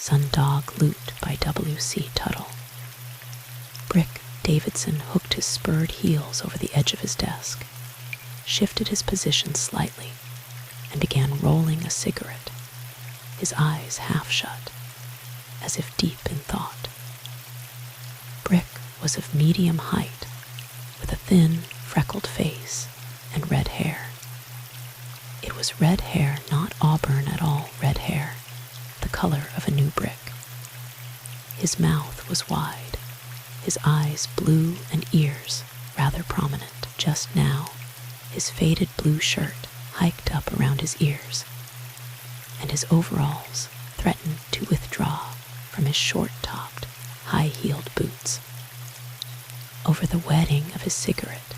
Sundog Loot by W.C. Tuttle. Brick Davidson hooked his spurred heels over the edge of his desk, shifted his position slightly, and began rolling a cigarette, his eyes half shut, as if deep in thought. Brick was of medium height, with a thin, freckled face and red hair. It was red hair, not auburn at all red hair, the color of a new brick. His mouth was wide, his eyes blue and ears rather prominent. Just now, his faded blue shirt hiked up around his ears, and his overalls threatened to withdraw from his short-topped, high-heeled boots. Over the wetting of his cigarette,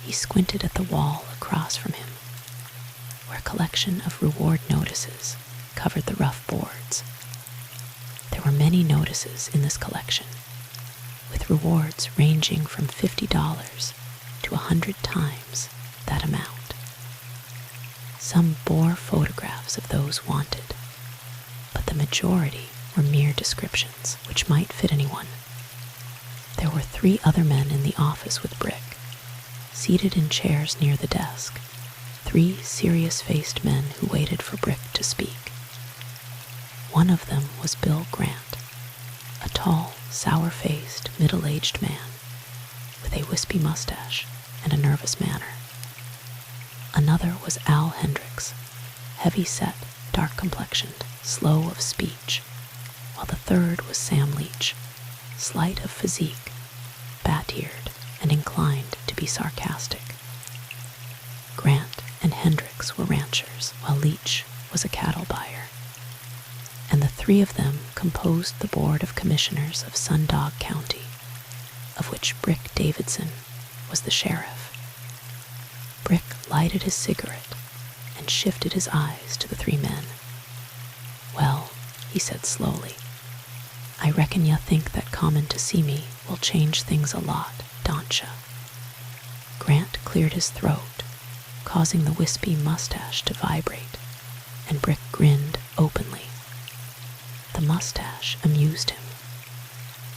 he squinted at the wall across from him, where a collection of reward notices covered the rough boards. There were many notices in this collection, with rewards ranging from $50 to 100 times that amount. Some bore photographs of those wanted, but the majority were mere descriptions which might fit anyone. There were 3 other men in the office with Brick, seated in chairs near the desk, 3 serious-faced men who waited for Brick to speak. One of them was Bill Grant, a tall, sour-faced, middle-aged man with a wispy mustache and a nervous manner. Another was Al Hendricks, heavy-set, dark-complexioned, slow of speech, while the third was Sam Leach, slight of physique, bat-eared, and inclined to be sarcastic. Grant and Hendricks were ranchers, while Leach was a cattle buyer, and the 3 of them composed the Board of Commissioners of Sundog County, of which Brick Davidson was the sheriff. Brick lighted his cigarette and shifted his eyes to the 3 men. "Well," he said slowly, "I reckon ya think that comin' to see me will change things a lot, don't ya?" Grant cleared his throat, causing the wispy mustache to vibrate, and Brick grinned openly. The mustache amused him.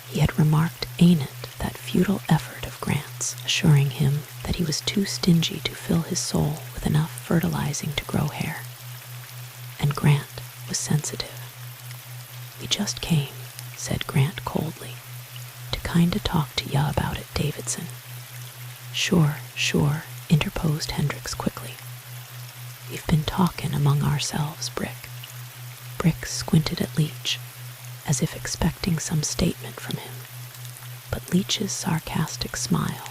He had remarked ain't it that futile effort of Grant's, assuring him that he was too stingy to fill his soul with enough fertilizing to grow hair. And Grant was sensitive. "We just came," said Grant coldly, "to kinda talk to ya about it, Davidson." Sure," interposed Hendricks quickly. "We've been talkin' among ourselves, Brick." Brick squinted at Leach, as if expecting some statement from him, but Leach's sarcastic smile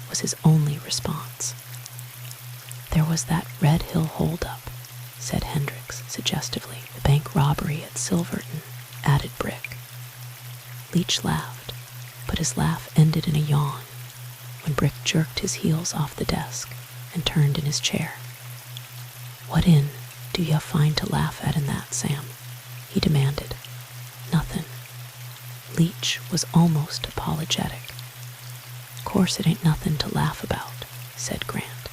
was his only response. "There was that Red Hill holdup," said Hendricks suggestively. "The bank robbery at Silverton," added Brick. Leach laughed, but his laugh ended in a yawn when Brick jerked his heels off the desk and turned in his chair. "What in do ya find to laugh at in that, Sam?" he demanded. "Nothin'." Leach was almost apologetic. "Course it ain't nothin' to laugh about," said Grant.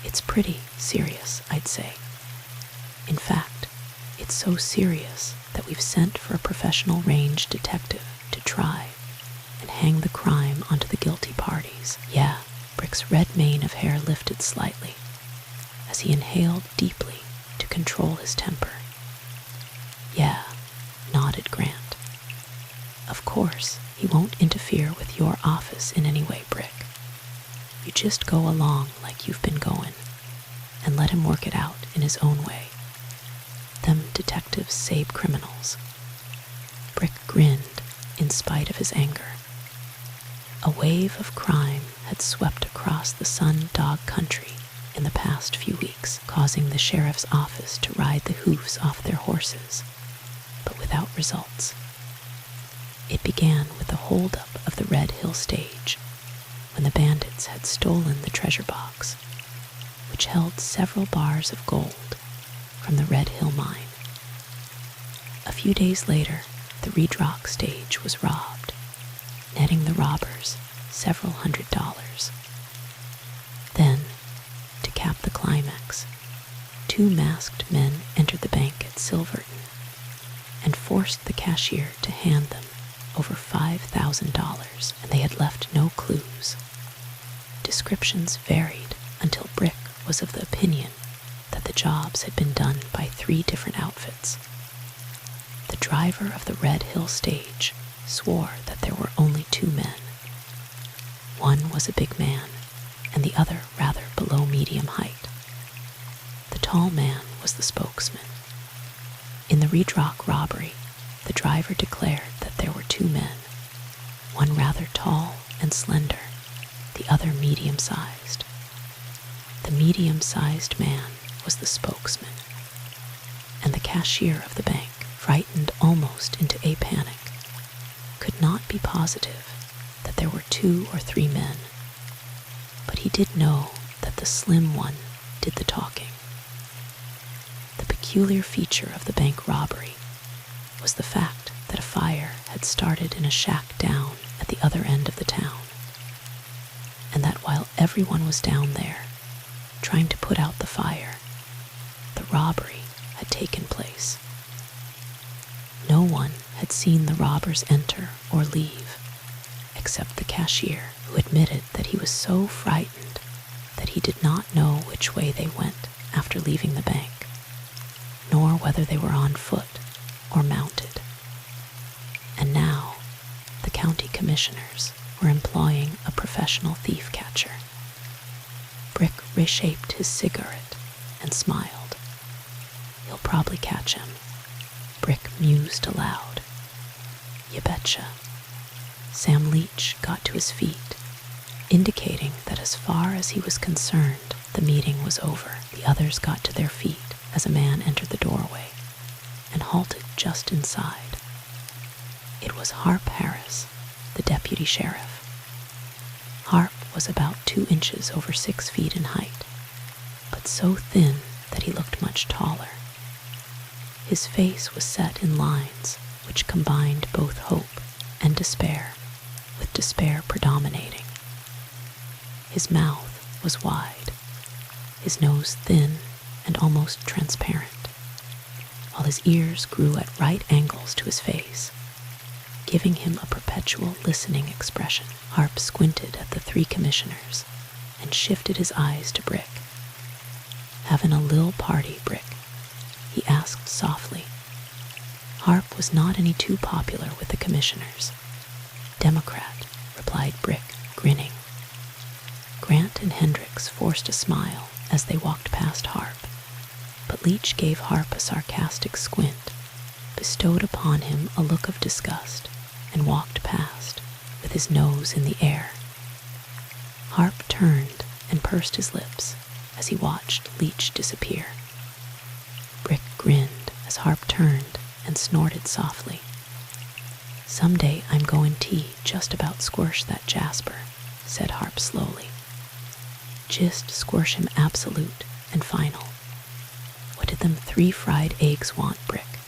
"It's pretty serious, I'd say. In fact, it's so serious that we've sent for a professional range detective to try and hang the crime onto the guilty parties." "Yeah," Brick's red mane of hair lifted slightly as he inhaled deeply to control his temper. "Yeah," nodded Grant. "Of course, he won't interfere with your office in any way, Brick. You just go along like you've been going and let him work it out in his own way. Them detectives save criminals." Brick grinned in spite of his anger. A wave of crime had swept across the Sundog country in the past few weeks, causing the sheriff's office to ride the hoofs off their horses, but without results. It began with the holdup of the Red Hill stage, when the bandits had stolen the treasure box, which held several bars of gold from the Red Hill mine. A few days later, the Redrock stage was robbed, netting the robbers several $100s. Then, to cap the climax, 2 masked men entered the bank at Silverton and forced the cashier to hand them over $5,000, and they had left no clues. Descriptions varied until Brick was of the opinion that the jobs had been done by 3 different outfits. The driver of the Red Hill stage swore that there were only 2 men. One was a big man, and the other rather below medium height. The tall man was the spokesman. In the Redrock robbery, the driver declared that there were 2 men, one rather tall and slender, the other medium-sized. The medium-sized man was the spokesman, and the cashier of the bank, frightened almost into a panic, could not be positive that there were 2 or 3 men, but he did know that the slim one did the talking. The peculiar feature of the bank robbery was the fact that a fire had started in a shack down at the other end of the town, and that while everyone was down there trying to put out the fire, the robbery had taken place. No one had seen the robbers enter or leave, except the cashier, who admitted that he was so frightened that he did not know which way they went after leaving the bank, nor whether they were on foot or mounted. And now the county commissioners were employing a professional thief catcher. Brick reshaped his cigarette and smiled. "You'll probably catch him," Brick mused aloud. "You betcha." Sam Leach got to his feet, indicating that as far as he was concerned, the meeting was over. The others got to their feet as a man entered the doorway and halted just inside. It was Harp Harris, the deputy sheriff. Harp was about 2 inches over 6 feet in height, but so thin that he looked much taller. His face was set in lines which combined both hope and despair, with despair predominating. His mouth was wide, his nose thin and almost transparent, while his ears grew at right angles to his face, giving him a perpetual listening expression. Harp squinted at the 3 commissioners and shifted his eyes to Brick. "Having a lil' party, Brick?" he asked softly. Harp was not any too popular with the commissioners. "Democrat," replied Brick, grinning. Grant and Hendricks forced a smile as they walked past Harp, but Leach gave Harp a sarcastic squint, bestowed upon him a look of disgust, and walked past, with his nose in the air. Harp turned and pursed his lips as he watched Leach disappear. Brick grinned as Harp turned and snorted softly. "Someday I'm going to just about squish that Jasper," said Harp slowly. "Just squish him absolute and final. What did them 3 fried eggs want, Brick?"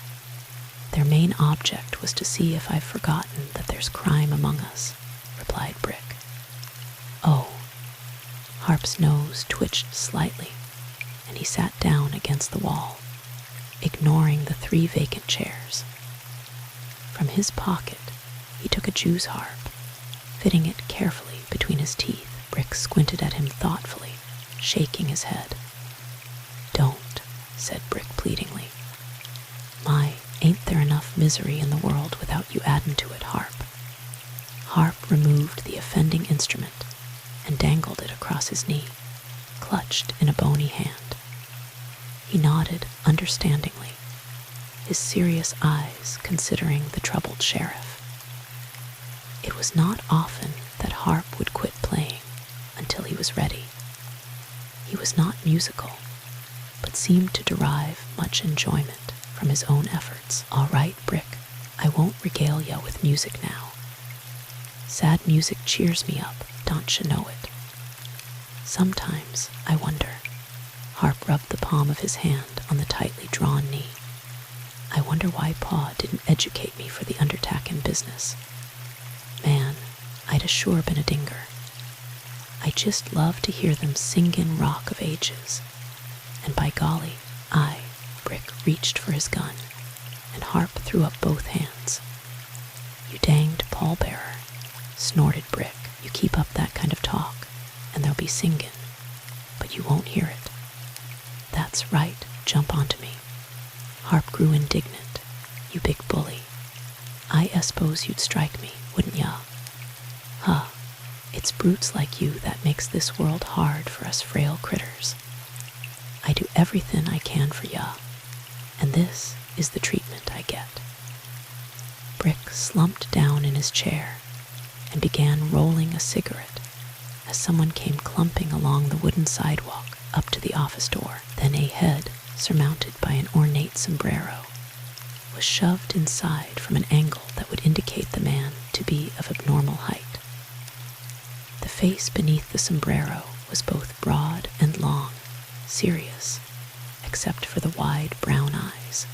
"Their main object was to see if I've forgotten that there's crime among us," replied Brick. "Oh." Harp's nose twitched slightly, and he sat down against the wall, ignoring the 3 vacant chairs. From his pocket, he took a jew's harp, fitting it carefully between his teeth. Brick squinted at him thoughtfully, shaking his head. "Don't," said Brick pleadingly. "My, ain't there enough misery in the world without you addin' to it, Harp?" Harp removed the offending instrument and dangled it across his knee, clutched in a bony hand. He nodded understandingly, his serious eyes considering the troubled sheriff. It was not often that Harp would quit playing until he was ready. He was not musical, but seemed to derive much enjoyment from his own efforts. "All right, Brick, I won't regale ya with music now. Sad music cheers me up, don't you know it? Sometimes I wonder," Harp rubbed the palm of his hand on the tightly drawn knee, "I wonder why Pa didn't educate me for the undertakin' business. Man, I'd a sure been a dinger. I just love to hear them singin' Rock of Ages, and by golly, Brick reached for his gun and Harp threw up both hands. "You danged pallbearer," snorted Brick. "You keep up that kind of talk, and there'll be singin', but you won't hear it." "That's right, jump onto me." Harp grew indignant. "You big bully. I suppose you'd strike me, wouldn't ya?" "Huh, it's brutes like you that makes this world hard for us frail critters. I do everything I can for ya, and this is the treatment I get." Brick slumped down in his chair and began rolling a cigarette as someone came clumping along the wooden sidewalk up to the office door. Then a head, surmounted by an ornate sombrero, was shoved inside from an angle that would indicate the man to be of abnormal height. The face beneath the sombrero was both broad and long, serious, except for the wide brown eyes.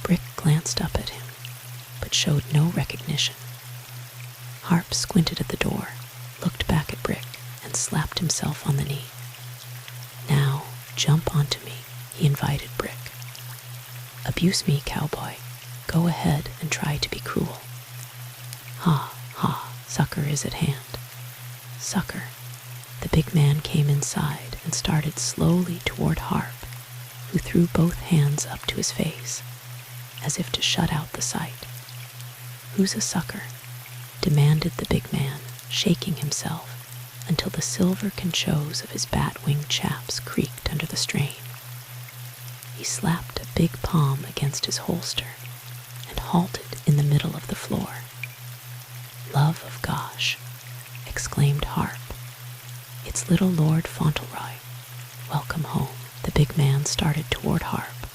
Brick glanced up at him, but showed no recognition. Harp squinted at the door, looked back at Brick, and slapped himself on the knee. "Now, jump onto me," he invited Brick. "Abuse me, cowboy. Go ahead and try to be cruel. Ha, ha, succor is at hand. Succor." The big man came inside and started slowly toward Harp, who threw both hands up to his face, as if to shut out the sight. "Who's a succor?" demanded the big man, shaking himself until the silver conchos of his bat-winged chaps creaked under the strain. He slapped a big palm against his holster and halted in the middle of the floor. "Love of gosh," exclaimed Harp. "It's little Lord Fauntleroy. Welcome home." The big man started toward Harp,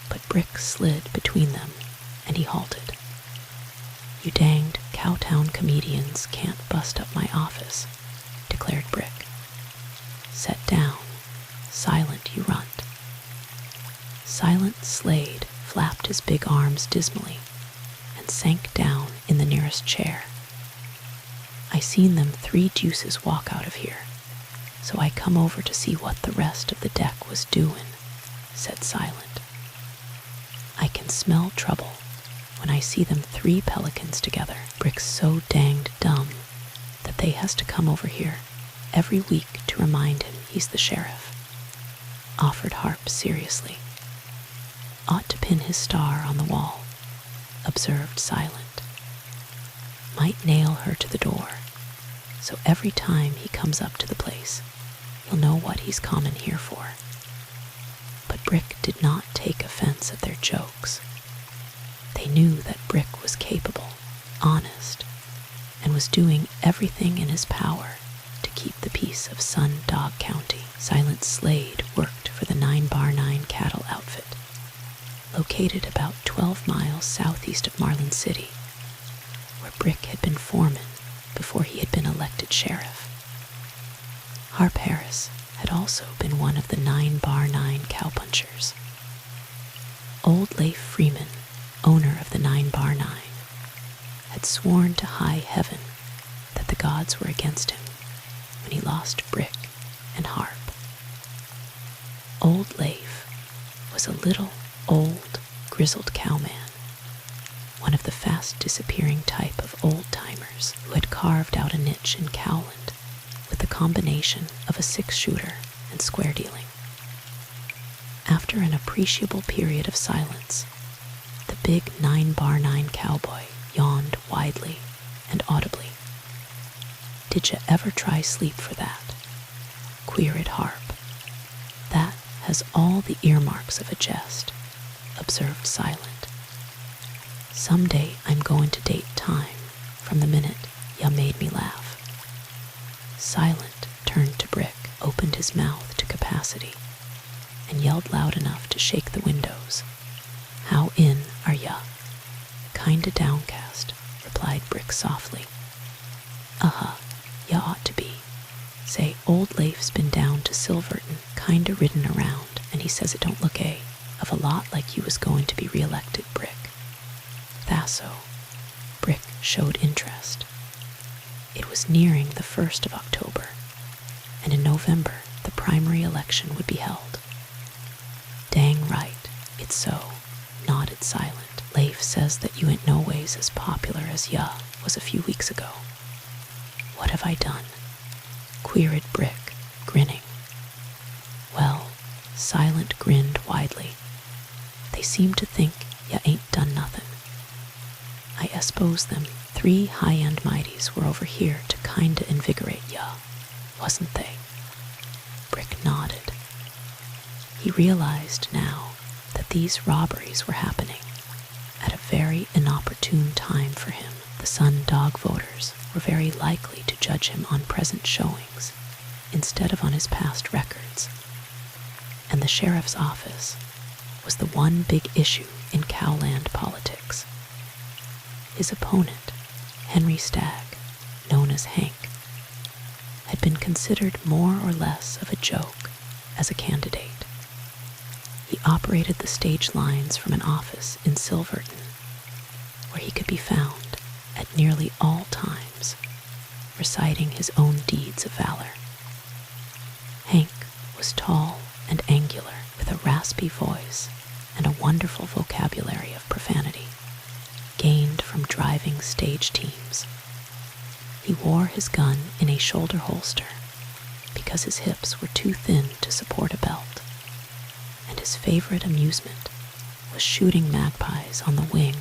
but Brick slid between them, and he halted. "You danged cowtown comedians can't bust up my office," declared Brick. "Set down. Silent, you runt." Silent Slade flapped his big arms dismally and sank down in the nearest chair. "I seen them 3 juices walk out of here, so I come over to see what the rest of the deck was doin'," said Silent. "I can smell trouble when I see them 3 pelicans together. Brick's so danged dumb that they has to come over here every week to remind him he's the sheriff," offered Harp seriously. "Ought to pin his star on the wall," observed Silent. "Might nail her to the door, so every time he comes up to the place, he'll know what he's comin' here for." But Brick did not take offense at their jokes. They knew that Brick was capable, honest, and was doing everything in his power to keep the peace of Sun Dog County. Silent Slade worked for the 9x9 cattle outfit, located about 12 miles southeast of Marlin City, where Brick had been foreman before he had been elected sheriff. Harp Harris had also been one of the 9x9 cowpunchers. Old Leif Freeman, owner of the 9x9, had sworn to high heaven that the gods were against him when he lost Brick and Harp. Old Leif was a little, old, grizzled cowman, one of the fast-disappearing type of old-timers who had carved out a niche in Cowland with the combination of a 6-shooter and square dealing. After an appreciable period of silence, the big 9x9 cowboy yawned widely and audibly. "Did ya ever try sleep for that?" queried Harp. "That has all the earmarks of a jest," observed Silent. "Someday I'm going to date time from the minute ya made me laugh." Silent turned to Brick, opened his mouth to capacity, and yelled loud enough to shake the windows. "How in are ya?" "Kinda downcast," replied Brick softly. "Uh-huh, ya ought to be. Say, old Leif's been down to Silverton, kinda ridden around, and he says it don't look of a lot like you was going to be re-elected, Brick." "Thasso." Brick showed interest. It was nearing the 1st of October, and in November the primary election would be held. "Dang right, it's so," nodded Silent. Leif says that you ain't no ways as popular as ya was a few weeks ago. What have I done? Queried Brick, grinning. Well, Silent grinned widely. They seem to think ya ain't done nothin'. I suppose them 3 high-end mighties were over here to kinda invigorate ya, wasn't they? Brick nodded. He realized now that these robberies were happening at a very inopportune time for him. The Sun Dog voters were very likely to judge him on present showings instead of on his past records, and the sheriff's office was the one big issue in Cowland politics. His opponent, Henry Stagg, known as Hank, had been considered more or less of a joke as a candidate. He operated the stage lines from an office in Silverton, where he could be found at nearly all times, reciting his own deeds of valor. Hank was tall and angular, with a raspy voice and a wonderful vocabulary of profanity, gained from driving stage teams. He wore his gun in a shoulder holster because his hips were too thin to support a belt, and his favorite amusement was shooting magpies on the wing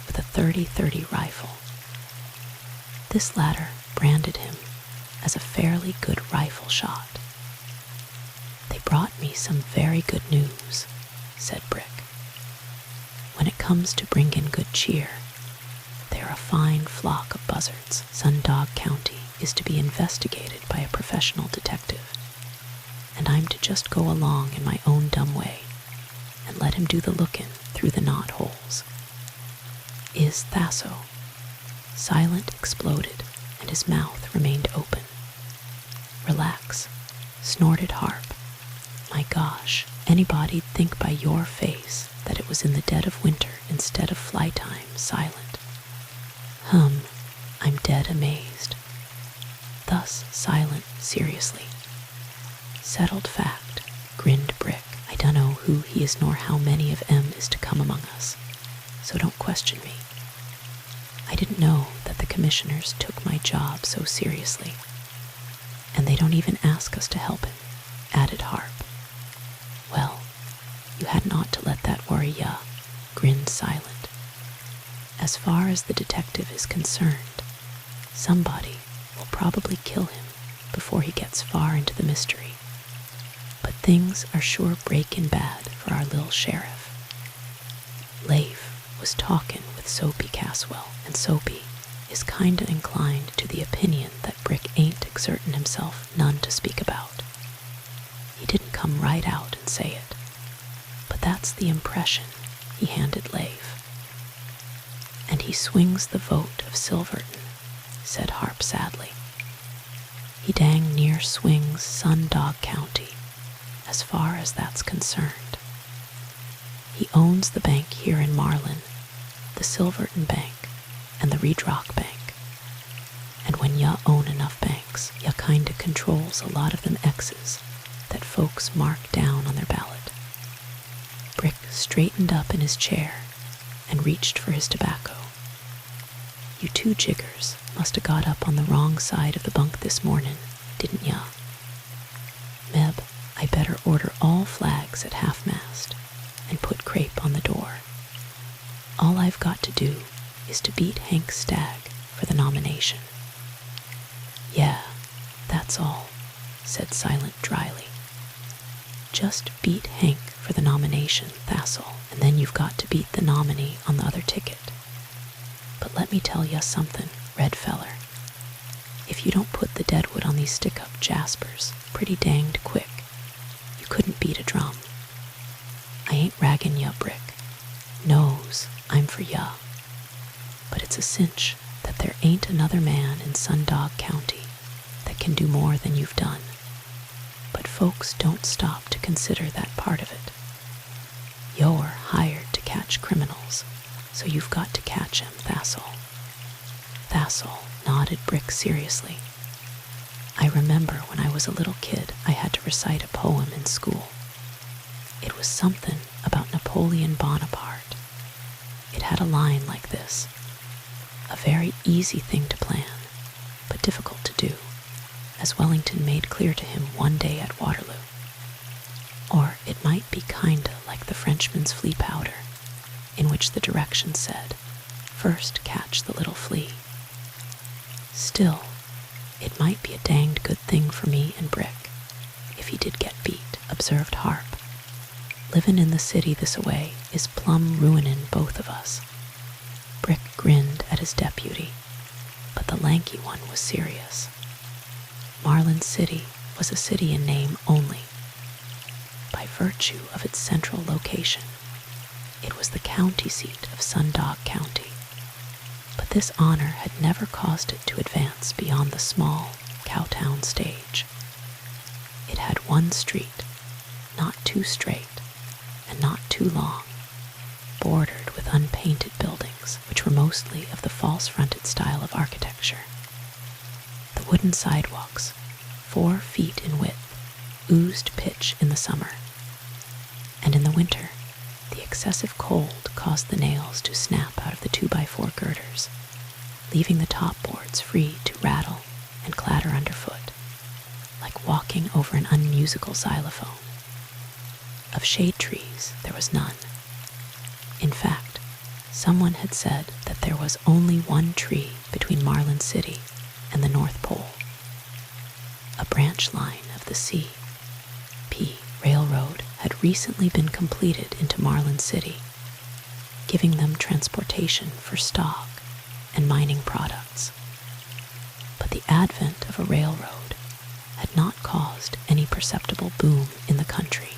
with a 30-30 rifle. This latter branded him as a fairly good rifle shot. They brought me some very good news, said Brick. When it comes to bring in good cheer, they are a fine flock of buzzards. Sundog County is to be investigated by a professional detective, and I'm to just go along in my own dumb way and let him do the lookin' through the knot holes. Is Thasso? Silent exploded, and his mouth remained open. Relax, snorted Harp. My gosh, anybody'd think by your face that it was in the dead of winter instead of fly time. Silent. I'm dead amazed. Thus Silent seriously. Settled fact, grinned Brick. I dunno who he is nor how many of 'em is to come among us, so don't question me. I didn't know that the commissioners took my job so seriously, and they don't even ask us to help him, added Harp. Well, you hadn't ought to let that worry ya, grinned Silent. As far as the detective is concerned, somebody will probably kill him before he gets far into the mystery. But things are sure breakin' bad for our lil' sheriff. Leif was talkin' with Soapy Caswell, and Soapy is kinda inclined to the opinion that Brick ain't exertin' himself none to speak about. He didn't come right out and say it, but that's the impression he handed Leif. And he swings the vote of Silverton, said Harp sadly. He dang near swings Sundog County, as far as that's concerned. He owns the bank here in Marlin, the Silverton Bank, and the Redrock Bank. And when ya own enough banks, ya kinda controls a lot of them X's that folks mark down on their ballot. Brick straightened up in his chair and reached for his tobacco. You two jiggers must have got up on the wrong side of the bunk this mornin', didn't ya? Meb, I better order all flags at half-mast and put crepe on the door. All I've got to do is to beat Hank Stagg for the nomination. Yeah, that's all, said Silent dryly. Just beat Hank for the nomination, Thassel, and then you've got to beat the nominee on the other ticket. But let me tell ya something, Red Feller. If you don't put the deadwood on these stick-up jaspers pretty danged quick, you couldn't beat a drum. I ain't raggin' ya, Brick. Knows I'm for ya. But it's a cinch that there ain't another man in Sundog County that can do more than you've done. But folks don't stop to consider that part of it. You're hired to catch criminals, so you've got to catch 'em, Thassel. Thassel nodded Brick seriously. I remember when I was a little kid I had to recite a poem in school. It was something about Napoleon Bonaparte It had a line like this: a very easy thing to plan, but difficult to do, as Wellington made clear to him one day at Waterloo. Or it might be kinda like the Frenchman's flea powder, in which the directions said, first catch the little flea. Still, it might be a danged good thing for me and Brick, if he did get beat, observed Harp. Livin' in the city this-a-way is plumb ruinin' both of us. Brick grinned at his deputy, but the lanky one was serious. Marlin City was a city in name only. By virtue of its central location, it was the county seat of Sundog County, but this honor had never caused it to advance beyond the small Cowtown stage. It had one street, not too straight and not too long, bordered with unpainted buildings which were mostly of the false-fronted style of architecture. The wooden sidewalks, 4 feet in width, oozed pitch in the summer, and in the winter, the excessive cold caused the nails to snap out of the 2x4 girders, leaving the top boards free to rattle and clatter underfoot, like walking over an unmusical xylophone. Of shade trees, there was none. In fact, someone had said that there was only one tree between Marlin City and the North Pole. A branch line of the C.P. Railroad had recently been completed into Marlin City, giving them transportation for stock and mining products. But the advent of a railroad had not caused any perceptible boom in the country.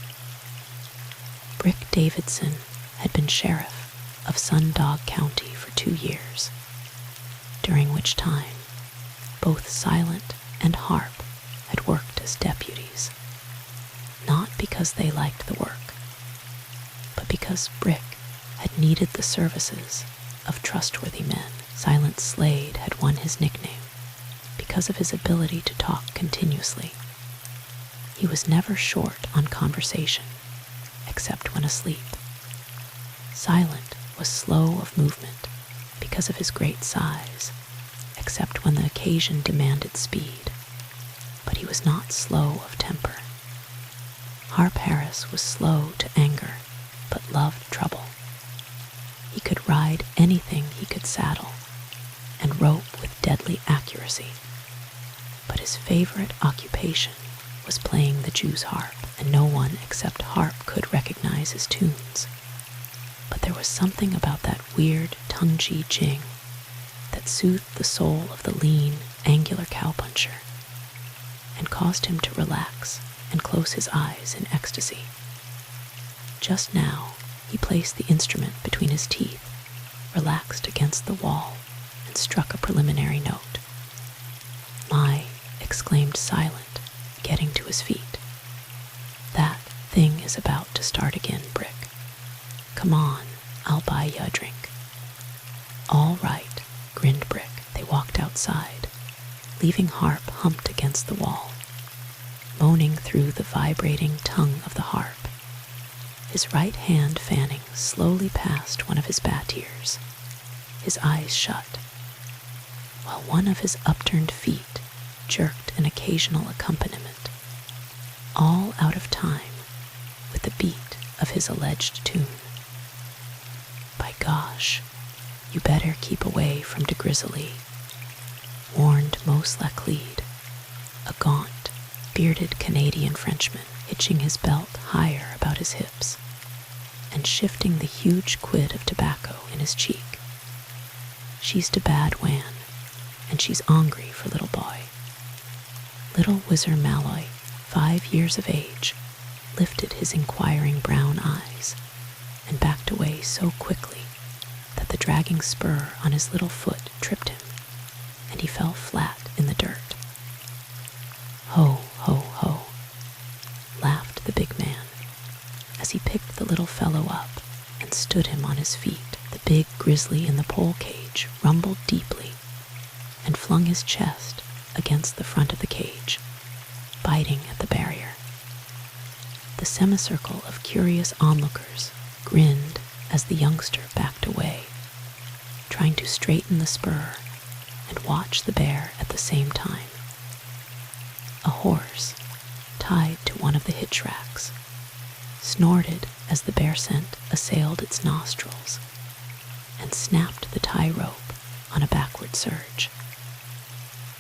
Brick Davidson had been sheriff of Sundog County for 2 years, during which time both Silent and Harp had worked as deputies, not because they liked the work, but because Brick had needed the services of trustworthy men. Silent Slade had won his nickname because of his ability to talk continuously. He was never short on conversation, except when asleep. Silent was slow of movement because of his great size, except when the occasion demanded speed, but he was not slow of temper. Harp Harris was slow to anger, but loved trouble. He could ride anything he could saddle, and rope with deadly accuracy, but his favorite occupation was playing the Jew's harp, and no one except Harp could recognize his tunes. But there was something about that weird tongue-chi jing that soothed the soul of the lean, angular cowpuncher, and caused him to relax and close his eyes in ecstasy. Just now, he placed the instrument between his teeth, relaxed against the wall, and struck a preliminary note. "My," exclaimed Silent, getting to his feet. "That thing is about to start again, Brick. Come on, I'll buy you a drink." "All right," grinned Brick. They walked outside, leaving Harp humped against the wall, moaning through the vibrating tongue of the harp, his right hand fanning slowly past one of his bat ears, his eyes shut, while one of his upturned feet jerked an occasional accompaniment, all out of time with the beat of his alleged tune. "By gosh, you better keep away from de GRIZZLY," warned Mos Laclede, a gaunt, bearded Canadian Frenchman, hitching his belt higher about his hips and shifting the huge quid of tobacco in his cheek. "She's de bad wan, and she's angry for little boy." Little Whizzer Malloy, 5 years of age, lifted his inquiring brown eyes and backed away so quickly that the dragging spur on his little foot tripped him, and he fell flat in the dirt. "Ho, ho, ho," laughed the big man as he picked the little fellow up and stood him on his feet. The big grizzly in the pole cage rumbled deeply and flung his chest against the front of the cage, biting at the barrier. The semicircle of curious onlookers grinned as the youngster backed away, trying to straighten the spur and watch the bear at the same time. A horse, tied to one of the hitch racks, snorted as the bear scent assailed its nostrils and snapped the tie rope on a backward surge.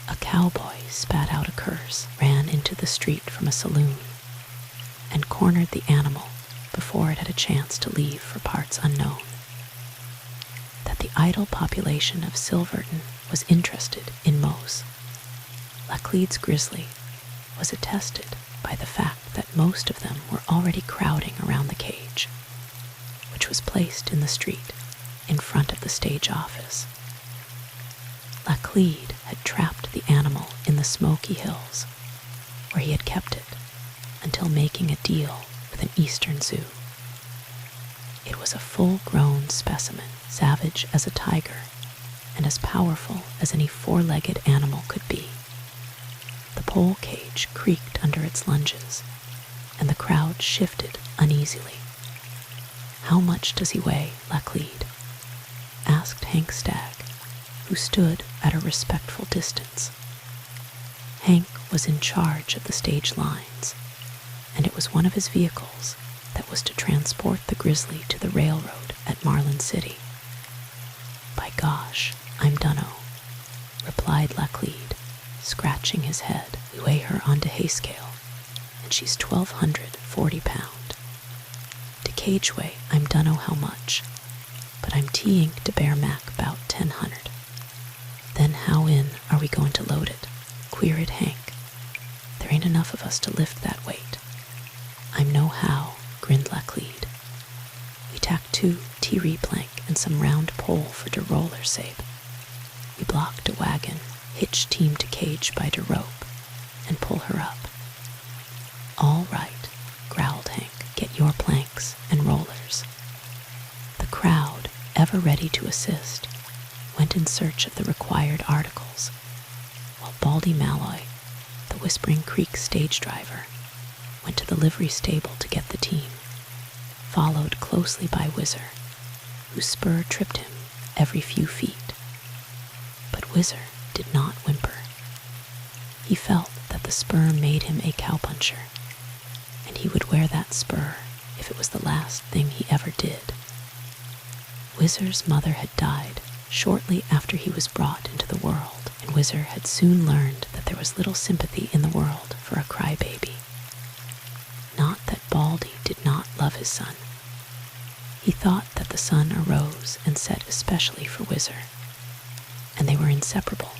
A cowboy spat out a curse, ran into the street from a saloon, and cornered the animal before it had a chance to leave for parts unknown. That the idle population of Silverton was interested in moose, Laclede's grizzly, was attested by the fact that most of them were already crowding around the cage, which was placed in the street in front of the stage office. Laclede had trapped the animal in the Smoky Hills, where he had kept it until making a deal with an eastern zoo. It was a full-grown specimen, savage as a tiger and as powerful as any four-legged animal could be. The pole cage creaked under its lunges, and the crowd shifted uneasily. "How much does he weigh, Laclede?" asked Hank Stagg, who stood at a respectful distance. Hank was in charge of the stage lines, and it was one of his vehicles that was to transport the grizzly to the railroad at Marlin City. "By gosh, I'm dunno," replied Laclede, scratching his head. "We weigh her onto hayscale, and she's 1,240 pound. To cage weigh, I'm dunno how much, but I'm teeing to bear Mac about 1,000. "Then how in are we going to load it?" queried Hank. "There ain't enough of us to lift that weight." "I'm no how," grinned Laclede. "We tack 2 T-ree plank and some round pole for de roller sabe. We block de wagon, hitch team to cage by de rope, and pull her up." "All right," growled Hank. "Get your planks and rollers." The crowd, ever ready to assist, went in search of the required articles, while Baldy Malloy, the Whispering Creek stage driver, went to the livery stable to get the team, followed closely by Whizzer, whose spur tripped him every few feet. But Whizzer did not whimper. He felt that the spur made him a cowpuncher, and he would wear that spur if it was the last thing he ever did. Whizzer's mother had died shortly after he was brought into the world, and Whizzer had soon learned that there was little sympathy in the world for a crybaby. Not that Baldy did not love his son. He thought that the sun arose and set especially for Whizzer, and they were inseparable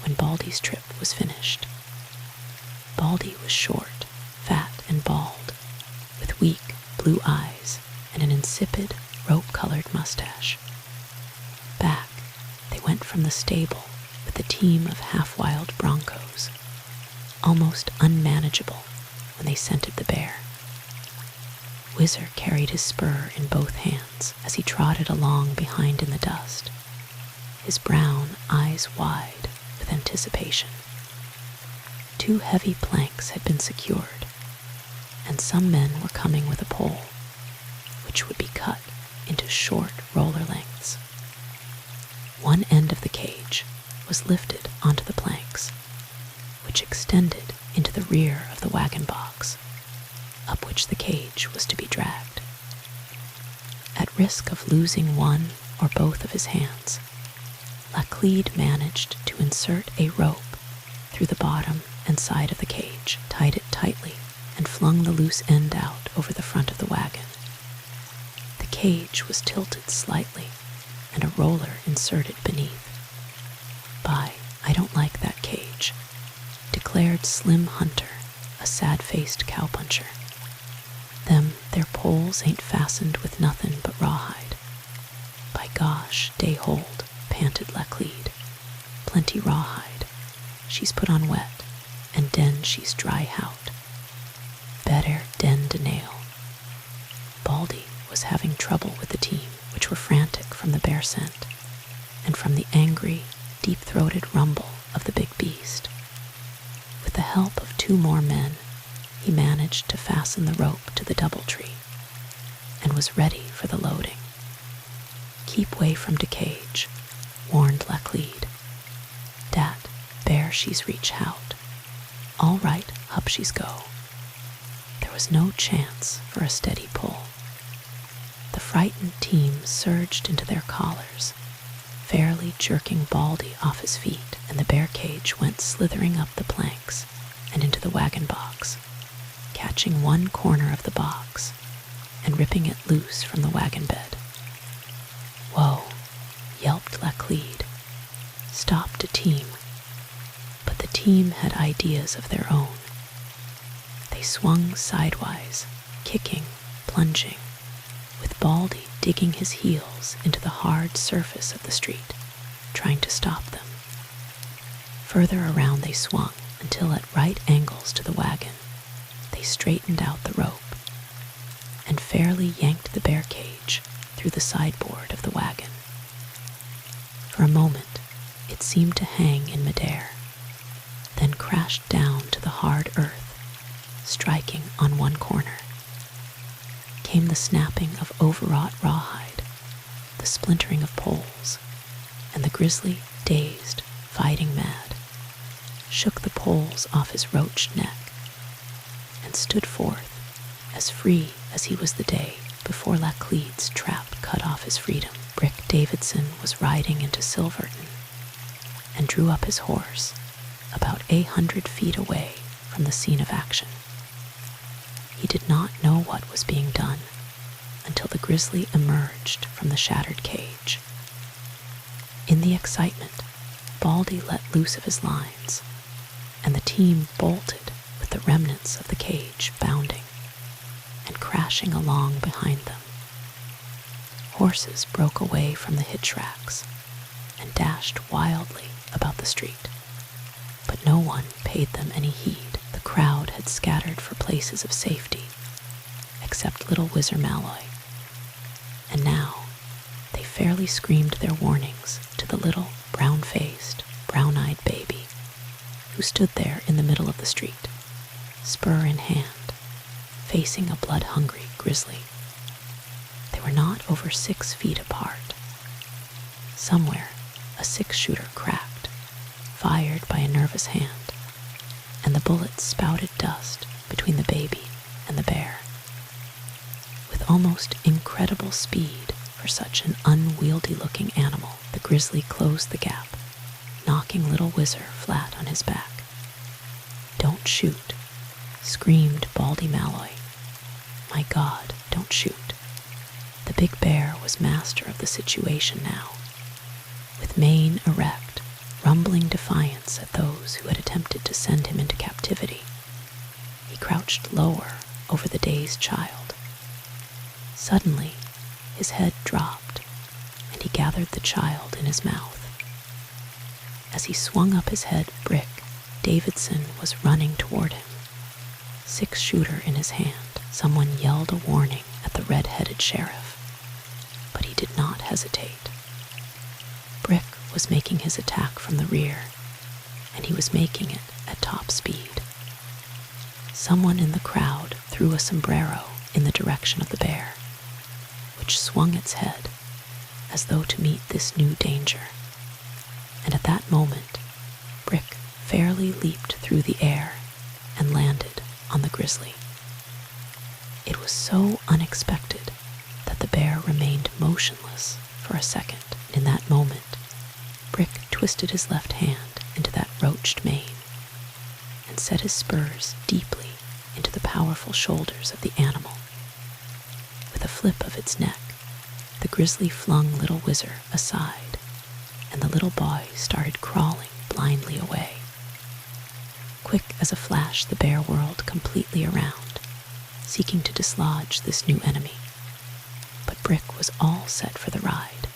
when Baldy's trip was finished. Baldy was short, fat, and bald, with weak blue eyes and an insipid, rope-colored mustache. Back, they went from the stable with a team of half-wild broncos, almost unmanageable when they scented the bear. Whizzer carried his spur in both hands as he trotted along behind in the dust, his brown eyes wide with anticipation. 2 heavy planks had been secured, and some men were coming with a pole, which would be cut into short roller lengths. One end of the cage was lifted onto the planks, which extended into the rear of the wagon box, up which the cage was to be dragged. At risk of losing one or both of his hands, Laclede managed to insert a rope through the bottom and side of the cage, tied it tightly, and flung the loose end out over the front of the wagon. The cage was tilted slightly, and a roller inserted beneath. "By, I don't like that cage," declared Slim Hunter, a sad-faced cowpuncher. "Their poles ain't fastened with nothin' but rawhide." "By gosh, dey hold," panted Laclede. "Plenty rawhide. She's put on wet, and den she's dry hout. Better den de nail." Baldy was having trouble with the team, which were frantic from the bear scent and from the angry, deep-throated rumble of the big beast. With the help of 2 more men, he managed to fasten the rope to the doubletree and was ready for the loading. "Keep way from Decage," warned Laclede. "Dat, bear she's reach hout. All right, hup she's go." There was no chance for a steady pull. The frightened team surged into their collars, fairly jerking Baldy off his feet, and the bear cage went slithering up the planks and into the wagon box, catching one corner of the box and ripping it loose from the wagon bed. "Whoa," yelped Laclede. "Stopped a team." But the team had ideas of their own. They swung sidewise, kicking, plunging, with Baldy digging his heels into the hard surface of the street, trying to stop them. Further around they swung until at right angles to the wagon, they straightened out the rope and fairly yanked the bear cage through the sideboard of the wagon. For a moment, it seemed to hang in midair, then crashed down to the hard earth, striking on one corner. Came the snapping of overwrought rawhide, the splintering of poles, and the grizzly, dazed, fighting mad, shook the poles off his roached neck and stood forth as free as he was the day before Laclede's trap cut off his freedom. Brick Davidson was riding into Silverton and drew up his horse about 100 feet away from the scene of action. He did not know what was being done until the grizzly emerged from the shattered cage. In the excitement, Baldy let loose of his lines, and the team bolted with the remnants of the cage bounding and crashing along behind them. Horses broke away from the hitch racks and dashed wildly about the street, but no one paid them any heed. The crowd had scattered for places of safety, except little Whizzer Malloy, and now they fairly screamed their warnings to the little brown-faced, brown-eyed baby who stood there in the middle of the street, spur in hand, facing a blood-hungry grizzly. They were not over 6 feet apart. Somewhere, a 6-shooter cracked, fired by a nervous hand, and the bullet spouted dust between the baby and the bear. With almost incredible speed for such an unwieldy-looking animal, the grizzly closed the gap, knocking little Whizzer flat on his back. "Don't shoot," screamed Baldy Malloy. "My God, don't shoot." The big bear was master of the situation now. With mane erect, rumbling defiance at those who had attempted to send him into captivity, he crouched lower over the dazed child. Suddenly, his head dropped, and he gathered the child in his mouth. As he swung up his head, Brick Davidson was running toward him, 6-shooter in his hand. Someone yelled a warning at the red-headed sheriff, but he did not hesitate. Brick was making his attack from the rear, and he was making it at top speed. Someone in the crowd threw a sombrero in the direction of the bear, which swung its head as though to meet this new danger. And at that moment, Brick fairly leaped through the air and landed on the grizzly. It was so unexpected that the bear remained motionless for a second. In that moment, Brick twisted his left hand into that roached mane and set his spurs deeply into the powerful shoulders of the animal. With a flip of its neck, the grizzly flung little Whizzer aside, and the little boy started crawling blindly away. Quick as a flash, the bear whirled completely around, seeking to dislodge this new enemy. But Brick was all set for the ride.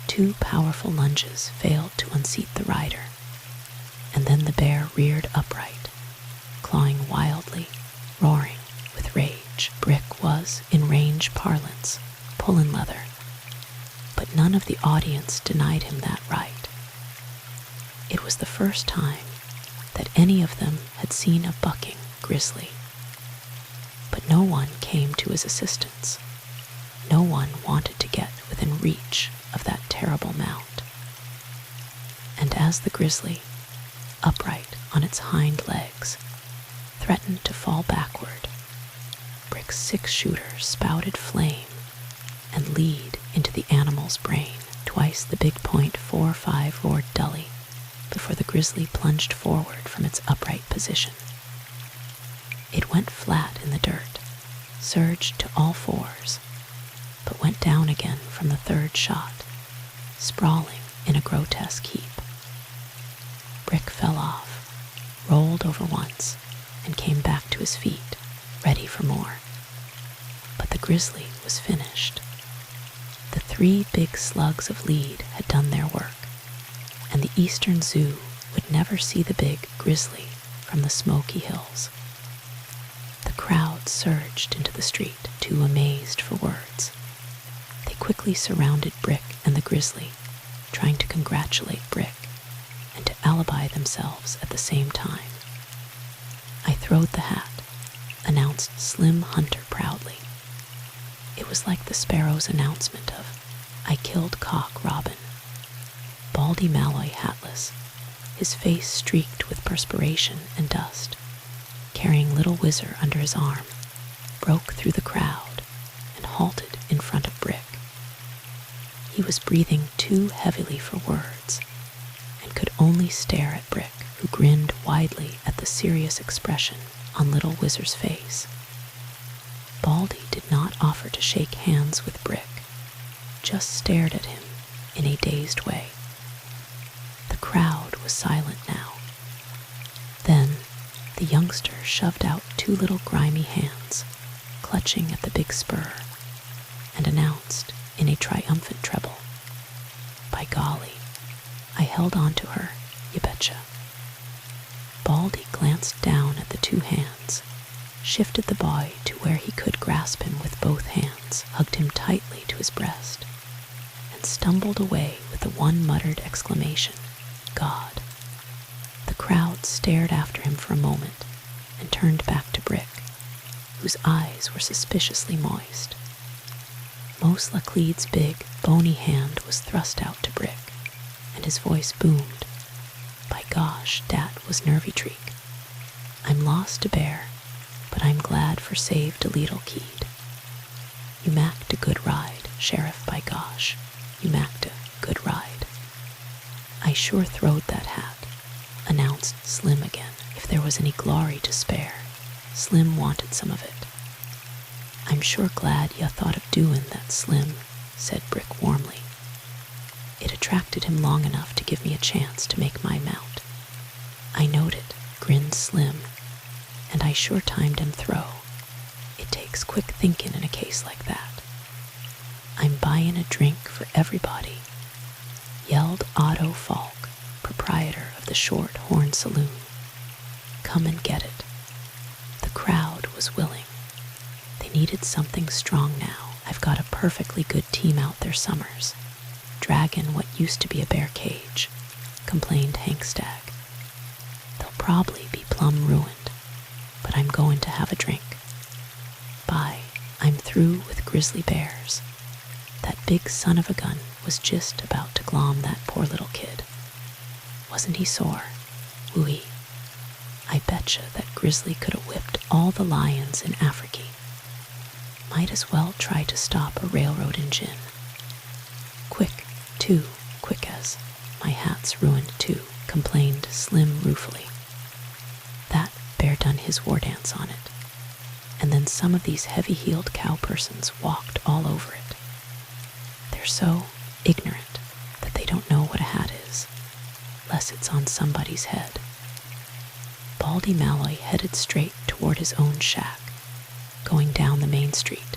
2 powerful lunges failed to unseat the rider, and then the bear reared upright, clawing wildly, roaring with rage. Brick was, in range parlance, pullin' leather, but none of the audience denied him that right. It was the first time that any of them had seen a bucking grizzly. But no one came to his assistance. No one wanted to get within reach of that terrible mount. And as the grizzly, upright on its hind legs, threatened to fall backward, Brick's six-shooter spouted flame and lead into the animal's brain. Twice the big .45 roared dully before the grizzly plunged forward from its upright position. It went flat in the dirt, surged to all fours, but went down again from the third shot, sprawling in a grotesque heap. Brick fell off, rolled over once, and came back to his feet, ready for more. But the grizzly was finished. The 3 big slugs of lead had done their work, and the eastern zoo would never see the big grizzly from the Smoky Hills. The crowd surged into the street, too amazed for words. They quickly surrounded Brick and the grizzly, trying to congratulate Brick and to alibi themselves at the same time. "I throwed the hat," announced Slim Hunter proudly. It was like the sparrow's announcement of, "I killed Cock Robin." Baldy Malloy, hatless, his face streaked with perspiration and dust, carrying Little Whizzer under his arm, broke through the crowd and halted in front of Brick. He was breathing too heavily for words and could only stare at Brick, who grinned widely at the serious expression on Little Whizzer's face. Baldy did not offer to shake hands with Brick, just stared at him in a dazed way. The crowd was silent now. Then the youngster shoved out 2 little grimy hands, clutching at the big spur, and announced in a triumphant treble, "By golly, I held on to her, you betcha." Baldy glanced down at the 2 hands, shifted the boy to where he could grasp him with both hands, hugged him tightly to his breast, and stumbled away with the one muttered exclamation, "God." The crowd stared after him for a moment and turned back to Brick, whose eyes were suspiciously moist. Mos Laclede's big, bony hand was thrust out to Brick, and his voice boomed, "By gosh, dat was nervy treak. I'm lost a bear, but I'm glad for saved a leetle kid. You macked a good ride, Sheriff, by gosh, you macked a good ride." "I sure throwed that hat," announced Slim again. If there was any glory to spare, Slim wanted some of it. "I'm sure glad ya thought of doin' that, Slim," said Brick warmly. "It attracted him long enough to give me a chance to make my mount." "I knowed it," grinned Slim, "and I sure timed him throw. It takes quick thinkin' in a case like that." "I'm buyin' a drink for everybody," yelled Otto Falk, proprietor of the Short Horn Saloon. "Come and get it." The crowd was willing. They needed something strong now. "I've got a perfectly good team out there summers, draggin' what used to be a bear cage," complained Hank Stagg. "They'll probably be plumb ruined, but I'm going to have a drink. Bye, I'm through with grizzly bears. That big son of a gun was just about to glom that poor little kid. Wasn't he sore? Wooey. I betcha that grizzly could have whipped all the lions in Africa. Might as well try to stop a railroad engine. Quick, too, quick as my hat's ruined too," complained Slim ruefully. "That bear done his war dance on it, and then some of these heavy-heeled cow persons walked all over it. They're so ignorant that they don't know what a hat is, less it's on somebody's head." Baldy Malloy headed straight toward his own shack, going down the main street,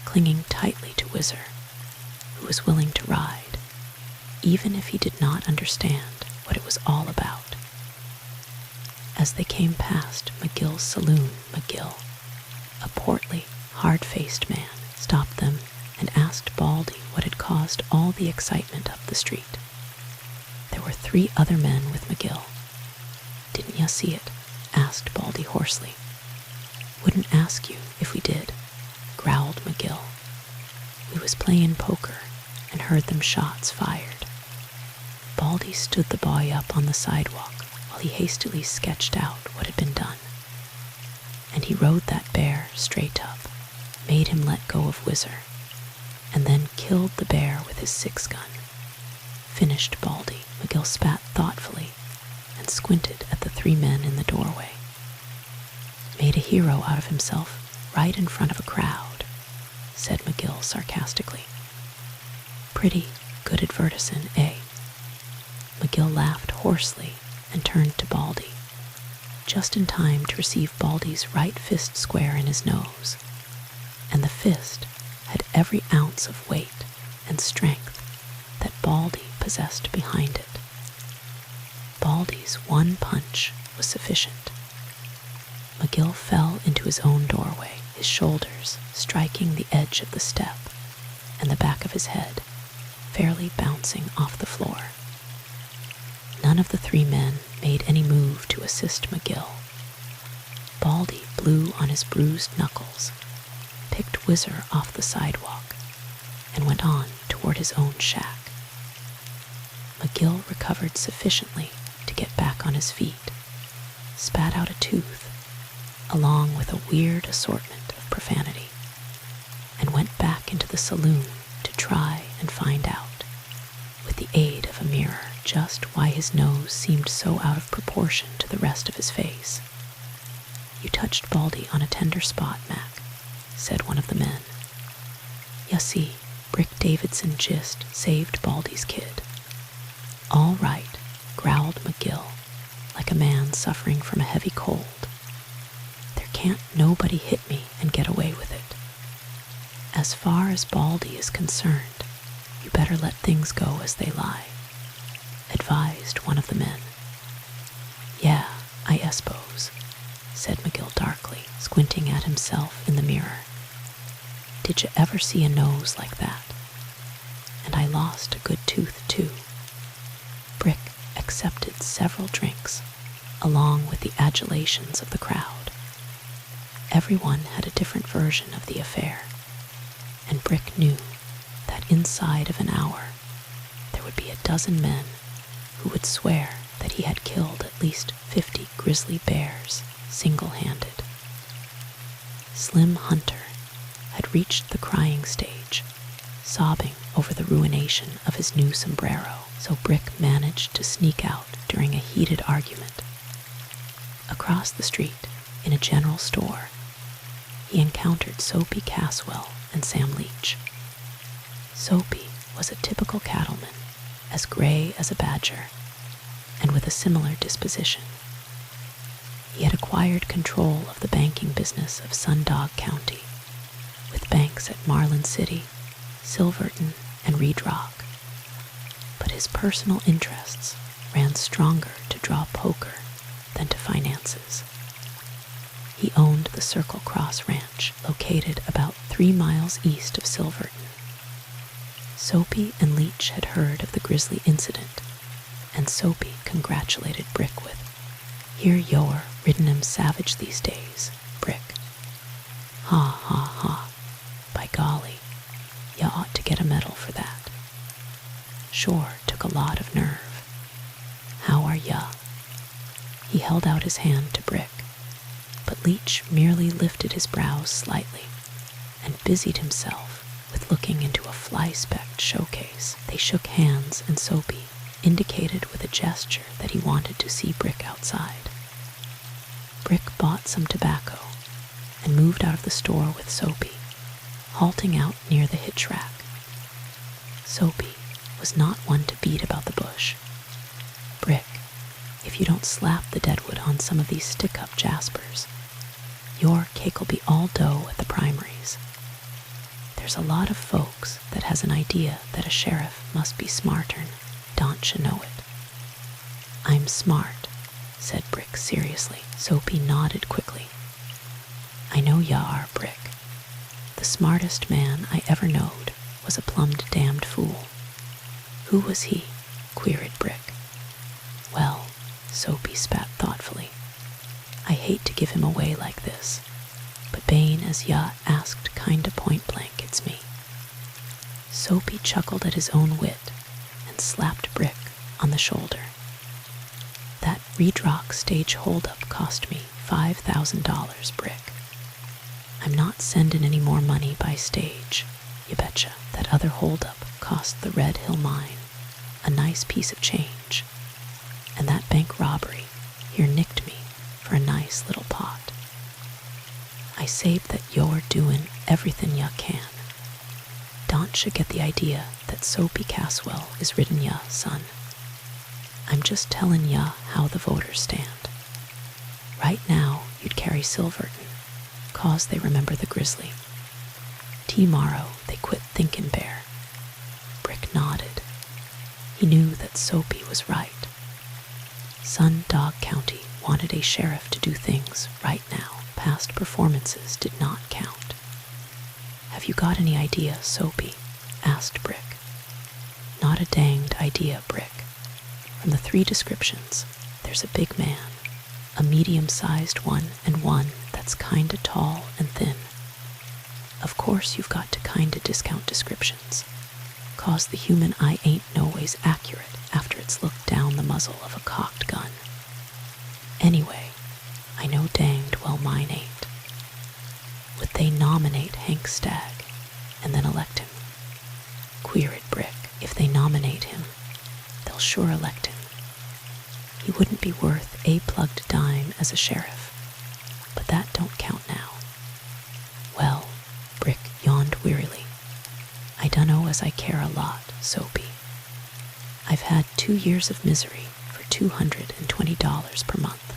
clinging tightly to Whizzer, who was willing to ride, even if he did not understand what it was all about. As they came past McGill's saloon, McGill, a portly, hard-faced man, stopped them and asked Baldy what had caused all the excitement up the street. There were 3 other men with McGill. "Didn't ya see it?" asked Baldy hoarsely. "Wouldn't ask you if we did," growled McGill. "We was playin' poker, and heard them shots fired. Baldy stood the boy up on the sidewalk while he hastily sketched out what had been done. And he rode that bear straight up, made him let go of Whizzer, and then killed the bear with his 6-gun. Finished Baldy, McGill spat thoughtfully and squinted at the 3 men in the doorway. Made a hero out of himself right in front of a crowd, said McGill sarcastically. Pretty good advertising, eh? McGill laughed hoarsely and turned to Baldy, just in time to receive Baldy's right fist square in his nose, and the fist had every ounce of weight and strength that Baldy possessed behind it. Baldy's one punch was sufficient. McGill fell into his own doorway, his shoulders striking the edge of the step, and the back of his head fairly bouncing off the floor. None of the 3 men made any move to assist McGill. Baldy blew on his bruised knuckles, picked Whizzer off the sidewalk, and went on toward his own shack. McGill recovered sufficiently to get back on his feet, spat out a tooth, along with a weird assortment of profanity, and went back into the saloon to try and find out, with the aid of a mirror, just why his nose seemed so out of proportion to the rest of his face. You touched Baldy on a tender spot, Mac, said one of the men. Ya see, Brick Davidson just saved Baldy's kid. All right, growled McGill, like a man suffering from a heavy cold. There can't nobody hit me and get away with it. As far as Baldy is concerned, you better let things go as they lie, advised one of the men. Yeah, I suppose, said McGill darkly, squinting at himself in the mirror. Did you ever see a nose like that? And I lost a good tooth, too. Brick accepted several drinks, along with the adulations of the crowd. Everyone had a different version of the affair, and Brick knew that inside of an hour there would be a dozen men who would swear that he had killed at least 50 grizzly bears single-handed. Slim Hunter had reached the crying stage, sobbing over the ruination of his new sombrero, so Brick managed to sneak out during a heated argument. Across the street, in a general store, he encountered Soapy Caswell and Sam Leach. Soapy was a typical cattleman, as gray as a badger, and with a similar disposition. He had acquired control of the banking business of Sundog County, with banks at Marlin City, Silverton, and Reed Rock. But his personal interests ran stronger to draw poker than to finances. He owned the Circle Cross Ranch, located about 3 miles east of Silverton. Soapy and Leach had heard of the GRIZZLY incident, and Soapy congratulated Brick with, "Here you're ridden 'em savage these days, Brick. Ha ha ha, by golly, ya ought to get a medal for that. Sure took a lot of nerve. How are ya?" He held out his hand to Brick, but Leach merely lifted his brows slightly and busied himself with looking into a fly-specked showcase. They shook hands, and Soapy indicated with a gesture that he wanted to see Brick outside. Brick bought some tobacco and moved out of the store with Soapy, halting out near the hitch rack. Soapy was not one to beat about the bush. "Brick, if you don't slap the deadwood on some of these stick-up jaspers, your cake'll be all dough at the primaries. There's a lot of folks that has an idea that a sheriff must be smartern, don't you know it?" "I'm smart," said Brick seriously. Soapy nodded quickly. "I know ya are, Brick. The smartest man I ever knowed was a plumbed damned fool." "Who was he?" queried Brick. "Well," Soapy spat thoughtfully, "I hate to give him away like this, but Bane as ya asked kinda point blank, it's me." Soapy chuckled at his own wit and slapped Brick on the shoulder. That Redrock stage holdup cost me $5,000, Brick. I'm not sending any more money by stage, you betcha. That other holdup cost the Red Hill Mine a nice piece of change, and that bank robbery here nicked me for a nice little pot. I saved that you're doing everything ya can. Don't ya get the idea that Soapy Caswell is riddin' ya, son? I'm just tellin' ya how the voters stand. Right now, you'd carry Silverton, 'cause they remember the GRIZZLY. Tomorrow, they quit thinkin' bear. Brick nodded. He knew that Soapy was right. Sundog County wanted a sheriff to do things right now. Past performances did not count. Have you got any idea, Soapy? Asked Brick. Not a danged idea, Brick. From the 3 descriptions, there's a big man, a medium-sized one, and one that's kinda tall and thin. Of course you've got to kinda discount descriptions, 'cause the human eye ain't no ways accurate after it's looked down the muzzle of a cocked gun. Anyway, I know danged well mine ain't. Would they nominate Hank Stagg and then elect him? Queried Brick. If they nominate him, they'll sure elect him. He wouldn't be worth a plugged dime as a sheriff, but that don't count now. Well, Brick yawned wearily. I dunno as I care a lot, Soapy. I've had 2 years of misery for $220 per month.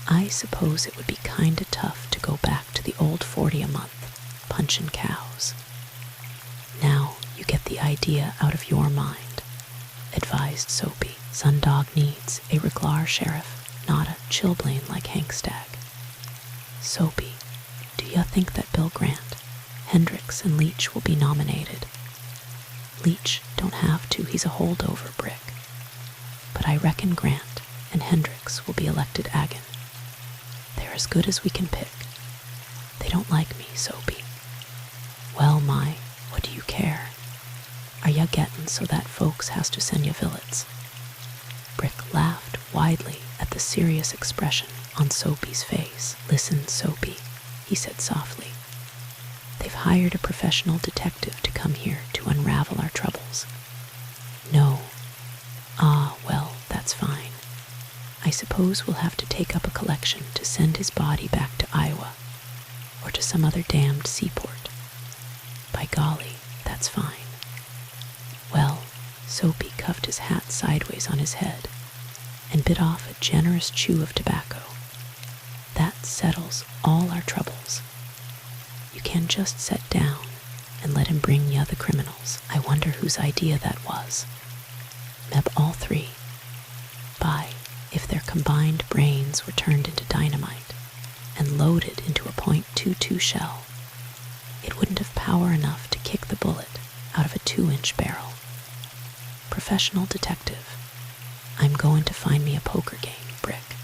I suppose it would be kinda tough to go back to the old 40 a month, punchin' cows. Now you get the idea out of your mind, advised Soapy. Sundog needs a reglar sheriff, not a chilblain like Hank Stagg. Soapy, do ya think that Bill Grant, Hendricks, and Leach will be nominated? Leach don't have to, he's a holdover, Brick. But I reckon Grant and Hendricks will be elected agin. They're as good as we can pick. They don't like me, Soapy. Well, what do you care? Are ya gettin' so that folks has to send ya billets? Brick laughed widely at the serious expression on Soapy's face. Listen, Soapy, he said softly. They've hired a professional detective to come here to unravel our troubles. No. Ah, well, that's fine. I suppose we'll have to take up a collection to send his body back to Iowa, or to some other damned seaport. By golly, that's fine. Well, Soapy cuffed his hat sideways on his head and bit off a generous chew of tobacco. That settles all our troubles. You can just set down and let him bring ya the criminals. I wonder whose idea that was. Meb all 3. By, if their combined brains were turned into dynamite and loaded into a .22 shell, it wouldn't have power enough to kick the bullet out of a 2-inch barrel. Professional detective, I'm going to find me a poker game, Brick.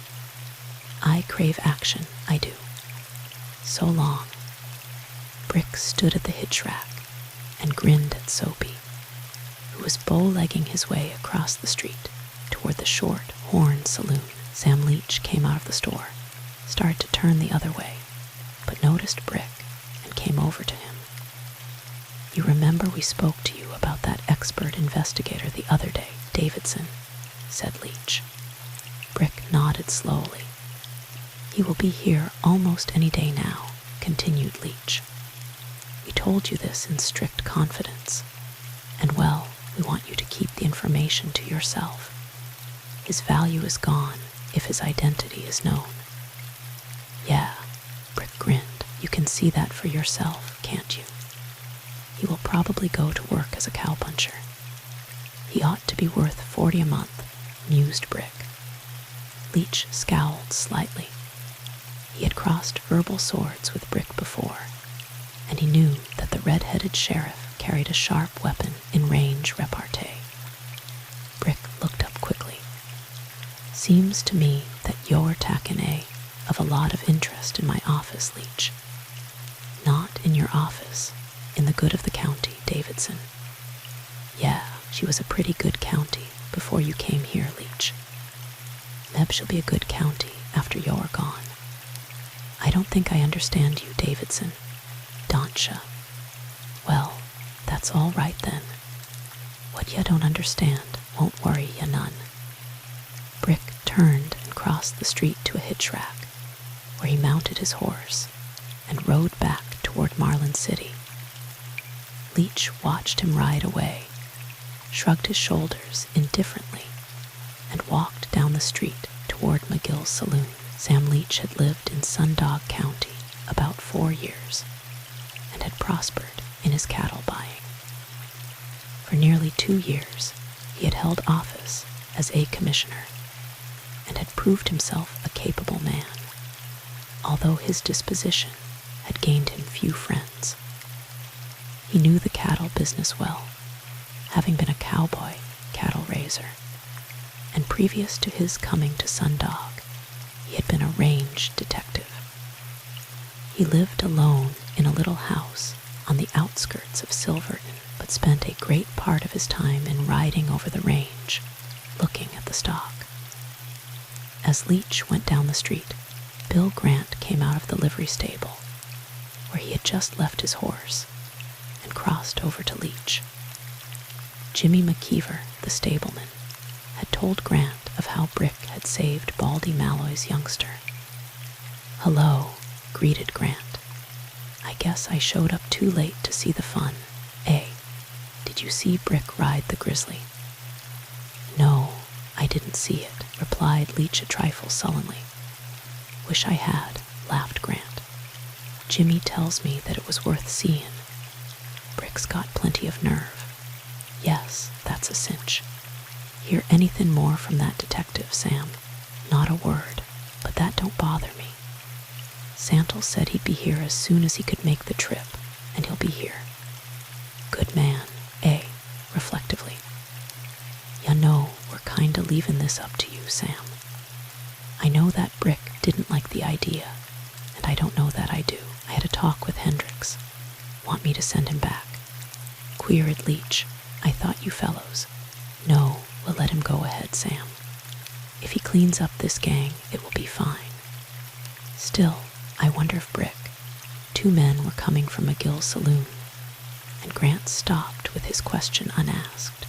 I crave action, I do. So long. Brick stood at the hitch rack and grinned at Soapy, who was bow-legging his way across the street toward the Short Horn Saloon. Sam Leach came out of the store, started to turn the other way, but noticed Brick and came over to him. You remember we spoke to you about that expert investigator the other day, Davidson, said Leach. Brick nodded slowly. He will be here almost any day now, continued Leach. We told you this in strict confidence, and well, we want you to keep the information to yourself. His value is gone if his identity is known. Yeah, Brick grinned. You can see that for yourself, can't you? He will probably go to work as a cowpuncher. He ought to be worth 40 a month, mused Brick. Leach scowled slightly. He had crossed verbal swords with Brick before, and he knew that the red-headed sheriff carried a sharp weapon in range repartee. Brick looked up quickly. Seems to me that you're takin' of a lot of interest in my office, Leach. Not in your office, in the good of the county, Davidson. Yeah, she was a pretty good county before you came here, Leech. Meb shall be a good county after you're gone. I don't think I understand you, Davidson. Don'tcha? Well, that's all right then. What ya don't understand won't worry ya none. Brick turned and crossed the street to a hitch rack, where he mounted his horse and rode back toward Marlin City. Leech watched him ride away, shrugged his shoulders indifferently, and walked down the street toward McGill's saloon. Sam Leech had lived in Sundog County about 4 years and had prospered in his cattle buying. For nearly 2 years, he had held office as a commissioner and had proved himself a capable man, although his disposition had gained him few friends. He knew the cattle business well, having been a cowboy cattle raiser, and previous to his coming to Sundog, he had been a range detective. He lived alone in a little house on the outskirts of Silverton, but spent a great part of his time in riding over the range, looking at the stock. As Leech went down the street, Bill Grant came out of the livery stable, where he had just left his horse, and crossed over to Leech. Jimmy McKeever, the stableman, had told Grant of how Brick had saved Baldy Malloy's youngster. "Hello," greeted Grant. "I guess I showed up too late to see the fun, eh? Did you see Brick ride the Grizzly?" "No, I didn't see it," replied Leech a trifle sullenly. "Wish I had," laughed Grant. "Jimmy tells me that it was worth seeing. Brick's got plenty of nerve. Yes, that's a cinch. Hear anything more from that detective, Sam?" "Not a word, but that don't bother me. Santel said he'd be here as soon as he could make the trip, and he'll be here." "Good man, eh?" reflectively. "Ya know, we're kinda leaving this up to you, Sam. I know that Brick didn't like the idea, and I don't know that I do. I had a talk with Hendricks. Want me to send him back?" queried Leech. "I thought you fellows—" "No, we'll let him go ahead, Sam. If he cleans up this gang, it will be fine. Still, I wonder if Brick—" 2 men were coming from McGill's saloon, and Grant stopped with his question unasked.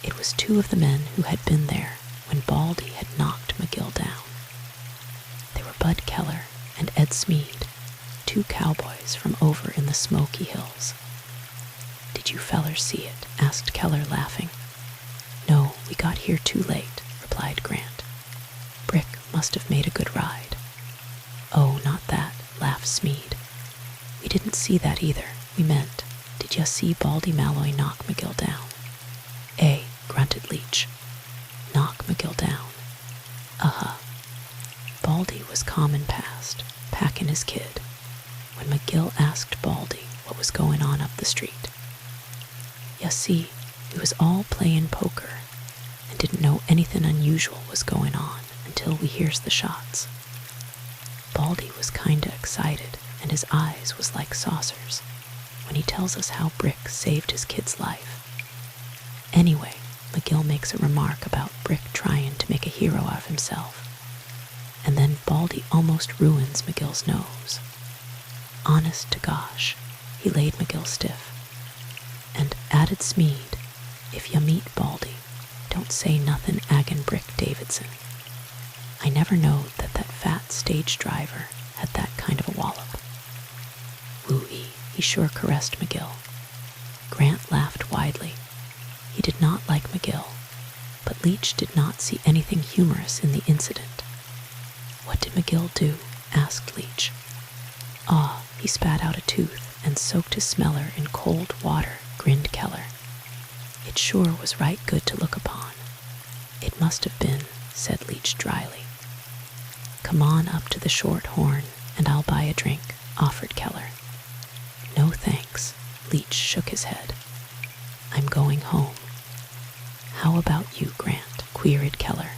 It was 2 of the men who had been there when Baldy had knocked McGill down. They were Bud Keller and Ed Smead, 2 cowboys from over in the Smoky Hills. "Did you fellers see it?" asked Keller, laughing. "No, we got here too late," replied Grant. "Brick must have made a good ride." "Oh, not that," laughed Smead. "We didn't see that either. We meant, did ya see Baldy Malloy knock McGill down?" "Eh," grunted Leech. "Knock McGill down. Uh-huh." Baldy was common past, packing his kid, when McGill asked Baldy what was going on up the street. "Ya see, we was all playing poker and didn't know anything unusual was going on until we hears the shots. Baldy was kinda excited, and his eyes was like saucers when he tells us how Brick saved his kid's life. Anyway, McGill makes a remark about Brick trying to make a hero out of himself, and then Baldy almost ruins McGill's nose. Honest to gosh, he laid McGill stiff. And added Smead, if ya meet Baldy, don't say nothin' agin Brick Davidson. I never knowed that fat stage driver had that kind of a wallop." Woo-ee, he sure caressed McGill. Grant laughed widely. He did not like McGill, but Leech did not see anything humorous in the incident. "What did McGill do?" asked Leech. "Aw, he spat out a tooth and soaked his smeller in cold water," grinned Keller. "It sure was right good to look upon." "It must have been," said Leech dryly. "Come on up to the Short Horn, and I'll buy a drink," offered Keller. "No thanks," Leech shook his head. "I'm going home." "How about you, Grant?" queried Keller.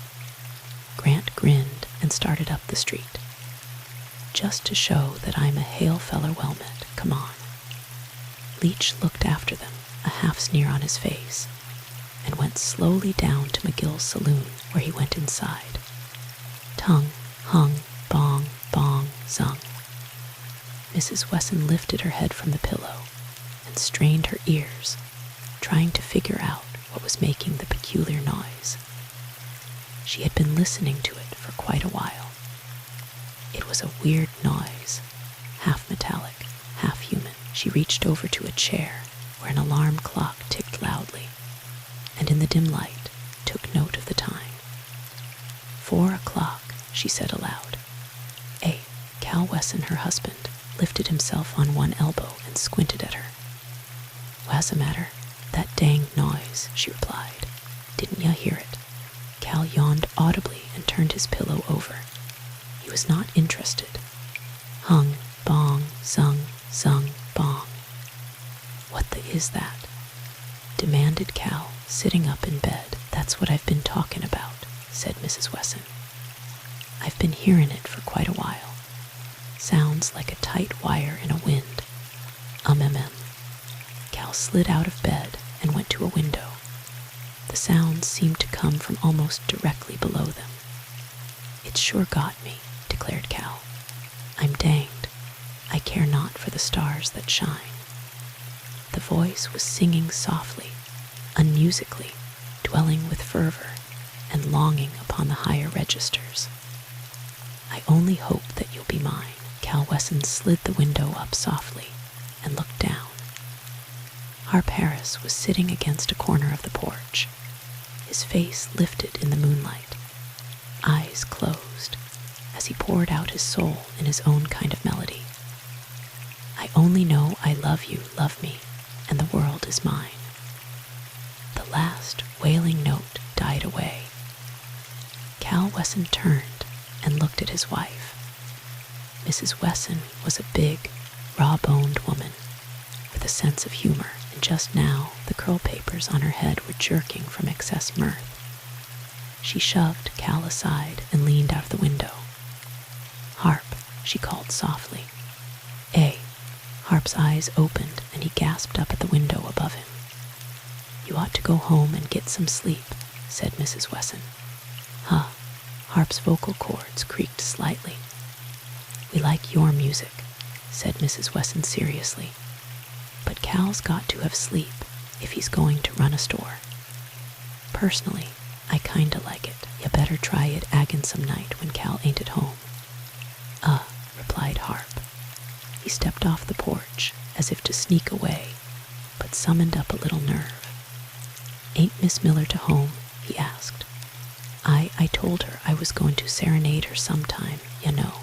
Grant grinned and started up the street. "Just to show that I'm a hail feller well met, come on." Leach looked after them, a half-sneer on his face, and went slowly down to McGill's saloon, where he went inside. Tongue, hung, bong, bong, zung. Mrs. Wesson lifted her head from the pillow and strained her ears, trying to figure out what was making the peculiar noise. She had been listening to it for quite a while. It was a weird noise, half metallic, half human. She reached over to a chair where an alarm clock ticked loudly, and in the dim light took note of the time. 4 o'clock, she said aloud. Cal Wesson, her husband, lifted himself on one elbow and squinted at her. "Wha's the matter? That danged noise," she replied. "Didn't ya hear it?" Cal yawned audibly and turned his pillow over. He was not interested. Hung, bong, zung, zung, bong. "What the is that?" demanded Cal, sitting up in bed. "That's what I've been talking about," said Mrs. Wesson. "I've been hearing it for quite a while. Sounds like a tight wire in a wind. Cal slid out of bed and went to a window. The sounds seemed to come from almost directly below them. "It sure got me," declared Cal. "I'm danged. I care not for the stars that shine." The voice was singing softly, unmusically, dwelling with fervor and longing upon the higher registers. "I only hope that you'll be mine." Cal Wesson slid the window up softly and looked down. Harp Harris was sitting against a corner of the porch, his face lifted in the moonlight, eyes closed, as he poured out his soul in his own kind of melody. "I only know I love you, love me, and the world is mine." The last wailing note died away. Cal Wesson turned and looked at his wife. Mrs. Wesson was a big, raw-boned woman with a sense of humor, and just now the curl papers on her head were jerking from excess mirth. She shoved Cal aside and leaned out of the window. "Harp," she called softly. Harp's eyes opened and he gasped up at the window above him. "You ought to go home and get some sleep," said Mrs. Wesson. "Huh." Harp's vocal cords creaked slightly. "We like your music," said Mrs. Wesson seriously. "But Cal's got to have sleep if he's going to run a store. Personally, I kinda like it. You better try it agin some night when Cal ain't at home." Replied Harp. He stepped off the porch as if to sneak away, but summoned up a little nerve. "Ain't Miss Miller to home?" he asked. I told her I was going to serenade her sometime, you know."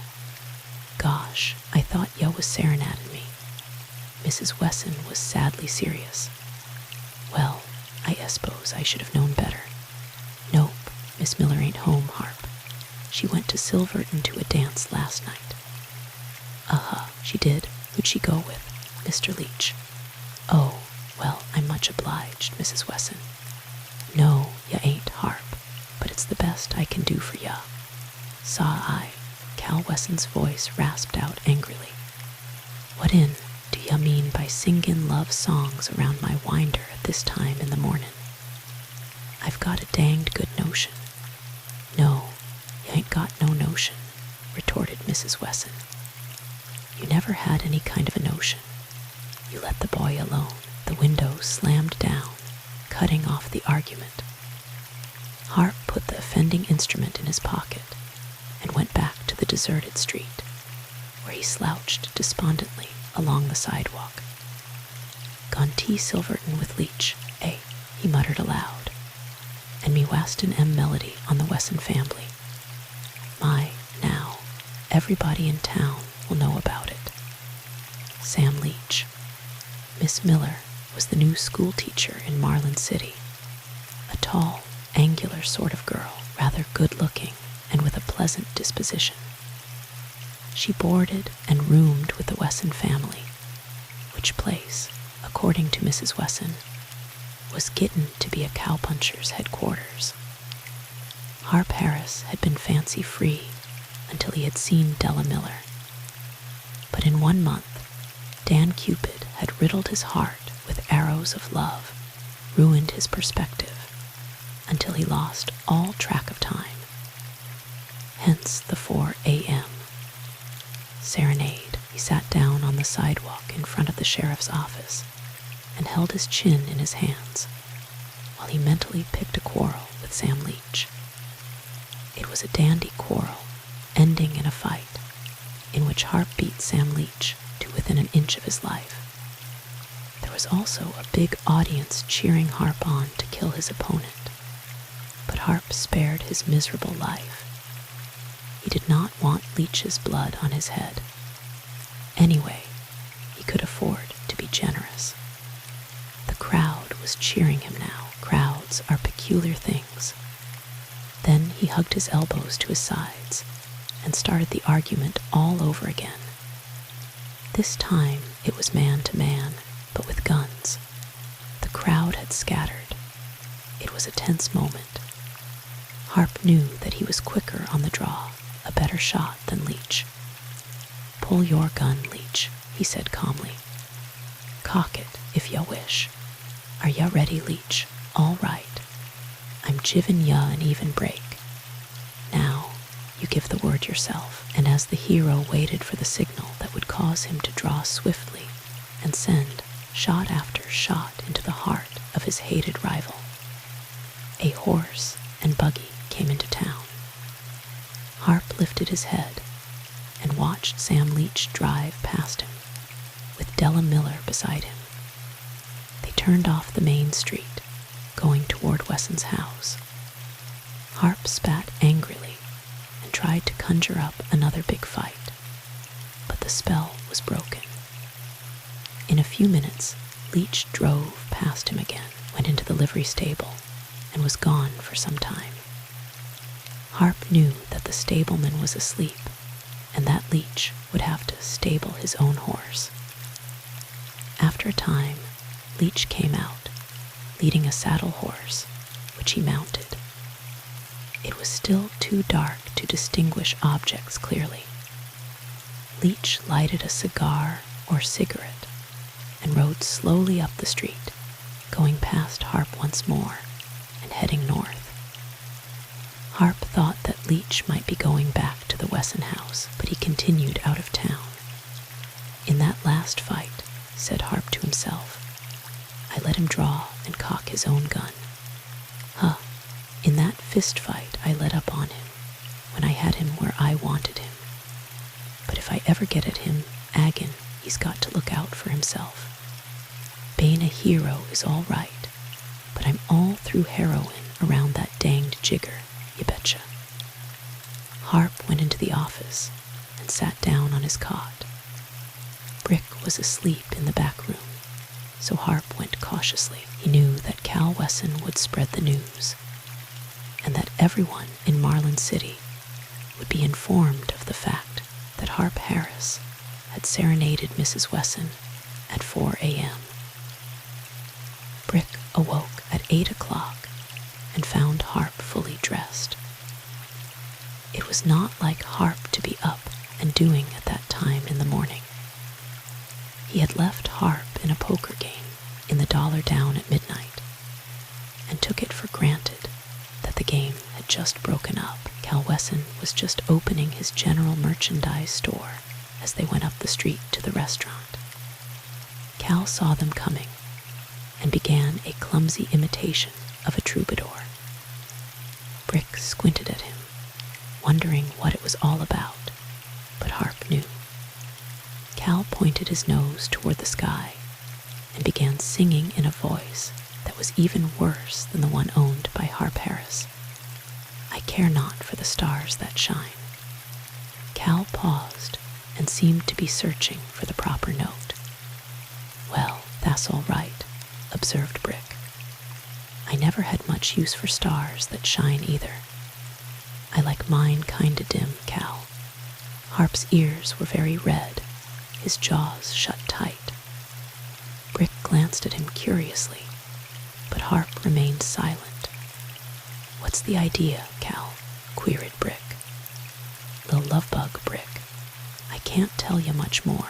"Gosh, I thought ya was serenading me." Mrs. Wesson was sadly serious. "Well, I suppose I should have known better. Nope, Miss Miller ain't home, Harp. She went to Silverton to a dance last night." She did. Who'd she go with?" "Mr. Leach." "Oh, well, I'm much obliged, Mrs. Wesson." "No, ya ain't, Harp, but it's the best I can do for ya." "Saw I." Cal Wesson's voice rasped out angrily. "What in do ya mean by singin' love songs around my winder at this time in the mornin'?" "I've got a danged good notion." "No, you ain't got no notion," retorted Mrs. Wesson. "You never had any kind of a notion. You let the boy alone." The window slammed down, cutting off the argument. Harp put the offending instrument in his pocket and went back to the deserted street, where he slouched despondently along the sidewalk. "Gone tea Silverton with Leach, he muttered aloud. "And me Waston M. Melody on the Wesson family. My, now, everybody in town will know about it. Sam Leach." Miss Miller was the new school teacher in Marlin City, a tall, angular sort of girl, rather good-looking and with a pleasant disposition. She boarded and roomed with the Wesson family, which place, according to Mrs. Wesson, was gettin' to be a cowpuncher's headquarters. Harp Harris had been fancy-free until he had seen Della Miller. But in 1 month, Dan Cupid had riddled his heart with arrows of love, ruined his perspective, until he lost all track of time. Hence the 4 a.m. serenade. He sat down on the sidewalk in front of the sheriff's office and held his chin in his hands while he mentally picked a quarrel with Sam Leach. It was a dandy quarrel, ending in a fight in which Harp beat Sam Leach to within an inch of his life. There was also a big audience cheering Harp on to kill his opponent, but Harp spared his miserable life. He did not want Leach's blood on his head. Anyway, he could afford to be generous. The crowd was cheering him now. Crowds are peculiar things. Then he hugged his elbows to his sides and started the argument all over again. This time it was man to man, but with guns. The crowd had scattered. It was a tense moment. Harp knew that he was quicker on the draw, a better shot than Leach. "Pull your gun, Leach," he said calmly. "Cock it, if ya wish. Are ya ready, Leach? All right. I'm givin' ya an even break. Now, you give the word yourself." And as the hero waited for the signal that would cause him to draw swiftly and send shot after shot into the heart of his hated rival, a horse and buggy came into town. Harp lifted his head and watched Sam Leach drive past him, with Della Miller beside him. They turned off the main street, going toward Wesson's house. Harp spat angrily and tried to conjure up another big fight, but the spell was broken. In a few minutes, Leach drove past him again, went into the livery stable, and was gone for some time. Harp knew that the stableman was asleep, and that Leach would have to stable his own horse. After a time, Leach came out, leading a saddle horse, which he mounted. It was still too dark to distinguish objects clearly. Leach lighted a cigar or cigarette and rode slowly up the street, going past Harp once more and heading north. Harp thought that Leach might be going back to the Wesson house, but he continued out of town. "In that last fight," said Harp to himself, "I let him draw and cock his own gun. In that fist fight I let up on him when I had him where I wanted him. But if I ever get at him aggin, he's got to look out for himself. Being a hero is all right, but I'm all through heroin around that danged jigger, you betcha." Harp went into the office and sat down on his cot. Brick was asleep in the back room, so Harp went cautiously. He knew that Cal Wesson would spread the news, and that everyone in Marlin City would be informed of the fact that Harp Harris had serenaded Mrs. Wesson at 4 a.m. Brick awoke at 8 o'clock and found Harp fully dressed. It was not like Harp to be up and doing at that time in the morning. He had left Harp in a poker game in the Dollar Down at midnight, and took it for granted that the game had just broken up. Cal Wesson was just opening his general merchandise store as they went up the street to the restaurant. Cal saw them coming and began a clumsy imitation of a troubadour. Brick squinted at him, wondering what it was all about, but Harp knew. Cal pointed his nose toward the sky and began singing in a voice that was even worse than the one owned by Harp Harris. "I care not for the stars that shine." Cal paused and seemed to be searching for the proper note. "Well, that's all right," observed Brick. "I never had much use for stars that shine either. I like mine kinda dim, Cal." Harp's ears were very red, his jaws shut tight. Brick glanced at him curiously, but Harp remained silent. "What's the idea, Cal?" queried Brick. "Lil' love bug, Brick. I can't tell you much more.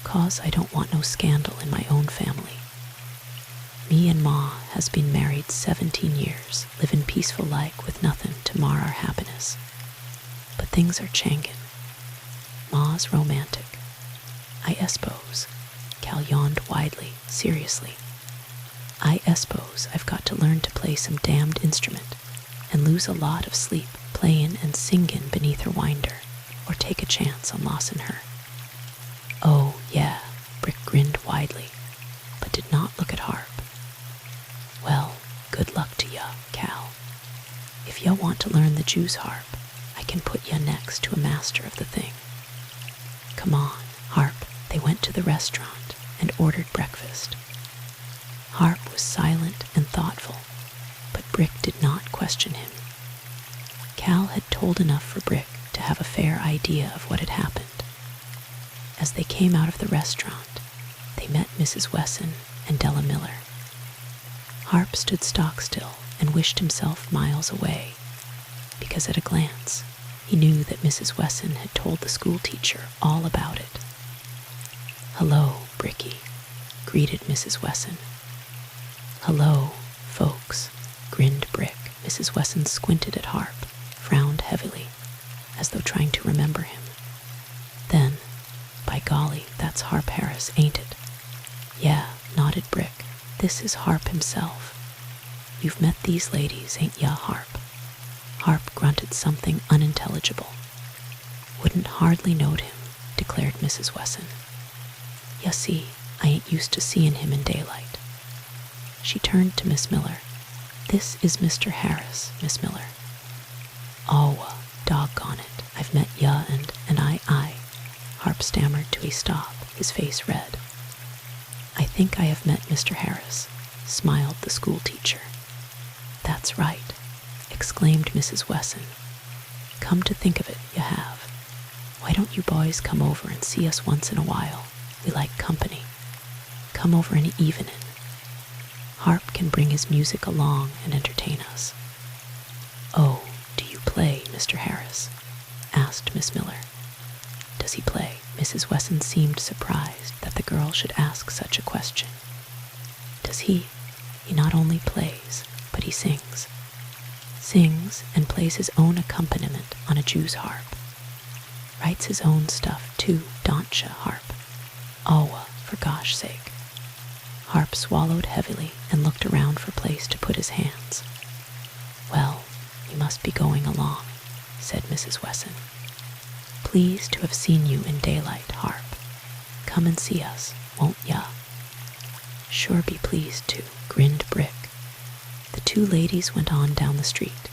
'Cause I don't want no scandal in my own family. Me and Ma has been married 17 years, living peaceful like with nothing to mar our happiness. But things are changin'. Ma's romantic. I espose. Cal yawned widely, seriously. I espose I've got to learn to play some damned instrument and lose a lot of sleep playin' and singin' beneath her winder, or take a chance on lossin' her. Oh, yeah, Brick grinned widely, but did not look at Harp. Well, good luck to ya, Cal. If ya want to learn the Jew's harp, I can put ya next to a master of the thing. Come on, Harp. They went to the restaurant and ordered breakfast. Harp was silent and thoughtful, but Brick did not question him. Cal had told enough for Brick to have a fair idea of what had happened. As they came out of the restaurant, they met Mrs. Wesson and Della Miller. Harp stood stock still and wished himself miles away, because at a glance he knew that Mrs. Wesson had told the schoolteacher all about it. Hello, Bricky, greeted Mrs. Wesson. Hello, folks, grinned Brick. Mrs. Wesson squinted at Harp, frowned heavily, as though trying to remember him. Then, by golly, that's Harp Harris, ain't it? Yeah, nodded Brick. This is Harp himself. You've met these ladies, ain't ya, Harp? Harp grunted something unintelligible. Wouldn't hardly knowed him, declared Mrs. Wesson. Ya see, I ain't used to seein' him in daylight. She turned to Miss Miller. This is Mr. Harris, Miss Miller. Oh, doggone it, I've met ya and I. Harp stammered to a stop, his face red. I think I have met Mr. Harris, smiled the schoolteacher. That's right, exclaimed Mrs. Wesson. Come to think of it, you have. Why don't you boys come over and see us once in a while? We like company. Come over any evenin'. Harp can bring his music along and entertain us. Oh, do you play, Mr. Harris? Asked Miss Miller. Does he play? Mrs. Wesson seemed surprised that the girl should ask such a question. Does he? He not only plays, but he sings. Sings and plays his own accompaniment on a Jew's harp. Writes his own stuff too, don't ya, Harp? Oh, for gosh sake. Harp swallowed heavily and looked around for a place to put his hands. Well, we must be going along, said Mrs. Wesson. Pleased to have seen you in daylight, Harp. Come and see us, won't ya? Sure be pleased to, grinned Brick. The two ladies went on down the street,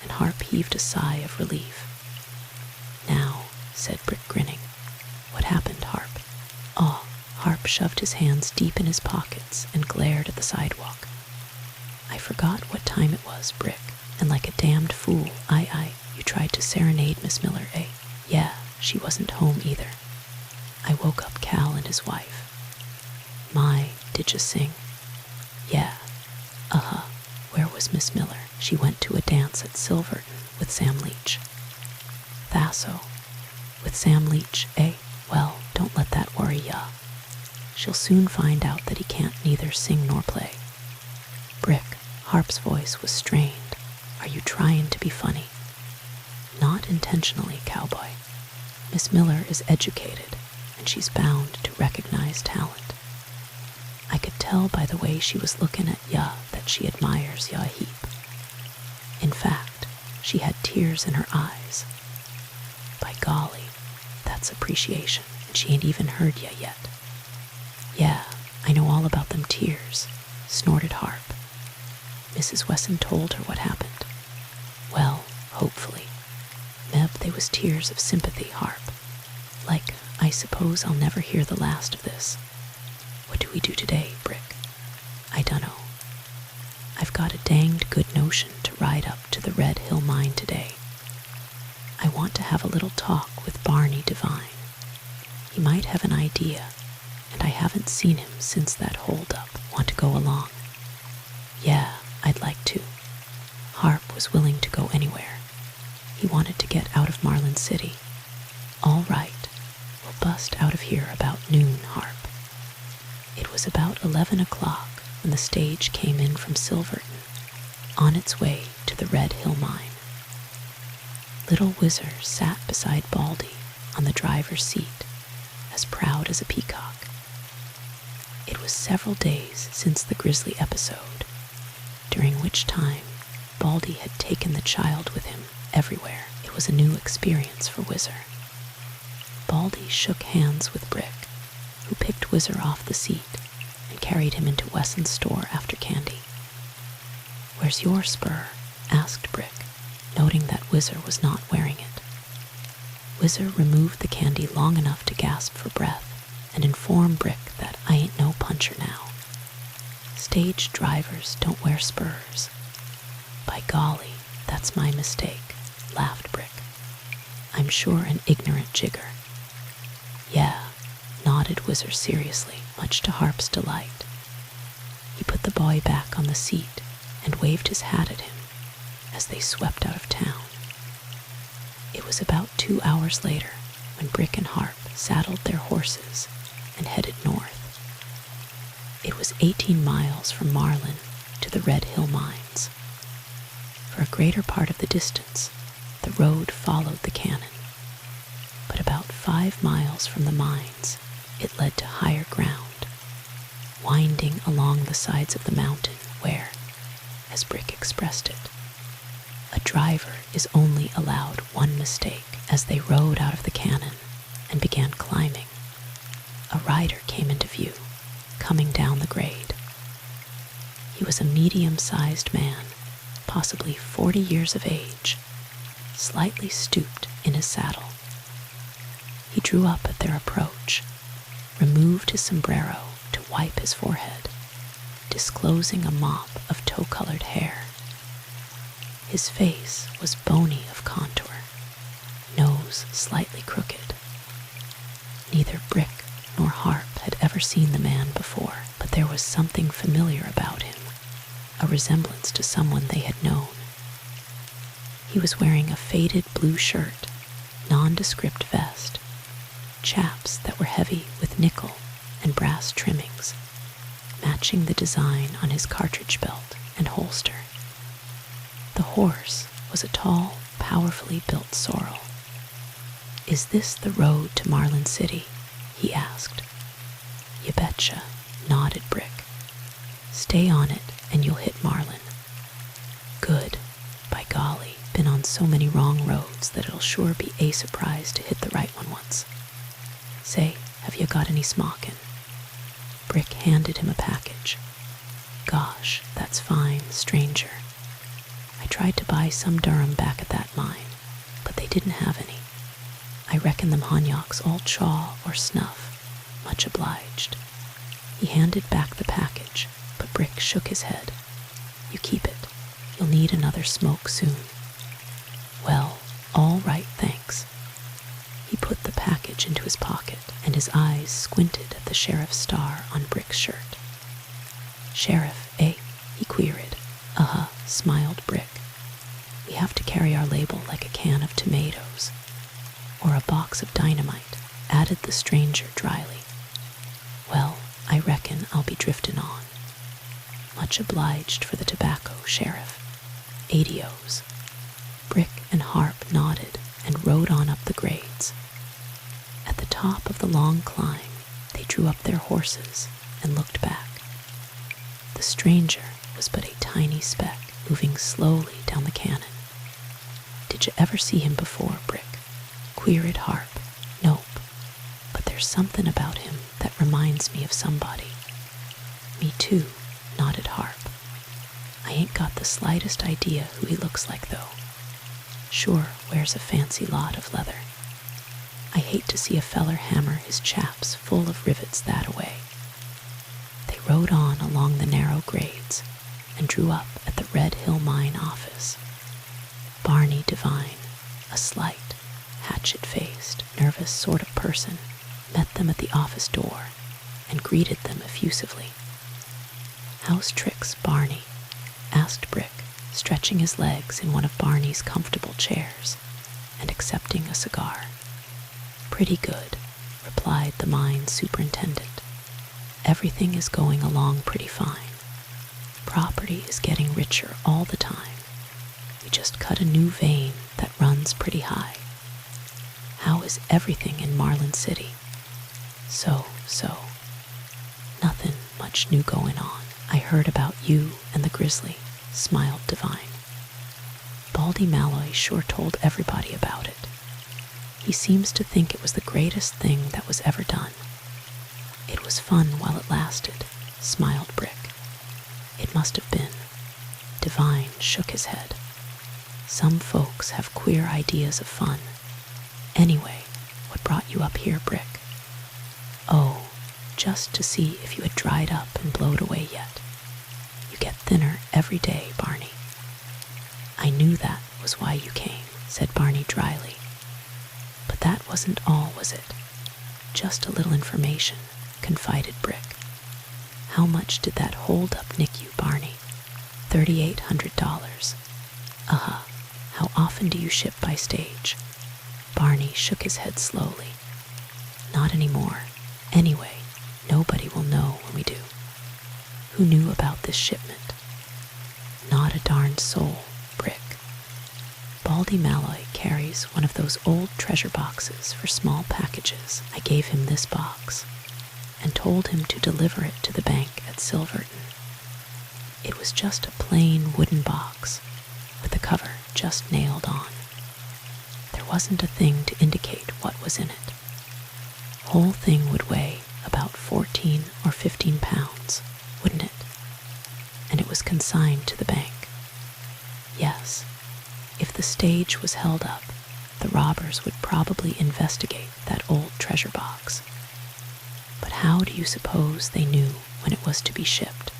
and Harp heaved a sigh of relief. Now, said Brick, grinning, what happened, Harp? Oh, Harp shoved his hands deep in his pockets and glared at the sidewalk. I forgot what time it was, Brick, and like a damned fool, you tried to serenade Miss Miller, eh? Yeah, she wasn't home either. I woke up Cal and his wife. My, did you sing? Yeah. Where was Miss Miller? She went to a dance at Silverton with Sam Leach. Thasso. With Sam Leach, eh? Well, don't let that worry ya. She'll soon find out that he can't neither sing nor play. Brick, Harp's voice was strained. Are you trying to be funny? Not intentionally, cowboy. Miss Miller is educated, and she's bound to recognize talent. I could tell by the way she was looking at ya that she admires ya a heap. In fact, she had tears in her eyes. By golly, that's appreciation, and she ain't even heard ya yet. Yeah, I know all about them tears, snorted Harp. Mrs. Wesson told her what happened. Well, hopefully. Meb, they was tears of sympathy, Harp. Like, I suppose I'll never hear the last of this. What do we do today, Brick? I dunno. I've got a danged good notion to ride up to the Red Hill mine today. I want to have a little talk with Barney Devine. He might have an idea, and I haven't seen him since that hold-up. Want to go along? Yeah, I'd like to. Harp was willing to go anywhere. He wanted to get out of Marlin City. All right, we'll bust out of here about noon, Harp." It was about 11 o'clock when the stage came in from Silverton, on its way to the Red Hill Mine. Little Whizzer sat beside Baldy on the driver's seat, as proud as a peacock. It was several days since the GRIZZLY episode, during which time Baldy had taken the child with him everywhere. It was a new experience for Whizzer. Baldy shook hands with Brick, who picked Whizzer off the seat and carried him into Wesson's store after candy. "Where's your spur?" asked Brick, noting that Whizzer was not wearing it. Whizzer removed the candy long enough to gasp for breath and inform Brick that "I ain't no puncher now. Stage drivers don't wear spurs." "By golly, that's my mistake," laughed Brick. "I'm sure an ignorant jigger." "Yeah," nodded Whizzer seriously, much to Harp's delight. He put the boy back on the seat and waved his hat at him as they swept out of town. It was about 2 hours later when Brick and Harp saddled their horses and headed north. It was 18 miles from Marlin to the Red Hill Mines. For a greater part of the distance, the road followed the cannon, but about 5 miles from the mines, it led to higher ground, winding along the sides of the mountain where, as Brick expressed it, a driver is only allowed one mistake. As they rode out of the cannon and began climbing, a rider came into view, coming down the grade. He was a medium-sized man, possibly 40 years of age, slightly stooped in his saddle. He drew up at their approach, removed his sombrero to wipe his forehead, disclosing a mop of tow-colored hair. His face was bony of contour, nose slightly crooked. Neither Brick nor Harp had ever seen the man before, but there was something familiar about him, a resemblance to someone they had known. He was wearing a faded blue shirt, nondescript vest, chaps that were heavy with nickel and brass trimmings, matching the design on his cartridge belt and holster. The horse was a tall, powerfully built sorrel. "Is this the road to Marlin City?" he asked. "You betcha," nodded Brick. "Stay on it and you'll hit Marlin." "Good. By golly, been on so many wrong roads that it'll sure be a surprise to hit the right one once. Say, have you got any smockin'?" Brick handed him a package. "Gosh, that's fine, stranger. I tried to buy some Durham back at that mine, but they didn't have any. I reckon them Honyaks all chaw or snuff. Much obliged." He handed back the package, but Brick shook his head. "You keep it. You'll need another smoke soon." "Well, all right, thanks." He put the package into his pocket, and his eyes squinted at the sheriff's star on Brick's shirt. "Sheriff, eh?" he queried. "Uh-huh," smiled Brick. "We have to carry our label like a can of tomatoes, or a box of dynamite," added the stranger dryly. "Well, I reckon I'll be driftin' on. Much obliged for the tobacco, Sheriff. Adios." Brick and Harp nodded and rode on up the grades. At the top of the long climb, they drew up their horses and looked back. The stranger was but a tiny speck moving slowly down the cannon. "Did you ever see him before, Brick?" queried Harp. "Nope, but there's something about him that reminds me of somebody." "Me too," nodded Harp. "I ain't got the slightest idea who he looks like, though. Sure wears a fancy lot of leather. I hate to see a feller hammer his chaps full of rivets that-a-way." They rode on along the narrow grades and drew up at the Red Hill Mine office. Barney Devine, a slight, hatchet-faced, nervous sort of person, met them at the office door and greeted them effusively. "How's tricks, Barney?" asked Brick, stretching his legs in one of Barney's comfortable chairs and accepting a cigar. "Pretty good," replied the mine superintendent. "Everything is going along pretty fine. Property is getting richer all the time. We just cut a new vein that runs pretty high. How is everything in Marlin City?" So. "Nothing much new going on. I heard about you and the GRIZZLY," smiled Divine. "Baldy Malloy sure told everybody about it. He seems to think it was the greatest thing that was ever done." "It was fun while it lasted," smiled Brick. "It must have been." Divine shook his head. "Some folks have queer ideas of fun. Anyway, what brought you up here, Brick?" "Oh, just to see if you had dried up and blowed away yet. You get thinner every day, Barney." "I knew that was why you came," said Barney dryly. "But that wasn't all, was it? Just a little information," confided Brick. "How much did that hold-up nick you, Barney?" $3,800. "Uh-huh. How often do you ship by stage?" Barney shook his head slowly. "Not anymore. Anyway, nobody will know when we do." "Who knew about this shipment?" "Not a darned soul, Brick. Baldy Malloy carries one of those old treasure boxes for small packages. I gave him this box and told him to deliver it to the bank at Silverton. It was just a plain wooden box with the cover just nailed on. There wasn't a thing to indicate what was in it. Whole thing would weigh about 14 or 15 pounds, wouldn't it? And it was consigned to the bank. Yes, if the stage was held up, the robbers would probably investigate that old treasure box. But how do you suppose they knew when it was to be shipped?"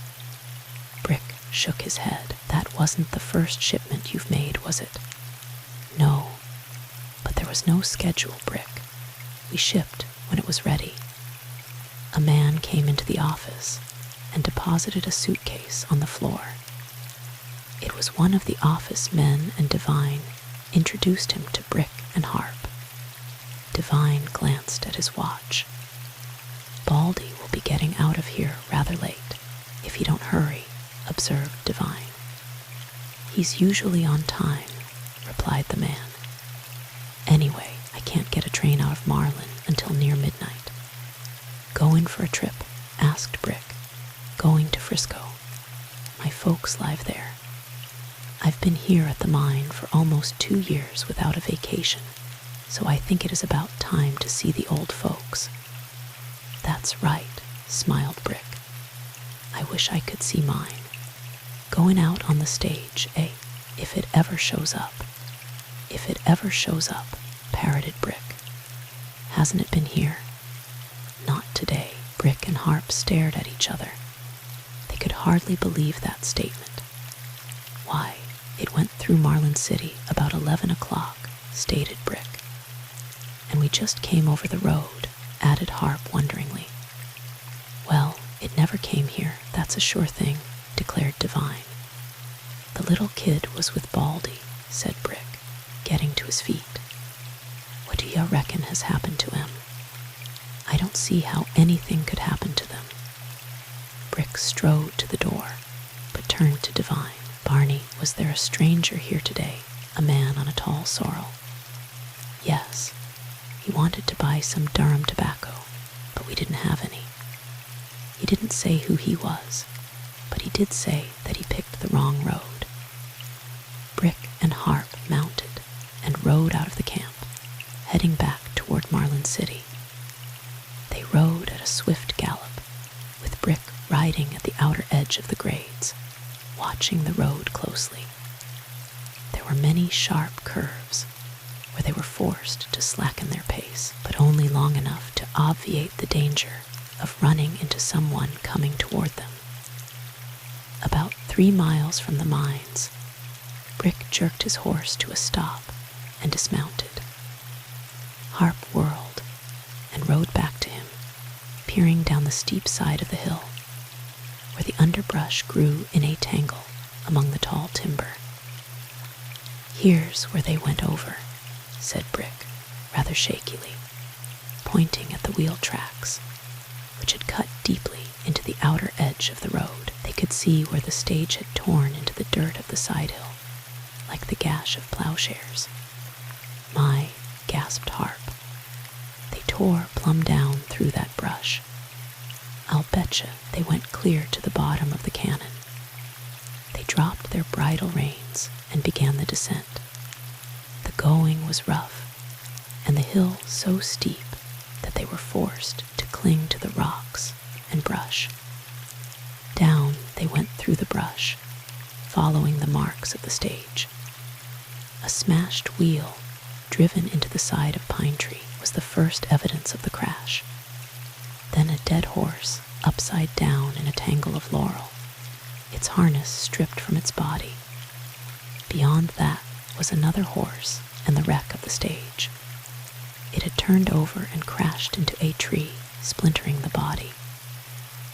Brick shook his head. "That wasn't the first shipment you've made, was it?" "No, but there was no schedule, Brick. We shipped when it was ready. A man came into the office and deposited a suitcase on the floor. It was one of the office men, and Divine introduced him to Brick and Harp." Divine glanced at his watch. "Baldy will be getting out of here rather late, if you don't hurry," observed Divine. "He's usually on time," replied the man. "Anyway, I can't get a train out of Marlin until near midnight." "Going for a trip?" asked Brick. "Going to Frisco. My folks live there. I've been here at the mine for almost 2 years without a vacation, so I think it is about time to see the old folks." "That's right," smiled Brick. "I wish I could see mine. Going out on the stage, eh? If it ever shows up." "If it ever shows up," parroted Brick. "Hasn't it been here?" "Not today." Brick and Harp stared at each other. They could hardly believe that statement. "Why, it went through Marlin City about 11 o'clock, stated Brick. "And we just came over the road," added Harp wonderingly. "Well, it never came here, that's a sure thing," declared Divine. "The little kid was with Baldy," said Brick, getting to his feet. "What do you reckon has happened to him?" "I don't see how anything could happen to them." Brick strode to the door, but turned to Divine. "Barney, was there a stranger here today, a man on a tall sorrel?" "Yes. He wanted to buy some Durham tobacco, but we didn't have any. He didn't say who he was, but he did say that he picked the wrong road." Brick and Harp mounted and rode out of the camp, heading back toward Marlin City. They rode at a swift gallop, with Brick riding at the outer edge of the grades, watching the road closely. There were many sharp curves where they were forced to slacken their pace, but only long enough to obviate the danger of running into someone coming toward them. About 3 miles from the mines, Brick jerked his horse to a stop and dismounted. Harp whirled and rode back to him, peering down the steep side of the hill, where the underbrush grew in a tangle among the tall timber. "Here's where they went over," said Brick, rather shakily, pointing at the wheel tracks, which had cut deeply into the outer edge of the road. They could see where the stage had torn into the dirt of the side hill, like the gash of plowshares. "My," gasped Harp. "They tore plumb down through that brush. I'll betcha they went clear to the bottom of the cannon." They dropped their bridle reins and began the descent. The going was rough, and the hill so steep that they were forced to cling to the rocks and brush. Down they went through the brush, following the marks of the stage. A smashed wheel, driven into the side of Pine Tree, was the first evidence of the crash. Then a dead horse, upside down in a tangle of laurel, its harness stripped from its body. Beyond that was another horse and the wreck of the stage. It had turned over and crashed into a tree, splintering the body.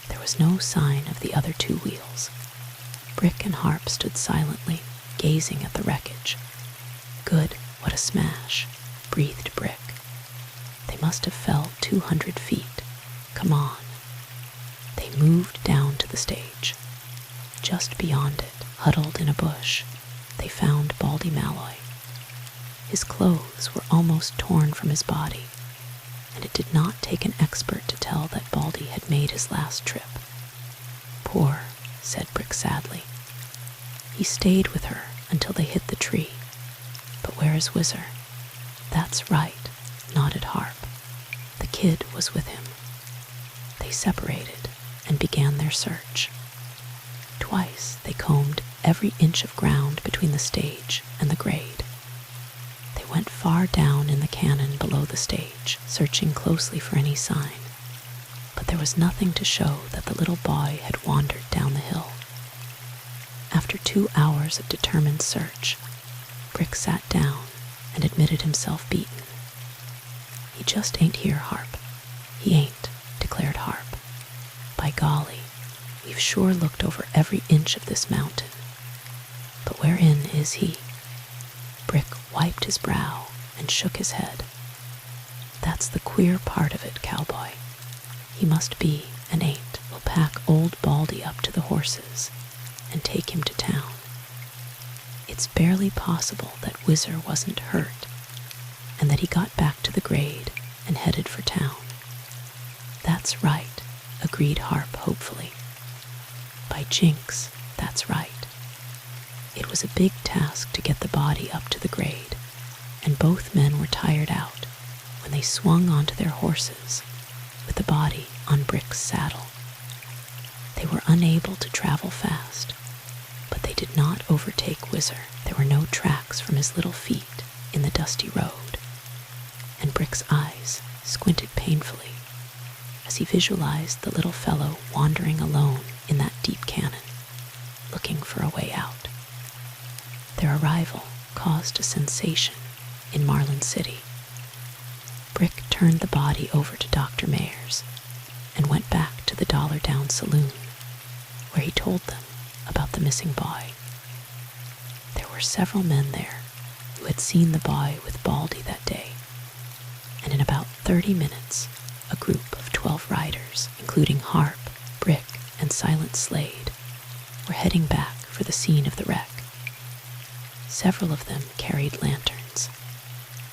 There was no sign of the other two wheels. Brick and Harp stood silently, gazing at the wreckage. "Good, what a smash," breathed Brick. "They must have fell 200 feet. Come on." They moved down to the stage. Just beyond it, huddled in a bush, they found Baldy Malloy. His clothes were almost torn from his body, and it did not take an expert to tell that Baldy had made his last trip. "Poor," said Brick sadly. "He stayed with her until they hit the tree. But where is Whizzer?" "That's right," nodded Harp. "The kid was with him." They separated and began their search. Twice they combed every inch of ground between the stage and the grade. They went far down in the cannon below the stage, searching closely for any sign, but there was nothing to show that the little boy had wandered down the hill. After 2 hours of determined search, Brick sat down and admitted himself beaten. "He just ain't here, Harp. He ain't," declared Harp. "By golly, we've sure looked over every inch of this mountain. But wherein is he?" Brick wiped his brow and shook his head. "That's the queer part of it, cowboy. He must be and ain't. We'll pack old Baldy up to the horses and take him to town. It's barely possible that Whizzer wasn't hurt, and that he got back to the grade and headed for town." "That's right," agreed Harp hopefully. "By jinx, that's right." It was a big task to get the body up to the grade, and both men were tired out when they swung onto their horses with the body on Brick's saddle. They were unable to travel fast, but they did not overtake Whizzer. There were no tracks from his little feet in the dusty road, and Brick's eyes squinted painfully as he visualized the little fellow wandering alone in that deep cannon, looking for a way out. Their arrival caused a sensation in Marlin City. Brick turned the body over to Dr. Mayers and went back to the Dollar Down Saloon, where he told them about the missing boy. There were several men there who had seen the boy with Baldy that day, and in about 30 minutes, a group of 12 riders, including Harp, Brick, and Silent Slade, were heading back for the scene of the wreck. Several of them carried lanterns,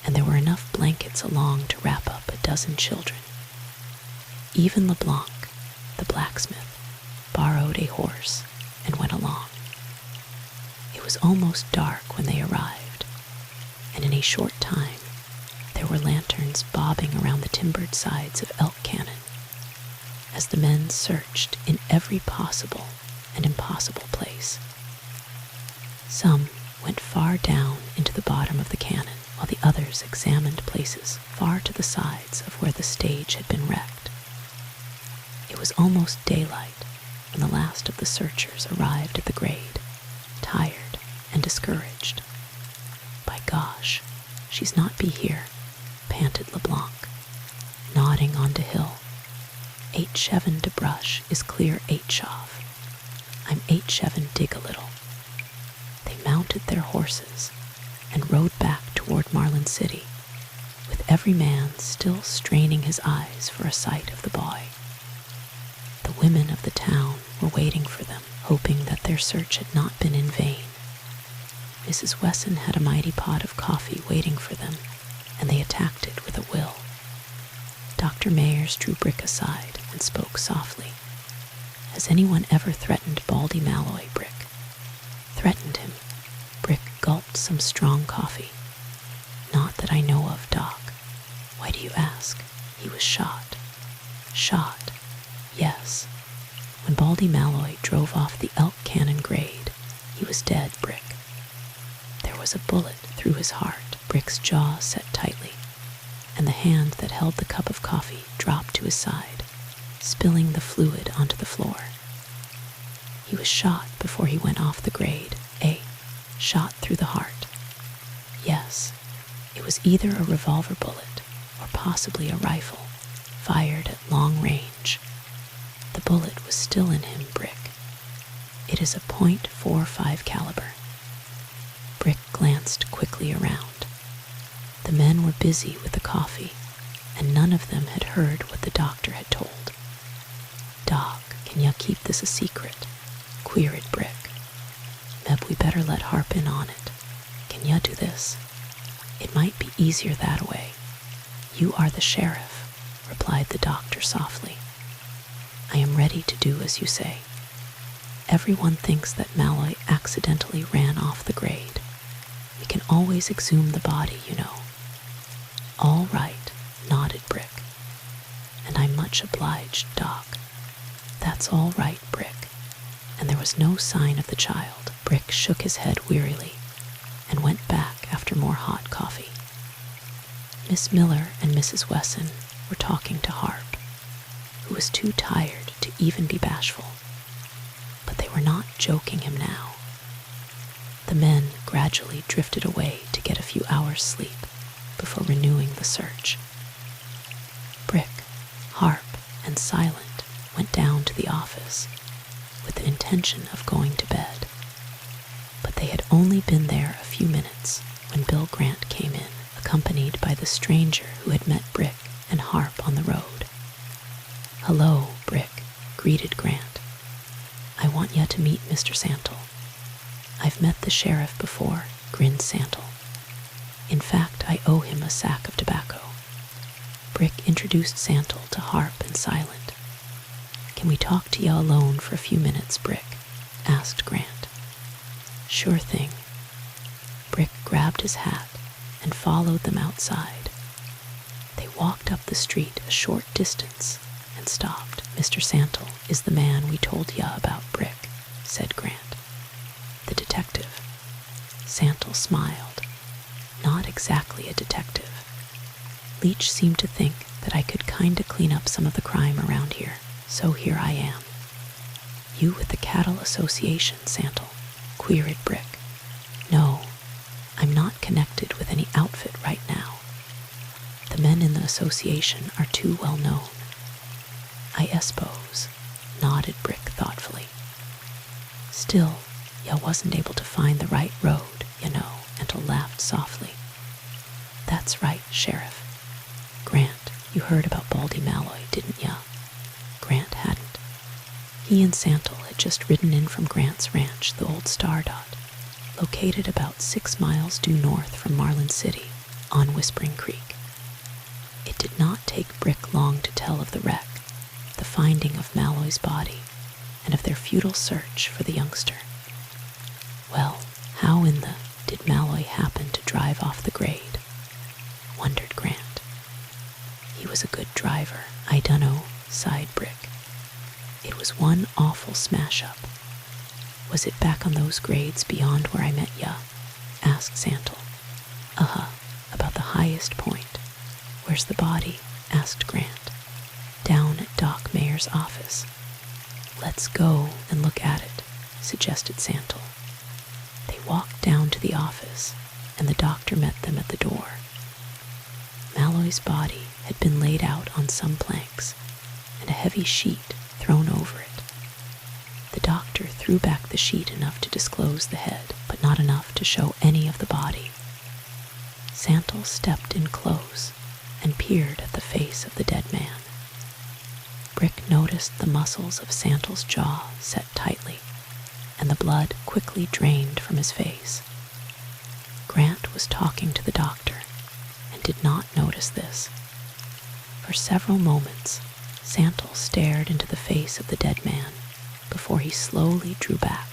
and there were enough blankets along to wrap up a dozen children. Even LeBlanc, the blacksmith, borrowed a horse and went along. It was almost dark when they arrived, and in a short time there were lanterns bobbing around the timbered sides of Elk Cannon as the men searched in every possible and impossible place. Some went far down into the bottom of the cannon, while the others examined places far to the sides of where the stage had been wrecked. It was almost daylight when the last of the searchers arrived at the grade, tired and discouraged. "By gosh, she's not be here," panted LeBlanc, nodding on to Hill. "8-7 to brush is clear 8 off. I'm 8-7 dig a little." They mounted their horses and rode back toward Marlin City with with every man still straining his eyes for a sight of the boy. The women of the town were waiting for them, hoping that their search had not been in vain. Mrs. Wesson had a mighty pot of coffee waiting for them, and they attacked it with a will. Dr. Mayers drew Brick aside and spoke softly. Has anyone ever threatened Baldy Malloy, Brick? Threatened him? Brick gulped some strong coffee. Not that I know of, Doc. Why do you ask? He was shot. Shot? Yes. When Baldy Malloy drove off the Elk Cannon grade, he was dead, Brick. There was a bullet through his heart. Brick's jaw set tightly, and the hand that held the cup of coffee dropped to his side, spilling the fluid onto the floor. He was shot before he went off the grade, shot through the heart. Yes, it was either a revolver bullet or possibly a rifle, fired at long range. The bullet was still in him, Brick. It is a .45 caliber. Brick glanced quickly around. The men were busy with the coffee, and none of them had heard what the doctor had told. Doc, can ya keep this a secret? Queried Brick. Meb, we better let Harp in on it. Can ya do this? It might be easier that way. You are the sheriff, replied the doctor softly. I am ready to do as you say. Everyone thinks that Malloy accidentally ran off the grade. We can always exhume the body, you know. All right, nodded Brick. And I'm much obliged, Doc. That's all right, Brick. And there was no sign of the child. Brick shook his head wearily and went back after more hot coffee. Miss Miller and Mrs. Wesson were talking to Harp, who was too tired to even be bashful. But they were not joking him now. The men gradually drifted away to get a few hours' sleep before renewing the search. Brick, Harp, and Silent went down to the office with the intention of going to bed. But they had only been there a few minutes when Bill Grant came in, accompanied by the stranger who had met Brick and Harp on the road. Hello, Brick, greeted Grant. I want ya to meet Mr. Santle. I've met the sheriff before, grinned Santle. In fact, I owe him a sack of tobacco. Brick introduced Santle to Harp and Silent. Can we talk to ya alone for a few minutes, Brick? Asked Grant. Sure thing. Brick grabbed his hat and followed them outside. They walked up the street a short distance and stopped. Mr. Santle is the man we told ya about, Brick, said Grant. The detective. Santle smiled. Not exactly a detective. Leach seemed to think that I could kinda clean up some of the crime around here, so here I am. You with the Cattle Association, Santle? Queried Brick. No, I'm not connected with any outfit right now. The men in the association are too well known. I suppose, nodded Brick thoughtfully. Still, ya wasn't able to find the right road, you know, Santle laughed softly. That's right, Sheriff. Grant, you heard about Baldy Malloy, didn't ya? Grant hadn't. He and Santle had just ridden in from Grant's ranch, the old Stardot, located about 6 miles due north from Marlin City, on Whispering Creek. It did not take Brick long to tell of the wreck, the finding of Malloy's body, and of their futile search for the youngster. Well, how in the did Malloy happen to drive off the grade? Wondered Grant. He was a good driver, I dunno, sighed Brick. It was one awful smash-up. Was it back on those grades beyond where I met ya? Asked Santle. About the highest point. Where's the body? Asked Grant. Down at Doc Mayer's office. Let's go and look at it, suggested Santle. They walked down to the office, and the doctor met them at the door. Malloy's body had been laid out on some planks, and a heavy sheet thrown over it. The doctor threw back the sheet enough to disclose the head, but not enough to show any of the body. Santle stepped in close and peered at the face of the dead man. Brick noticed the muscles of Santal's jaw set tightly, and the blood quickly drained from his face. Grant was talking to the doctor and did not notice this. For several moments, Santal stared into the face of the dead man before he slowly drew back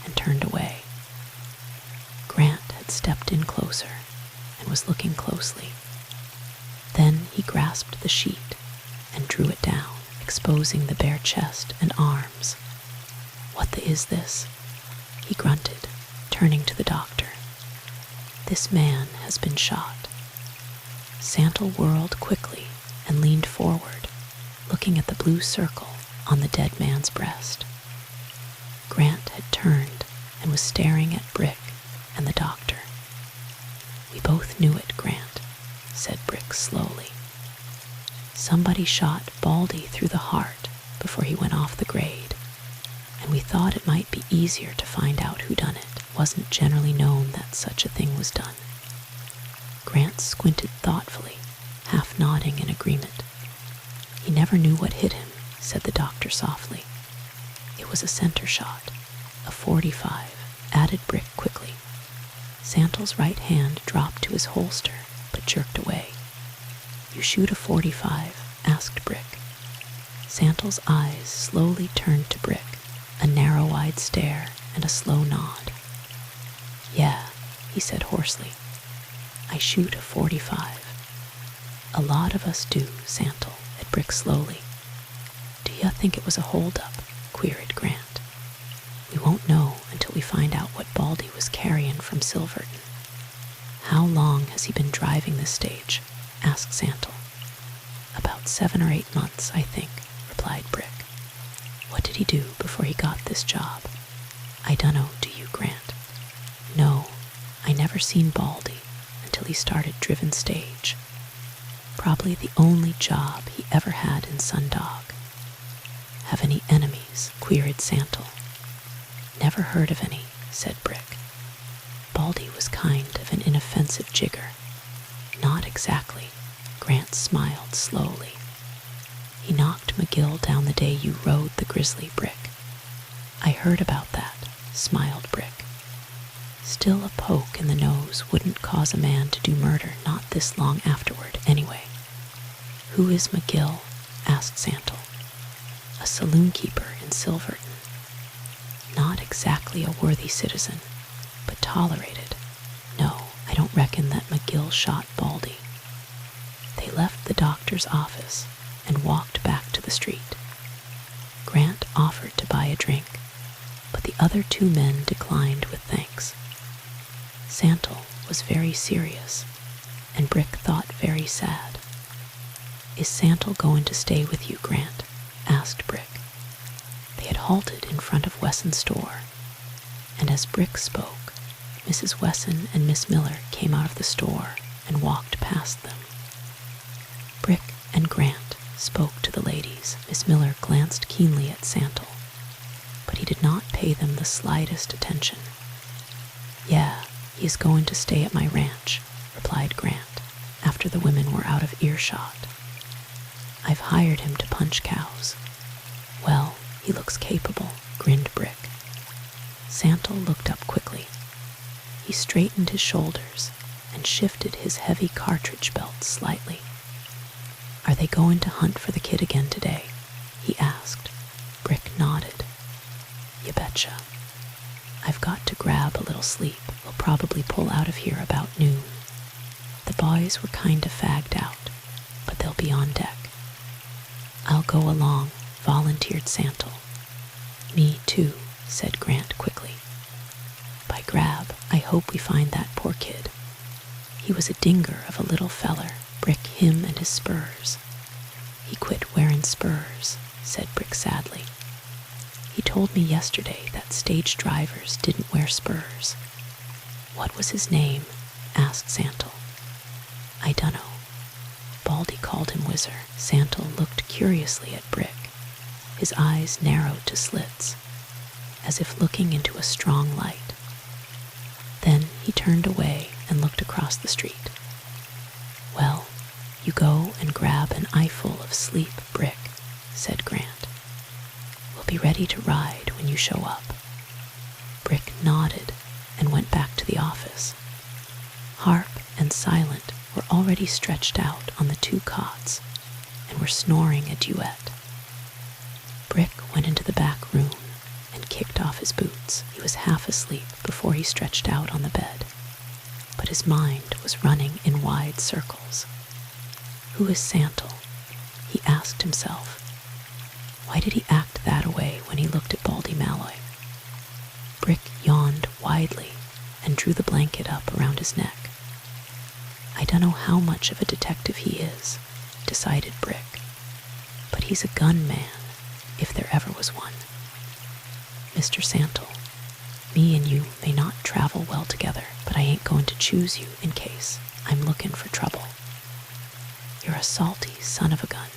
and turned away. Grant had stepped in closer and was looking closely. Then he grasped the sheet and drew it down, exposing the bare chest and arms. "What the is this?" he grunted, turning to the doctor. "This man has been shot." Santal whirled quickly and leaned forward, looking at the blue circle on the dead man's breast. Grant had turned and was staring at Brick and the doctor. "We both knew it, Grant," said Brick slowly. "Somebody shot Baldy through the heart before he went off the grade, and we thought it might be easier to find out who done it. Wasn't generally known that such a thing was done." Grant squinted thoughtfully, half nodding in agreement. "He never knew what hit him," said the doctor softly. "It was a center shot, a 45, added Brick quickly. Santal's right hand dropped to his holster, but jerked away. "You shoot a 45?" asked Brick. Santal's eyes slowly turned to Brick, a narrow-eyed stare and a slow nod. "Yeah," he said hoarsely. "I shoot a 45. "A lot of us do, Santal," said Brick slowly. "Do ya think it was a hold-up?" queried Grant. "We won't know until we find out what Baldy was carrying from Silverton." "How long has he been driving this stage?" asked Santal. "About 7 or 8 months, I think," replied Brick. "What did he do before he got this job?" "I dunno, do you, Grant?" "No, I never seen Baldy until he started driven stage. Probably the only job he ever had in Sundog." "Have any enemies?" queried Santal. "Never heard of any," said Brick. "Baldy was kind of an inoffensive jigger." "Not exactly," Grant smiled slowly. "He knocked McGill down the day you rode the GRIZZLY, Brick." "I heard about that," smiled Brick. "Still, a poke in the nose wouldn't cause a man to do murder not this long afterward, anyway." "Who is McGill?" asked Santal. "A saloon-keeper in Silverton. Not exactly a worthy citizen, but tolerated. No, I don't reckon that McGill shot Baldy." They left the doctor's office and walked back to the street. Grant offered to buy a drink, but the other 2 men declined with thanks. Santal was very serious, and Brick thought very sad. "Is Santal going to stay with you, Grant?" asked Brick. They had halted in front of Wesson's store, and as Brick spoke, Mrs. Wesson and Miss Miller came out of the store and walked past them. Brick and Grant spoke to the ladies. Miss Miller glanced keenly at Santal, but he did not pay them the slightest attention. "Yeah, he is going to stay at my ranch," replied Grant, after the women were out of earshot. "I've hired him to punch cows." "Well, he looks capable," grinned Brick. Santal looked up quickly. He straightened his shoulders and shifted his heavy cartridge belt slightly. "Are they going to hunt for the kid again today?" he asked. Brick nodded. "You betcha. I've got to grab a little sleep. We'll probably pull out of here about noon. The boys were kind of fagged out, but they'll be on deck." "I'll go along," volunteered Santal. "Me too," said Grant quickly. "By grab, I hope we find that poor kid. He was a dinger of a little feller, Brick, him and his spurs." "He quit wearing spurs," said Brick sadly. "He told me yesterday that stage drivers didn't wear spurs." "What was his name?" asked Santal. "I dunno. Baldy called him Whizzer." Santal looked curiously at Brick. His eyes narrowed to slits, as if looking into a strong light. Then he turned away and looked across the street. "Well, you go ready to ride when you show up." Brick nodded and went back to the office. Harp and Silent were already stretched out on the 2 cots and were snoring a duet. Brick went into the back room and kicked off his boots. He was half asleep before he stretched out on the bed, but his mind was running in wide circles. Who is Santal? He asked himself. Why did he act that way when he looked at Baldy Malloy? Brick yawned widely and drew the blanket up around his neck. I don't know how much of a detective he is, decided Brick, but he's a gunman, if there ever was one. Mr. Santal, me and you may not travel well together, but I ain't going to choose you in case I'm looking for trouble. You're a salty son of a gun,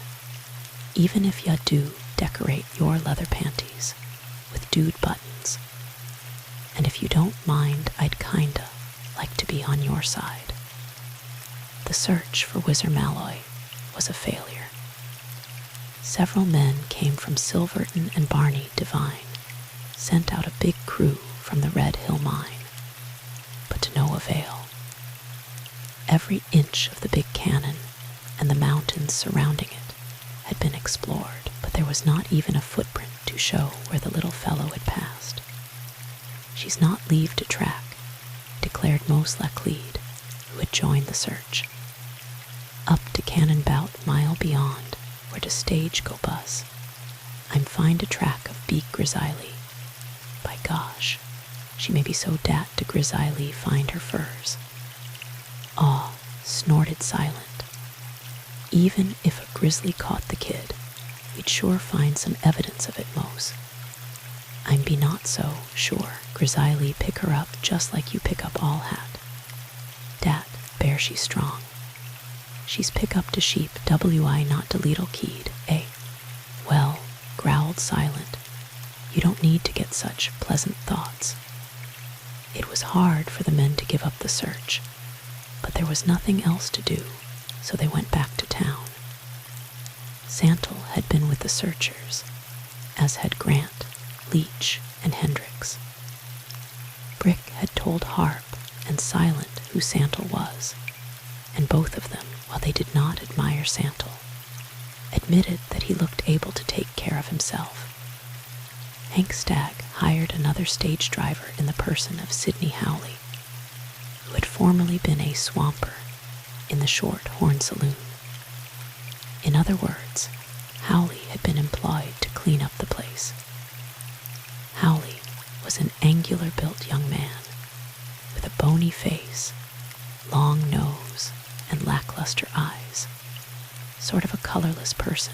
even if ya do decorate your leather panties with dude buttons. And if you don't mind, I'd kinda like to be on your side. The search for Whizzer Malloy was a failure. Several men came from Silverton and Barney Devine, sent out a big crew from the Red Hill mine, but to no avail. Every inch of the big cannon and the mountains surrounding it had been explored, but there was not even a footprint to show where the little fellow had passed. She's not leave to track, declared Mose Laclede, who had joined the search. Up to Cannon Bout mile beyond, where the stage go bus, I'm find a track of beak GRIZZLY. By gosh, she may be so dat to GRIZZLY find her furs. Aw, snorted Silent. Even if a grizzly caught the kid, we'd sure find some evidence of it, Mose. I'm be not so sure GRIZZLY pick her up just like you pick up all hat. Dat bear she strong. She's pick up de sheep wi not de leetle keyed, eh? Well, growled Silent, you don't need to get such pleasant thoughts. It was hard for the men to give up the search, but there was nothing else to do, so they went back to town. Santal had been with the searchers, as had Grant, Leach, and Hendricks. Brick had told Harp and Silent who Santal was, and both of them, while they did not admire Santal, admitted that he looked able to take care of himself. Hank Stagg hired another stage driver in the person of Sidney Howley, who had formerly been a swamper in the Short Horn Saloon. In other words, Howley had been employed to clean up the place. Howley was an angular-built young man with a bony face, long nose, and lackluster eyes, sort of a colorless person,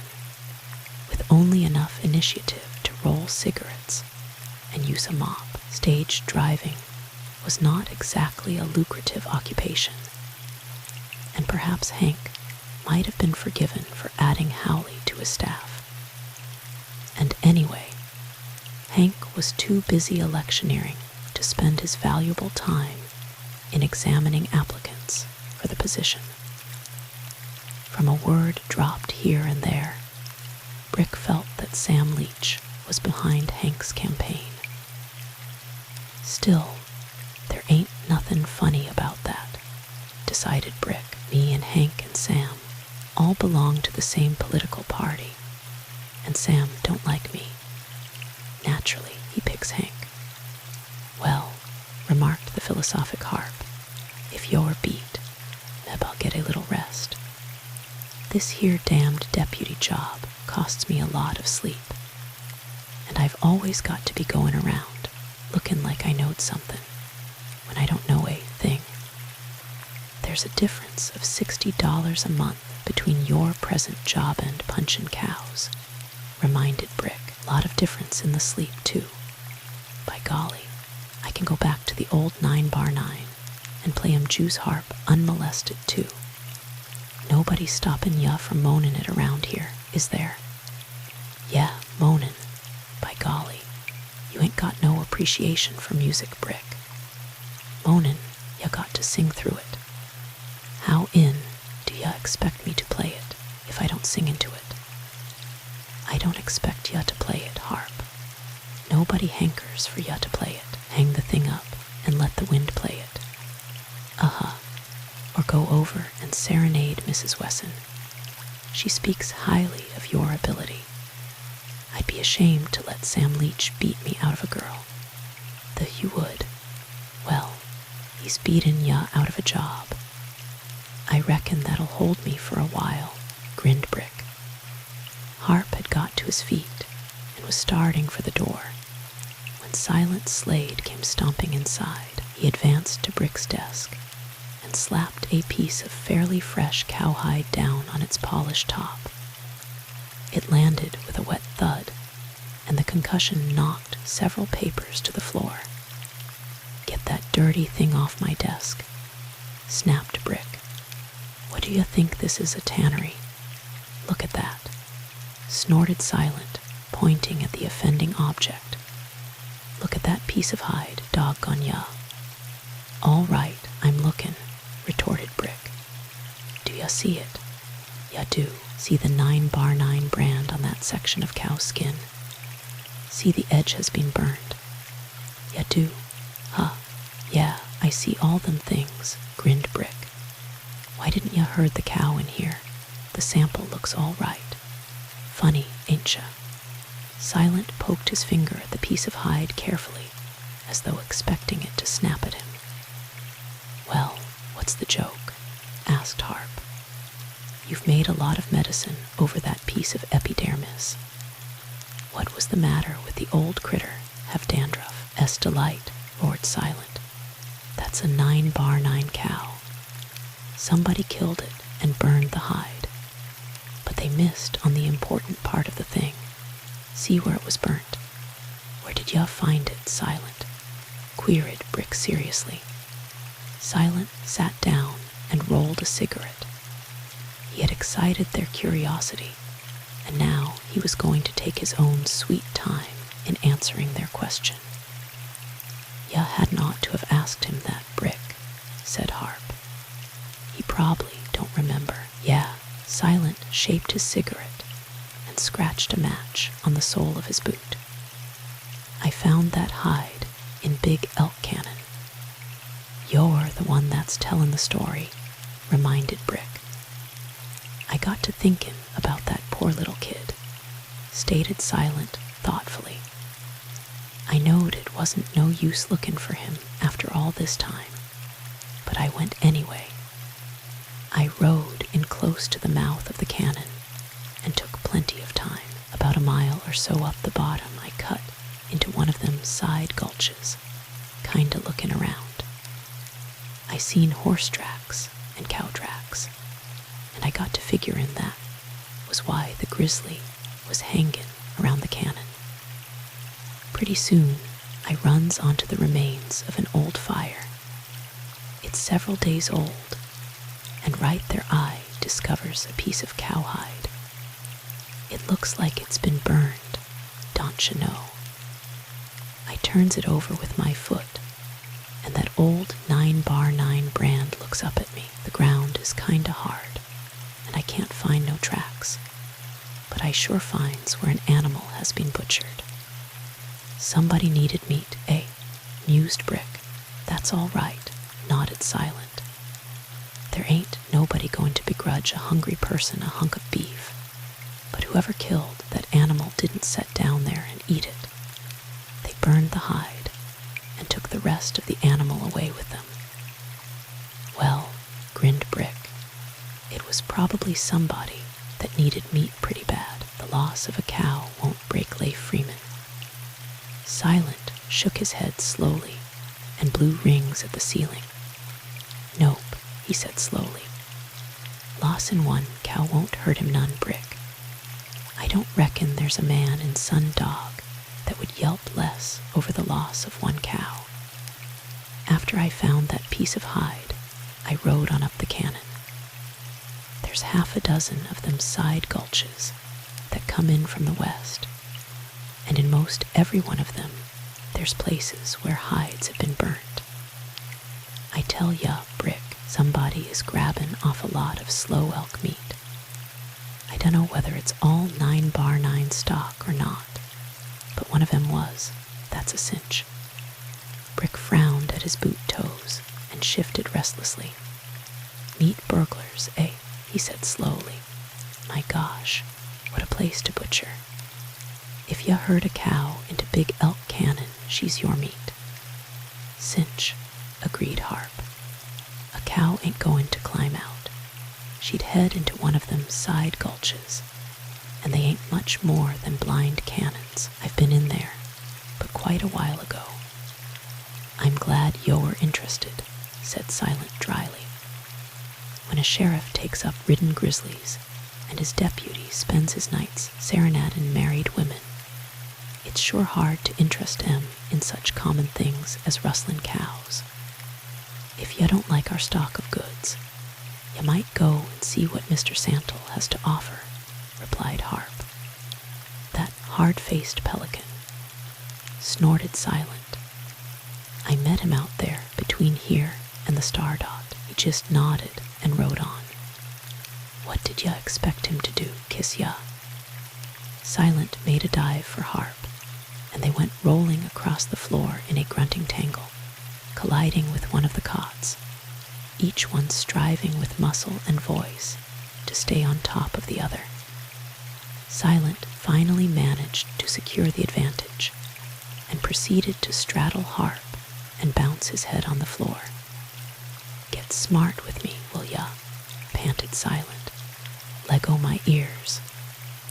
with only enough initiative to roll cigarettes and use a mop. Stage driving was not exactly a lucrative occupation, and perhaps Hank might have been forgiven for adding Howley to his staff. And anyway, Hank was too busy electioneering to spend his valuable time in examining applicants for the position. From a word dropped here and there, Brick felt that Sam Leach was behind Hank's campaign. Still, there ain't nothing funny about that, decided Brick. Me and Hank and Sam all belong to the same political party, and Sam don't like me. Naturally, he picks Hank. Well, remarked the philosophic Harp, if you're beat, maybe I'll get a little rest. This here damned deputy job costs me a lot of sleep, and I've always got to be going around looking like I knowed something when I don't know a thing. There's a difference of $60 a month between your present job and punchin' cows, reminded Brick. A lot of difference in the sleep, too. By golly, I can go back to the old 9x9 and play 'em Jew's harp unmolested, too. Nobody stopping ya from moanin' it around here, is there? Yeah, moanin'. By golly, you ain't got no appreciation for music, Brick. Moanin', ya got to sing through it. How in do ya expect me to play it if I don't sing into it? I don't expect ya to play it, Harp, nobody hankers for ya to play it. Hang the thing up and let the wind play it. Or go over and serenade Mrs. Wesson. She speaks highly of your ability. I'd be ashamed to let Sam Leach beat me out of a girl. Though you would. Well, he's beaten ya out of a job. I reckon that'll hold me for a while, grinned Brick. Harp had got to his feet and was starting for the door when Silent Slade came stomping inside. He advanced to Brick's desk and slapped a piece of fairly fresh cowhide down on its polished top. It landed with a wet thud, and the concussion knocked several papers to the floor. Get that dirty thing off my desk, snapped Brick. What do you think this is, a tannery? Look at that, snorted Silent, pointing at the offending object. Look at that piece of hide, doggone ya. All right, I'm lookin', retorted Brick. Do ya see it? Ya do. See the 9x9 brand on that section of cow skin? See the edge has been burned? Ya do. Huh, yeah, I see all them things, grinned Brick. Why didn't ya herd the cow in here? The sample looks all right. Funny, ain't ya? Silent poked his finger at the piece of hide carefully, as though expecting it to snap at him. Well, what's the joke? Asked Harp. You've made a lot of medicine over that piece of epidermis. What was the matter with the old critter? Have dandruff? Delight, roared Silent. That's a 9x9 cow. Somebody killed it and burned the hide. But they missed on the important part of the thing. See where it was burnt. Where did ya find it, Silent? Queried Brick seriously. Silent sat down and rolled a cigarette. He had excited their curiosity, and now he was going to take his own sweet time in answering their question. Ya hadn't ought to have asked him that, Brick, said Harp. He probably don't remember. Yeah, Silent shaped his cigarette and scratched a match on the sole of his boot. I found that hide in Big Elk Cannon. You're the one that's tellin' the story, reminded Brick. I got to thinkin' about that poor little kid, stated Silent thoughtfully. I knowed it wasn't no use lookin' for him after all this time, but I went anyway. I rode in close to the mouth of the cannon and took plenty of time. About a mile or so up the bottom, I cut into one of them side gulches, kinda lookin' around. I seen horse tracks and cow tracks, and I got to figuring that was why the grizzly was hangin' around the cannon. Pretty soon, I runs onto the remains of an old fire. It's several days old, and right their eye discovers a piece of cowhide. It looks like it's been burned, don't you know? I turns it over with my foot, and that old 9x9 brand looks up at me. The ground is kinda hard, and I can't find no tracks, but I sure finds where an animal has been butchered. Somebody needed meat, eh? Mused Brick. That's all right, nodded Silent. There ain't nobody going to begrudge a hungry person a hunk of beef, but whoever killed that animal didn't set down there and eat it. They burned the hide and took the rest of the animal away with them. Well, grinned Brick, it was probably somebody that needed meat pretty bad. The loss of a cow won't break Leif Freeman. Silent shook his head slowly and blew rings at the ceiling. Nope, he said slowly. Loss in one cow won't hurt him none, Brick. I don't reckon there's a man in Sun Dog that would yelp less over the loss of one cow. After I found that piece of hide, I rode on up the cannon. There's half a dozen of them side gulches that come in from the west, and in most every one of them, there's places where hides have been burnt. I tell ya, Brick, somebody is grabbin' off a lot of slow elk meat. I dunno whether it's all 9x9 stock or not, but one of 'em was. that's a cinch. Brick frowned at his boot toes and shifted restlessly. Meat burglars, eh? He said slowly. My gosh, what a place to butcher. If ya herd a cow into Big Elk Cannon, she's your meat. Cinch, agreed Harp. A cow ain't going to climb out. She'd head into one of them side gulches, and they ain't much more than blind cannons. I've been in there, but quite a while ago. I'm glad you're interested, said Silent dryly. When a sheriff takes up ridden grizzlies, and his deputy spends his nights serenading married women, it's sure hard to interest 'em in such common things as rustlin' cows. If you don't like our stock of goods, you might go and see what Mr. Santle has to offer, replied Harp. That hard-faced pelican, snorted Silent. I met him out there between here and the Star Dot. He just nodded and rode on. What did ya expect him to do, kiss ya? Silent made a dive for Harp, and they went rolling across the floor in a grunting tangle, colliding with one of the cots, each one striving with muscle and voice to stay on top of the other. Silent finally managed to secure the advantage and proceeded to straddle Harp and bounce his head on the floor. Get smart with me, will ya? Panted Silent. Leggo my ears,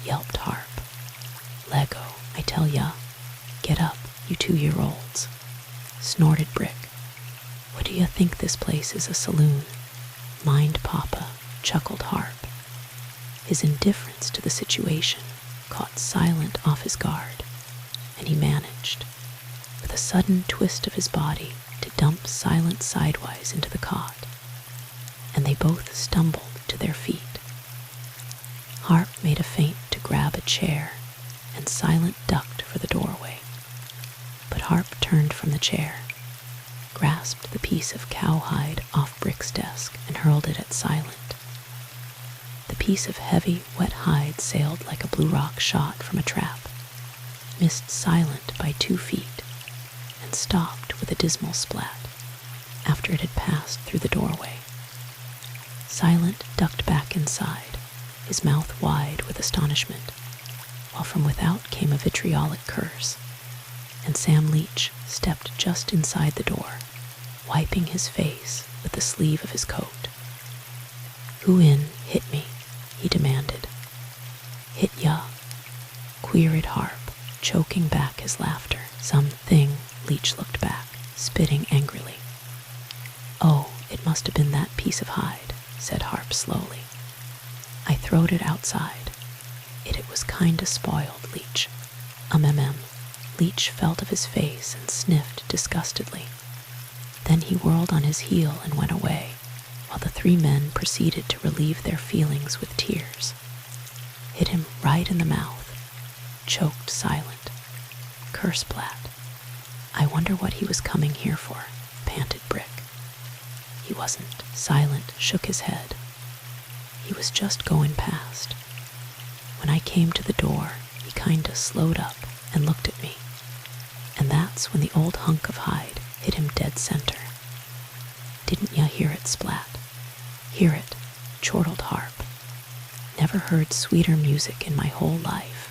yelped Harp. Leggo, I tell ya. Get up, you 2-year-olds, snorted Brick. What do you think this place is, a saloon? Mind Papa, chuckled Harp. His indifference to the situation caught Silent off his guard, and he managed, with a sudden twist of his body, to dump Silent sidewise into the cot, and they both stumbled to their feet. Harp made a feint to grab a chair, and Silent ducked for the doorway. But Harp turned from the chair, grasped the piece of cowhide off Brick's desk, and hurled it at Silent. The piece of heavy, wet hide sailed like a blue rock shot from a trap, missed Silent by 2 feet, and stopped with a dismal splat after it had passed through the doorway. Silent ducked back inside, his mouth wide with astonishment, while from without came a vitriolic curse, and Sam Leach stepped just inside the door, wiping his face with the sleeve of his coat. Who in hit me? He demanded. Hit ya? Queried Harp, choking back his laughter. Something, Leach looked back, spitting angrily. Oh, it must have been that piece of hide, said Harp slowly. I throwed it outside. It was kinda spoiled, Leach. Leach felt of his face and sniffed disgustedly. Then he whirled on his heel and went away, while the 3 men proceeded to relieve their feelings with tears. Hit him right in the mouth, choked Silent. Curse-blat. I wonder what he was coming here for, panted Brick. He wasn't. Silent shook his head. He was just going past. When I came to the door, he kinda slowed up and looked at me, and that's when the old hunk of hide hit him dead center. Didn't ya hear it splat? Hear it, chortled Harp. Never heard sweeter music in my whole life.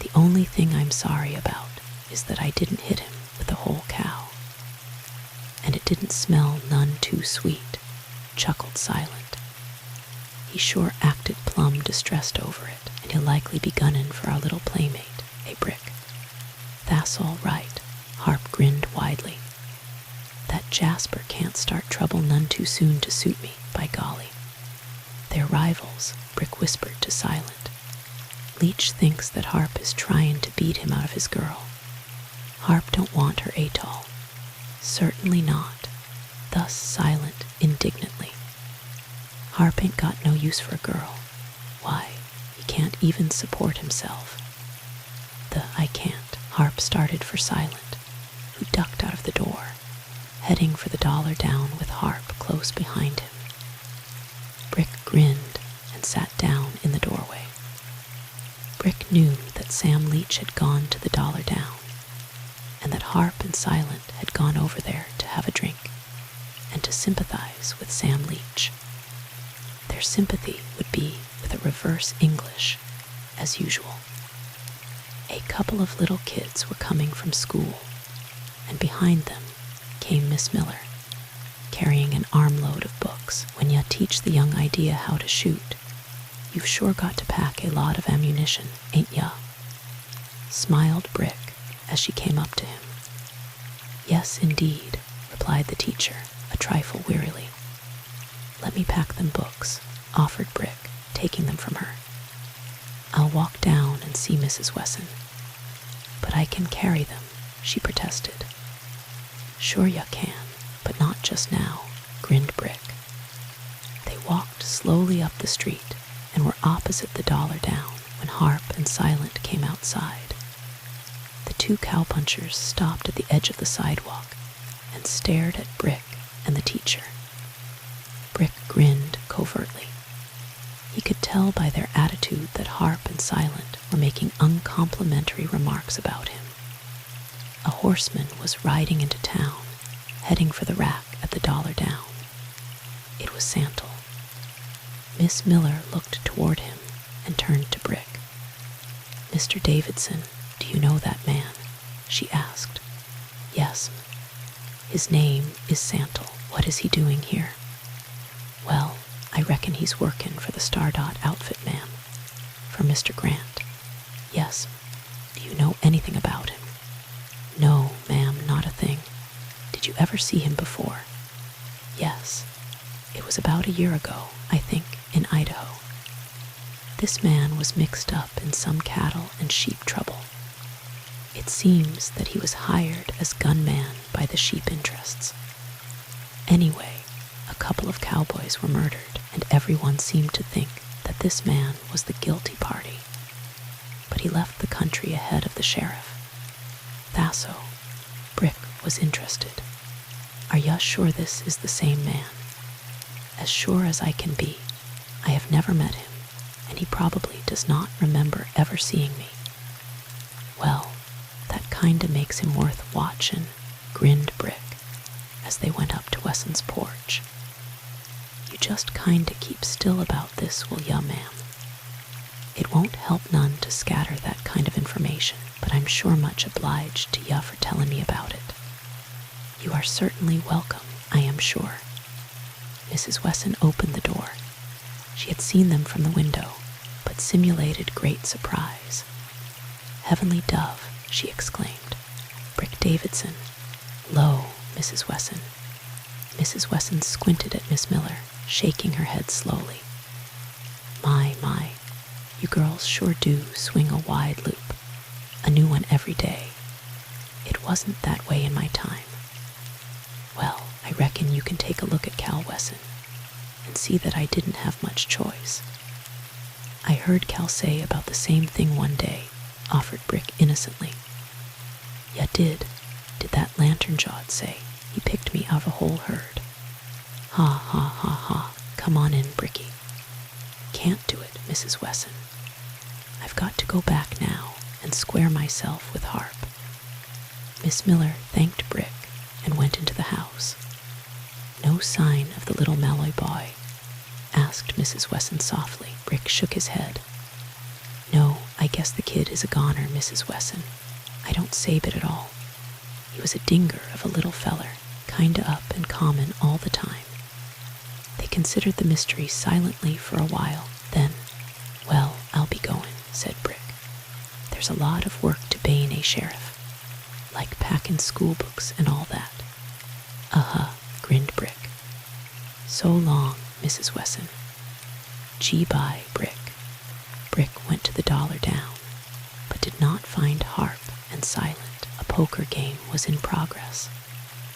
The only thing I'm sorry about is that I didn't hit him with the whole cow. And it didn't smell none too sweet, chuckled Silent. He sure acted plumb distressed over it, and he'll likely be gunnin' for our little playmate, eh, Brick? That's all right, Harp grinned widely. That Jasper can't start trouble none too soon to suit me, by golly. They're rivals, Brick whispered to Silent. Leach thinks that Harp is trying to beat him out of his girl. Harp don't want her atoll. Certainly not. Thus Silent indignantly. Harp ain't got no use for a girl. Why, he can't even support himself. I can't. Harp started for Silent, who ducked out of the door, heading for the dollar down with Harp close behind him. Brick grinned and sat down in the doorway. Brick knew that Sam Leach had gone to the dollar down, and and Silent had gone over there to have a drink and to sympathize with Sam Leach. Their sympathy would be with a reverse English, as usual. A couple of little kids were coming from school, and behind them came Miss Miller, carrying an armload of books. When you teach the young idea how to shoot, you've sure got to pack a lot of ammunition, ain't ya? Smiled Brick as she came up to him. Yes, indeed, replied the teacher, a trifle wearily. Let me pack them books, offered Brick, taking them from her. I'll walk down and see Mrs. Wesson. But I can carry them, she protested. Sure you can, but not just now, grinned Brick. They walked slowly up the street and were opposite the Dollar Down when Harp and Silent came outside. The two cowpunchers stopped at the edge of the sidewalk and stared at Brick and the teacher. Brick grinned covertly. He could tell by their attitude that Harp and Silent were making uncomplimentary remarks about him. A horseman was riding into town, heading for the rack at the Dollar Down. It was Santle. Miss Miller looked toward him and turned to Brick. Mr. Davidson, do you know that man? She asked. Yes. His name is Santle. What is he doing here? Well, I reckon he's workin' for the Stardot outfit, ma'am. For Mr. Grant. Yes. Do you know anything about him? No, ma'am, not a thing. Did you ever see him before? Yes. It was about a year ago, I think, in Idaho. This man was mixed up in some cattle and sheep trouble. It seems that he was hired as gunman by the sheep interests. Anyway, a couple of cowboys were murdered, and everyone seemed to think that this man was the guilty party. But he left the country ahead of the sheriff. Thasso, Brick was interested. Are ya sure this is the same man? As sure as I can be. I have never met him, and he probably does not remember ever seeing me. Well, that kinda makes him worth watchin', grinned Brick, as they went up to Wesson's porch. You just kinda keep still about this, will ya, ma'am? It won't help none to scatter that kind of information, but I'm sure much obliged to ya for tellin' me about it. You are certainly welcome, I am sure. Mrs. Wesson opened the door. She had seen them from the window, but simulated great surprise. Heavenly Dove, she exclaimed. Brick Davidson. Lo, Mrs. Wesson. Mrs. Wesson squinted at Miss Miller, shaking her head slowly. My, you girls sure do swing a wide loop. A new one every day. It wasn't that way in my time. Well, I reckon you can take a look at Cal Wesson and see that I didn't have much choice. I heard Cal say about the same thing one day, offered Brick innocently. Ya did that lantern-jawed say he picked me out of a whole herd. Ha, ha, ha, ha, come on in, Bricky. Can't do it, Mrs. Wesson. I've got to go back now and square myself with Harp. Miss Miller thanked Brick and went into the house. No sign of the little Malloy boy? Asked Mrs. Wesson softly. Brick shook his head. No, I guess the kid is a goner, Mrs. Wesson. I don't save it at all. He was a dinger of a little feller, kinda up and common all the time. They considered the mystery silently for a while, then, well, I'll be goin', said Brick. There's a lot of work to bane a sheriff, like packin' school books and all that. Grinned Brick. So long, Mrs. Wesson. Gee bye, Brick. Brick went to the Dollar Down, but did not find Harp and Silent. A poker game was in progress,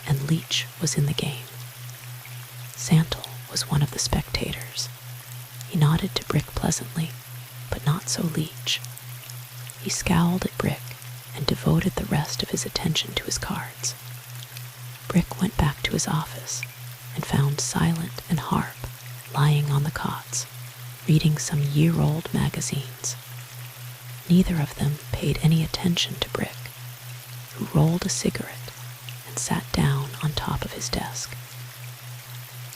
and Leach was in the game. Santle was one of the spectators. He nodded to Brick pleasantly, but not so Leach. He scowled at Brick and devoted the rest of his attention to his cards. Brick went back to his office and found Silent and Harp lying on the cots, reading some year-old magazines. Neither of them paid any attention to Brick, who rolled a cigarette and sat down on top of his desk.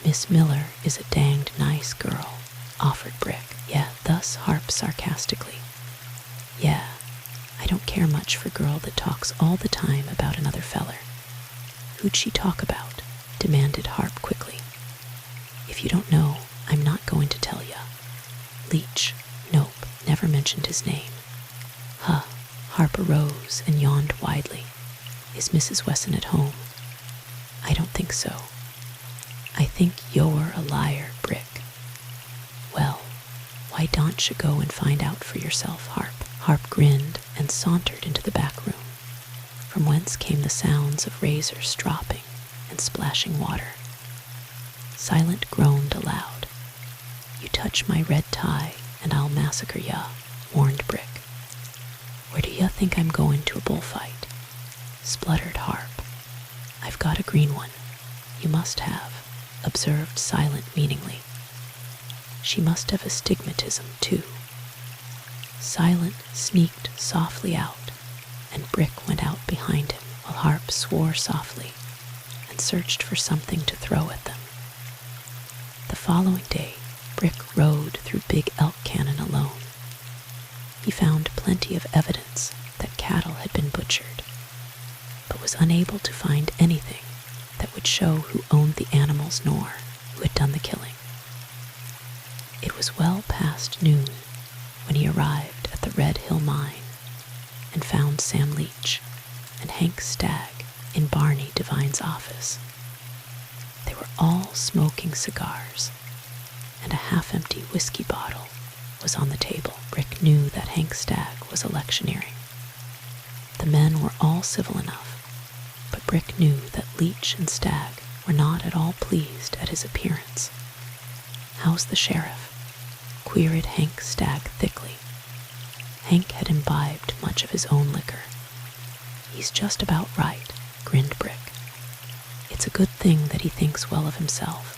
"Miss Miller is a danged nice girl," offered Brick. "Yeah," thus Harp sarcastically. "Yeah, I don't care much for girl that talks all the time about another feller." "Who'd she talk about?" demanded Harp quickly. "If you don't know, I'm not going to tell ya." "Leech." "Nope, never mentioned his name." "Huh." Harp arose and yawned widely. "Is Mrs. Wesson at home?" "I don't think so." "I think you're a liar, Brick." "Well, why don't you go and find out for yourself, Harp?" Harp grinned and sauntered into the back room, from whence came the sounds of razors dropping and splashing water. Silent groaned aloud. "You touch my red tie and I'll massacre ya," warned Brick. "Where do ya think I'm going to a bullfight?" spluttered Harp. "I've got a green one." "You must have," observed Silent meaningly. "She must have astigmatism, too." Silent sneaked softly out, and Brick went out behind him while Harp swore softly and searched for something to throw at them. The following day, Brick rode through Big Elk Canyon alone. He found plenty of evidence that cattle had been butchered, but was unable to find anything that would show who owned the animals nor who had done the killing. It was well past noon when he arrived at the Red Hill Mine and found Sam Leach and Hank Stagg in Barney Devine's office. They were all smoking cigars, and a half-empty whiskey bottle was on the table. Brick knew that Hank Stagg was electioneering. The men were all civil enough, but Brick knew that Leach and Stagg were not at all pleased at his appearance. "How's the sheriff?" queried Hank Stagg thickly. Hank had imbibed much of his own liquor. "He's just about right," grinned Brick. "It's a good thing that he thinks well of himself,"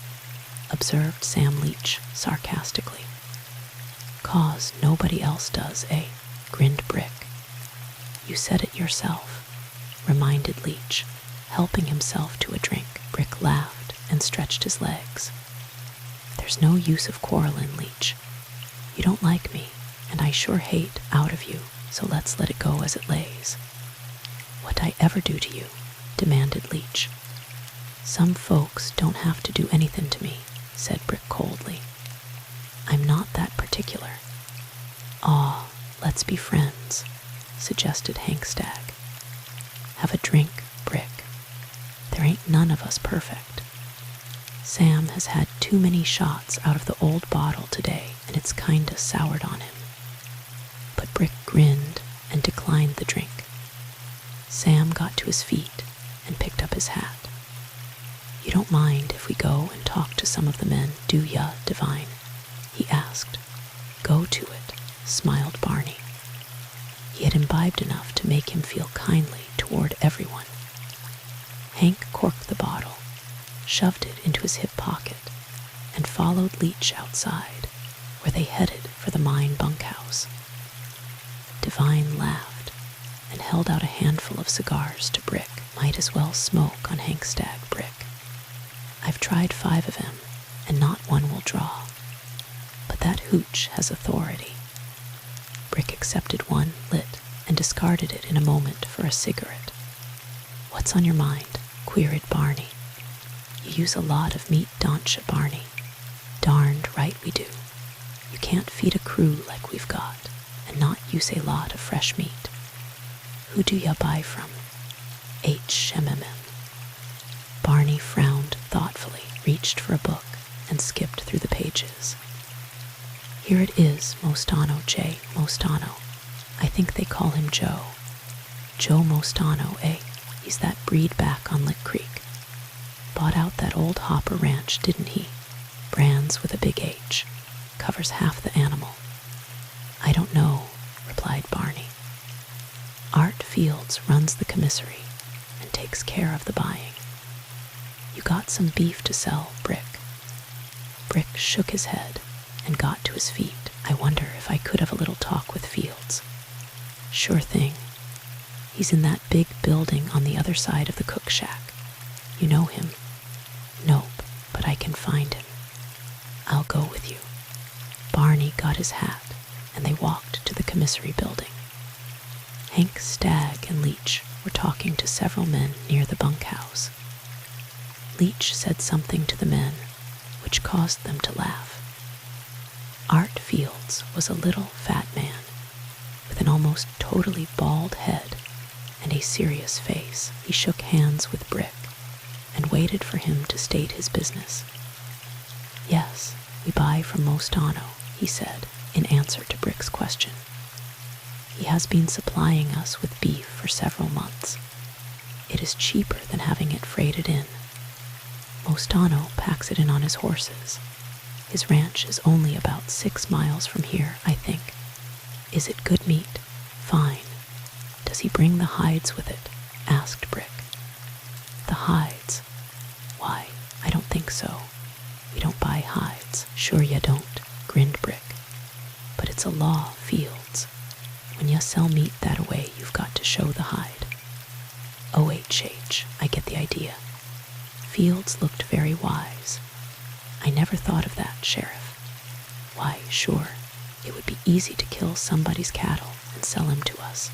observed Sam Leach sarcastically. "'Cause nobody else does, eh?" grinned Brick. "You said it yourself," reminded Leach, helping himself to a drink. Brick laughed and stretched his legs. "There's no use of quarreling, Leach. You don't like me, and I sure hate out of you, so let's let it go as it lays." "What'd I ever do to you?" demanded Leach. "Some folks don't have to do anything to me," said Brick coldly. "I'm not that particular." "Aw, let's be friends," suggested Hank Stagg. "Have a drink, Brick. There ain't none of us perfect. Sam has had too many shots out of the old bottle today, and it's kinda soured on him." But Brick grinned and declined the drink. Sam got to his feet and picked up his hat. "You don't mind if we go and talk to some of the men, do ya, Divine?" he asked. "Go to it," smiled Barney. He had imbibed enough to make him feel kindly toward everyone. Hank corked the bottle, shoved it into his hip pocket, and followed Leach outside, where they headed for the mine bunkhouse. Divine laughed and held out a handful of cigars to Brick. "Might as well smoke on Hank Stagg, Brick. I've tried 5 of them, and not one will draw. But that hooch has authority." Brick accepted one, lit, and discarded it in a moment for a cigarette. "What's on your mind?" queried Barney. "You use a lot of meat, don't you, Barney?" "Darned right we do. You can't feed a crew like we've got, and not use a lot of fresh meat." "Who do ya buy from?" "HMMM. Barney frowned thoughtfully, reached for a book, and skipped through the pages. "Here it is, Mostano J. Mostano. I think they call him Joe. Joe Mostano, eh? He's that breed back on Lick Creek. Bought out that old Hopper ranch, didn't he? Brands with a big H. Covers half the animal." "I don't know," replied Barney. "Art Fields runs the commissary and takes care of the buying. You got some beef to sell, Brick?" Brick shook his head and got to his feet. "I wonder if I could have a little talk with Fields." "Sure thing. He's in that big building on the other side of the cook shack. You know him?" "Nope, but I can find him. I'll go with you." Barney got his hat, and they walked to the commissary building. Hank, Stagg, and Leach were talking to several men near the bunkhouse. Leach said something to the men, which caused them to laugh. Art Fields was a little fat man, with an almost totally bald head and a serious face. He shook hands with Brick and waited for him to state his business. "Yes, we buy from Mostano," he said, in answer to Brick's question. "He has been supplying us with beef for several months. It is cheaper than having it freighted in. Mostano packs it in on his horses. His ranch is only about 6 miles from here, I think. Is it good meat?" "Fine. Does he bring the hides with it?" asked Brick. "The hides? Why, I don't think so. We don't buy hides." "Sure ya don't," grinned Brick. "But it's a law, Fields. When you sell meat that away, you've got to show the hide." "OHH, I get the idea." Fields looked very wise. "I never thought of that, Sheriff." "Why, sure. It would be easy to kill somebody's cattle and sell him to us.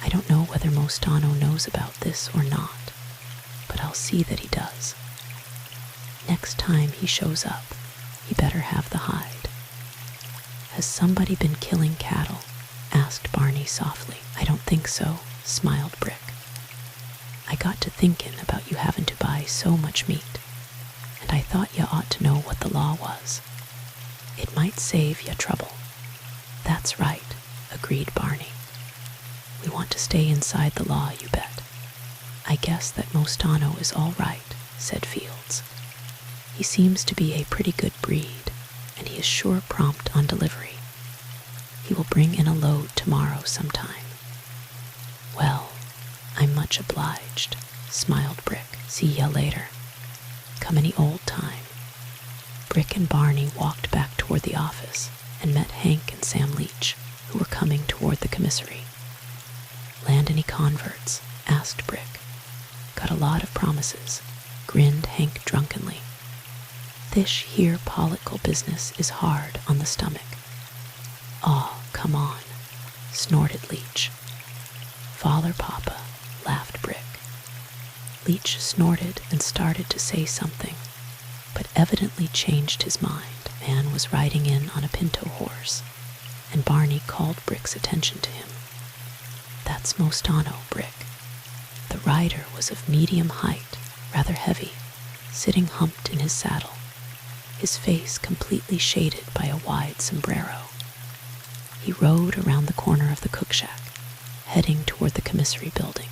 I don't know whether Mostano knows about this or not, but I'll see that he does. Next time he shows up, he better have the hide." "Has somebody been killing cattle?" asked Barney softly. "I don't think so," smiled Brick. "I got to thinking about you having to buy so much meat, and I thought you ought to know what the law was. It might save you trouble." "That's right," agreed Barney. "We want to stay inside the law, you bet." "I guess that Mostano is all right," said Fields. "He seems to be a pretty good breed, and he is sure prompt on delivery. He will bring in a load tomorrow sometime." "Well, I'm much obliged," smiled Brick. "See ya later. Come any old time." Brick and Barney walked back toward the office and met Hank and Sam Leach, who were coming toward the commissary. "Land any converts?" asked Brick. "Got a lot of promises," grinned Hank drunkenly. "This here political business is hard on the stomach." "Aw, come on," snorted Leach. "Father Papa," laughed Brick. Leach snorted and started to say something, but evidently changed his mind. A man was riding in on a pinto horse, and Barney called Brick's attention to him. "That's Mostano, Brick." The rider was of medium height, rather heavy, sitting humped in his saddle, his face completely shaded by a wide sombrero. He rode around the corner of the cook shack, heading toward the commissary building.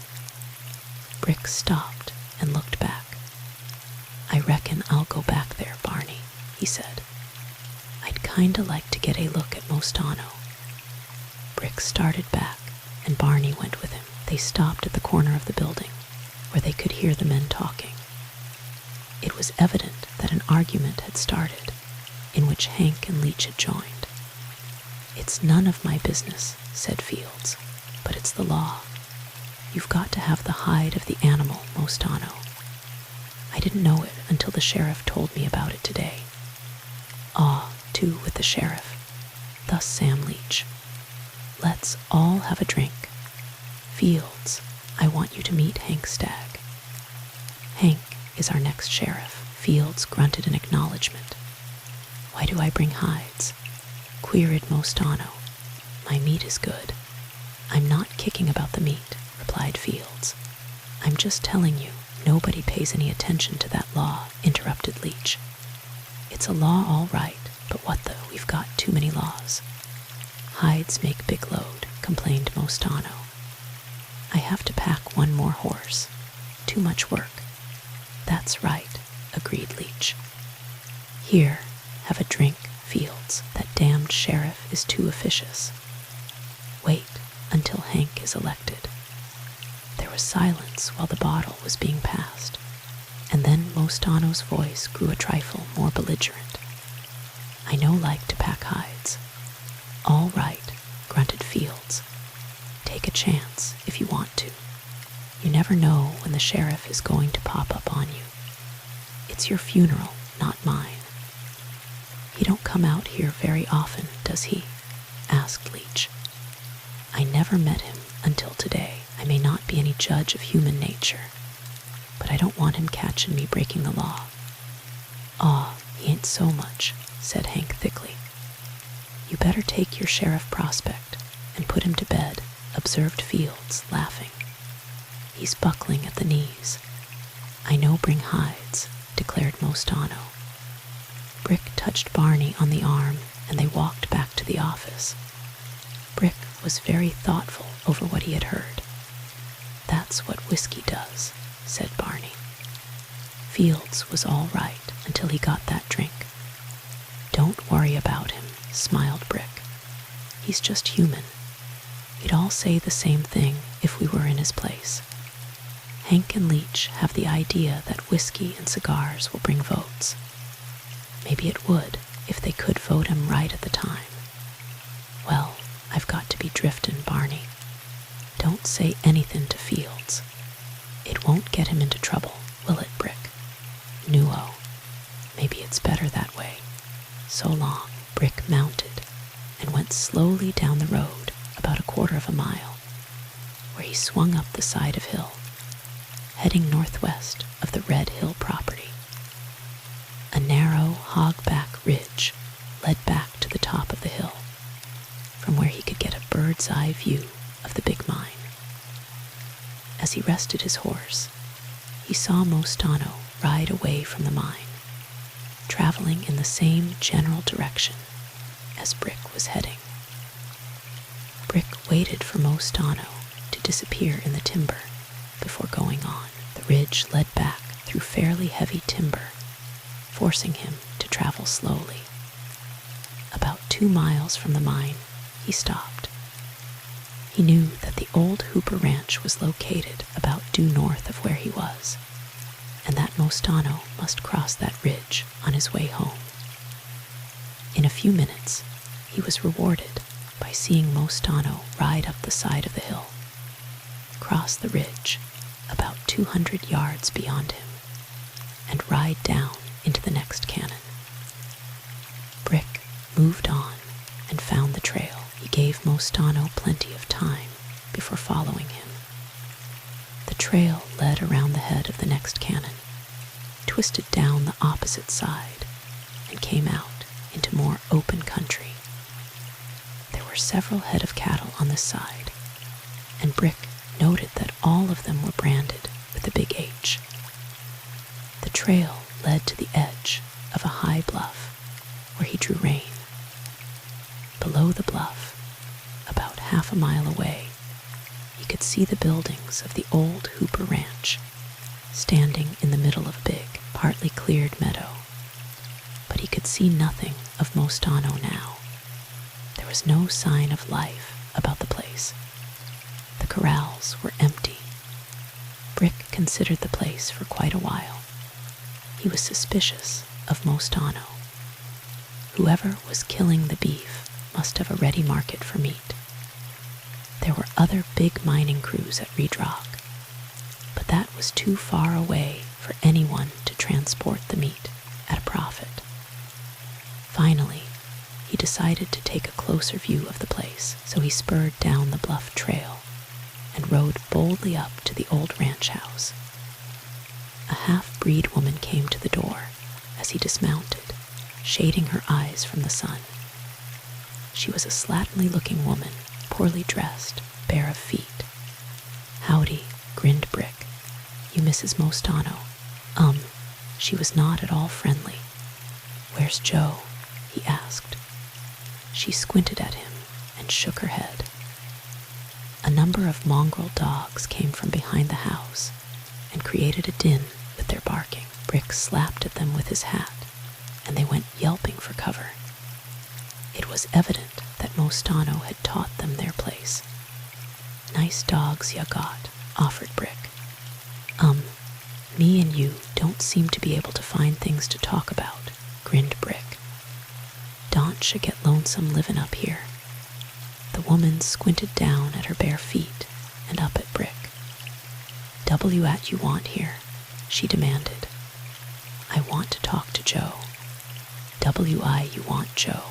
Brick stopped and looked back. "I reckon I'll go back there, Barney," he said. "I'd kinda like to get a look at Mostano." Brick started back, and Barney went with him. They stopped at the corner of the building, where they could hear the men talking. It was evident that an argument had started, in which Hank and Leach had joined. "It's none of my business," said Fields, "but it's the law. You've got to have the hide of the animal, Mostano. I didn't know it until the sheriff told me about it today." "Aw, too with the sheriff," thus Sam Leach. "Let's all have a drink. Fields, I want you to meet Hank Stagg." "Hank is our next sheriff." Fields grunted in acknowledgement. "Why do I bring hides?" queried Mostano. "My meat is good." "I'm not kicking about the meat," replied Fields. "I'm just telling you, nobody pays any attention to that law," interrupted Leach. "It's a law all right, but what the, we've got too many laws." "Hides make big load," complained Mostano. "I have to pack one more horse. Too much work." "That's right," agreed Leach. "Here, have a drink, Fields. That damned sheriff is too officious. Wait until Hank is elected." There was silence while the bottle was being passed, and then Mostano's voice grew a trifle more belligerent. "I no like to pack hides." "All right," grunted Fields. "Take take a chance if you want to. You never know when the sheriff is going to pop up on you. It's your funeral, not mine. He don't come out here very often, does he? Asked Leach. I never met him until today. I may not be any judge of human nature, but I don't want him catching me breaking the law. Aw, he ain't so much, said Hank thickly. You better take your Sheriff Prospect and put him to bed, observed Fields, laughing. He's buckling at the knees. I know bring hides, declared Mostano. Brick touched Barney on the arm, and they walked back to the office. Brick was very thoughtful over what he had heard. That's what whiskey does, said Barney. Fields was all right until he got that drink. Don't worry about him, smiled Brick. He's just human. We'd all say the same thing if we were in his place. Hank and Leach have the idea that whiskey and cigars will bring votes. Maybe it would if they could vote him right at the time. Well, I've got to be driftin', Barney. Don't say anything to Fields. It won't get him into trouble, will it, Brick? Nuo. Maybe it's better that way. So long. Brick mounted and went slowly down the road about a quarter of a mile, where he swung up the side of hill, heading northwest of the Red Hill property. A narrow hogback ridge led back to the top of the hill, from where he could get a bird's eye view of the big mine. As he rested his horse, he saw Mostano ride away from the mine, traveling in the same general direction as Brick was heading. Brick waited for Mostano to disappear in the timber before going on. The ridge led back through fairly heavy timber, forcing him to travel slowly. About 2 miles from the mine, he stopped. He knew that the old Hooper Ranch was located about due north of where he was, and that Mostano must cross that ridge on his way home. In a few minutes, he was rewarded by seeing Mostano ride up the side of the hill, cross the ridge about 200 yards beyond him, and ride down into the next cannon. Brick moved on and found the trail. He gave Mostano plenty of time before following him. The trail led around the head of the next cannon, twisted down the opposite side, and came out into more open country. There were several head of cattle on this side, and Brick noted that all of them were branded with the big H. The trail led to the edge of a high bluff where he drew rein. Below the bluff, about half a mile away, he could see the buildings of the old Hooper Ranch, standing in the middle of a big, partly cleared meadow. But he could see nothing of Mostano now. There was no sign of life about the place. The corrals were empty. Brick considered the place for quite a while. He was suspicious of Mostano. Whoever was killing the beef must have a ready market for meat. There were other big mining crews at Reed Rock, but that was too far away for anyone to transport the meat at a profit. Finally, he decided to take a closer view of the place, so he spurred down the bluff trail and rode boldly up to the old ranch house. A half-breed woman came to the door as he dismounted, shading her eyes from the sun. She was a slatternly-looking woman, poorly dressed, bare of feet. Howdy, grinned Brick. You Mrs. Mostano? She was not at all friendly. Where's Joe? He asked. She squinted at him and shook her head. A number of mongrel dogs came from behind the house and created a din with their barking. Brick slapped at them with his hat, and they went yelping for cover. It was evident that Mostano had taught them their place. Nice dogs ya got, offered Brick. Me and you don't seem to be able to find things to talk about, grinned Brick. Don't you get lonesome living up here? The woman squinted down at her bare feet and up at Brick. "W-at you want here?" she demanded. "I want to talk to Joe." "W-I you want Joe?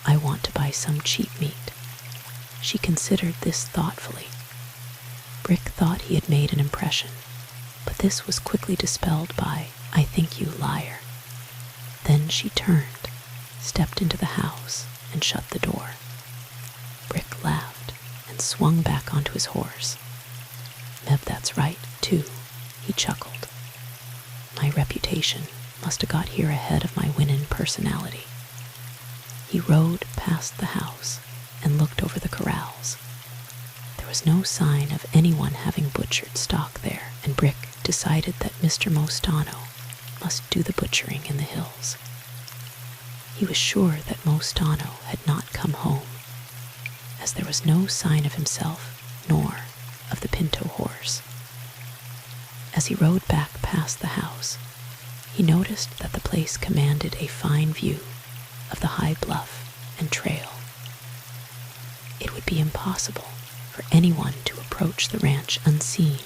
I want to buy some cheap meat." She considered this thoughtfully. Brick thought he had made an impression, but this was quickly dispelled by, "I think you liar." Then she turned, stepped into the house, and shut the door. Brick laughed and swung back onto his horse. "That's right, too," he chuckled. "My reputation must have got here ahead of my winnin' personality." He rode past the house and looked over the corrals. There was no sign of anyone having butchered stock there, and Brick decided that Mr. Mostano must do the butchering in the hills. He was sure that Mostano had not come home, as there was no sign of himself nor of the pinto horse. As he rode back past the house, he noticed that the place commanded a fine view of the high bluff and trail. It would be impossible for anyone to approach the ranch unseen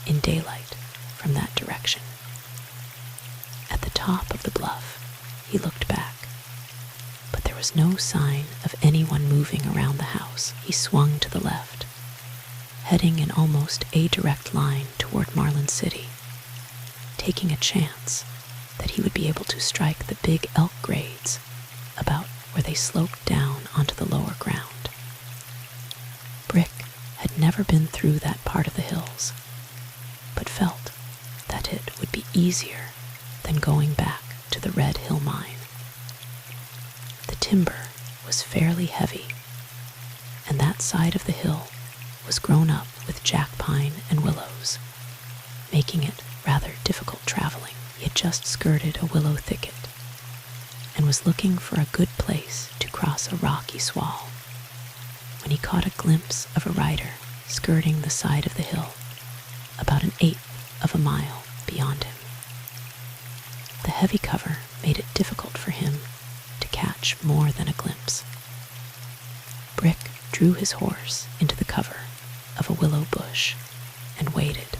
in daylight from that direction. At the top of the bluff, he looked back, but there was no sign of anyone moving around the house. He swung to the left, heading in almost a direct line toward Marlin City, taking a chance that he would be able to strike the big elk grades about where they sloped down onto the lower ground. Brick had never been through that part of the hills, but felt that it would be easier than going back to the Red Hill mine. The timber was fairly heavy, and that side of the hill was grown up with jack pine and willows, making it rather difficult traveling. He had just skirted a willow thicket and was looking for a good place to cross a rocky swale when he caught a glimpse of a rider skirting the side of the hill about an eighth of a mile beyond him. The heavy cover made it difficult for him to catch more than a glimpse. Brick drew his horse into the cover of a willow bush and waited.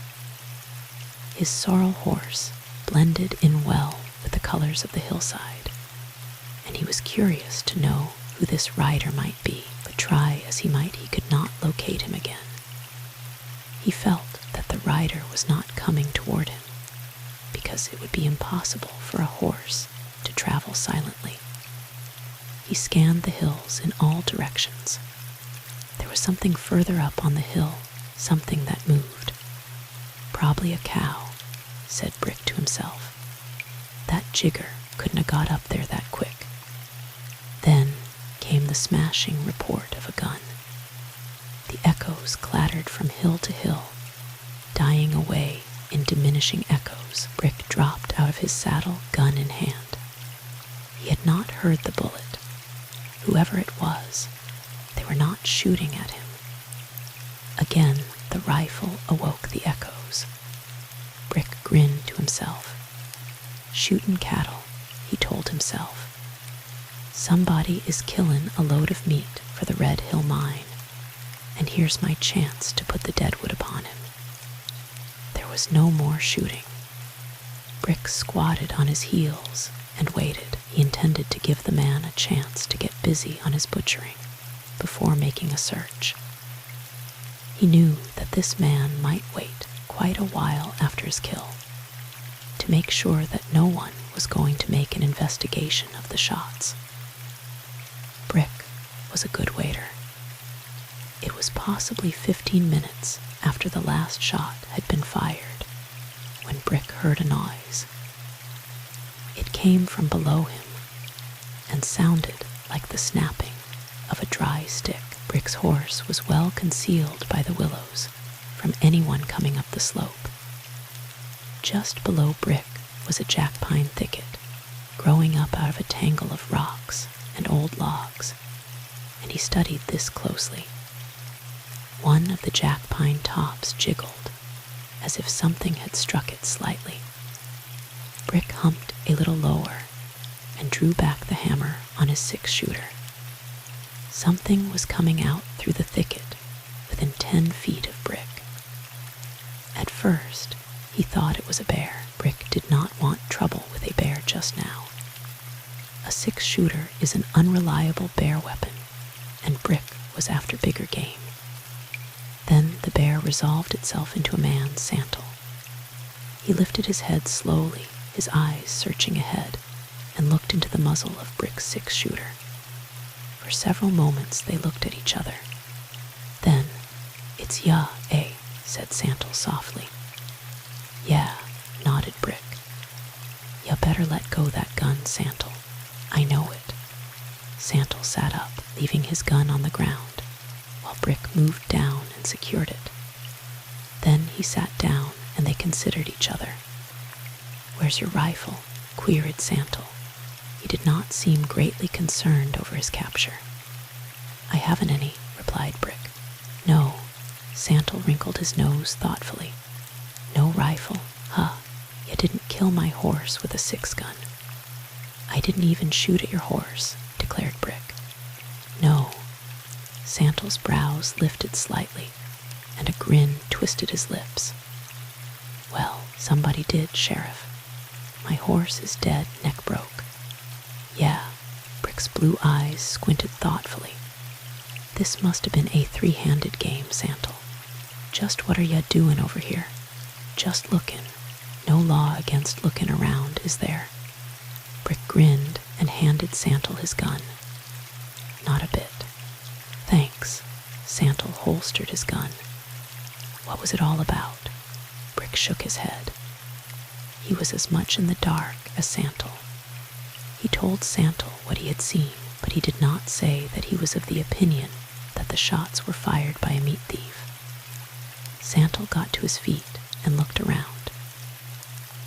His sorrel horse blended in well with the colors of the hillside, and he was curious to know who this rider might be, but try as he might, he could not locate him again. He felt that the rider was not coming toward him, because it would be impossible for a horse to travel silently. He scanned the hills in all directions. There was something further up on the hill, something that moved. Probably a cow, said Brick to himself. That jigger couldn't have got up there that quick. Then came the smashing report of a gun. The echoes clattered from hill to hill, dying away in diminishing echoes. Brick dropped out of his saddle, gun in hand. He had not heard the bullet. Whoever it was, they were not shooting at him. Again, the rifle awoke the echoes. Brick grinned to himself. Shootin' cattle, he told himself. Somebody is killin' a load of meat for the Red Hill mine, and here's my chance to put the deadwood upon him. There was no more shooting. Brick squatted on his heels and waited. He intended to give the man a chance to get busy on his butchering before making a search. He knew that this man might wait quite a while after his kill to make sure that no one was going to make an investigation of the shots. Brick was a good waiter. It was possibly 15 minutes after the last shot had been fired when Brick heard a noise. It came from below him and sounded like the snapping of a dry stick. Brick's horse was well concealed by the willows from anyone coming up the slope. Just below Brick was a jack pine thicket, growing up out of a tangle of rocks and old logs, and he studied this closely. One of the jack pine tops jiggled, as if something had struck it slightly. Brick humped a little lower and drew back the hammer on his 6-shooter. Something was coming out through the thicket within 10 feet of Brick. At first, he thought it was a bear. Brick did not want trouble with a bear just now. A 6-shooter is an unreliable bear weapon, and Brick was after bigger game. Then the bear resolved itself into a man, Santle. He lifted his head slowly, his eyes searching ahead, and looked into the muzzle of Brick's 6-shooter. For several moments they looked at each other. Then, "It's ya, eh?" said Santle softly. "Yeah," nodded Brick. "Ya better let go that gun, Santle. I know it." Santle sat up, leaving his gun on the ground, while Brick moved down and secured it. Then he sat down and they considered each other. "Where's your rifle?" queried Santle. He did not seem greatly concerned over his capture. "I haven't any," replied Brick. "No." Santle wrinkled his nose thoughtfully. "No rifle, huh? You didn't kill my horse with a 6-gun. "I didn't even shoot at your horse," declared Brick. "No." Santle's brows lifted slightly, and a grin twisted his lips. "Well, somebody did, Sheriff. My horse is dead, neck broke." "Yeah." Brick's blue eyes squinted thoughtfully. "This must have been a 3-handed game, Santle. Just what are ya doing over here?" "Just lookin'. No law against looking around, is there?" Brick grinned and handed Santle his gun. "Not a bit." "Thanks." Santle holstered his gun. "What was it all about?" Brick shook his head. He was as much in the dark as Santle. He told Santle what he had seen, but he did not say that he was of the opinion that the shots were fired by a meat thief. Santle got to his feet and looked around.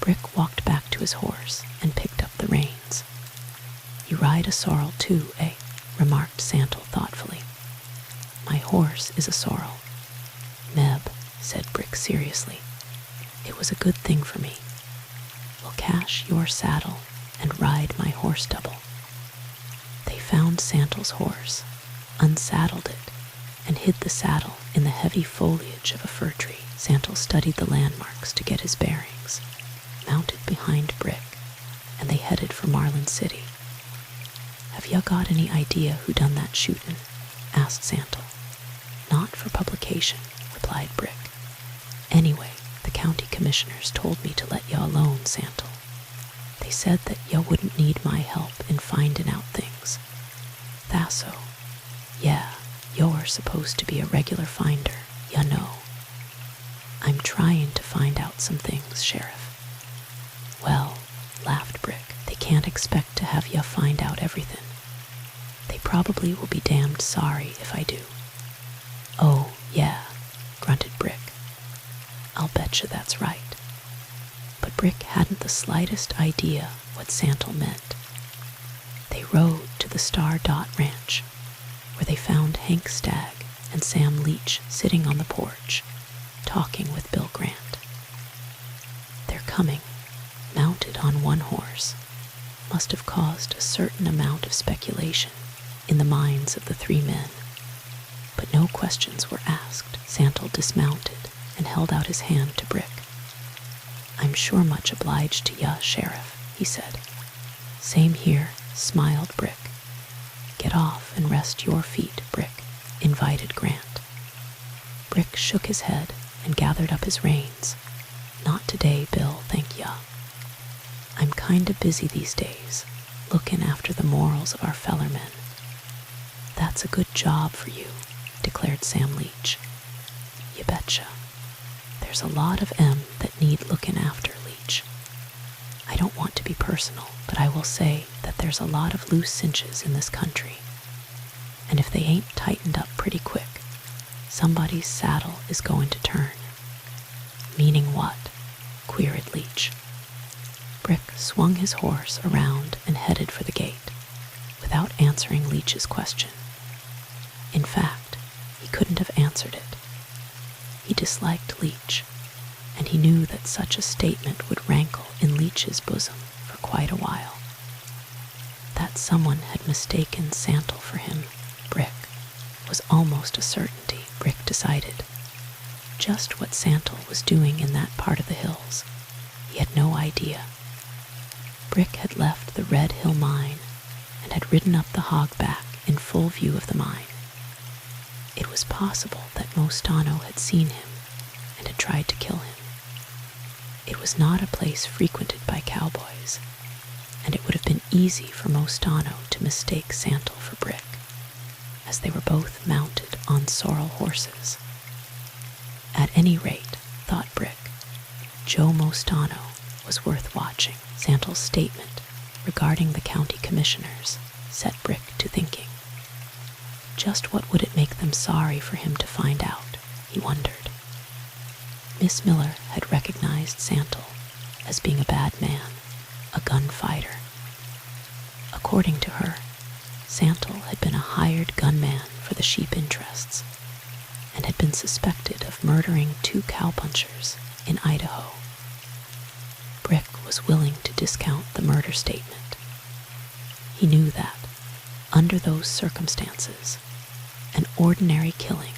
Brick walked back to his horse and picked up the reins. "You ride a sorrel too, eh?" remarked Santle thoughtfully. "My horse is a sorrel." "Meb," said Brick seriously. "It was a good thing for me. We'll cash your saddle and ride my horse double." They found Santle's horse, unsaddled it, and hid the saddle in the heavy foliage of a fir tree. Santle studied the landmarks to get his bearings, mounted behind Brick, and they headed for Marlin City. "Have ya got any idea who done that shootin'?" asked Santle. "Not for publication," replied Brick. "Anyway, the county commissioners told me to let ya alone, Santle. They said that ya wouldn't need my help in findin' out things." "Thasso. Yeah, you're supposed to be a regular finder, ya know." "I'm trying to find out some things, Sheriff." "Well," laughed Brick, "they can't expect to have ya find out everything. They probably will be damned sorry if I do." "Oh, yeah," grunted Brick. "I'll betcha that's right." But Brick hadn't the slightest idea what Santle meant. They rode to the Star Dot Ranch, where they found Hank Stagg and Sam Leach sitting on the porch, talking with Bill Grant. Their coming, mounted on one horse, must have caused a certain amount of speculation in the minds of the 3 men. But no questions were asked. Santle dismounted and held out his hand to Brick. "I'm sure much obliged to ya, Sheriff," he said. "Same here," smiled Brick. "Get off and rest your feet, Brick," invited Grant. Brick shook his head and gathered up his reins. "Not today, Bill, thank ya. I'm kinda busy these days, looking after the morals of our feller men." "That's a good job for you," declared Sam Leach. "You betcha. There's a lot of 'em that need looking after, Leach. I don't want to be personal, but I will say that there's a lot of loose cinches in this country, and if they ain't tightened up pretty quick, somebody's saddle is going to turn." "Meaning what?" queried Leach. Brick swung his horse around and headed for the gate, without answering Leach's question. In fact, he couldn't have answered it. He disliked Leach, and he knew that such a statement would rankle in Leach's bosom for quite a while. That someone had mistaken Santle for him, Brick, was almost a certainty, Brick decided. Just what Santal was doing in that part of the hills, he had no idea. Brick had left the Red Hill mine and had ridden up the hogback in full view of the mine. It was possible that Mostano had seen him and had tried to kill him. It was not a place frequented by cowboys, and it would have been easy for Mostano to mistake Santal for Brick, as they were both mounted on sorrel horses. At any rate, thought Brick, Joe Mostano was worth watching. Santal's statement regarding the county commissioners set Brick to thinking. Just what would it make them sorry for him to find out, he wondered. Miss Miller had recognized Santal as being a bad man, a gunfighter. According to her, Santal had been a hired gunman for the sheep interests and had been suspected of murdering 2 cowpunchers in Idaho. Brick was willing to discount the murder statement. He knew that, under those circumstances, an ordinary killing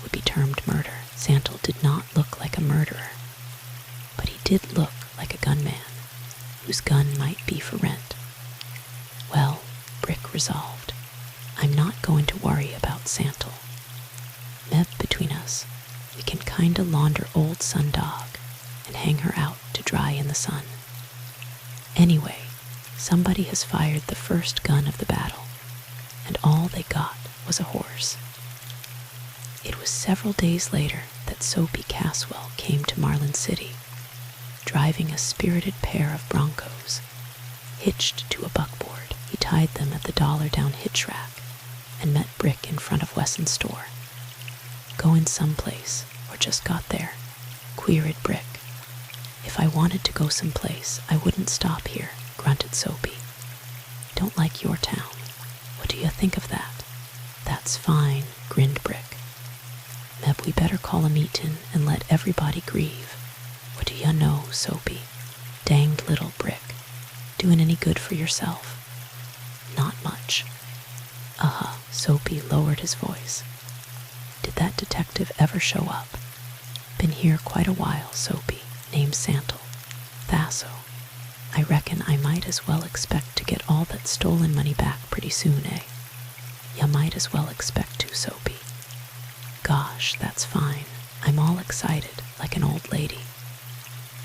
would be termed murder. Santal did not look like a murderer, but he did look like a gunman whose gun might be for rent. Well, Brick resolved, I'm not going to worry about Santal. Meb, between us, we can kinda launder old Sundog and hang her out to dry in the sun. Anyway, somebody has fired the first gun of the battle, and all they got was a horse. It was several days later that Soapy Caswell came to Marlin City, driving a spirited pair of broncos, hitched to a buckboard. He tied them at the Dollar Down hitch rack and met Brick in front of Wesson's store. Going someplace, or just got there, queried Brick. If I wanted to go someplace, I wouldn't stop here, grunted Soapy. Don't like your town. What do you think of that? That's fine, grinned Brick. Meb, we better call a meetin' and let everybody grieve. What do you know, Soapy? Danged little Brick. Doing any good for yourself? Not much. Soapy lowered his voice. Did that detective ever show up? Been here quite a while, Soapy. Named Santal. Thasso. I reckon I might as well expect to get all that stolen money back pretty soon, eh? Ya might as well expect to, Soapy. Gosh, that's fine. I'm all excited, like an old lady.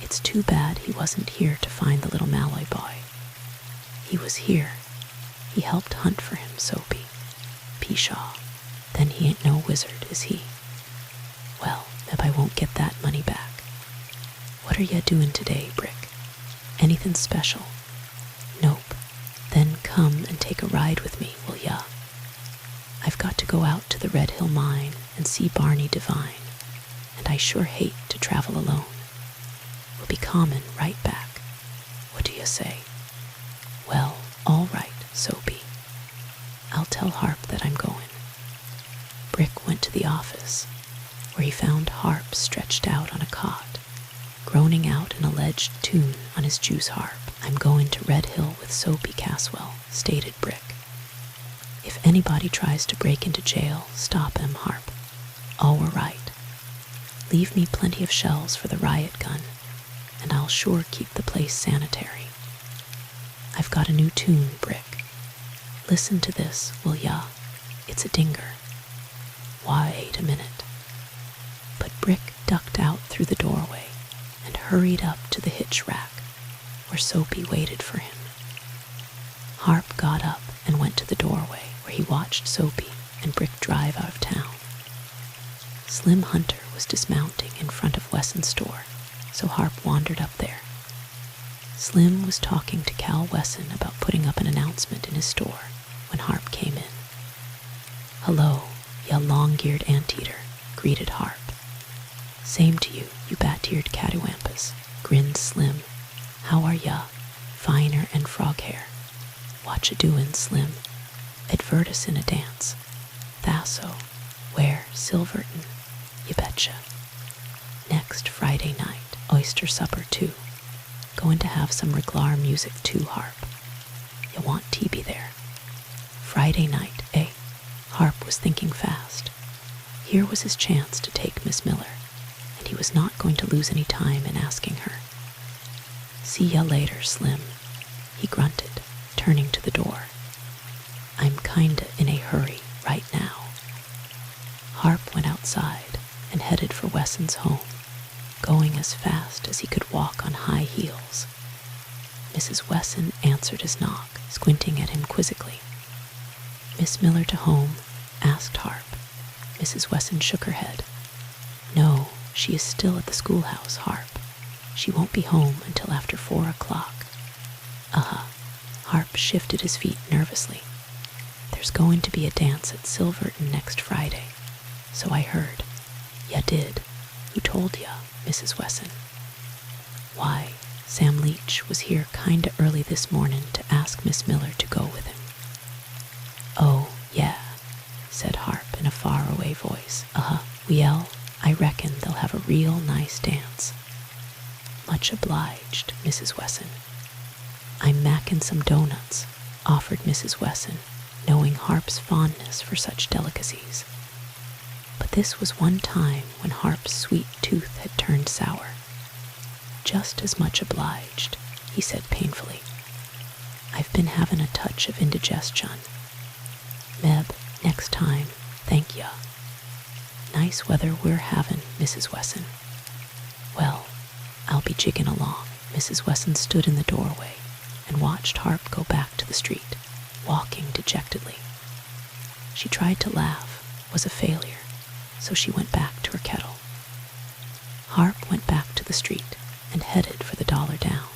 It's too bad he wasn't here to find the little Malloy boy. He was here. He helped hunt for him, Soapy. Pshaw. Then he ain't no wizard, is he? Well, maybe I won't get that money back. What are ya doing today, Brick? Anything special? Nope. Then come and take a ride with me, will ya? I've got to go out to the Red Hill mine and see Barney Devine, and I sure hate to travel alone. We'll be comin' right back. What do you say? Well, all right, Soapy. I'll tell Harp that I'm going. Brick went to the office, where he found Harp stretched out on a cot, groaning out an alleged tune on his juice harp. I'm going to Red Hill with Soapy Caswell, stated Brick. If anybody tries to break into jail, stop him, Harp. All were right. Leave me plenty of shells for the riot gun, and I'll sure keep the place sanitary. I've got a new tune, Brick. Listen to this, will ya? It's a dinger. Wait a minute. But Brick ducked out through the doorway and hurried up to the hitch rack, where Soapy waited for him. Harp got up and went to the doorway, where he watched Soapy and Brick drive out of town. Slim Hunter was dismounting in front of Wesson's store, so Harp wandered up there. Slim was talking to Cal Wesson about putting up an announcement in his store when Harp came in. Hello, ya long-geared anteater, greeted Harp. Same to you, you bat-eared cattywampus, grinned Slim. How are ya? Finer and frog hair. Watcha doin', Slim? Advertis in a dance. Thasso. Where? Silverton. You betcha. Next Friday night, oyster supper too. Going to have some reglar music too, Harp. You want TB there. Friday night, eh? Harp was thinking fast. Here was his chance to take Miss Miller, and he was not going to lose any time in asking her. "See ya later, Slim," he grunted, turning to the door. "I'm kinda in a hurry right now." Harp went outside and headed for Wesson's home, going as fast as he could walk on high heels. Mrs. Wesson answered his knock, squinting at him quizzically. "Miss Miller to home?" asked Harp. Mrs. Wesson shook her head. "No, she is still at the schoolhouse, Harp. She won't be home until after 4 o'clock. Harp shifted his feet nervously. "There's going to be a dance at Silverton next Friday. So I heard." "Ya did? Who told ya, Mrs. Wesson?" "Why, Sam Leach was here kinda early this morning to ask Miss Miller to go with him." "Oh, yeah," said Harp in a faraway voice. Well, I reckon they'll have a real nice dance." "Much obliged, Mrs. Wesson." "I'm mackin' some doughnuts," offered Mrs. Wesson, knowing Harp's fondness for such delicacies. But this was one time when Harp's sweet tooth had turned sour. "Just as much obliged," he said painfully. "I've been having a touch of indigestion. Meb, next time, thank ya." "Nice weather we're having, Mrs. Wesson." "Well, I'll be jigging along." Mrs. Wesson stood in the doorway and watched Harp go back to the street, walking dejectedly. She tried to laugh, was a failure, so she went back to her kettle. Harp went back to the street and headed for the $1 down.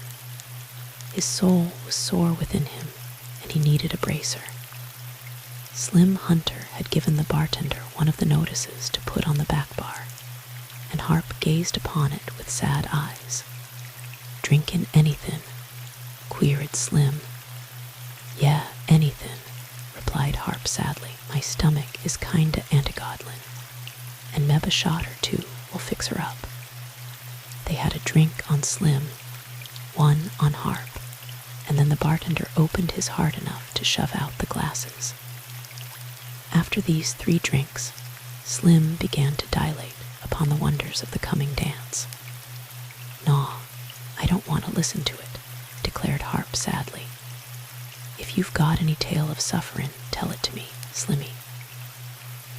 His soul was sore within him, and he needed a bracer. Slim Hunter had given the bartender one of the notices to put on the back bar, and Harp gazed upon it with sad eyes. "Drinkin' anythin'?" queried Slim. "Yeah, anythin'," replied Harp sadly. "My stomach is kinda antigodlin, and meb a shot or two will fix her up." They had a drink on Slim, one on Harp, and then the bartender opened his heart enough to shove out the glasses. After these 3 drinks, Slim began to dilate upon the wonders of the coming dance. "Naw, I don't want to listen to it," declared Harp sadly. "If you've got any tale of sufferin', tell it to me, Slimmy.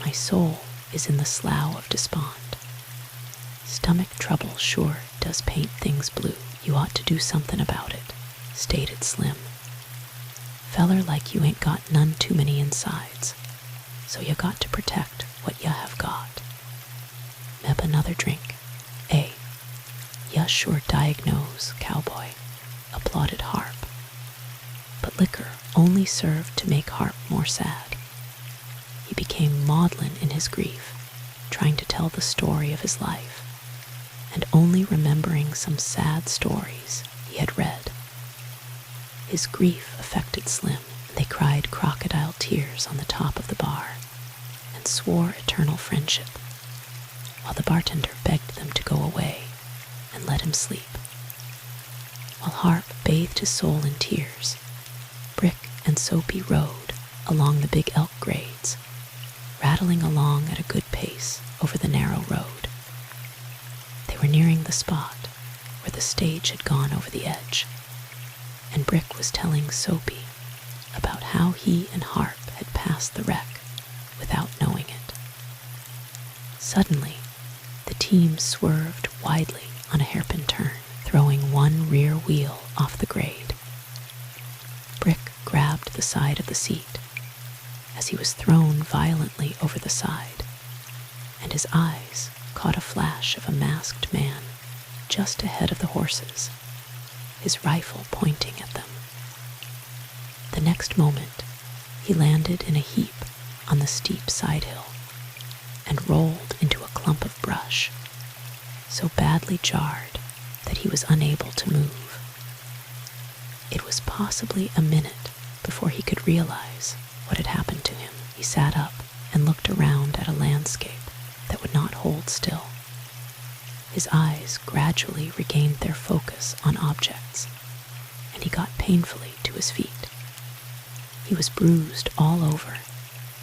My soul is in the slough of despond. Stomach trouble sure does paint things blue. You ought to do something about it," stated Slim. "Feller like you ain't got none too many insides, so you got to protect what you have got. Meb another drink, eh? Ya sure diagnose, cowboy," applauded Harp. But liquor only served to make Harp more sad. He became maudlin in his grief, trying to tell the story of his life, and only remembering some sad stories he had read. His grief affected Slim, and they cried crocodile tears on the top of the bar and swore eternal friendship, while the bartender begged them to go away and let him sleep. While Harp bathed his soul in tears, Brick and Soapy rode along the Big Elk grades, rattling along at a good pace over the narrow road. They were nearing the spot where the stage had gone over the edge, and Brick was telling Soapy about how he and Harp had passed the wreck without knowing it. Suddenly, the team swerved widely on a hairpin turn, throwing one rear wheel off the grade. Brick grabbed the side of the seat as he was thrown violently over the side, and his eyes caught a flash of a masked man just ahead of the horses, his rifle pointing at them. The next moment, he landed in a heap on the steep side hill and rolled into a clump of brush, so badly jarred that he was unable to move. It was possibly a minute before he could realize what had happened to him. He sat up and looked around at a landscape that would not hold still. His eyes gradually regained their focus on objects, and he got painfully to his feet. He was bruised all over,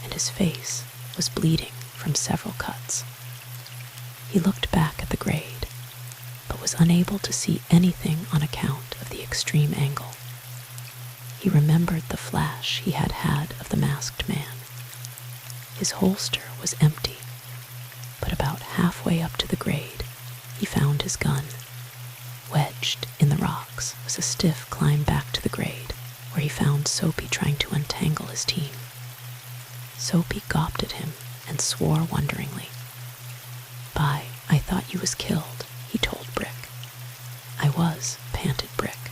and his his face was bleeding from several cuts. He looked back at the grade, but was unable to see anything on account of the extreme angle. He remembered the flash he had had of the masked man. His holster was empty, but about halfway up to the grade, he found his gun. Wedged in the rocks was a stiff climb back to the grade, where he found Soapy trying to untangle his team. Soapy gawped at him and swore wonderingly. "Bye, I thought you was killed," he told Brick. "I was," panted Brick.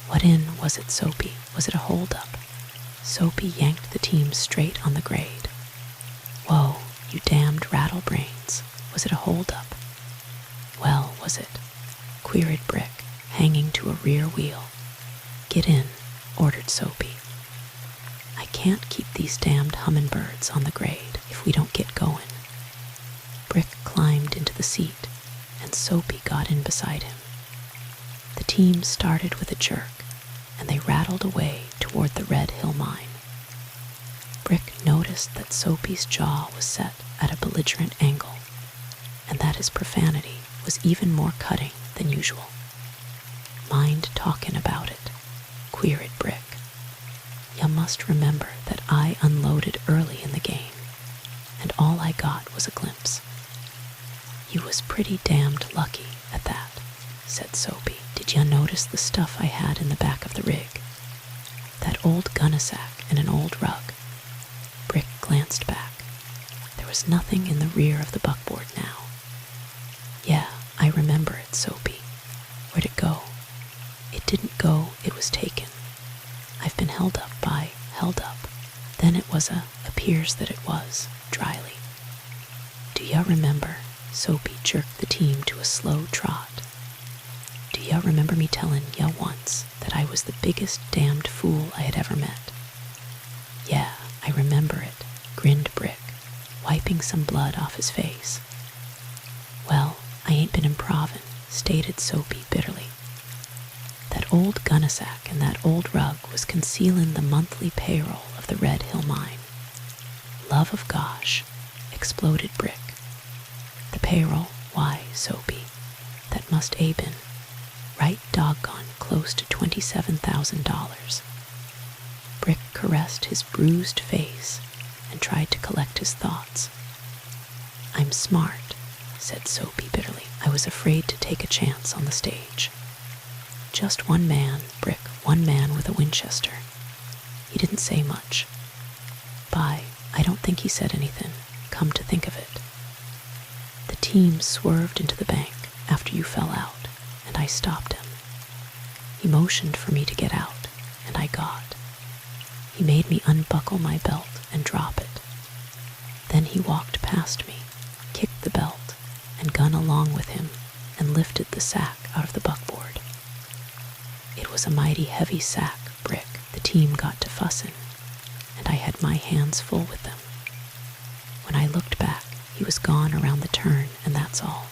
"What in was it, Soapy? Was it a hold-up?" Soapy yanked the team straight on the grade. "Whoa, you damned rattlebrains. Was it a hold-up?" "Well, was it?" queried Brick, hanging to a rear wheel. "Get in," ordered Soapy. "I can't keep these damned hummingbirds on the grade if we don't get going." Brick climbed into the seat, and Soapy got in beside him. The team started with a jerk, and they rattled away toward the Red Hill mine. Brick noticed that Soapy's jaw was set at a belligerent angle, and that his profanity was even more cutting than usual. "Mind talking about it?" queried Brick. "You must remember that I unloaded early in the game, and all I got was a glimpse." "You was pretty damned lucky at that," said Soapy. "Did ya notice the stuff I had in the back of the rig? That old gunnysack and an old rug?" Brick glanced back. There was nothing in the rear of the buckboard now. "Yeah, I remember it, Soapy. Where'd it go?" "It didn't go, it was taken. I've been held up. Then it was appears that it was," dryly. "Do ya remember?" Soapy jerked the team to a slow trot. "Do ya remember me telling ya once that I was the biggest damned fool I had ever met?" "Yeah, I remember it," grinned Brick, wiping some blood off his face. "Well, I ain't been improvin'," stated Soapy bitterly. "That old gunnysack and that old rug was concealin' the monthly payroll of the Red Hill mine." "Love of gosh," exploded Brick. "The payroll? Why, Soapy, that must a been right doggone close to $27,000. Brick caressed his bruised face and tried to collect his thoughts. "I'm smart," said Soapy bitterly. "I was afraid to take a chance on the stage. Just one man, Brick, one man with a Winchester. He didn't say much. Bye, I don't think he said anything, come to think of it. The team swerved into the bank after you fell out, and I stopped him. He motioned for me to get out, and I got. He made me unbuckle my belt and drop it. Then he walked past me, kicked the belt and gun along with him, and lifted the sack out of the buckboard. It was a mighty heavy sack, Brick. The team got to fussin', and I had my hands full with them. When I looked back, he was gone around the turn, and that's all."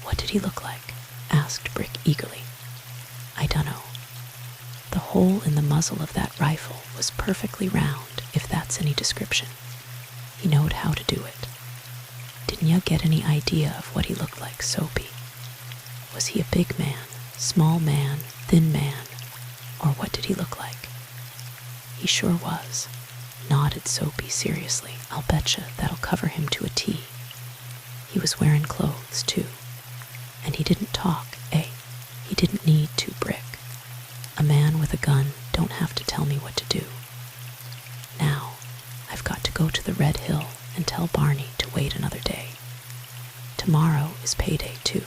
"What did he look like?" asked Brick eagerly. "I dunno. The hole in the muzzle of that rifle was perfectly round, if that's any description. He knowed how to do it. Didn't ya get any idea of what he looked like, Soapy? Was he a big man, small man, thin man, or what did he look like?" "He sure was," nodded Soapy seriously. "I'll betcha that'll cover him to a T. He was wearing clothes, too. And he didn't talk, eh? He didn't need to, Brick. A man with a gun don't have to tell me what to do. Now, I've got to go to the Red Hill and tell Barney to wait another day. Tomorrow is payday, too.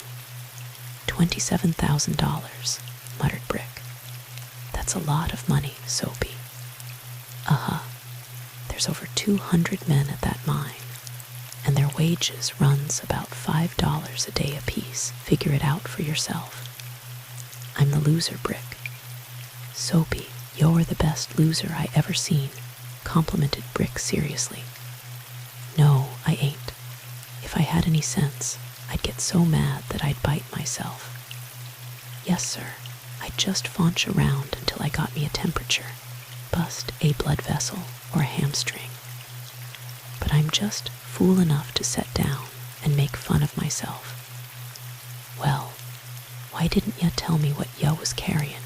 $27,000, muttered Brick. That's a lot of money, Soapy. There's over 200 men at that mine, and their wages runs about $5 a day apiece. Figure it out for yourself. I'm the loser, Brick. Soapy, you're the best loser I ever seen, complimented Brick seriously. No, I ain't. If I had any sense, I'd get so mad that I'd bite myself. Yes, sir, I'd just faunch around until I got me a temperature, bust a blood vessel or a hamstring. but I'm just fool enough to set down and make fun of myself. Well, why didn't ya tell me what ya was carrying?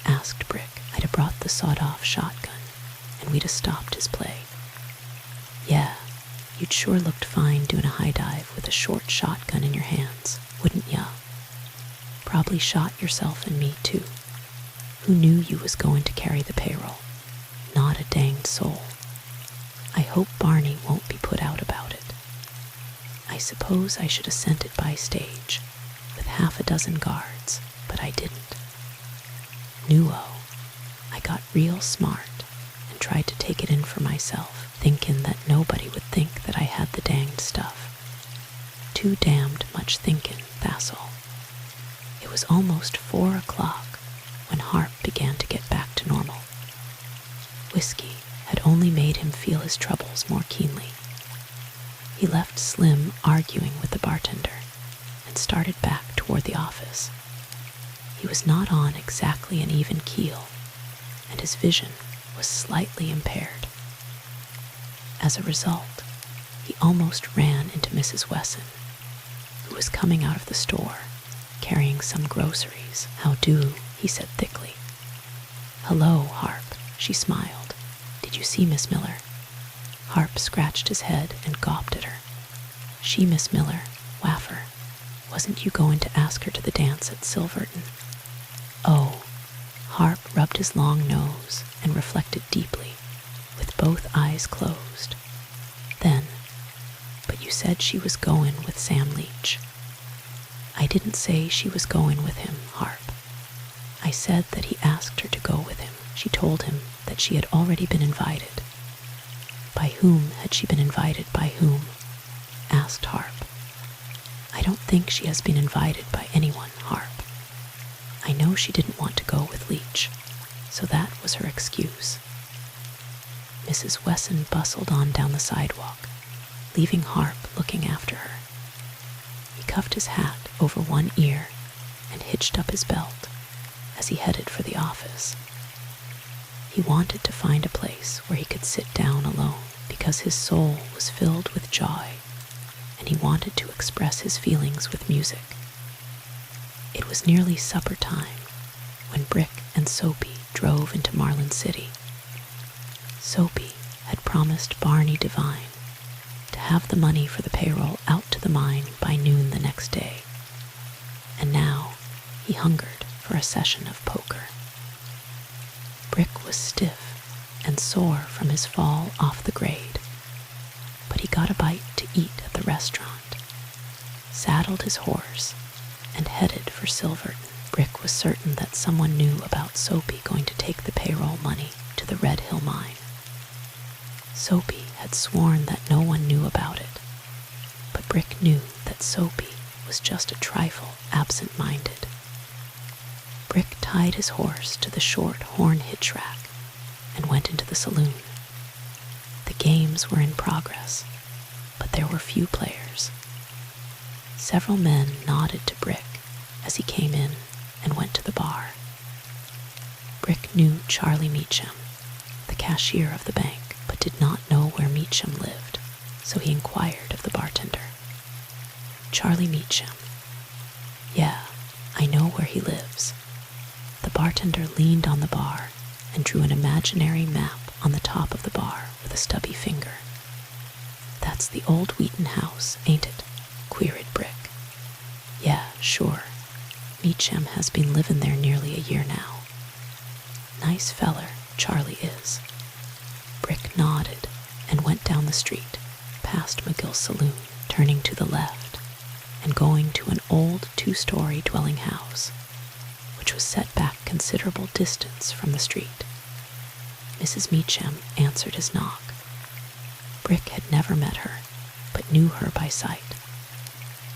Asked Brick. I'd a brought the sawed-off shotgun, and we'd a stopped his play. Yeah, you'd sure looked fine doing a high dive with a short shotgun in your hands, wouldn't ya? Probably shot yourself and me too. Who knew you was going to carry the payroll? Not a danged soul. I hope Barney won't be put out about it. I suppose I should have sent it by stage, with 6 guards, but I didn't. Nuo, I got real smart and tried to take it in for myself, thinking that nobody would think that I had the danged stuff. Too damned much thinking, that's all. It was almost 4 o'clock when Harp began to get back to normal. Whiskey had only made him feel his troubles more keenly. He left Slim arguing with the bartender and started back toward the office. He was not on exactly an even keel, and his vision was slightly impaired. As a result, he almost ran into Mrs. Wesson, who was coming out of the store, carrying some groceries. "How do?" he said thickly. "Hello, Harp," she smiled. "Did you see Miss Miller?" Harp scratched his head and gawped at her. "She, Miss Miller, Waffer. Wasn't you going to ask her to the dance at Silverton?" Oh, Harp rubbed his long nose and reflected deeply, with both eyes closed. Then, "But you said she was going with Sam Leach." "I didn't say she was going with him, Harp. I said that he asked her to go with him." She told him that she had already been invited. "By whom had she been invited? By whom?" asked Harp. "I don't think she has been invited by anyone, Harp. I know she didn't want to go with Leach, so that was her excuse." Mrs. Wesson bustled on down the sidewalk, leaving Harp looking after her. He cuffed his hat over one ear and hitched up his belt as he headed for the office. He wanted to find a place where he could sit down alone because his soul was filled with joy, and he wanted to express his feelings with music. It was nearly supper time when Brick and Soapy drove into Marlin City. Soapy had promised Barney Devine to have the money for the payroll out to the mine by noon the next day, and now he hungered for a session of poker. Brick was stiff and sore from his fall off the grade, but he got a bite to eat at the restaurant, saddled his horse, and headed for Silverton. Brick was certain that someone knew about Soapy going to take the payroll money to the Red Hill mine. Soapy had sworn that no one knew about it, but Brick knew that Soapy was just a trifle absent-minded. Brick tied his horse to the short horn hitch rack and went into the saloon. The games were in progress, but there were few players. Several men nodded to Brick as he came in and went to the bar. Brick knew Charlie Meacham, the cashier of the bank, but did not know where Meacham lived, so he inquired of the bartender. "Charlie Meacham. Yeah, I know where he lives." The bartender leaned on the bar and drew an imaginary map on the top of the bar with a stubby finger. "That's the old Wheaton house, ain't it?" queried Brick. "Yeah, sure. Meacham has been living there nearly a year now. Nice feller, Charlie is." Brick nodded and went down the street, past McGill's saloon, turning to the left and going to an old 2-story dwelling house, which was set back considerable distance from the street. Mrs. Meacham answered his knock. Brick had never met her, but knew her by sight.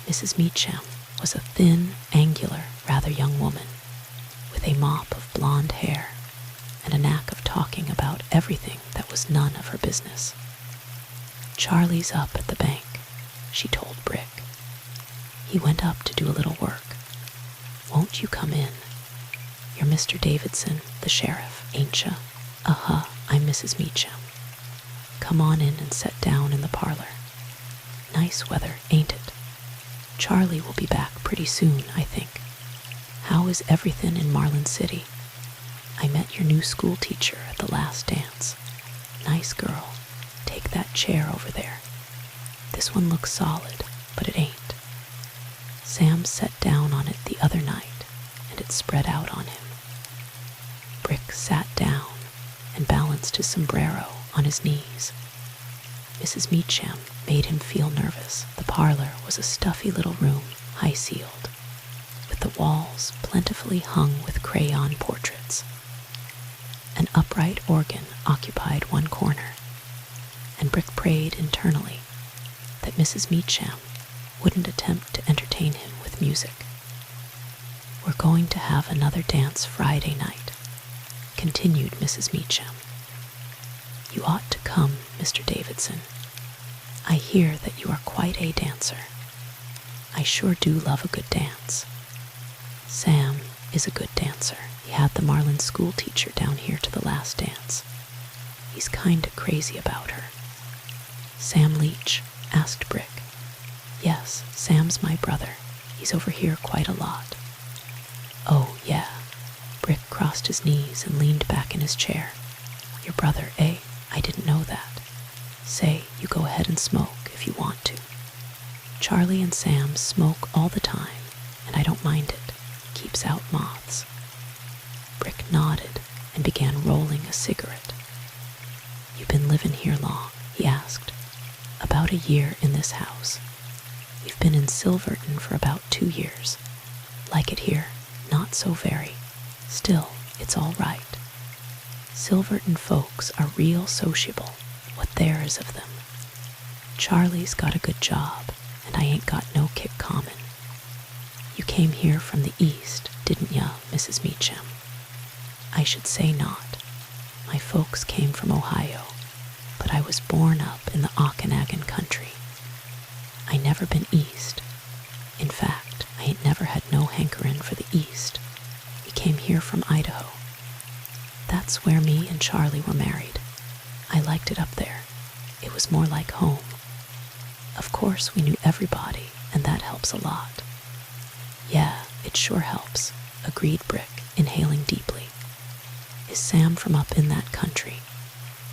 Mrs. Meacham was a thin, angular, rather young woman, with a mop of blonde hair and a knack of talking about everything that was none of her business. "Charlie's up at the bank," she told Brick. "He went up to do a little work. Won't you come in? You're Mr. Davidson, the sheriff, ain't ya?" "Uh-huh, I'm Mrs. Meacham." Come on in and sit down in the parlor. Nice weather, ain't it? Charlie will be back pretty soon, I think. How is everything in Marlin City? I met your new school teacher at the last dance. Nice girl. Take that chair over there. This one looks solid, but it ain't. Sam sat down on it the other night, and it spread out on him. Brick sat down and balanced his sombrero on his knees. Mrs. Meacham made him feel nervous. The parlor was a stuffy little room, high-ceiled, with the walls plentifully hung with crayon portraits. An upright organ occupied one corner, and Brick prayed internally that Mrs. Meacham wouldn't attempt to entertain him with music. We're going to have another dance Friday night, continued Mrs. Meacham. You ought to come, Mr. Davidson. I hear that you are quite a dancer. I sure do love a good dance. Sam is a good dancer. He had the Marlin school teacher down here to the last dance. He's kinda crazy about her. Sam Leach? Asked Brick. Yes, Sam's my brother. He's over here quite a lot. Oh, yeah. Brick crossed his knees and leaned back in his chair. Your brother, eh? I didn't know that. Say, you go ahead and smoke if you want to. Charlie and Sam smoke all the time, and I don't mind it. Keeps out moths. Brick nodded and began rolling a cigarette. You been living here long? He asked. About a year in this house. We've been in Silverton for about 2 years. Like it here? Not so very. Still, it's all right. Silverton folks are real sociable, what there is of them. Charlie's got a good job, and I ain't got no kick common. You came here from the east, didn't ya, Mrs. Meacham? I should say not. My folks came from Ohio, but I was born up in the Okanagan country. I never been east. In fact, I ain't never had no hankerin' for the east. We came here from Idaho. That's where me and Charlie were married. I liked it up there. It was more like home. Of course, we knew everybody, and that helps a lot. Yeah, it sure helps, agreed Brick, inhaling deeply. Is Sam from up in that country?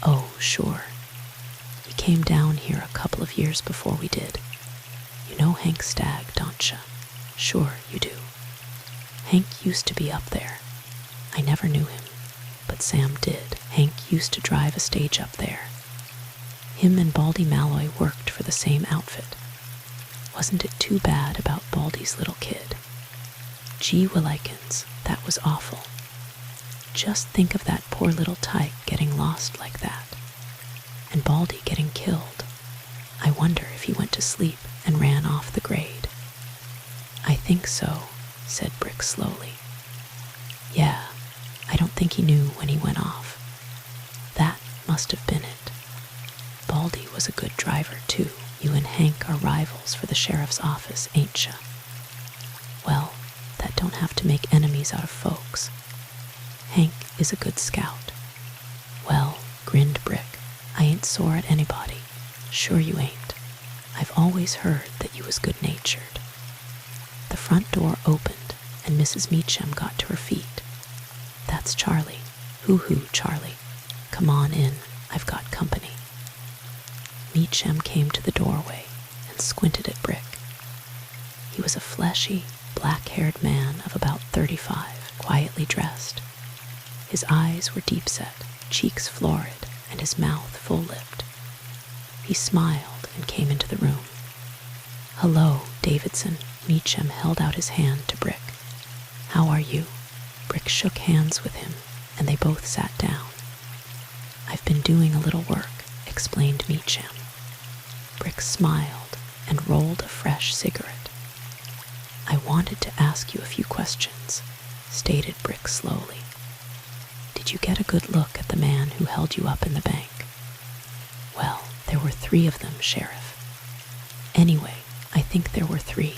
Oh, sure. He came down here a couple of years before we did. You know Hank Stagg, don't ya? Sure, you do. Hank used to be up there. I never knew him, but Sam did. Hank used to drive a stage up there. Him and Baldy Malloy worked for the same outfit. Wasn't it too bad about Baldy's little kid? Gee willikins, that was awful. Just think of that poor little tyke getting lost like that. And Baldy getting killed. I wonder if he went to sleep and ran off the grade. I think so, said Brick slowly. Yeah, I don't think he knew when he went off. That must have been it. Baldy was a good driver, too. You and Hank are rivals for the sheriff's office, ain't ya? Well, that don't have to make enemies out of folks. Hank is a good scout. Well, grinned Brick, I ain't sore at anybody. Sure you ain't. I've always heard that you was good-natured. The front door opened, and Mrs. Meacham got to her feet. That's Charlie. Hoo-hoo, Charlie. Come on in. I've got company. Meacham came to the doorway and squinted at Brick. He was a fleshy, black-haired man of about 35, quietly dressed. His eyes were deep-set, cheeks florid, and his mouth full-lipped. He smiled and came into the room. Hello, Davidson. Meacham held out his hand to Brick. How are you? Brick shook hands with him, and they both sat down. I've been doing a little work, explained Meacham. Brick smiled and rolled a fresh cigarette. I wanted to ask you a few questions, stated Brick slowly. Did you get a good look at the man who held you up in the bank? Well, there were 3 of them, Sheriff. Anyway, I think there were 3.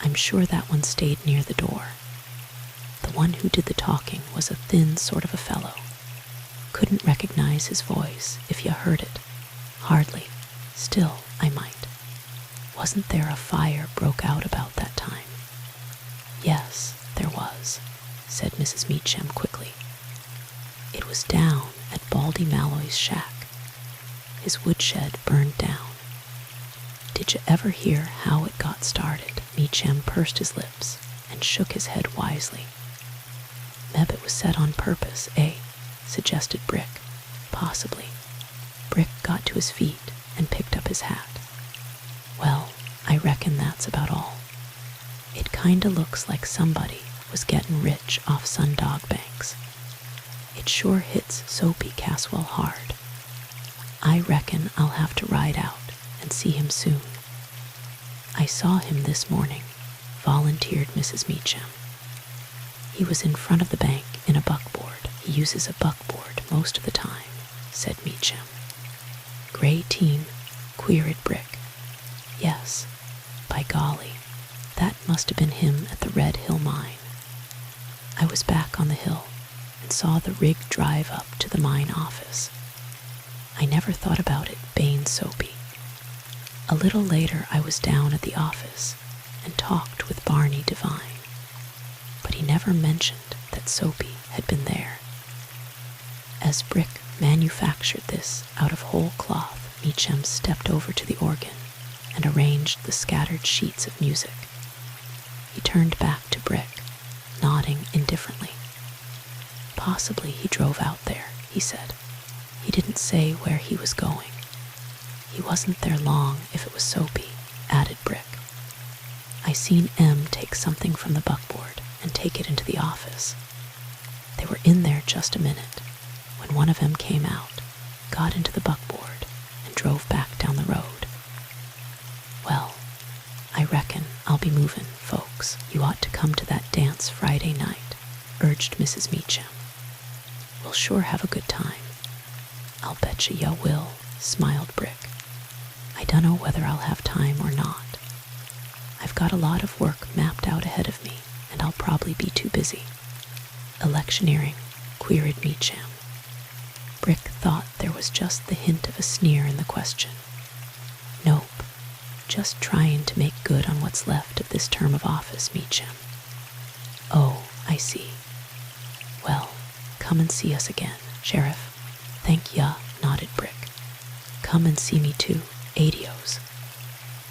I'm sure that one stayed near the door. The one who did the talking was a thin sort of a fellow. Couldn't recognize his voice if you heard it. Hardly. Still, I might. Wasn't there a fire broke out about that time? Yes, there was, said Mrs. Meacham quickly. It was down at Baldy Malloy's shack. His woodshed burned down. Did you ever hear how it got started? Meacham pursed his lips and shook his head wisely. Meb, it was set on purpose, eh? Suggested Brick. Possibly. Brick got to his feet and picked up his hat. Well, I reckon that's about all. It kinda looks like somebody was getting rich off Sundog Banks. It sure hits Soapy Caswell hard. I reckon I'll have to ride out and see him soon. I saw him this morning, volunteered Mrs. Meacham. He was in front of the bank in a buckboard. He uses a buckboard most of the time, said Meacham. Gray team, queried Brick. Yes, by golly, that must have been him at the Red Hill mine. I was back on the hill and saw the rig drive up to the mine office. I never thought about it, bayed Soapy. A little later I was down at the office and talked with Barney Devine, but he never mentioned that Soapy had been there. As Brick manufactured this out of whole cloth, Meacham stepped over to the organ and arranged the scattered sheets of music. He turned back to Brick, nodding indifferently. Possibly he drove out there, he said. He didn't say where he was going. He wasn't there long if it was Soapy, added Brick. I seen M take something from the buckboard and take it into the office. They were in there just a minute when one of them came out, got into the buckboard, and drove back down the road. Well, I reckon I'll be movin', folks. You ought to come to that dance Friday night, urged Mrs. Meacham. We'll sure have a good time. I'll betcha ya will, smiled Brick. I dunno whether I'll have time or not. I've got a lot of work mapped out ahead of me, and I'll probably be too busy. Electioneering, queried Meacham. Brick thought there was just the hint of a sneer in the question. Nope, just trying to make good on what's left of this term of office, Meacham. Oh, I see. Well, come and see us again, Sheriff. Thank ya, nodded Brick. Come and see me too, adios.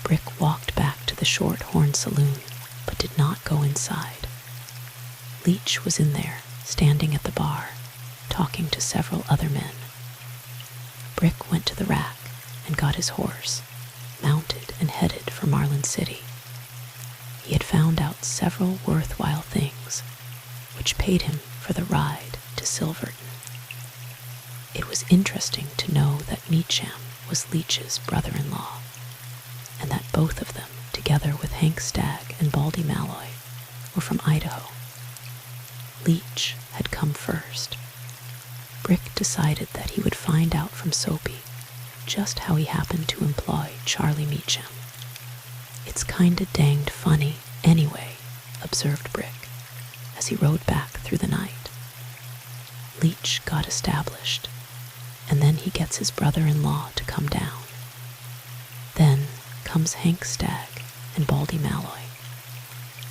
Brick walked back to the Shorthorn Saloon, but did not go inside. Leach was in there, standing at the bar, talking to several other men. Brick went to the rack and got his horse, mounted and headed for Marlin City. He had found out several worthwhile things, which paid him for the ride to Silverton. It was interesting to know that Meacham was Leach's brother-in-law, and that both of them, together with Hank Stagg and Baldy Malloy, were from Idaho. Leach had come first. Brick decided that he would find out from Soapy just how he happened to employ Charlie Meacham. It's kinda danged funny, anyway, observed Brick, as he rode back through the night. Leach got established, and then he gets his brother-in-law to come down. Then comes Hank Stagg and Baldy Malloy.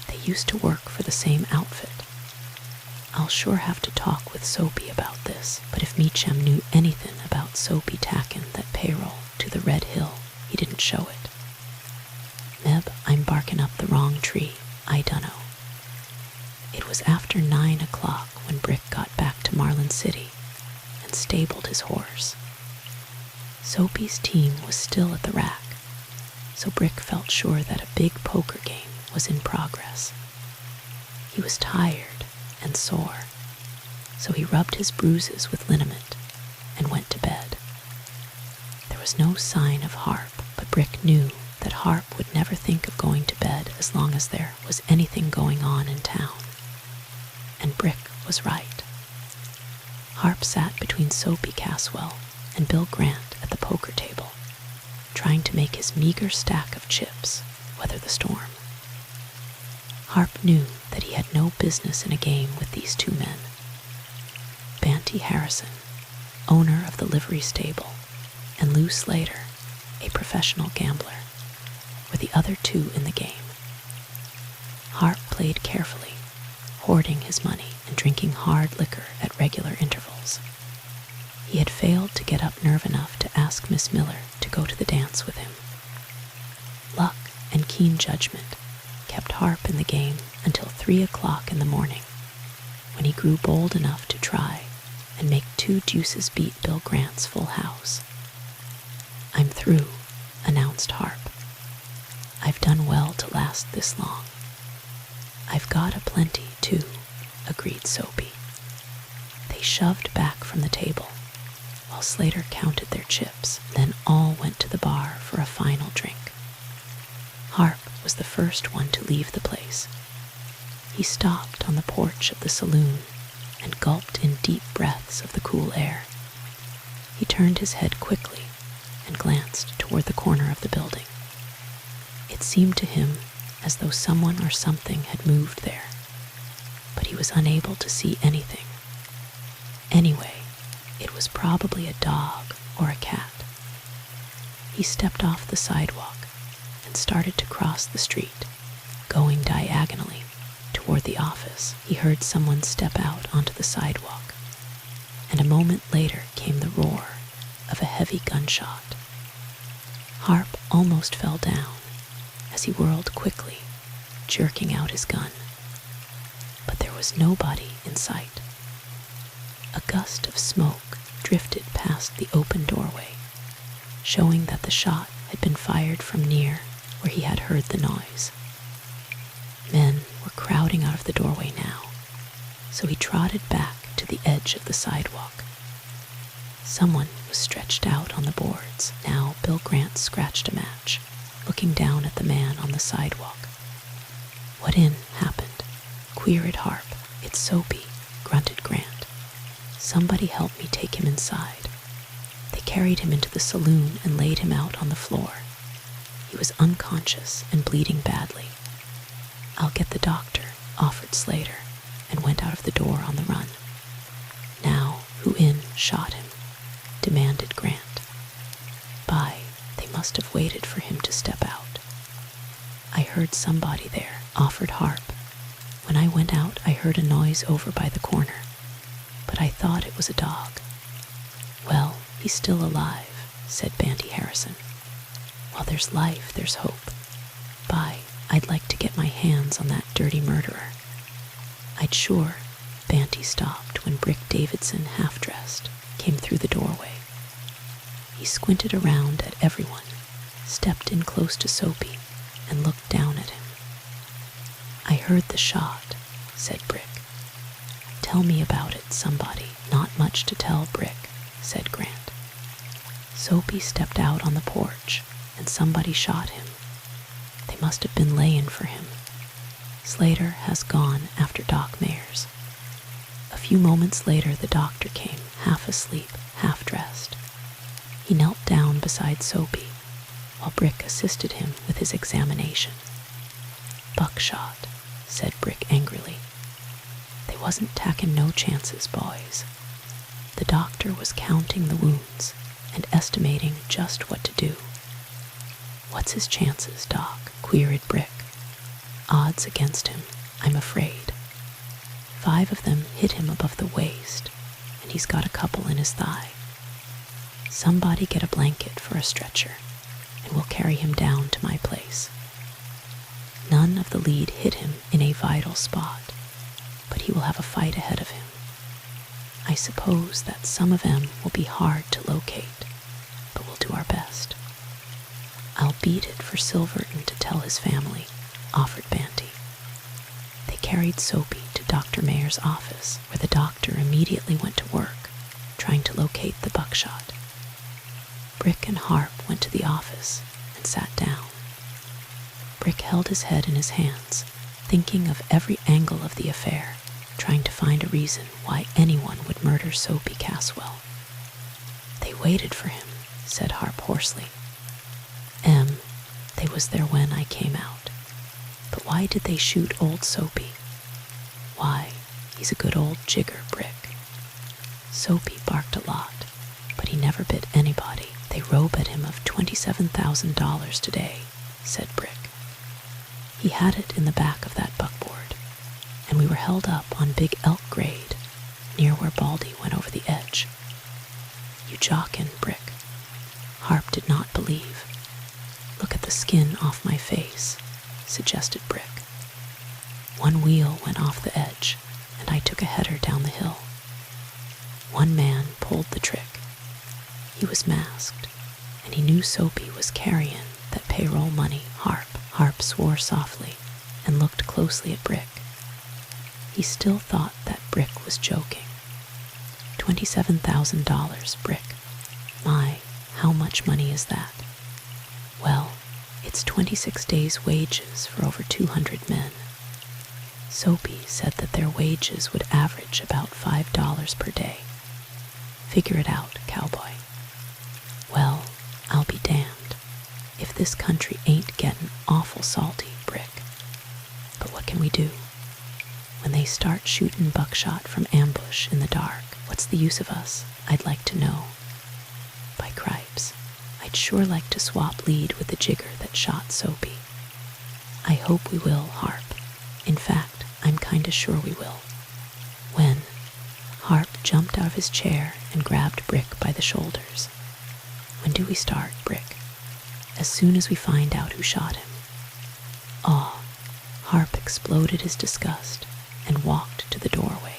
They used to work for the same outfit. I'll sure have to talk with Soapy about this, but if Meacham knew anything about Soapy tackin' that payroll to the Red Hill, he didn't show it. Meb, I'm barking up the wrong tree, I dunno. It was after 9 o'clock when Brick got back to Marlin City and stabled his horse. Soapy's team was still at the rack, so Brick felt sure that a big poker game was in progress. He was tired and sore, so he rubbed his bruises with liniment and went to bed. There was no sign of Harp, but Brick knew that Harp would never think of going to bed as long as there was anything going on in town. And Brick was right. Harp sat between Soapy Caswell and Bill Grant at the poker table, trying to make his meager stack of chips weather the storm. Harp knew that he had no business in a game with these two men. Banty Harrison, owner of the livery stable, and Lou Slater, a professional gambler, were the other two in the game. Harp played carefully, hoarding his money and drinking hard liquor at regular intervals. He had failed to get up nerve enough to ask Miss Miller to go to the dance with him. Luck and keen judgment kept Harp in the game until 3 o'clock in the morning, when he grew bold enough to try and make 2 deuces beat Bill Grant's full house. "I'm through," announced Harp. "I've done well to last this long." "I've got a plenty, too," agreed Soapy. They shoved back from the table, while Slater counted their chips, then all went to the bar for a final drink. Harp was the first one to leave the place. He stopped on the porch of the saloon and gulped in deep breaths of the cool air. He turned his head quickly and glanced toward the corner of the building. It seemed to him as though someone or something had moved there, but he was unable to see anything. Anyway, it was probably a dog or a cat. He stepped off the sidewalk and started to cross the street, going diagonally toward the office. He heard someone step out onto the sidewalk, and a moment later came the roar of a heavy gunshot. Harp almost fell down as he whirled quickly, jerking out his gun. But there was nobody in sight. A gust of smoke drifted past the open doorway, showing that the shot had been fired from near where he had heard the noise. Men were crowding out of the doorway now, so he trotted back to the edge of the sidewalk. Someone was stretched out on the boards. Now Bill Grant scratched a match, looking down at the man on the sidewalk. "What in happened?" queried Harp. "It's Soapy," grunted Grant. "Somebody help me take him inside." They carried him into the saloon and laid him out on the floor. He was unconscious and bleeding badly. "I'll get the doctor," offered Slater, and went out of the door on the run. "Now, who in shot him?" demanded Grant. They must have waited for him to step out." "I heard somebody there," offered Harp. "When I went out, I heard a noise over by the corner, but I thought it was a dog." "Well, he's still alive," said Bandy Harrison. "While there's life, there's hope. I'd like to get my hands on that dirty murderer." "I'd sure." Banty stopped when Brick Davidson, half-dressed, came through the doorway. He squinted around at everyone, stepped in close to Soapy, and looked down at him. "I heard the shot," said Brick. "Tell me about it, somebody." "Not much to tell, Brick," said Grant. Soapy stepped out on the porch, and somebody shot him. They must have been layin' for him. Slater has gone after Doc Mayers. A few moments later the doctor came, half asleep, half dressed. He knelt down beside Soapy, while Brick assisted him with his examination. "Buckshot," said Brick angrily. "They wasn't tackin' no chances, boys." The doctor was counting the wounds and estimating just what to do. "What's his chances, Doc?" queried Brick. "Odds against him, I'm afraid. 5 of them hit him above the waist, and he's got a couple in his thigh. Somebody get a blanket for a stretcher, and we'll carry him down to my place." None of the lead hit him in a vital spot, but he will have a fight ahead of him. I suppose that some of them will be hard to locate, but we'll do our best. "I'll beat it for Silverton to tell his family," offered Banty. They carried Soapy to Dr. Mayer's office, where the doctor immediately went to work, trying to locate the buckshot. Brick and Harp went to the office and sat down. Brick held his head in his hands, thinking of every angle of the affair, trying to find a reason why anyone would murder Soapy Caswell. "They waited for him," said Harp hoarsely. They was there when I came out. But why did they shoot old Soapy?" "Why, he's a good old jigger, Brick. Soapy barked a lot, but he never bit anybody. They robe at him of $27,000 today, said Brick. He had it in the back of that buckboard, and we were held up on Big Elk Grade, near where Baldy went over the edge. You jockin', Brick. Harp did not believe. Look at the skin off my face, suggested Brick. One wheel went off the edge, and I took a header down the hill. One man pulled the trick. He was masked, and he knew Soapy was carrying that payroll money. Harp swore softly and looked closely at Brick. He still thought that Brick was joking. $27,000, Brick. My, how much money is that? Well, it's 26 days' wages for over 200 men. Soapy said that their wages would average about $5 per day. Figure it out, cowboy. Well, I'll be damned if this country ain't getting awful salty, Brick. But what can we do? When they start shooting buckshot from ambush in the dark, what's the use of us, I'd like to know. By cripes, I'd sure like to swap lead with the jigger that shot Soapy. I hope we will, Harp. In fact, I'm kinda sure we will. When? Harp jumped out of his chair and grabbed Brick by the shoulders. When do we start, Brick? As soon as we find out who shot him. Aw, Harp exploded his disgust and walked to the doorway.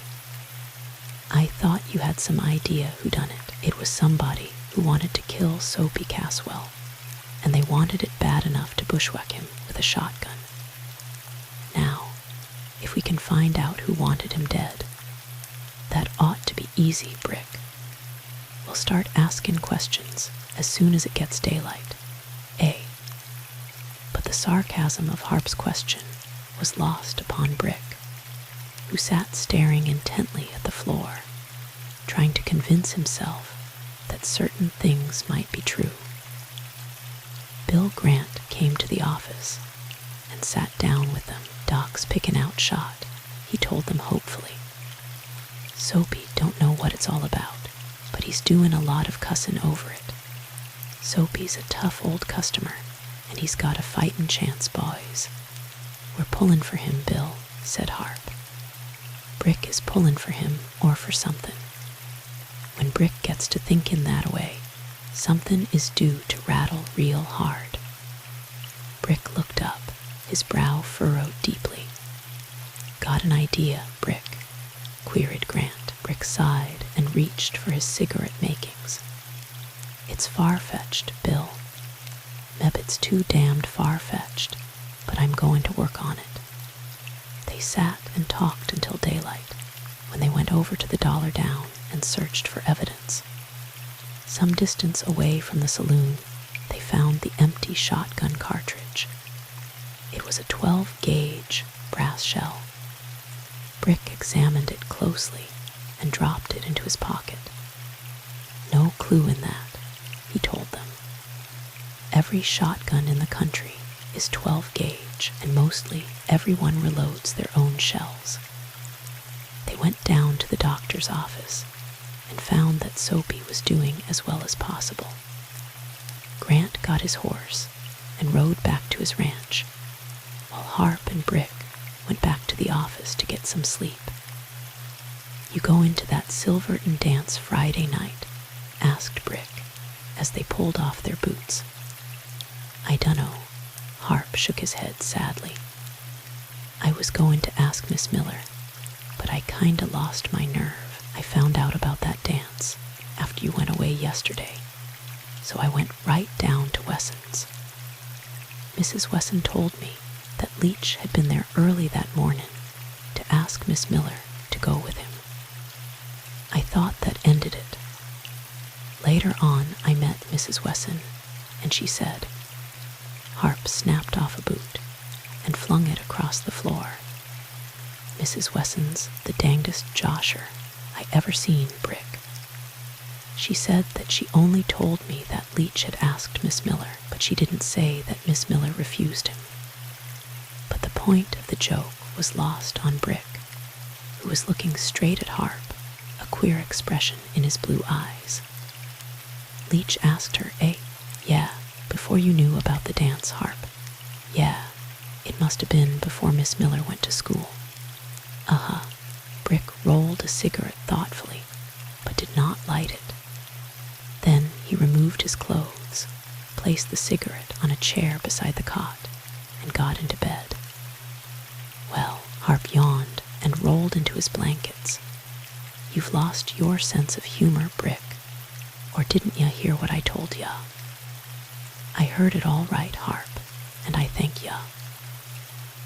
I thought you had some idea who done it. It was somebody who wanted to kill Soapy Caswell, and they wanted it bad enough to bushwhack him with a shotgun. Now, if we can find out who wanted him dead, that ought to be easy, Brick. We'll start asking questions as soon as it gets daylight. But the sarcasm of Harp's question was lost upon Brick, who sat staring intently at the floor, trying to convince himself that certain things might be true. Bill Grant came to the office and sat down with them. Doc's picking out shot, he told them hopefully. Soapy don't know what it's all about, but he's doing a lot of cussin' over it. Soapy's a tough old customer, and he's got a fightin' chance, boys. We're pullin' for him, Bill, said Harp. Brick is pullin' for him or for something. When Brick gets to thinkin' that way, something is due to rattle real hard. Brick looked up, his brow furrowed deeply. Got an idea, Brick? Queried Grant. Brick sighed and reached for his cigarette makings. It's far-fetched, Bill. Meb it's too damned far-fetched, but I'm going to work on it. They sat and talked until daylight, when they went over to the Dollar Down and searched for evidence. Some distance away from the saloon, they found the empty shotgun cartridge. It was a 12-gauge brass shell. Brick examined it closely and dropped it into his pocket. No clue in that, he told them. Every shotgun in the country is 12-gauge, and mostly everyone reloads their own shells. They went down to the doctor's office and found that Soapy was doing as well as possible. Grant got his horse and rode back to his ranch, while Harp and Brick went back to the office to get some sleep. You going to that Silverton dance Friday night? Asked Brick, as they pulled off their boots. I dunno. Harp shook his head sadly. I was going to ask Miss Miller, but I kinda lost my nerve. I found out about that dance after you went away yesterday, so I went right down to Wesson's. Mrs. Wesson told me that Leach had been there early that morning to ask Miss Miller to go with him. I thought that ended it. Later on, I met Mrs. Wesson, and she said, Harp snapped off a boot and flung it across the floor. Mrs. Wesson's the dangdest josher I ever seen, Brick. She said that she only told me that Leach had asked Miss Miller, but she didn't say that Miss Miller refused him. But the point of the joke was lost on Brick, who was looking straight at Harp, a queer expression in his blue eyes. Leach asked her, "Eh? Yeah, before you knew about the dance harp. Yeah, it must have been before Miss Miller went to school." Uh-huh. Brick rolled a cigarette thoughtfully, but did not light it. Then he removed his clothes, placed the cigarette on a chair beside the cot, and got into bed. Well, Harp yawned and rolled into his blankets. "You've lost your sense of humor, Brick. Or didn't ya hear what I told ya?" "I heard it all right, Harp, and I thank ya."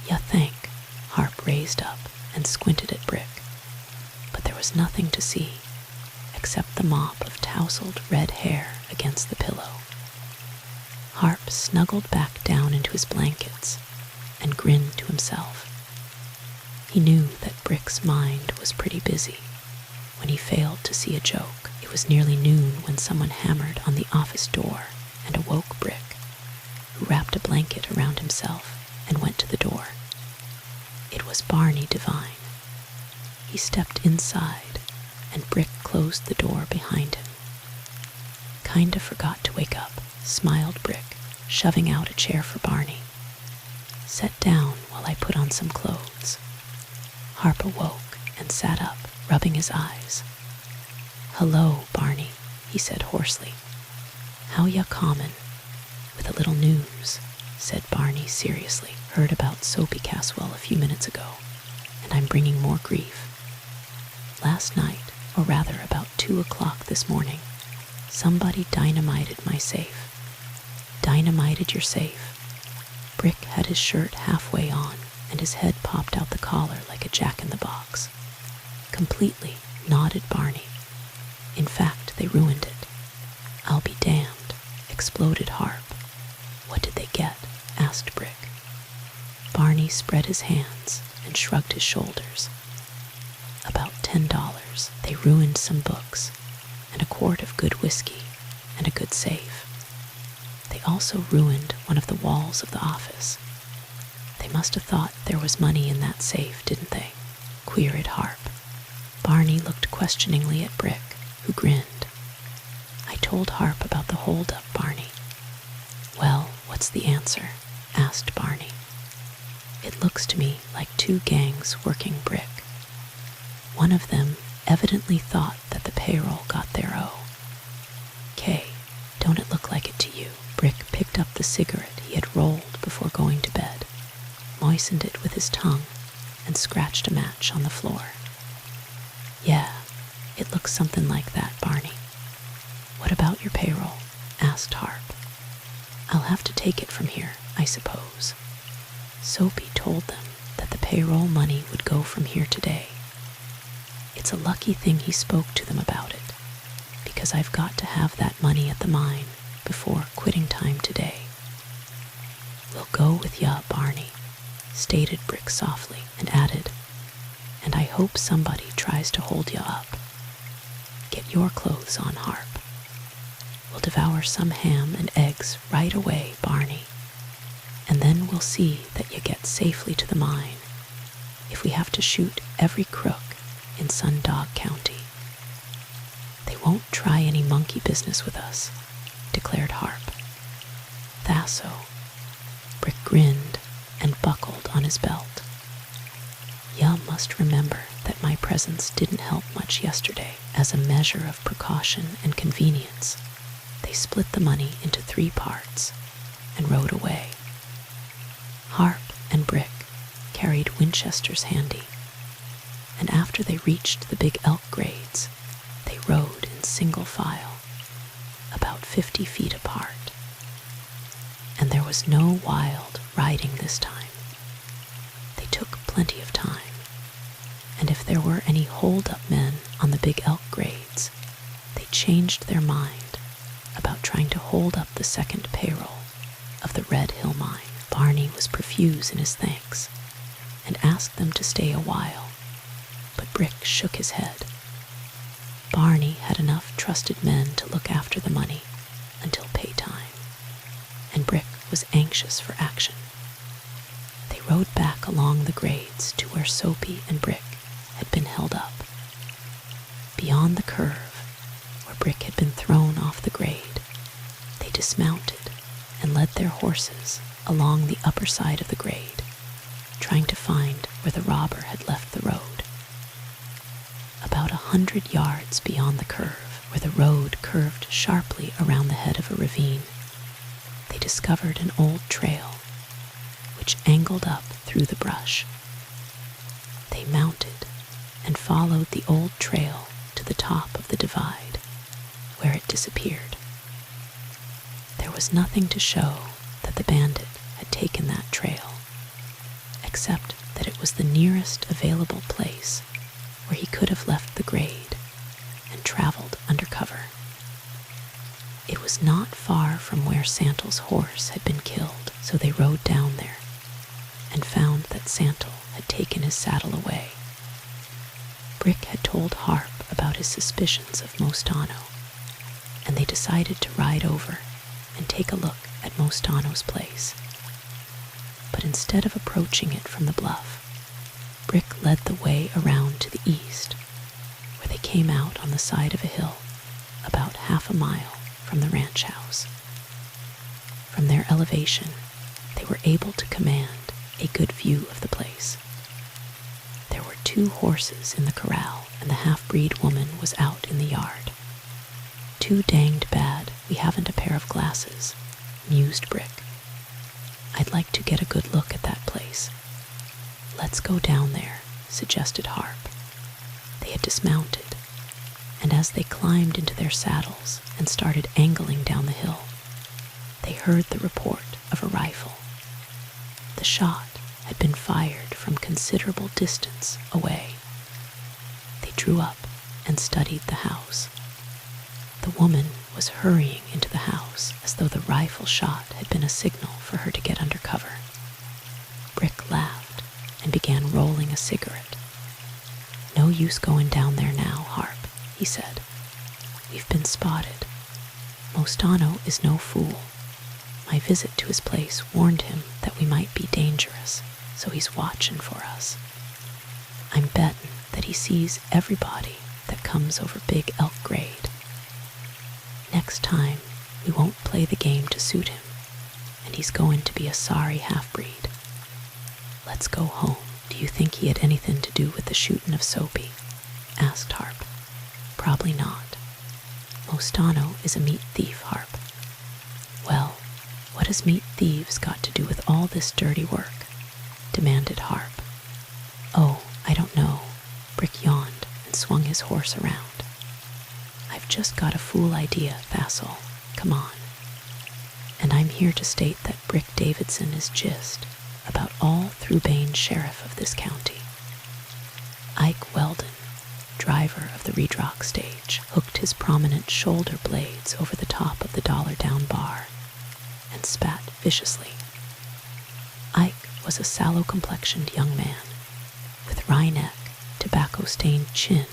"Ya thank." Harp raised up and squinted at Brick, but there was nothing to see except the mop of tousled red hair against the pillow. Harp snuggled back down into his blankets and grinned to himself. He knew that Brick's mind was pretty busy when he failed to see a joke. It was nearly noon when someone hammered on the office door and awoke Brick, who wrapped a blanket around himself and went to the door. It was Barney Devine. He stepped inside, and Brick closed the door behind him. "Kinda forgot to wake up," smiled Brick, shoving out a chair for Barney. "Set down while I put on some clothes." Harp awoke and sat up, rubbing his eyes. "Hello, Barney," he said hoarsely. "How ya comin'?" "With a little news," said Barney seriously. "Heard about Soapy Caswell a few minutes ago, and I'm bringing more grief. Last night, or rather about 2 o'clock this morning, somebody dynamited my safe." "Dynamited your safe?" Brick had his shirt halfway on, and his head popped out the collar like a jack-in-the-box. "Completely," nodded Barney. "In fact, they ruined it." "I'll be damned," exploded Harp. "What did they get?" asked Brick. Barney spread his hands and shrugged his shoulders. "About $10. They ruined some books, and a quart of good whiskey, and a good safe. They also ruined one of the walls of the office. They must have thought there was money in that safe, didn't they?" queried Harp. Barney looked questioningly at Brick, who grinned. "I told Harp about the hold-up, Barney." "Well, what's the answer?" asked Barney. "It looks to me like 2 gangs working Brick. One of them evidently thought that the payroll got their O. Kay, don't it look like it to you?" Brick picked up the cigarette he had rolled before going to bed, moistened it with his tongue, and scratched a match on the floor. "Yeah, it looks something like that, Barney." "What about your payroll?" asked Harp. "I'll have to take it from here, I suppose. Soapy told them that the payroll money would go from here today. It's a lucky thing he spoke to them about it, because I've got to have that money at the mine before quitting time today." "We'll go with ya, Barney," stated Brick softly, and added, "And I hope somebody tries to hold ya up. Get your clothes on, Harp. We'll devour some ham and eggs right away, Barney, and then we'll see that you get safely to the mine, if we have to shoot every crook in Sundog County." "They won't try any monkey business with us," declared Harp. "Thasso." Brick grinned and buckled on his belt. "Ya must remember that my presence didn't help much yesterday. As a measure of precaution and convenience, they split the money into 3 parts and rode away. Harp and Brick carried Winchesters handy, and after they reached the Big Elk grades, they rode in single file, about 50 feet apart. And there was no wild riding this time. They took plenty of time, and if there were any hold-up men on the Big Elk grades, they changed their mind about trying to hold up the second payroll of the Red Hill mine. Barney was profuse in his thanks and asked them to stay a while, but Brick shook his head. Barney had enough trusted men to look after the money until pay time, and Brick was anxious for action. They rode back along the grades to where Soapy and Brick had been held up. Beyond the curve, where Brick had been thrown off the grade, dismounted and led their horses along the upper side of the grade, trying to find where the robber had left the road. About 100 yards beyond the curve, where the road curved sharply around the head of a ravine, they discovered an old trail which angled up through the brush. They mounted and followed the old trail to the top of the divide, where it disappeared. There was nothing to show that the bandit had taken that trail, except that it was the nearest available place where he could have left the grade and traveled undercover. It was not far from where Santle's horse had been killed, so they rode down there and found that Santle had taken his saddle away. Brick had told Harp about his suspicions of Mostano, and they decided to ride over and take a look at Mostano's place. But instead of approaching it from the bluff, Brick led the way around to the east, where they came out on the side of a hill about half a mile from the ranch house. From their elevation, they were able to command a good view of the place. There were 2 horses in the corral, and the half-breed woman was out in the yard. "Too danged bad we haven't a pair of glasses," mused Brick. "I'd like to get a good look at that place." "Let's go down there," suggested Harp. They had dismounted, and as they climbed into their saddles and started angling down the hill, they heard the report of a rifle. The shot had been fired from considerable distance away. They drew up and studied the house. The woman was hurrying into the house as though the rifle shot had been a signal for her to get under cover. Brick laughed and began rolling a cigarette. "No use going down there now, Harp," he said. "We've been spotted. Mostano is no fool. My visit to his place warned him that we might be dangerous, so he's watching for us. I'm betting that he sees everybody that comes over Big Elk Grade. Next time, we won't play the game to suit him, and he's going to be a sorry half-breed. Let's go home." "Do you think he had anything to do with the shooting of Soapy?" asked Harp. "Probably not. Mostano is a meat thief, Harp." "Well, what has meat thieves got to do with all this dirty work?" demanded Harp. "Oh, I don't know." Brick yawned and swung his horse around. "I've just got a fool idea, that's all. Come on." And I'm here to state that Brick Davidson is just about all through Bain sheriff of this county. Ike Weldon, driver of the Redrock stage, hooked his prominent shoulder blades over the top of the dollar-down bar and spat viciously. Ike was a sallow-complexioned young man with wry neck, tobacco-stained chin,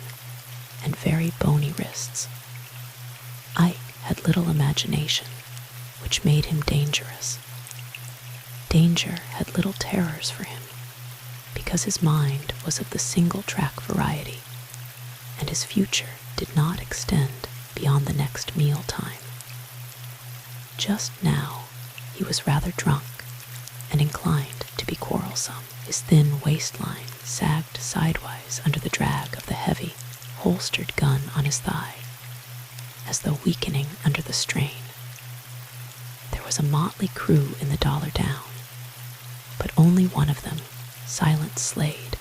and very bony wrists. Ike had little imagination, which made him dangerous. Danger had little terrors for him, because his mind was of the single-track variety, and his future did not extend beyond the next meal time. Just now, he was rather drunk and inclined to be quarrelsome. His thin waistline sagged sidewise under the drag of the heavy, holstered gun on his thigh, as though weakening under the strain. There was a motley crew in the Dollar Down, but only one of them, Silent Slade,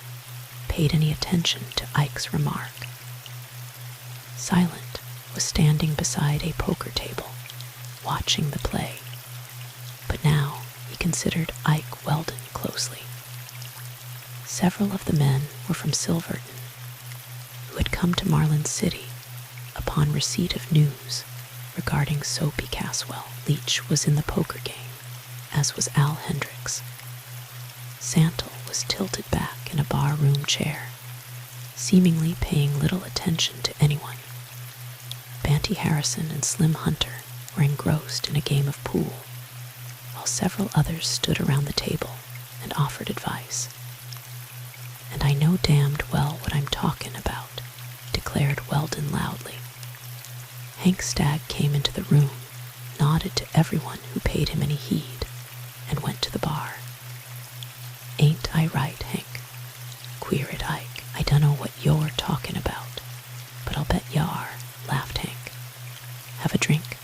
paid any attention to Ike's remark. Silent was standing beside a poker table, watching the play, but now he considered Ike Weldon closely. Several of the men were from Silverton, who had come to Marlin City upon receipt of news regarding Soapy Caswell. Leach was in the poker game, as was Al Hendricks. Santle was tilted back in a bar-room chair, seemingly paying little attention to anyone. Banty Harrison and Slim Hunter were engrossed in a game of pool, while several others stood around the table and offered advice. "And I know damned well what I'm talking about," declared Weldon loudly. Hank Stagg came into the room nodded to everyone who paid him any heed, and went to the bar. "Ain't I right, Hank?" queried Ike. "I dunno what you're talking about, but I'll bet you are," laughed Hank. "Have a drink?"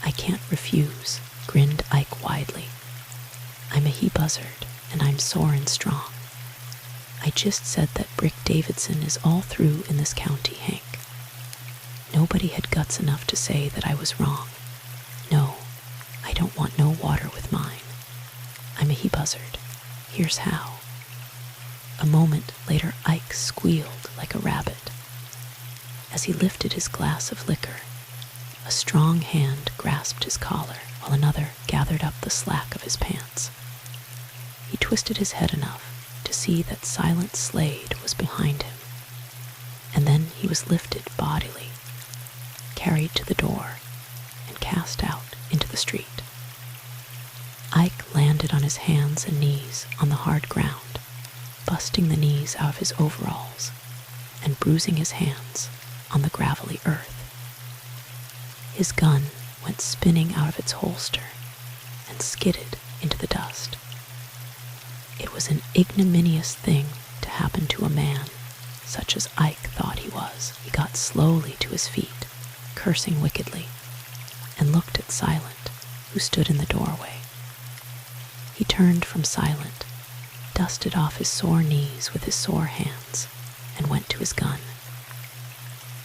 "I can't refuse," grinned Ike widely. "I'm a he-buzzard, and I'm sore and strong. I just said that Brick Davidson is all through in this county, Hank. Nobody had guts enough to say that I was wrong. No, I don't want no water with mine. I'm a he-buzzard. Here's how." A moment later, Ike squealed like a rabbit. As he lifted his glass of liquor, a strong hand grasped his collar while another gathered up the slack of his pants. He twisted his head enough to see that Silent Slade was behind him, and then he was lifted bodily, carried to the door, and cast out into the street. Ike landed on his hands and knees on the hard ground, busting the knees out of his overalls and bruising his hands on the gravelly earth. His gun went spinning out of its holster and skidded into the dust. It was an ignominious thing to happen to a man such as Ike thought he was. He got slowly to his feet, cursing wickedly, and looked at Silent, who stood in the doorway. He turned from Silent, dusted off his sore knees with his sore hands, and went to his gun.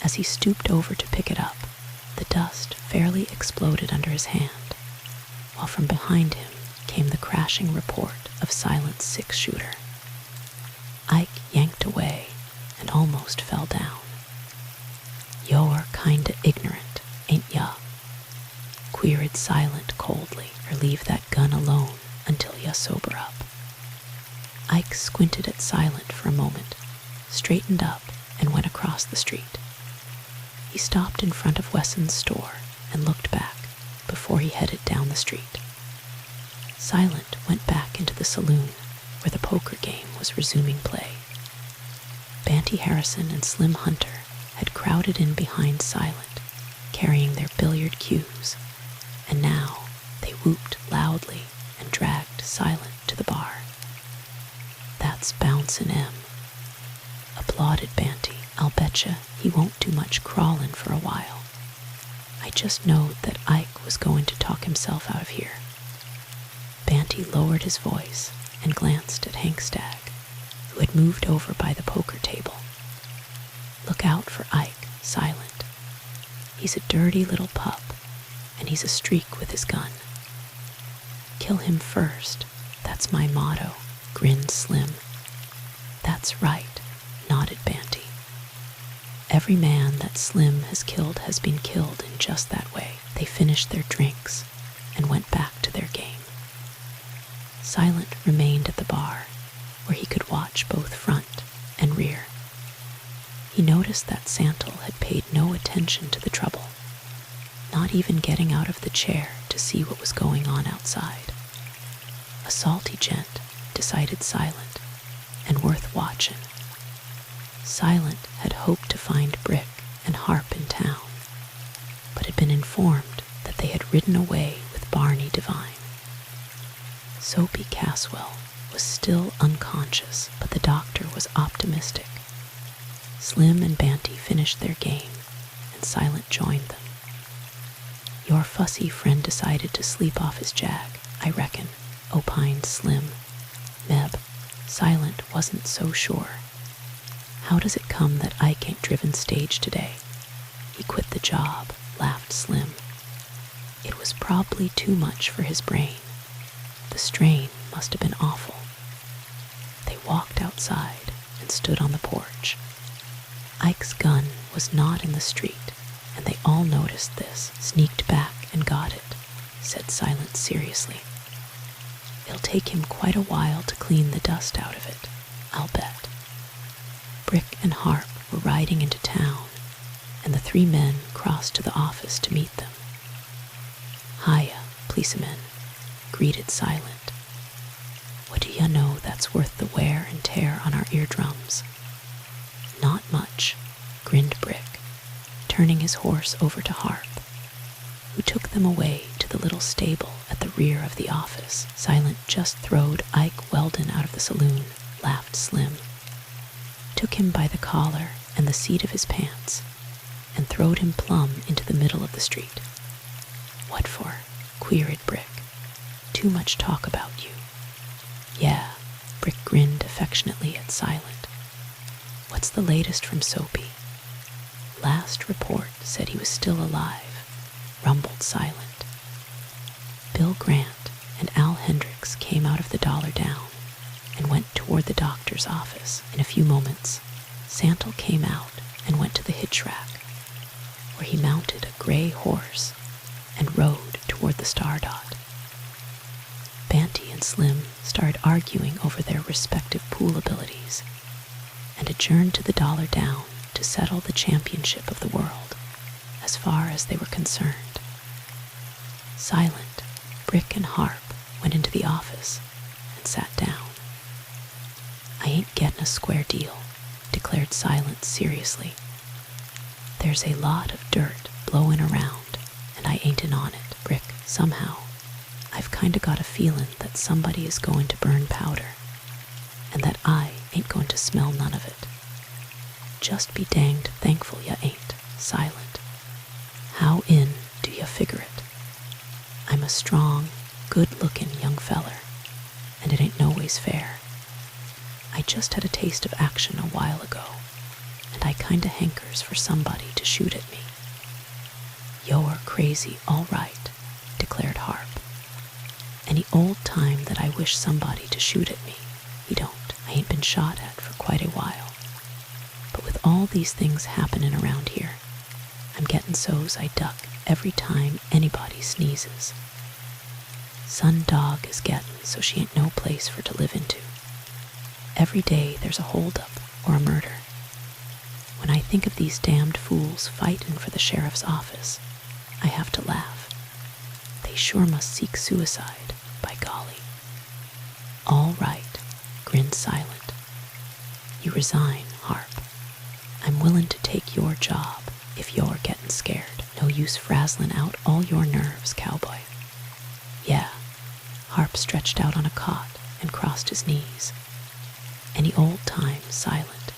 As he stooped over to pick it up, the dust fairly exploded under his hand, while from behind him came the crashing report of Silent's six-shooter. Ike yanked away and almost fell down. "You're kinda ignorant, ain't ya?" queried Silent coldly. "Or leave that gun alone until ya sober up." Ike squinted at Silent for a moment, straightened up, and went across the street. He stopped in front of Wesson's store and looked back before he headed down the street. Silent went back into the saloon where the poker game was resuming play. Banty Harrison and Slim Hunter had crowded in behind Silent, carrying their billiard cues, and now they whooped loudly and dragged Silent to the bar. "That's Bouncin' M," applauded Banty. "I'll betcha he won't do much crawlin' for a while. I just knowed that Ike was going to talk himself out of here." Banty lowered his voice and glanced at Hank Stagg, who had moved over by the poker table. "Look out for Ike, Silent. He's a dirty little pup, and he's a streak with his gun. Kill him first, that's my motto," grinned Slim. "That's right," nodded Banty. "Every man that Slim has killed has been killed in just that way." They finished their drinks and went back to their game. Silent remained at the bar, where he could watch both front and rear. He noticed that Santel had paid no attention to the trouble, not even getting out of the chair to see what was going on outside. A salty gent, decided Silent, and worth watching. Silent had hoped to find Brick and Harp in town, but had been informed that they had ridden away with Barney Devine. Soapy Caswell was still unconscious, but the doctor was optimistic. Slim and Banty finished their game, and Silent joined them. "Your fussy friend decided to sleep off his jag, I reckon," opined Slim. "Meb, Silent wasn't so sure. How does it come that Ike ain't driven stage today? He quit the job," laughed Slim. "It was probably too much for his brain. The strain must have been awful." They walked outside and stood on the porch. Ike's gun was not in the street, and they all noticed this. "Sneaked back and got it," said Silent seriously. "It'll take him quite a while to clean the dust out of it, I'll bet." Brick and Harp were riding into town, and the three men crossed to the office to meet them. "Hiya, policeman," greeted Silent. "What do you know that's worth the wear and tear on our eardrums?" "Not much," grinned Brick, turning his horse over to Harp, who took them away the little stable at the rear of the office. Silent just throwed Ike Weldon out of the saloon, laughed Slim. Took him by the collar and the seat of his pants, and throwed him plumb into the middle of the street. What for? Queried Brick. Too much talk about you. Yeah, Brick grinned affectionately at Silent. What's the latest from Soapy? Last report said he was still alive, rumbled Silent. Bill Grant and Al Hendricks came out of the Dollar Down and went toward the doctor's office. In a few moments, Santel came out and went to the hitch rack, where he mounted a gray horse and rode toward the Star Dot. Banty and Slim started arguing over their respective pool abilities and adjourned to the Dollar Down to settle the championship of the world as far as they were concerned. Silent, Brick, and Harp went into the office and sat down. I ain't getting a square deal, declared Silent seriously. There's a lot of dirt blowing around, and I ain't in on it, Brick. Somehow, I've kinda got a feelin' that somebody is going to burn powder, and that I ain't going to smell none of it. Just be danged thankful ya ain't, Silent. How in do ya figure it? I'm a strong, good-lookin' young feller, and it ain't no ways fair. I just had a taste of action a while ago, and I kinda hankers for somebody to shoot at me. You're crazy, all right, declared Harp. Any old time that I wish somebody to shoot at me, he don't. I ain't been shot at for quite a while. But with all these things happenin' around here, I'm gettin' so's I duck every time anybody sneezes. Sun Dog is gettin' so she ain't no place for to live into. Every day there's a holdup or a murder. When I think of these damned fools fightin' for the sheriff's office, I have to laugh. They sure must seek suicide, by golly. All right, grinned Silent. You resign, Harp. I'm willin' to take your job if you're gettin' scared. No use frazzlin' out all your nerves, cowboy. Yeah, Harp stretched out on a cot and crossed his knees. Any old time, Silent.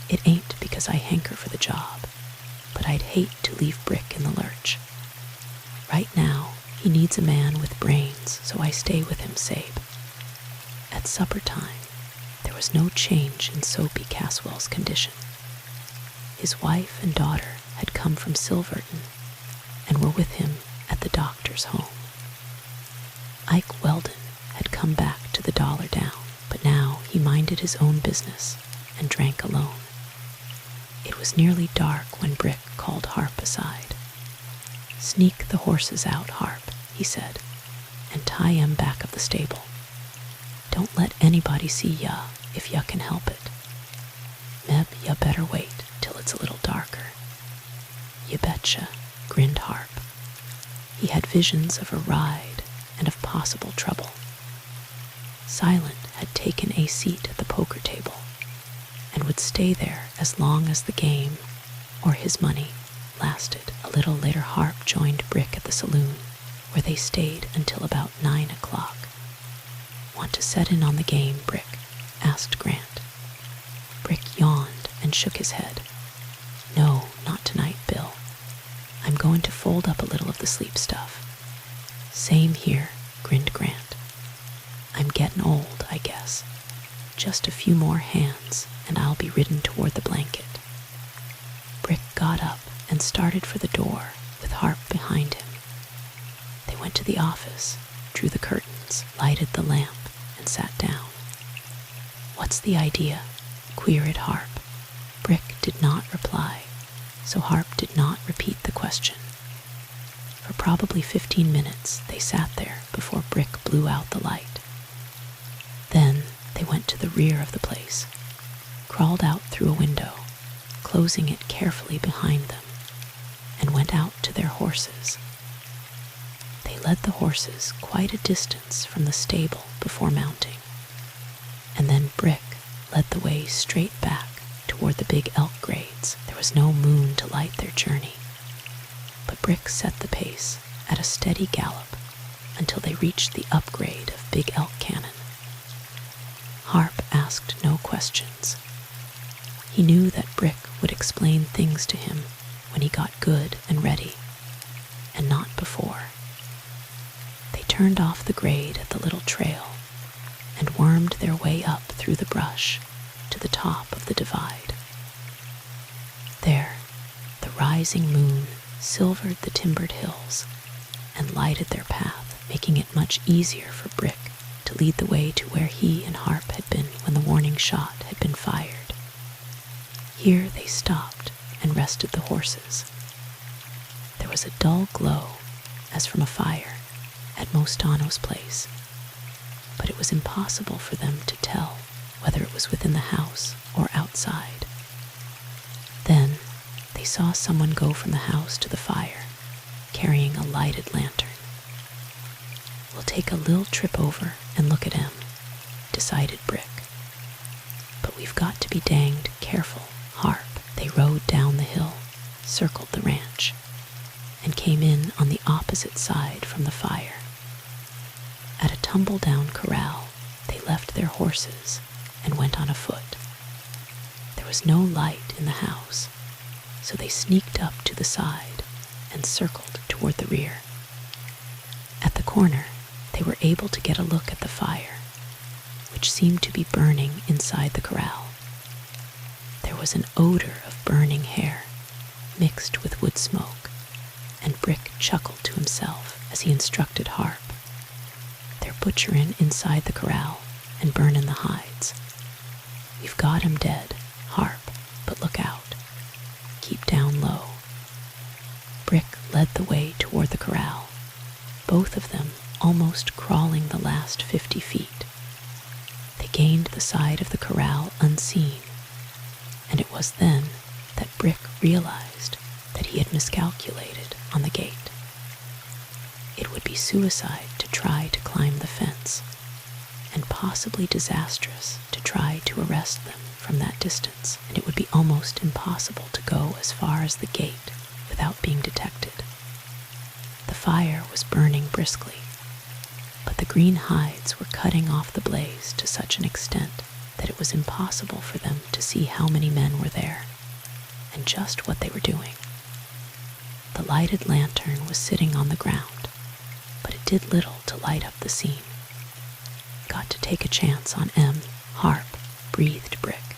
It ain't because I hanker for the job, but I'd hate to leave Brick in the lurch. Right now, he needs a man with brains, so I stay with him, Sabe. At supper time, there was no change in Soapy Caswell's condition. His wife and daughter had come from Silverton and were with him at the doctor's home. Ike Weldon had come back to the Dollar Down, but now he minded his own business and drank alone. It was nearly dark when Brick called Harp aside. Sneak the horses out, Harp, he said, and tie 'em back of the stable. Don't let anybody see ya if ya can help it. Meb, ya better wait till it's a little darker. You betcha, grinned Harp. He had visions of a ride and of possible trouble. Silent had taken a seat at the poker table and would stay there as long as the game, or his money, lasted. A little later Harp joined Brick at the saloon, where they stayed until about 9 o'clock. Want to set in on the game, Brick? Asked Grant. Brick yawned and shook his head. No, not tonight, Bill. I'm going to fold up a little of the sleep stuff. Same here, grinned Grant. I'm getting old, I guess. Just a few more hands, and I'll be ridden toward the blanket. Brick got up and started for the door, with Harp behind him. They went to the office, drew the curtains, lighted the lamp, and sat down. What's the idea? Queried Harp. Brick did not reply, so Harp did not repeat the question. For probably 15 minutes they sat there before Brick blew out the light. Then they went to the rear of the place, crawled out through a window, closing it carefully behind them, and went out to their horses. They led the horses quite a distance from the stable before mounting, and then Brick led the way straight back toward the big elk grades. There was no moon to light their journey, but Brick set the pace at a steady gallop until they reached the upgrade of Big Elk Cannon. Harp asked no questions. He knew that Brick would explain things to him when he got good and ready, and not before. They turned off the grade at the little trail and wormed their way up through the brush to the top of the divide. There, the rising moon silvered the timbered hills and lighted their path, making it much easier for Brick to lead the way to where he and Harp had been when the warning shot had been fired. Here they stopped and rested the horses. There was a dull glow, as from a fire, at Mostano's place, but it was impossible for them to tell whether it was within the house or outside. Then they saw someone go from the house to the fire, carrying a lighted lantern. "We'll take a little trip over and look at 'em," decided Brick. "But we've got to be danged careful, Harp." They rode down the hill, circled the ranch, and came in on the opposite side from the fire. At a tumble-down corral, they left their horses and went on afoot. There was no light in the house, so they sneaked up to the side and circled toward the rear. At the corner, they were able to get a look at the fire, which seemed to be burning inside the corral. There was an odor of burning hair mixed with wood smoke, and Brick chuckled to himself as he instructed Harp. "They're butcherin' inside the corral and burnin' the hides. We've got 'em dead, Harp, but look out. Keep down low." Brick led the way toward the corral, both of them almost crawling the last 50 feet. They gained the side of the corral unseen, and it was then that Brick realized that he had miscalculated on the gate. It would be suicide to try to climb the fence, and possibly disastrous to try to arrest them from that distance, and it would be almost impossible to go as far as the gate without being detected. The fire was burning briskly, but the green hides were cutting off the blaze to such an extent that it was impossible for them to see how many men were there, and just what they were doing. The lighted lantern was sitting on the ground, but it did little to light up the scene. "Got to take a chance on Harp," breathed Brick.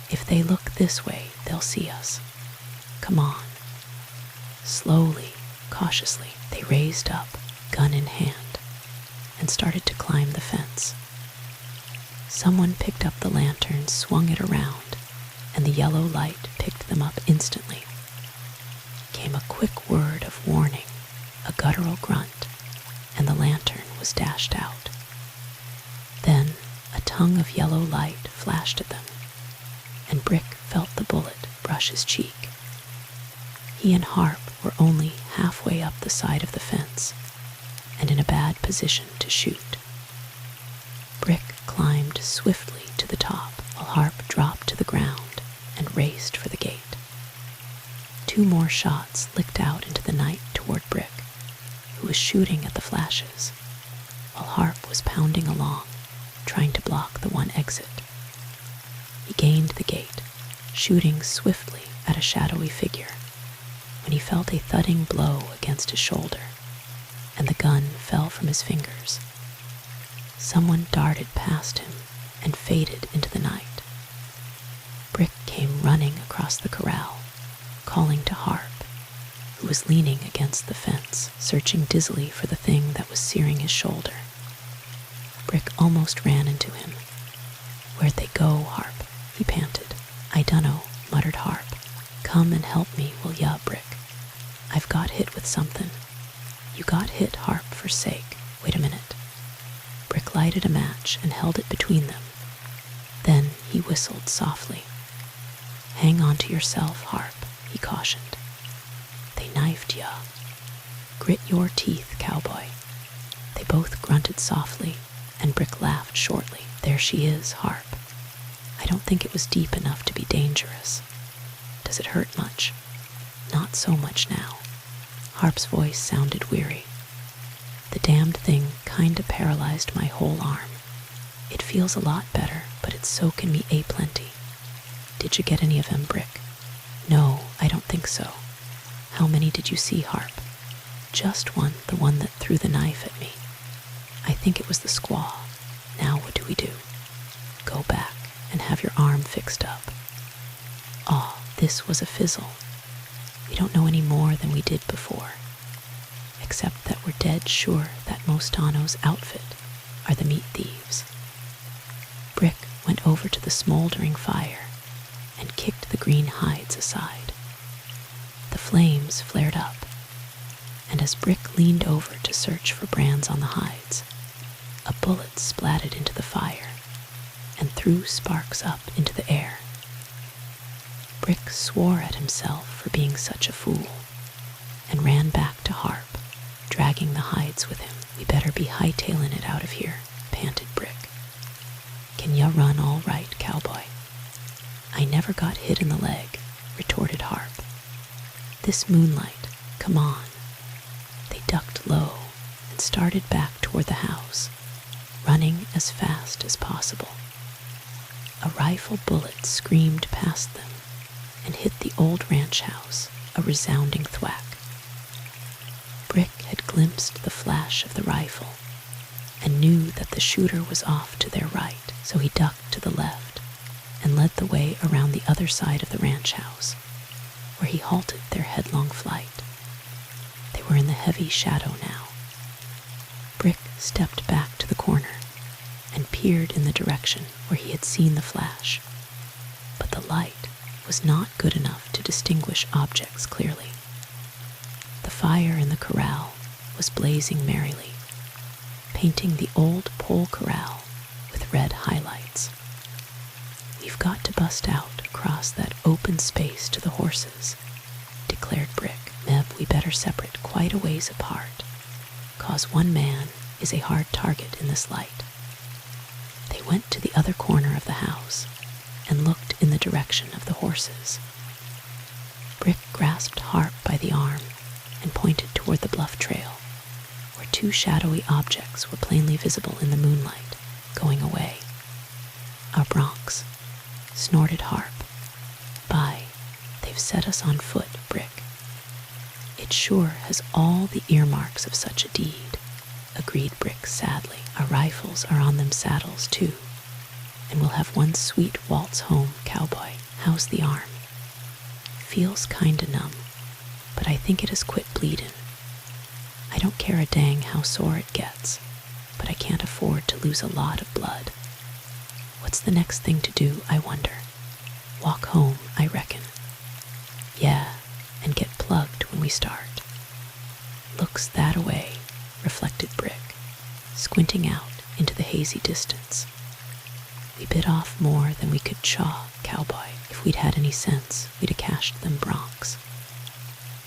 "If they look this way, they'll see us. Come on." Slowly, cautiously, they raised up, gun in hand, and started to climb the fence. Someone picked up the lantern, swung it around, and the yellow light picked them up instantly. Came a quick word of warning, a guttural grunt, and the lantern was dashed out. Then a tongue of yellow light flashed at them, and Brick felt the bullet brush his cheek. He and Harp were only halfway up the side of the fence, and in a bad position to shoot. Brick climbed swiftly to the top, while Harp dropped to the ground and raced for the gate. 2 more shots licked out into the night toward Brick, who was shooting at the flashes, while Harp was pounding along, trying to block the one exit. He gained the gate, shooting swiftly at a shadowy figure, when he felt a thudding blow against his shoulder, and the gun fell from his fingers. Someone darted past him and faded into the night. Brick came running across the corral, calling to Harp, who was leaning against the fence, searching dizzily for the thing that was searing his shoulder. Brick almost ran into him. "Where'd they go, Harp?" he panted. "I dunno," muttered Harp. "Come and help me, will ya, Brick? I've got hit with something." "You got hit, Harp, for sake. Wait a minute." Brick lighted a match and held it between them. Then he whistled softly. "Hang on to yourself, Harp," he cautioned. "They knifed ya. Grit your teeth, cowboy." They both grunted softly, and Brick laughed shortly. "There she is, Harp. I don't think it was deep enough to be dangerous. Does it hurt much?" "Not so much now." Harp's voice sounded weary. The damned thing kinda paralyzed my whole arm. It feels a lot better, but it's soaking me a-plenty. Did you get any of 'em, Brick? No, I don't think so. How many did you see, Harp? Just one, the one that threw the knife at me. I think it was the squaw. Now what do we do? Go back and have your arm fixed up. Aw, this was a fizzle. We don't know any more than we did before, except that we're dead sure that Mostano's outfit are the meat thieves. Brick went over to the smoldering fire and kicked the green hides aside. The flames flared up, and as Brick leaned over to search for brands on the hides, a bullet splatted into the fire and threw sparks up into the air. Brick swore at himself for being such a fool and ran back to Harp, dragging the hides with him. We better be hightailing it out of here, panted Brick. Can ya run all right, cowboy? I never got hit in the leg, retorted Harp. This moonlight, come on. They ducked low and started back toward the house, running as fast as possible. A rifle bullet screamed past them and hit the old ranch house, a resounding thwack. Brick had glimpsed the flash of the rifle and knew that the shooter was off to their right, so he ducked to the left and led the way around the other side of the ranch house, where he halted their headlong flight. They were in the heavy shadow now. Brick stepped back to the corner and peered in the direction where he had seen the flash, but the light was not good enough to distinguish objects clearly. The fire in the corral was blazing merrily, painting the old pole corral with red highlights. We've got to bust out across that open space to the horses, declared Brick. Meb, we better separate quite a ways apart, 'cause one man is a hard target in this light. They went to the other corner of the house and looked in the direction of the horses. Brick grasped Harp by the arm and pointed toward the bluff trail, where two shadowy objects were plainly visible in the moonlight, going away. Our broncs, snorted Harp. By, they've set us on foot, Brick. It sure has all the earmarks of such a deed, agreed Brick sadly. Our rifles are on them saddles, too, and we'll have one sweet waltz home, cowboy. How's the arm? Feels kinda numb, but I think it has quit bleedin'. I don't care a dang how sore it gets, but I can't afford to lose a lot of blood. What's the next thing to do, I wonder? Walk home, I reckon. Yeah, and get plugged when we start. Looks that away, reflected Brick, squinting out into the hazy distance. We bit off more than we could chaw, cowboy. If we'd had any sense, we'd a cashed them broncs.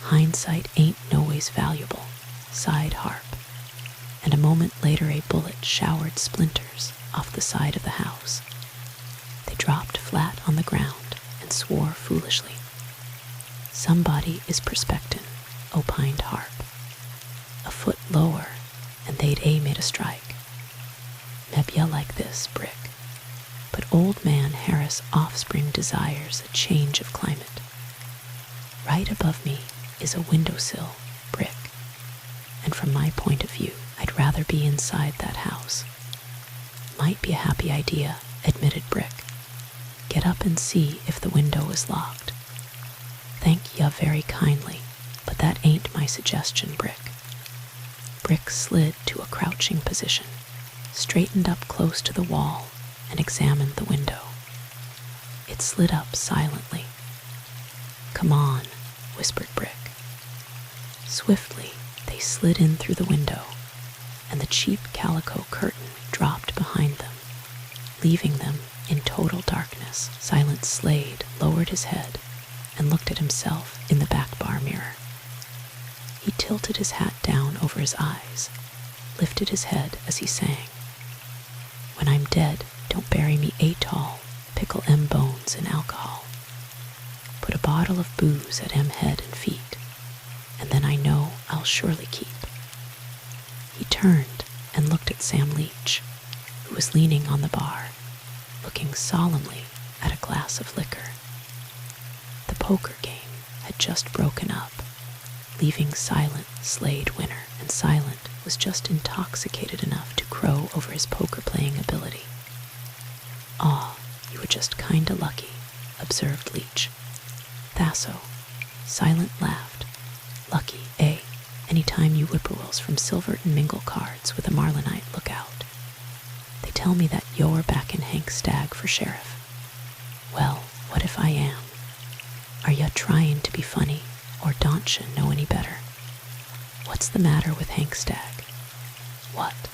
Hindsight ain't no ways valuable, sighed Harp, and a moment later a bullet showered splinters off the side of the house. They dropped flat on the ground and swore foolishly. Somebody is prospectin', opined Harp. A foot lower, and they'd made a strike. Meb ya like this, Brick, but old man Harris' offspring desires a change of climate. Right above me is a windowsill, Brick, and from my point of view, I'd rather be inside that house. Might be a happy idea, admitted Brick. Get up and see if the window is locked. Thank ya very kindly, but that ain't my suggestion, Brick. Brick slid to a crouching position, straightened up close to the wall, and examined the window. It slid up silently. Come on, whispered Brick. Swiftly, they slid in through the window, and the cheap calico curtain dropped behind them, leaving them in total darkness. Silent Slade lowered his head and looked at himself in the back bar mirror. He tilted his hat down over his eyes, lifted his head as he sang. When I'm dead, don't bury me tall, pickle M bones in alcohol. Put a bottle of booze at M head and feet, and then I know I'll surely keep. He turned and looked at Sam Leach, who was leaning on the bar, looking solemnly at a glass of liquor. The poker game had just broken up, leaving Silent Slade winner, and Silent was just intoxicated enough to crow over his poker-playing ability. "Aw, you were just kinda lucky," observed Leach. "Thasso," Silent laughed. "Lucky, eh? Anytime you whippoorwills from Silvert and mingle cards with a Marlinite look out. They tell me that you're backin' Hank Stagg for sheriff. Well, what if I am? Are ya tryin' to be funny, or don't ya know any better? What's the matter with Hank Stagg?" "What?"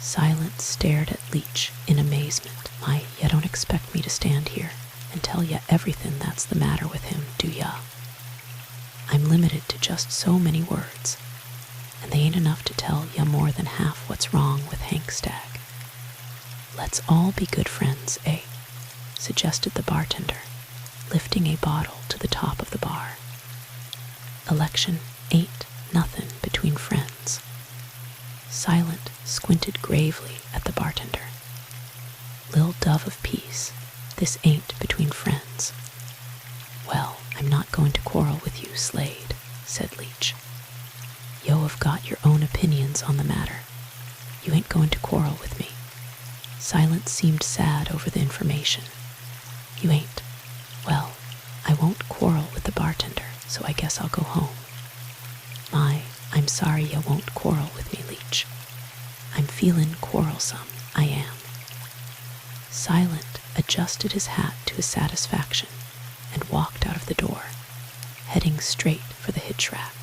Silent stared at Leach in amazement. Ya don't expect me to stand here and tell ya everything that's the matter with him, do ya? I'm limited to just so many words, and they ain't enough to tell ya more than half what's wrong with Hank Stagg. Let's all be good friends, eh?" suggested the bartender, lifting a bottle to the top of the bar. "Election ain't nothing between friends." Silent squinted gravely at the bartender. "Lil dove of peace, this ain't between friends." "Well, I'm not going to quarrel with you, Slade," said Leach. "Yo have got your own opinions on the matter. You ain't going to quarrel with me." Silent seemed sad over the information. "You ain't. Well, I won't quarrel with the bartender, so I guess I'll go home." I'm sorry you won't quarrel with me, Leach. I'm feelin' quarrelsome, I am." Silent adjusted his hat to his satisfaction and walked out of the door, heading straight for the hitch rack.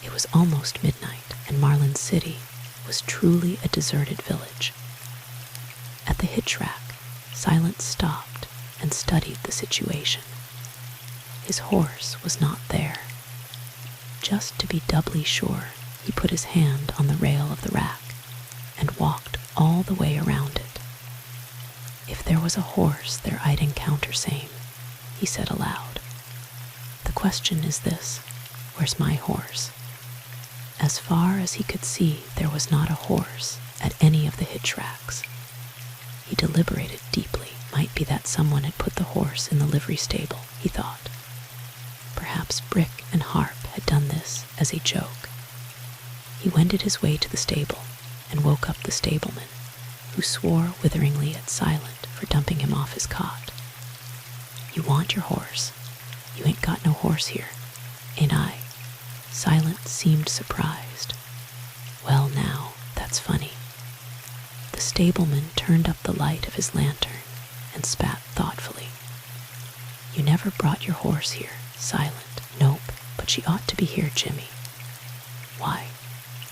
It was almost midnight, and Marlin City was truly a deserted village. At the hitch rack, Silent stopped and studied the situation. His horse was not there. Just to be doubly sure, he put his hand on the rail of the rack and walked all the way around it. "If there was a horse there I'd encounter same," he said aloud. "The question is this, where's my horse?" As far as he could see, there was not a horse at any of the hitch racks. He deliberated deeply. Might be that someone had put the horse in the livery stable, he thought. Perhaps Brick and Harp had done this as a joke. He wended his way to the stable and woke up the stableman, who swore witheringly at Silent for dumping him off his cot. "You want your horse? You ain't got no horse here, ain't I?" Silent seemed surprised. "Well now, that's funny." The stableman turned up the light of his lantern and spat thoughtfully. "You never brought your horse here, Silent." "Nope, but she ought to be here, Jimmy." "Why?"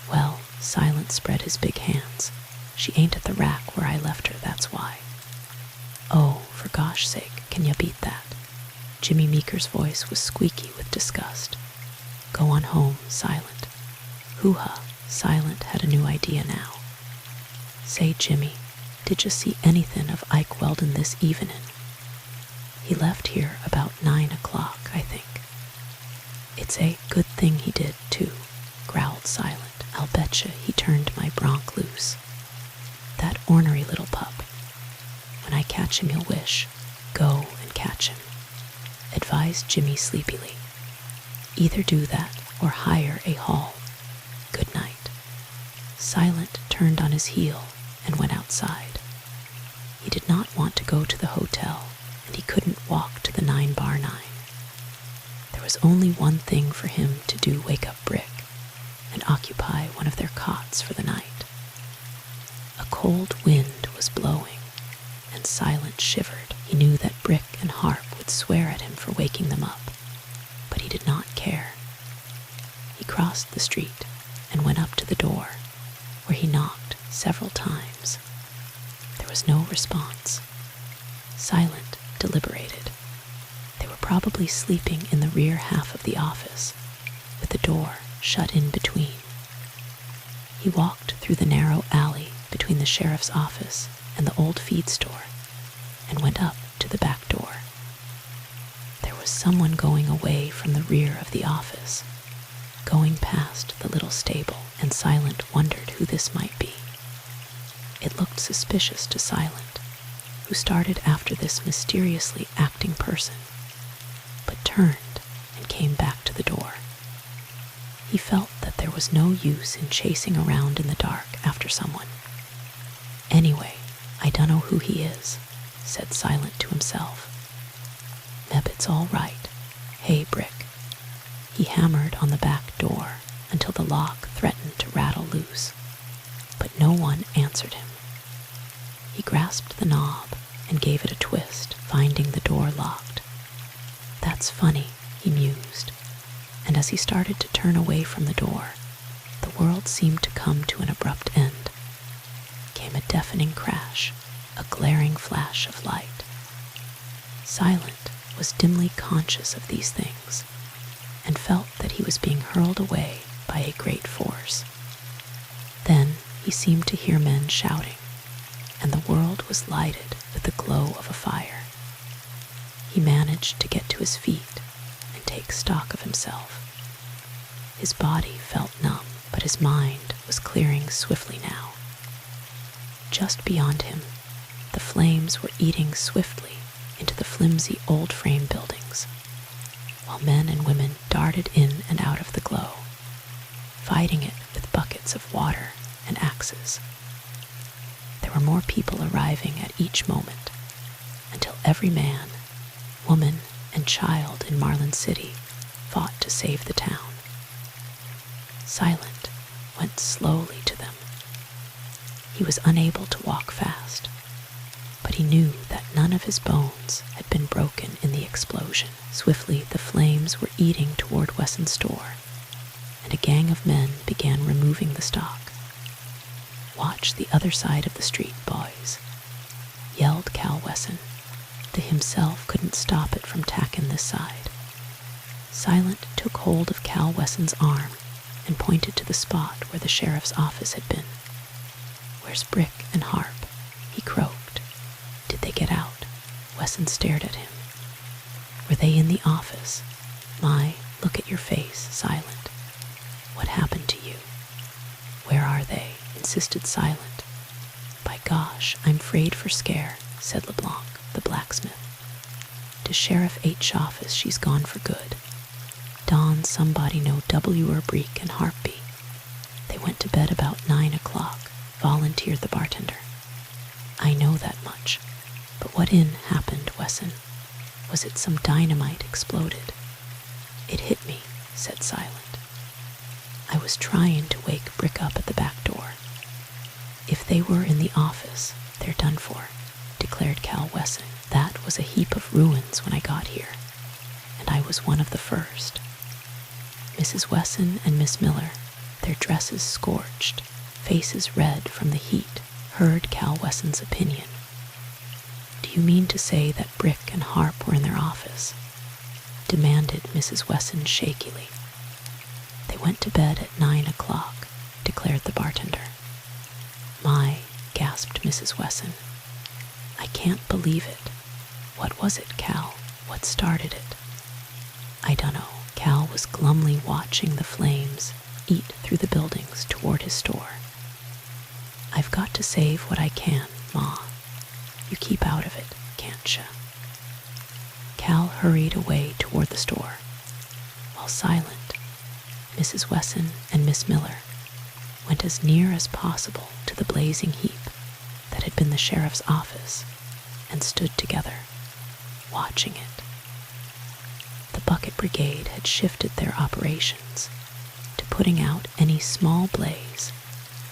"Well," Silent spread his big hands. "She ain't at the rack where I left her, that's why." "Oh, for gosh sake, can ya beat that?" Jimmy Meeker's voice was squeaky with disgust. "Go on home, Silent." Hoo-ha, Silent had a new idea now. "Say, Jimmy, did you see anything of Ike Weldon this evenin'?" "He left here about 9 o'clock, I think." "It's a good thing he did, too," growled Silent. "I'll betcha he turned my bronc loose. That ornery little pup. When I catch him, you'll wish. Go and catch him," advised Jimmy sleepily. "Either do that or hire a haul. Good night." Silent turned on his heel and went outside. He did not want to go to the hotel, and he couldn't walk to the 9 Bar 9. There was only one thing for him to do: wake up Brick and occupy one of their cots for the night. A cold wind was blowing, and Silent shivered. He knew that Brick and Harp would swear at him for waking them up, but he did not care. He crossed the street and went up to the door, where he knocked several times. There was no response. Silent deliberated. They were probably sleeping in the rear half of the office, with the door shut in between. He walked through the narrow alley between the sheriff's office and the old feed store and went up to the back door. There was someone going away from the rear of the office. going past the little stable, and Silent wondered who this might be. It looked suspicious to Silent, who started after this mysteriously acting person, but turned and came back to the door. He felt that there was no use in chasing around in the dark after someone. "Anyway, I dunno who he is," said Silent to himself. "Meb it's all right. Hey, Brick." He hammered on the back door until the lock threatened to rattle loose, but no one answered him. He grasped the knob and gave it a twist, finding the door locked. "That's funny," he mused, and as he started to turn away from the door, the world seemed to come to an abrupt end. Came a deafening crash, a glaring flash of light. Silent was dimly conscious of these things, and felt that he was being hurled away by a great force. Then he seemed to hear men shouting, and the world was lighted with the glow of a fire. He managed to get to his feet and take stock of himself. His body felt numb, but his mind was clearing swiftly now. Just beyond him, the flames were eating swiftly into the flimsy old frame buildings, while men and women darted in and out of the glow, fighting it with buckets of water and axes. There were more people arriving at each moment, until every man, woman, and child in Marlin City fought to save the town. Silent went slowly to them. He was unable to walk fast, but he knew that none of his bones had been broken in the explosion. Swiftly, the flames were eating toward Wesson's store, and a gang of men began removing the stock. "Watch the other side of the street, boys," yelled Cal Wesson. To himself couldn't stop it from tacking this side. Silent took hold of Cal Wesson's arm and pointed to the spot where the sheriff's office had been. "Where's Brick and Harp?" he croaked. "Did they get out?" Wesson stared at him. "Were they in the office?" "My, look at your face, Silent. What happened to you?" "Where are they?" insisted Silent. "By gosh, I'm afraid for scare," said LeBlanc, the blacksmith. "To Sheriff H. office she's gone for good. Don somebody know W. or Breek and Harpy. They went to bed about 9 o'clock, volunteered the bartender. "I know that much, but what in happened, Wesson? Was it some dynamite exploded?" "It hit me," said Silent. "I was trying to wake Brick up at the back door. If they were in the office, they're done for," declared Cal Wesson. "That was a heap of ruins when I got here, and I was one of the first." Mrs. Wesson and Miss Miller, their dresses scorched, faces red from the heat, heard Cal Wesson's opinion. "Do you mean to say that Brick and Harp were in their office?" demanded Mrs. Wesson shakily. "They went to bed at 9 o'clock, declared the bartender. "My," gasped Mrs. Wesson. "I can't believe it. What was it, Cal? What started it?" "I dunno." Cal was glumly watching the flames eat through the buildings toward his store. "I've got to save what I can, Ma. You keep out of it, can't ya?" Cal hurried away toward the store, while Silent, Mrs. Wesson, and Miss Miller went as near as possible to the blazing heap that had been the sheriff's office and stood together, watching it. The bucket brigade had shifted their operations to putting out any small blaze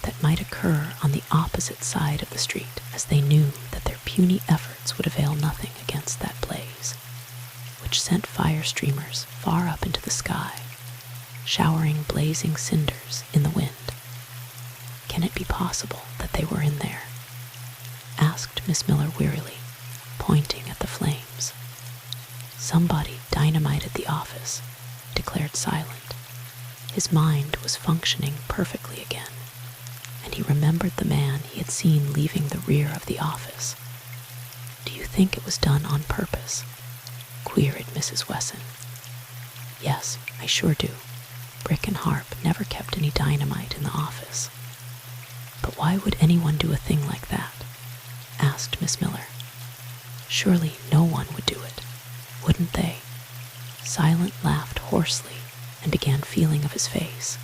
that might occur on the opposite side of the street, as they knew that their puny efforts would avail nothing against that blaze, which sent fire streamers far up into the sky, showering blazing cinders in the wind. "Can it be possible that they were in there?" asked Miss Miller wearily, pointing at the flames. "Somebody dynamited the office," declared Silent. His mind was functioning perfectly again, and he remembered the man he had seen leaving the rear of the office. "Do you think it was done on purpose?" queried Mrs. Wesson. "Yes, I sure do. Brick and Harp never kept any dynamite in the office. But why would anyone do a thing like that? Asked Miss Miller. Surely no one would do it, wouldn't they? Silent laughed hoarsely and began feeling of his face.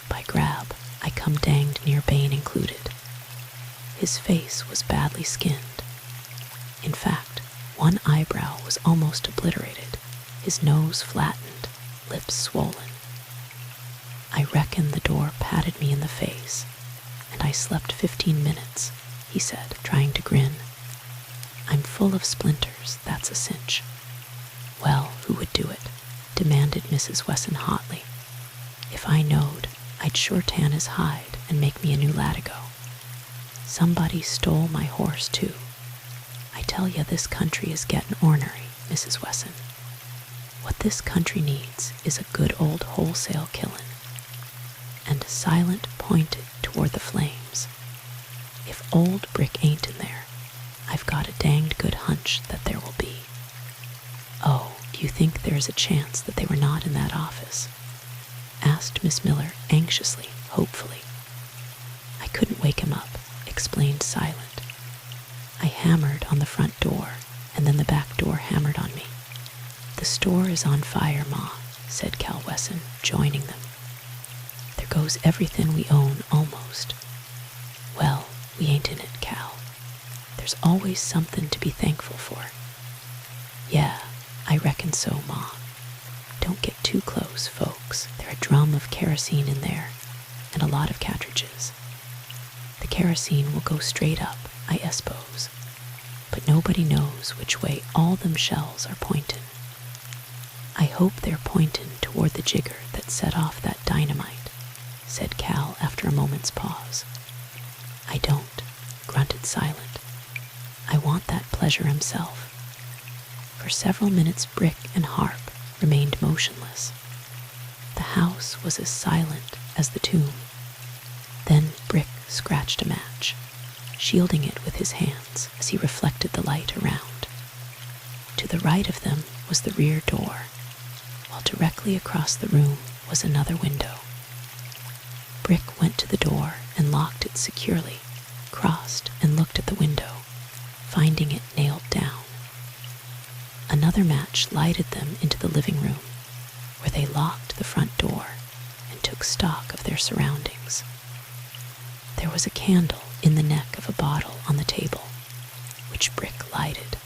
By grab, I come danged near Bane included. His face was badly skinned. In fact, one eyebrow was almost obliterated, his nose flattened, lips swollen. I reckon the door patted me in the face, and I slept 15 minutes, he said, trying to grin. I'm full of splinters, that's a cinch. Well, who would do it? Demanded Mrs. Wesson hotly. If I knowed, I'd sure tan his hide and make me a new latigo. Somebody stole my horse, too. I tell ya this country is gettin' ornery, Mrs. Wesson. What this country needs is a good old wholesale killin'. And Silent pointed toward the flames. If old Brick ain't in there, I've got a danged good hunch that there will be. Oh, do you think there is a chance that they were not in that office? Asked Miss Miller anxiously, hopefully. I couldn't wake him up, explained Silent. I hammered on the front door, and then the back door hammered on me. The store is on fire, Ma, said Cal Wesson, joining them. There goes everything we own, almost. Well, we ain't in it, Cal. There's always something to be thankful for. Yeah, I reckon so, Ma. Don't get too close, folks. There's a drum of kerosene in there, and a lot of cartridges. The kerosene will go straight up, I suppose, but nobody knows which way all them shells are pointin'. I hope they're pointin' toward the jigger that set off that dynamite, said Cal after a moment's pause. I don't, grunted Silent. I want that pleasure himself. For several minutes Brick and Harp remained motionless. The house was as silent as the tomb. Then Brick scratched a match, shielding it with his hands as he reflected the light around. To the right of them was the rear door, while directly across the room was another window. Brick went to the door and locked it securely, crossed and looked at the window, finding it nailed down. Another match lighted them into the living room, where they locked the front door and took stock of their surroundings. There was a candle in the neck of a bottle on the table, which Brick lighted.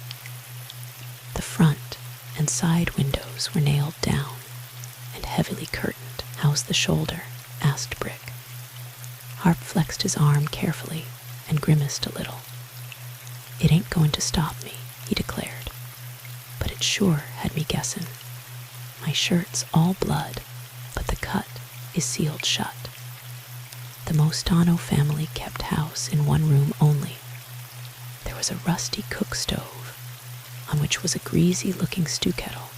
The front and side windows were nailed down and heavily curtained. How's the shoulder? Asked Brick. Harp flexed his arm carefully and grimaced a little. It ain't going to stop me, he declared, but it sure had me guessin'. My shirt's all blood, but the cut is sealed shut. The Mostano family kept house in one room only. There was a rusty cook stove, on which was a greasy-looking stew kettle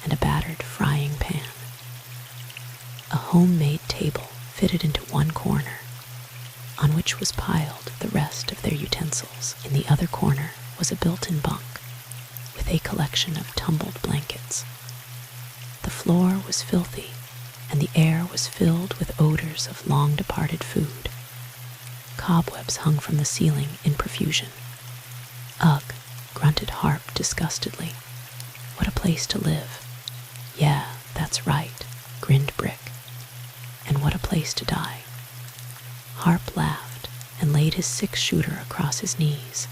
and a battered frying pan. A homemade table fitted into one corner, on which was piled the rest of their utensils. In the other corner was a built-in bunk, with a collection of tumbled blankets. The floor was filthy, and the air was filled with odors of long-departed food. Cobwebs hung from the ceiling in profusion. Ugh, grunted Harp disgustedly. What a place to live. Yeah, that's right, grinned Brick. And what a place to die. Harp laughed and laid his 6-shooter across his knees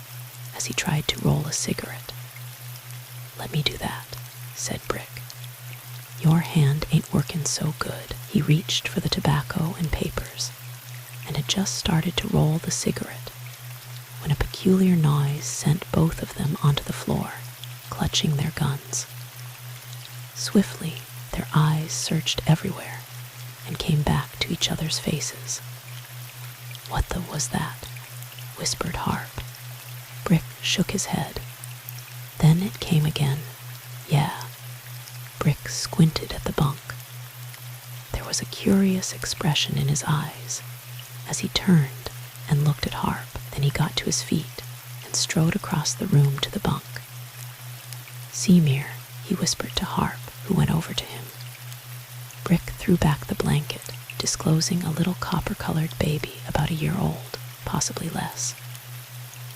as he tried to roll a cigarette. Let me do that, said Brick. Your hand ain't workin' so good. He reached for the tobacco and papers and had just started to roll the cigarette when a peculiar noise sent both of them onto the floor, clutching their guns. Swiftly, their eyes searched everywhere and came back to each other's faces. What the was that? Whispered Harp. Brick shook his head. Then it came again. Yeah. Brick squinted at the bunk. There was a curious expression in his eyes as he turned and looked at Harp. Then he got to his feet and strode across the room to the bunk. Seymour, he whispered to Harp, who went over to him. Brick threw back the blanket, disclosing a little copper-colored baby about a year old, possibly less.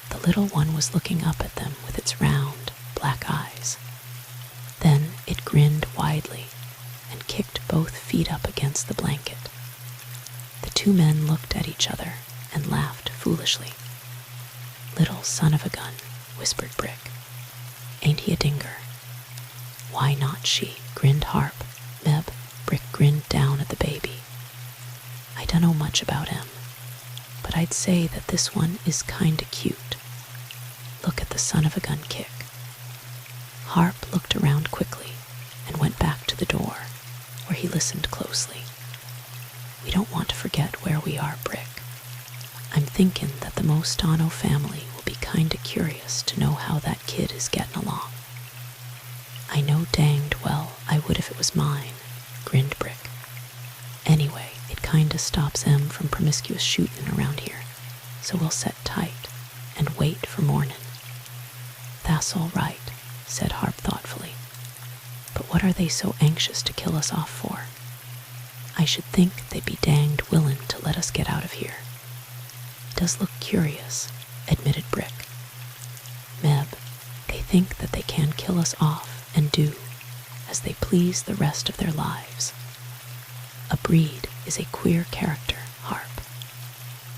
The little one was looking up at them with its round, black eyes. Then it grinned widely and kicked both feet up against the blanket. The two men looked at each other and laughed foolishly. "Little son of a gun," whispered Brick. "Ain't he a dinger?" "Why not she?" grinned Harp. "Meb," Brick grinned down at the baby. "I dunno much about 'em, but I'd say that this one is kinda cute. Look at the son of a gun kick." Harp looked around quickly and went back to the door, where he listened closely. "We don't want to forget where we are, Brick. I'm thinkin' that the Mostano family will be kinda curious to know how that kid is gettin' along." "I know danged well I would if it was mine," grinned Brick. "Anyway, it kinda stops 'em from promiscuous shootin' around here, so we'll set tight and wait for mornin'." "That's all right," said Harp thoughtfully. "But what are they so anxious to kill us off for? I should think they'd be danged willin' to let us get out of here." "Does look curious," admitted Brick. "Meb, they think that they can kill us off and do as they please the rest of their lives. A breed is a queer character, Harp.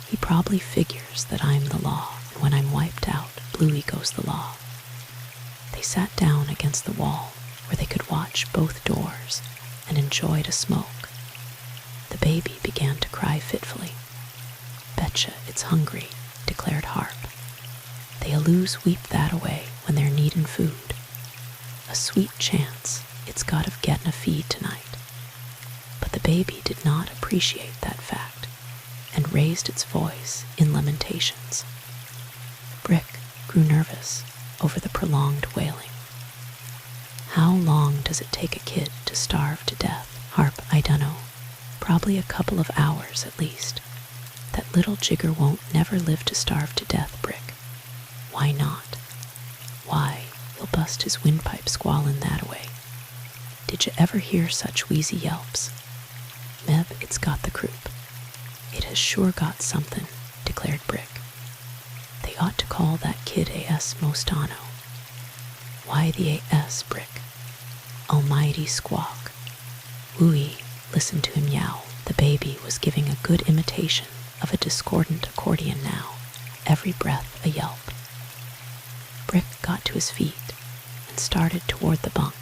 He probably figures that I'm the law, and when I'm wiped out, Bluey goes the law." They sat down against the wall where they could watch both doors and enjoyed a smoke. The baby began to cry fitfully. "Betcha it's hungry," declared Harp. "They always weep that away when they're needin' food. A sweet chance it's got of gettin' a feed tonight." But the baby did not appreciate that fact and raised its voice in lamentations. Brick grew nervous over the prolonged wailing. "How long does it take a kid to starve to death?" "Harp, I dunno. Probably a couple of hours at least. That little jigger won't never live to starve to death, Brick." "Why not?" "Why, he'll bust his windpipe squallin' that away. Did you ever hear such wheezy yelps? Meb, it's got the croup. It has sure got something," declared Brick. "They ought to call that kid A.S. Mostano." "Why the A.S., Brick?" "Almighty squawk. Wooey, listen to him yowl." The baby was giving a good imitation of a discordant accordion now, every breath a yelp. Brick got to his feet and started toward the bunk,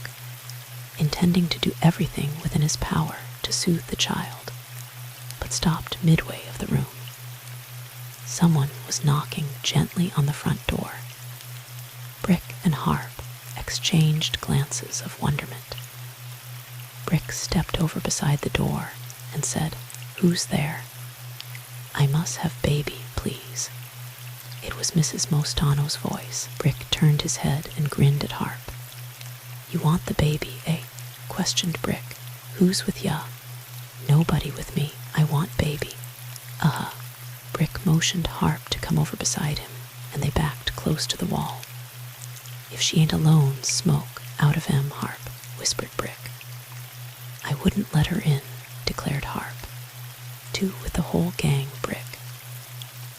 intending to do everything within his power to soothe the child, but stopped midway of the room. Someone was knocking gently on the front door. Brick and Harp exchanged glances of wonderment. Brick stepped over beside the door and said, "Who's there?" "I must have baby, please." It was Mrs. Mostano's voice. Brick turned his head and grinned at Harp. "You want the baby, eh?" questioned Brick. "Who's with ya?" "Nobody with me. I want baby." "Uh-huh." Brick motioned Harp to come over beside him, and they backed close to the wall. "If she ain't alone, smoke out of 'em, Harp," whispered Brick. "I wouldn't let her in," declared Harp. "Two with the whole gang, Brick.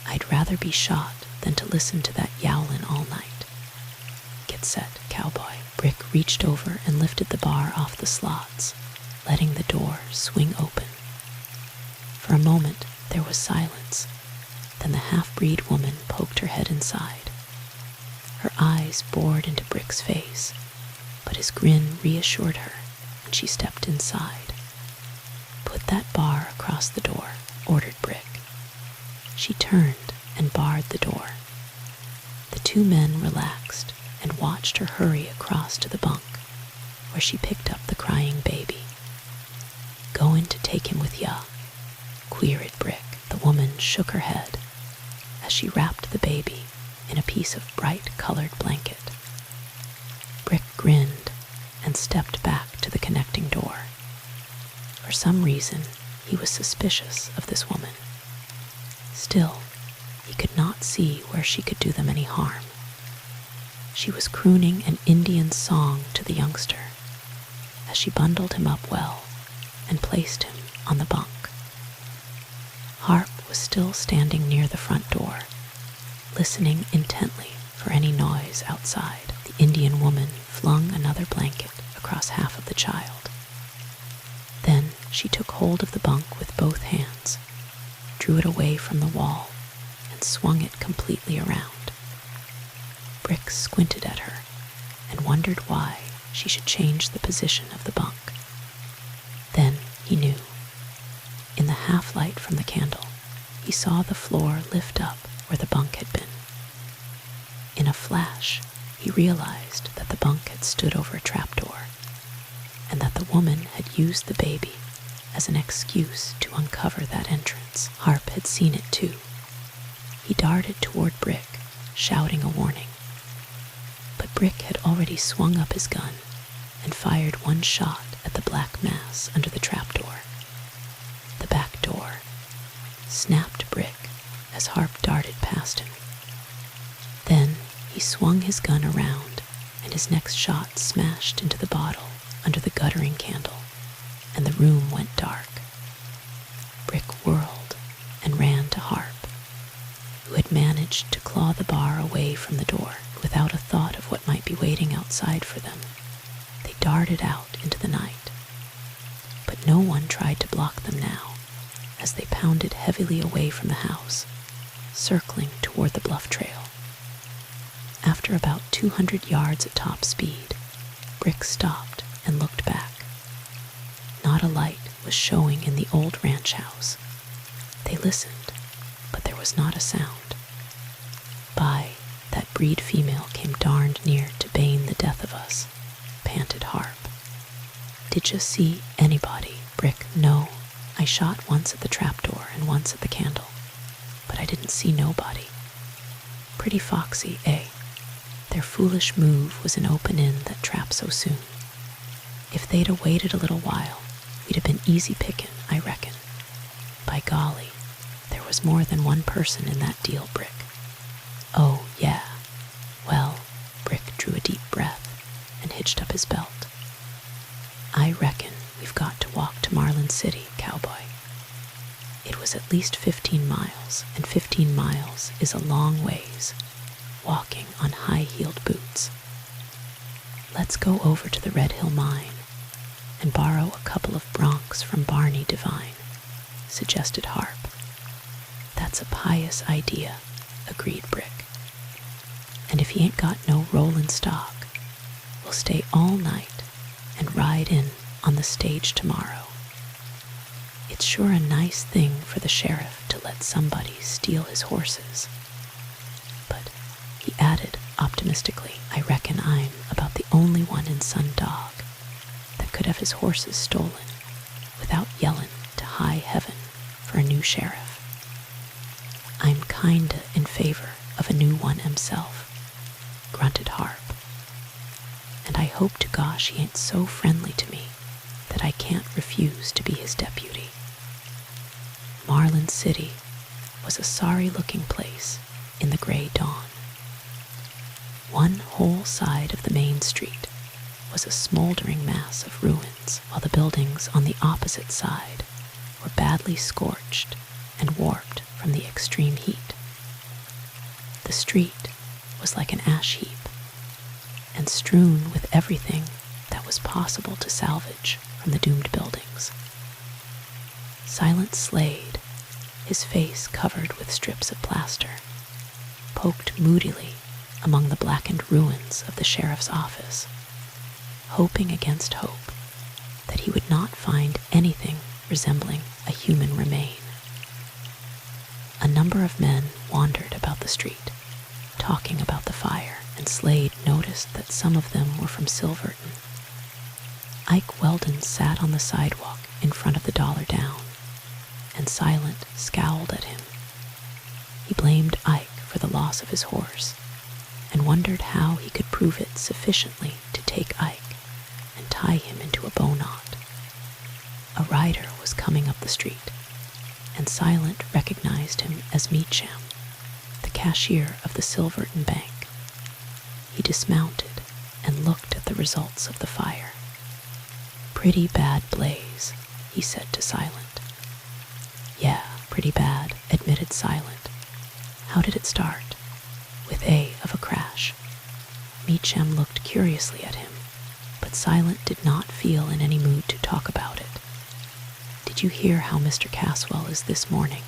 I'd rather be shot than to listen to that yowlin' all night. Get set, cowboy." Brick reached over and lifted the bar off the slots, letting the door swing open. For a moment there was silence. Then the half-breed woman poked her head inside. Her eyes bored into Brick's face, but his grin reassured her, and she stepped inside. "Put that bar across the door," ordered Brick. She turned and barred the door. The two men relaxed and watched her hurry across to the bunk, where she picked up the crying baby. "Goin' to take him with ya?" queried Brick. The woman shook her head as she wrapped the baby in a piece of bright-colored blanket. Brick grinned and stepped back to the connecting door. For some reason, he was suspicious of this woman. Still, he could not see where she could do them any harm. She was crooning an Indian song to the youngster. As she bundled him up well, and placed him on the bunk. Harp was still standing near the front door, listening intently for any noise outside. The Indian woman flung another blanket across half of the child. Then she took hold of the bunk with both hands, drew it away from the wall, and swung it completely around. Brick squinted at her and wondered why she should change the position of the bunk. Then he knew. In the half-light from the candle, he saw the floor lift up where the bunk had been. In a flash, he realized that the bunk had stood over a trapdoor, and that the woman had used the baby as an excuse to uncover that entrance. Harp had seen it too. He darted toward Brick, shouting a warning. But Brick had already swung up his gun and fired one shot at the black mass under the trapdoor. The back door snapped Brick as Harp darted past him. Then he swung his gun around, and his next shot smashed into the bottle under the guttering candle, and the room went dark. Brick whirled and ran to Harp, who had managed to claw the bar away from the door. Without a thought of what might be waiting outside for them, they darted out into the night. But no one tried to block them now, as they pounded heavily away from the house, circling toward the bluff trail. After about 200 yards at top speed, Brick stopped and looked back. Not a light was showing in the old ranch house. They listened, but there was not a sound. By that breed female came darned near to bane the death of us, panted Harp. Did you see anybody, Brick? No, I shot once at the trapdoor and once at the candle, but I didn't see nobody. Pretty foxy, eh? Their foolish move was an open in that trap so soon. If they'd a waited a little while, we'd have been easy pickin', I reckon. By golly, there was more than one person in that deal, Brick. Oh, yeah. Well, Brick drew a deep breath and hitched up his belt. I reckon we've got to walk to Marlin City, cowboy. It was at least 15 miles, and 15 miles is a long ways, walking on high-heeled boots. Let's go over to the Red Hill Mine and borrow a couple of broncs from Barney Devine, suggested Harp. That's a pious idea, agreed Brick. And if he ain't got no rollin' stock, we'll stay all night and ride in on the stage tomorrow. It's sure a nice thing for the sheriff to let somebody steal his horses. But, he added optimistically, I reckon I'm about the only one in Sundog that could have his horses stolen without yellin' to high heaven for a new sheriff. I'm kinda in favor of a new one himself, grunted Harp. And I hope to gosh he ain't so friendly to me that I can't refuse to be his deputy. Marlin City was a sorry-looking place in the gray dawn. One whole side of the main street was a smoldering mass of ruins, while the buildings on the opposite side were badly scorched and warped from the extreme heat. The street was like an ash heap, and strewn with everything that was possible to salvage from the doomed buildings. Silent Slade, his face covered with strips of plaster, poked moodily among the blackened ruins of the sheriff's office, hoping against hope that he would not find anything resembling a human remain. A number of men wandered about the street, talking about the fire, and Slade noticed that some of them were from Silverton. Ike Weldon sat on the sidewalk in front of the Dollar Down, and Silent scowled at him. He blamed Ike for the loss of his horse, and wondered how he could prove it sufficiently to take Ike and tie him into a bow knot. A rider was coming up the street, and Silent recognized him as Meacham, the cashier of the Silverton Bank. He dismounted and looked at the results of the fire. Pretty bad blaze, he said to Silent. Yeah, pretty bad, admitted Silent. How did it start? With a crash. Meacham looked curiously at him, but Silent did not feel in any mood to talk about it. Did you hear how Mr. Caswell is this morning?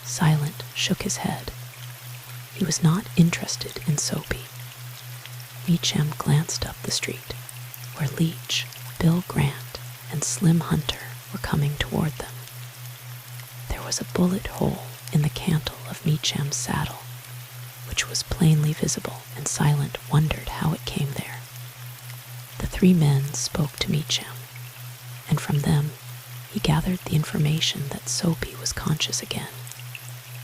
Silent shook his head. He was not interested in Soapy. Meacham glanced up the street, where Leach, Bill Grant, and Slim Hunter were coming toward them. There was a bullet hole in the cantle of Meacham's saddle, which was plainly visible, and Silent wondered how it came there. The three men spoke to Meacham, and from them he gathered the information that Soapy was conscious again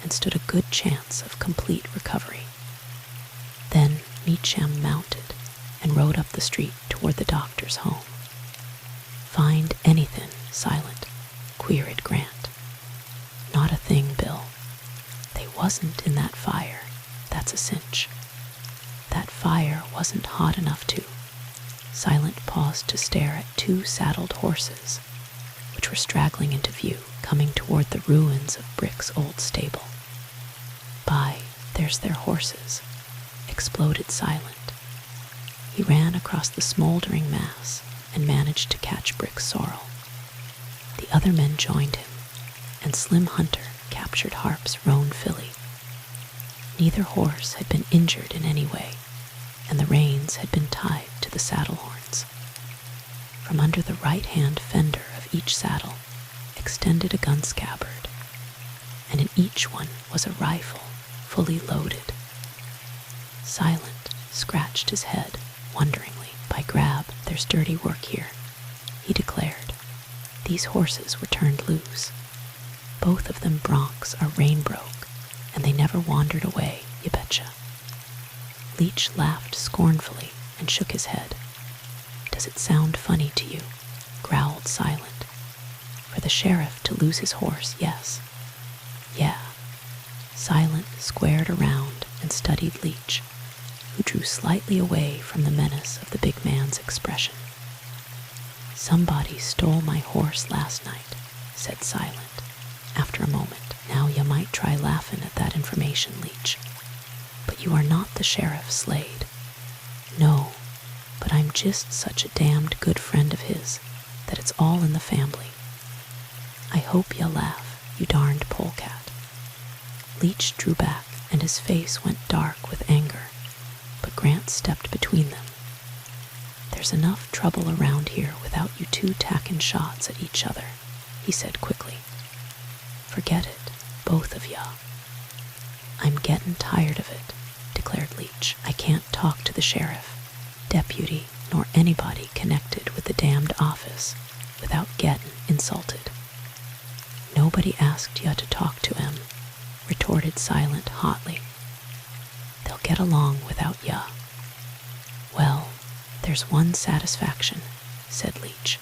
and stood a good chance of complete recovery. Then Meacham mounted and rode up the street toward the doctor's home. Find anything, Silent? Queried Grant. Not a thing, Bill. They wasn't in that fire, that's a cinch. That fire wasn't hot enough to. Silent paused to stare at two saddled horses, which were straggling into view, coming toward the ruins of Brick's old stable. By, there's their horses, exploded Silent. He ran across the smoldering mass and managed to catch Brick's sorrel. The other men joined him, and Slim Hunter captured Harp's roan filly. Neither horse had been injured in any way, and the reins had been tied to the saddle horns. From under the right-hand fender of each saddle extended a gun scabbard, and in each one was a rifle fully loaded. Silent scratched his head wonderingly. By grab, there's dirty work here, he declared. These horses were turned loose. Both of them broncs are rein broke, and they never wandered away, you betcha. Leach laughed scornfully and shook his head. Does it sound funny to you? Growled Silent. For the sheriff to lose his horse, yes. Yeah. Silent squared around and studied Leach, who drew slightly away from the menace of the big man's expression. Somebody stole my horse last night, said Silent. After a moment, now you might try laughing at that information, Leach. But you are not the sheriff, Slade. No, but I'm just such a damned good friend of his that it's all in the family. I hope you laugh, you darned polecat. Leach drew back, and his face went dark with anger, but Grant stepped between them. There's enough trouble around here without you two tacking shots at each other, he said quickly. Forget it, both of ya. I'm getting tired of it, declared Leach. I can't talk to the sheriff, deputy, nor anybody connected with the damned office without getting insulted. Nobody asked ya to talk to him, retorted Silent hotly. They'll get along without ya. Well, there's one satisfaction, said Leach.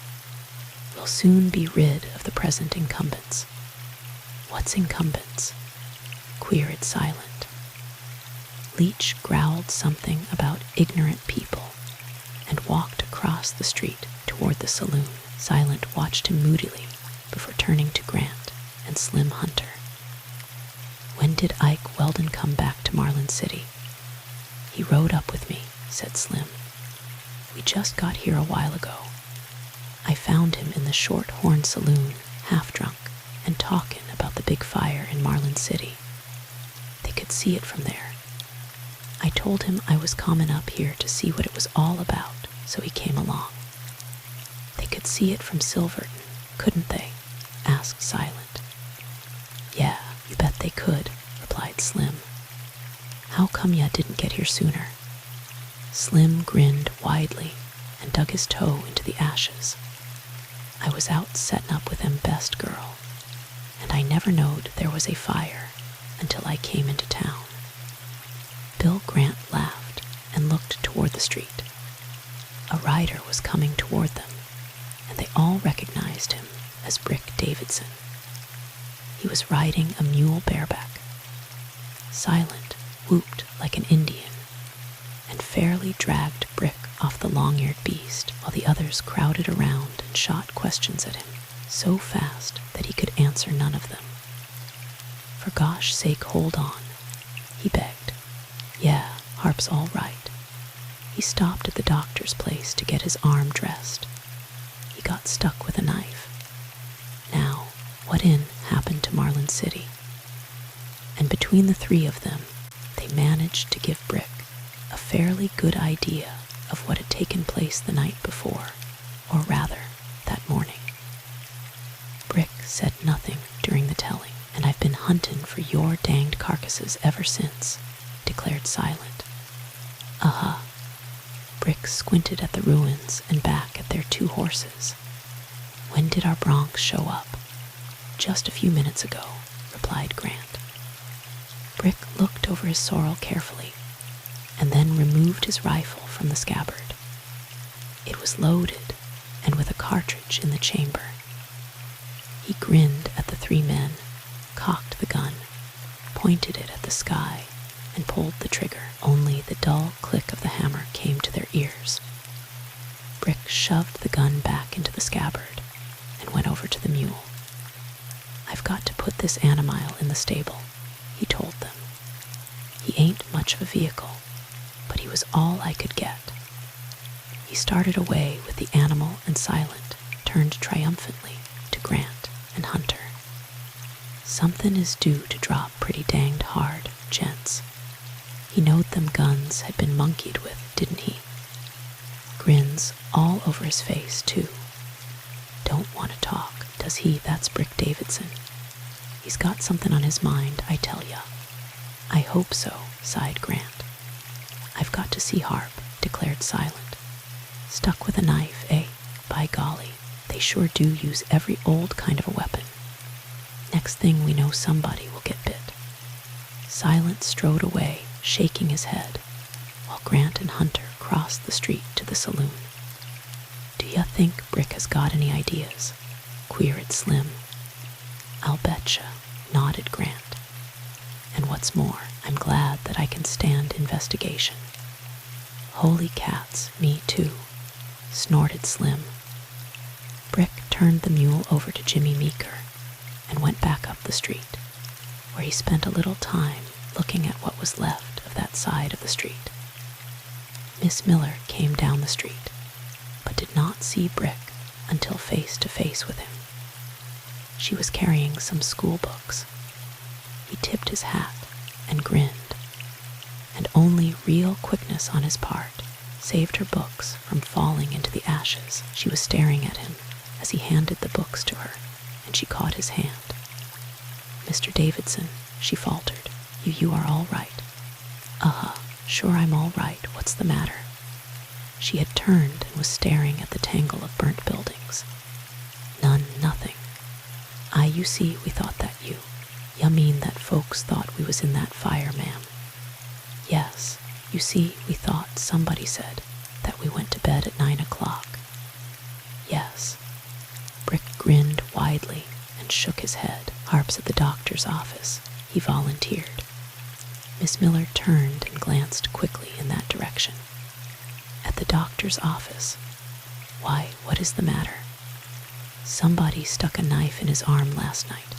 We'll soon be rid of the present incumbents. What's incumbents? Queried Silent. Leach growled something about ignorant people and walked across the street toward the saloon. Silent watched him moodily before turning to Grant and Slim Hunter. When did Ike Weldon come back to Marlin City? He rode up with me, said Slim. We just got here a while ago. I found him in the Short Horn Saloon, half drunk, and talking about the big fire in Marlin City. They could see it from there. I told him I was coming up here to see what it was all about, so he came along. They could see it from Silverton, couldn't they? Asked Silent. Yeah, you bet they could, replied Slim. How come ya didn't get here sooner? Slim grinned widely and dug his toe into the ashes. I was out setting up with them best girl, and I never knowed there was a fire until I came into town. Bill Grant laughed and looked toward the street. A rider was coming toward them, and they all recognized him as Brick Davidson. He was riding a mule bareback. Silent whooped like an Indian and fairly dragged Brick off the long-eared beast while the others crowded around and shot questions at him. so fast that he could answer none of them. "For gosh sake, hold on," he begged. "Yeah, Harp's all right." He stopped at the doctor's place to get his arm dressed. He got stuck with a knife. Now, what in happened to Marlin City? And between the three of them, they managed to give Brick a fairly good idea of what had taken place the night before, or rather, that morning. Brick said nothing during the telling, and I've been hunting for your danged carcasses ever since, declared Silent. Uh-huh. Brick squinted at the ruins and back at their two horses. "When did our broncs show up?" "Just a few minutes ago," replied Grant. Brick looked over his sorrel carefully, and then removed his rifle from the scabbard. It was loaded, and with a cartridge in the chamber. He grinned at the three men, cocked the gun, pointed it at the sky, and pulled the trigger. Only the dull click of the hammer came to their ears. Brick shoved the gun back into the scabbard and went over to the mule. "I've got to put this animile in the stable," he told them. "He ain't much of a vehicle, but he was all I could get." He started away with the animal, and Silent turned triumphantly to Grant and Hunter. "Something is due to drop pretty danged hard, gents. He knowed them guns had been monkeyed with, didn't he? Grins all over his face, too. Don't want to talk, does he? That's Brick Davidson. He's got something on his mind, I tell ya." "I hope so," sighed Grant. "I've got to see Harp," declared Silent. "Stuck with a knife, eh? By golly, they sure do use every old kind of a weapon. Next thing we know, somebody will get bit." Silent strode away, shaking his head, while Grant and Hunter crossed the street to the saloon. "Do ya think Brick has got any ideas?" queried Slim. "I'll betcha," nodded Grant. "And what's more, I'm glad that I can stand investigation." "Holy cats, me too," snorted Slim. Brick turned the mule over to Jimmy Meeker and went back up the street, where he spent a little time looking at what was left of that side of the street. Miss Miller came down the street, but did not see Brick until face to face with him. She was carrying some school books. He tipped his hat and grinned, and only real quickness on his part saved her books from falling into the ashes. She was staring at him as he handed the books to her, and she caught his hand. "Mr. Davidson," she faltered, you are all right." "Uh-huh, sure I'm all right. What's the matter?" She had turned and was staring at the tangle of burnt buildings. Nothing. You see, we thought that ya mean that folks thought we was in that fire, ma'am." "Yes, you see, we thought somebody said that we went to bed at 9 o'clock. "Yes." Brick grinned widely and shook his head. "Harp's at the doctor's office," he volunteered. Miss Miller turned and glanced quickly in that direction. "At the doctor's office? Why, what is the matter?" "Somebody stuck a knife in his arm last night."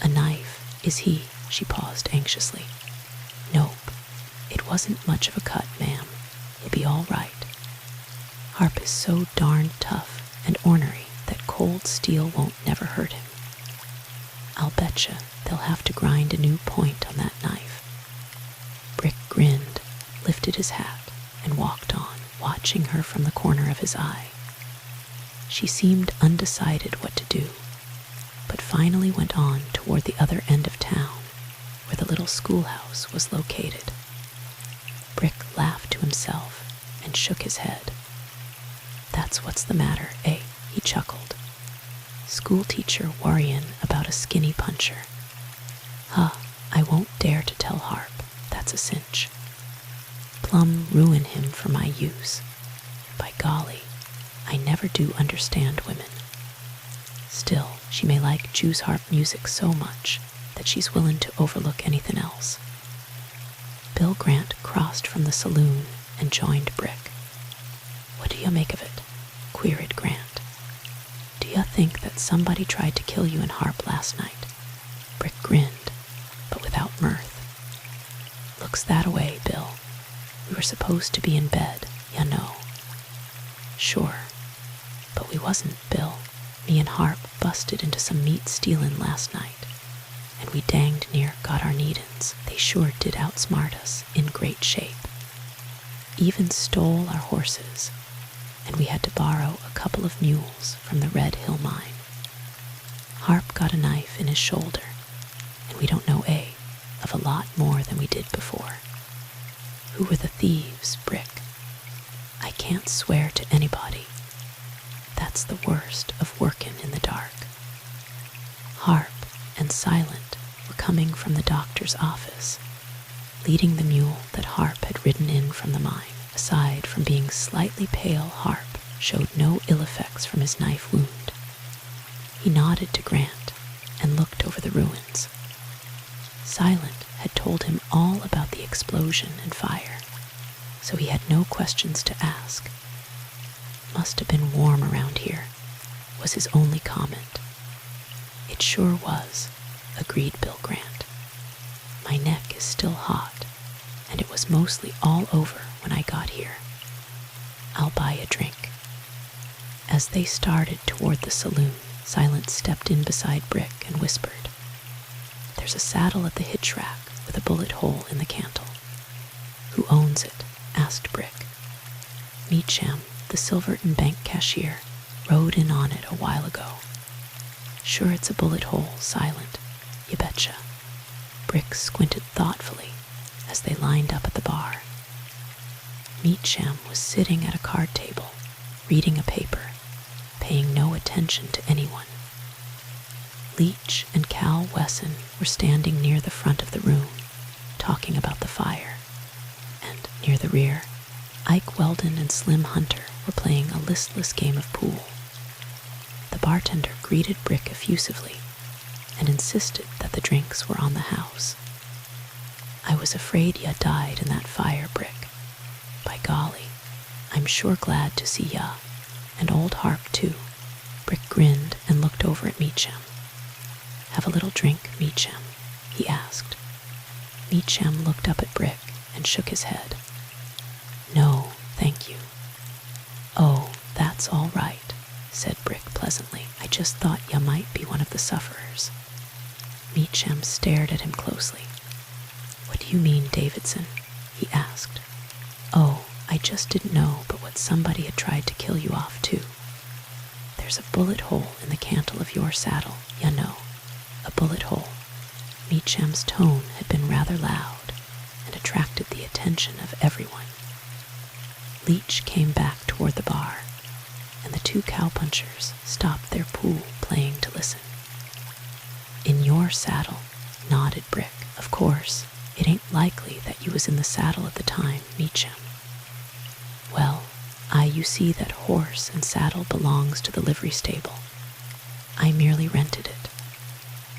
"A knife? Is he?" She paused anxiously. "Nope. It wasn't much of a cut, ma'am. He'll be all right. Harp is so darned tough and ornery that cold steel won't never hurt him. I'll betcha they'll have to grind a new point on that knife." Brick grinned, lifted his hat, and walked on, watching her from the corner of his eye. She seemed undecided what to do, but finally went on toward the other end of town, where the little schoolhouse was located. Brick laughed to himself and shook his head. "That's what's the matter, eh?" he chuckled. "Schoolteacher worryin' about a skinny puncher. Huh, I won't dare to tell Harp, that's a cinch. Plumb ruin him for my use. By golly, I never do understand women. Still, she may like Jew's harp music so much that she's willin' to overlook anything else." Bill Grant crossed from the saloon and joined Brick. "What do you make of it?" queried Grant. "Do you You think that somebody tried to kill you in Harp last night? Brick grinned, but without mirth. Looks that way, Bill. We were supposed to be in bed, you know. Sure, but we wasn't, Bill. Me and Harp busted into some meat stealin' last night, and we danged near got our need-ins. They sure did outsmart us in great shape. Even stole our horses, and we had to borrow a couple of mules from the Red Hill mine. Harp got a knife in his shoulder, and we don't know of a lot more than we did before. Who were the thieves, Brick? I can't swear to anybody. That's the worst of workin' in the dark. Harp and Silent were coming from the doctor's office, leading the mule that Harp had ridden in from the mine. Aside from being slightly pale, Harp showed no ill effects from his knife wound. He nodded to Grant and looked over the ruins. Silent had told him all about the explosion and fire, so he had no questions to ask. Must have been warm around here, was his only comment. It sure was, agreed Bill Grant. My neck is still hot, and it was mostly all over when I got here. I'll buy a drink. As they started toward the saloon, Silent stepped in beside Brick and whispered, There's a saddle at the hitch rack with a bullet hole in the cantle. Who owns it? Asked Brick. Meacham, the Silverton Bank cashier, rode in on it a while ago. Sure it's a bullet hole, Silent. You betcha. Brick squinted thoughtfully as they lined up at the bar. Meacham was sitting at a card table, reading a paper, paying no attention to anyone. Leach and Cal Wesson were standing near the front of the room, talking about the fire, and near the rear, Ike Weldon and Slim Hunter were playing a listless game of pool. The bartender greeted Brick effusively and insisted that the drinks were on the house. I was afraid ya died in that fire, Brick. By golly, I'm sure glad to see ya, and old Harp too. Brick grinned and looked over at Meacham. Have a little drink, Meacham? He asked. Meacham looked up at Brick and shook his head. No, thank you. Oh, that's all right, said Brick pleasantly. I just thought ya might be one of the sufferers. Meacham stared at him closely. What do you mean, Davidson? He asked. Oh, I just didn't know but what somebody had tried to kill you off too. There's a bullet hole in the cantle of your saddle, ya know. A bullet hole. Meacham's tone had been rather loud and attracted the attention of everyone. Leach came back toward the bar, and the two cowpunchers stopped their pool playing to listen. In your saddle, nodded Brick. Of course, it ain't likely that you was in the saddle at the time, Meacham. Well, you see that horse and saddle belongs to the livery stable. I merely rented it.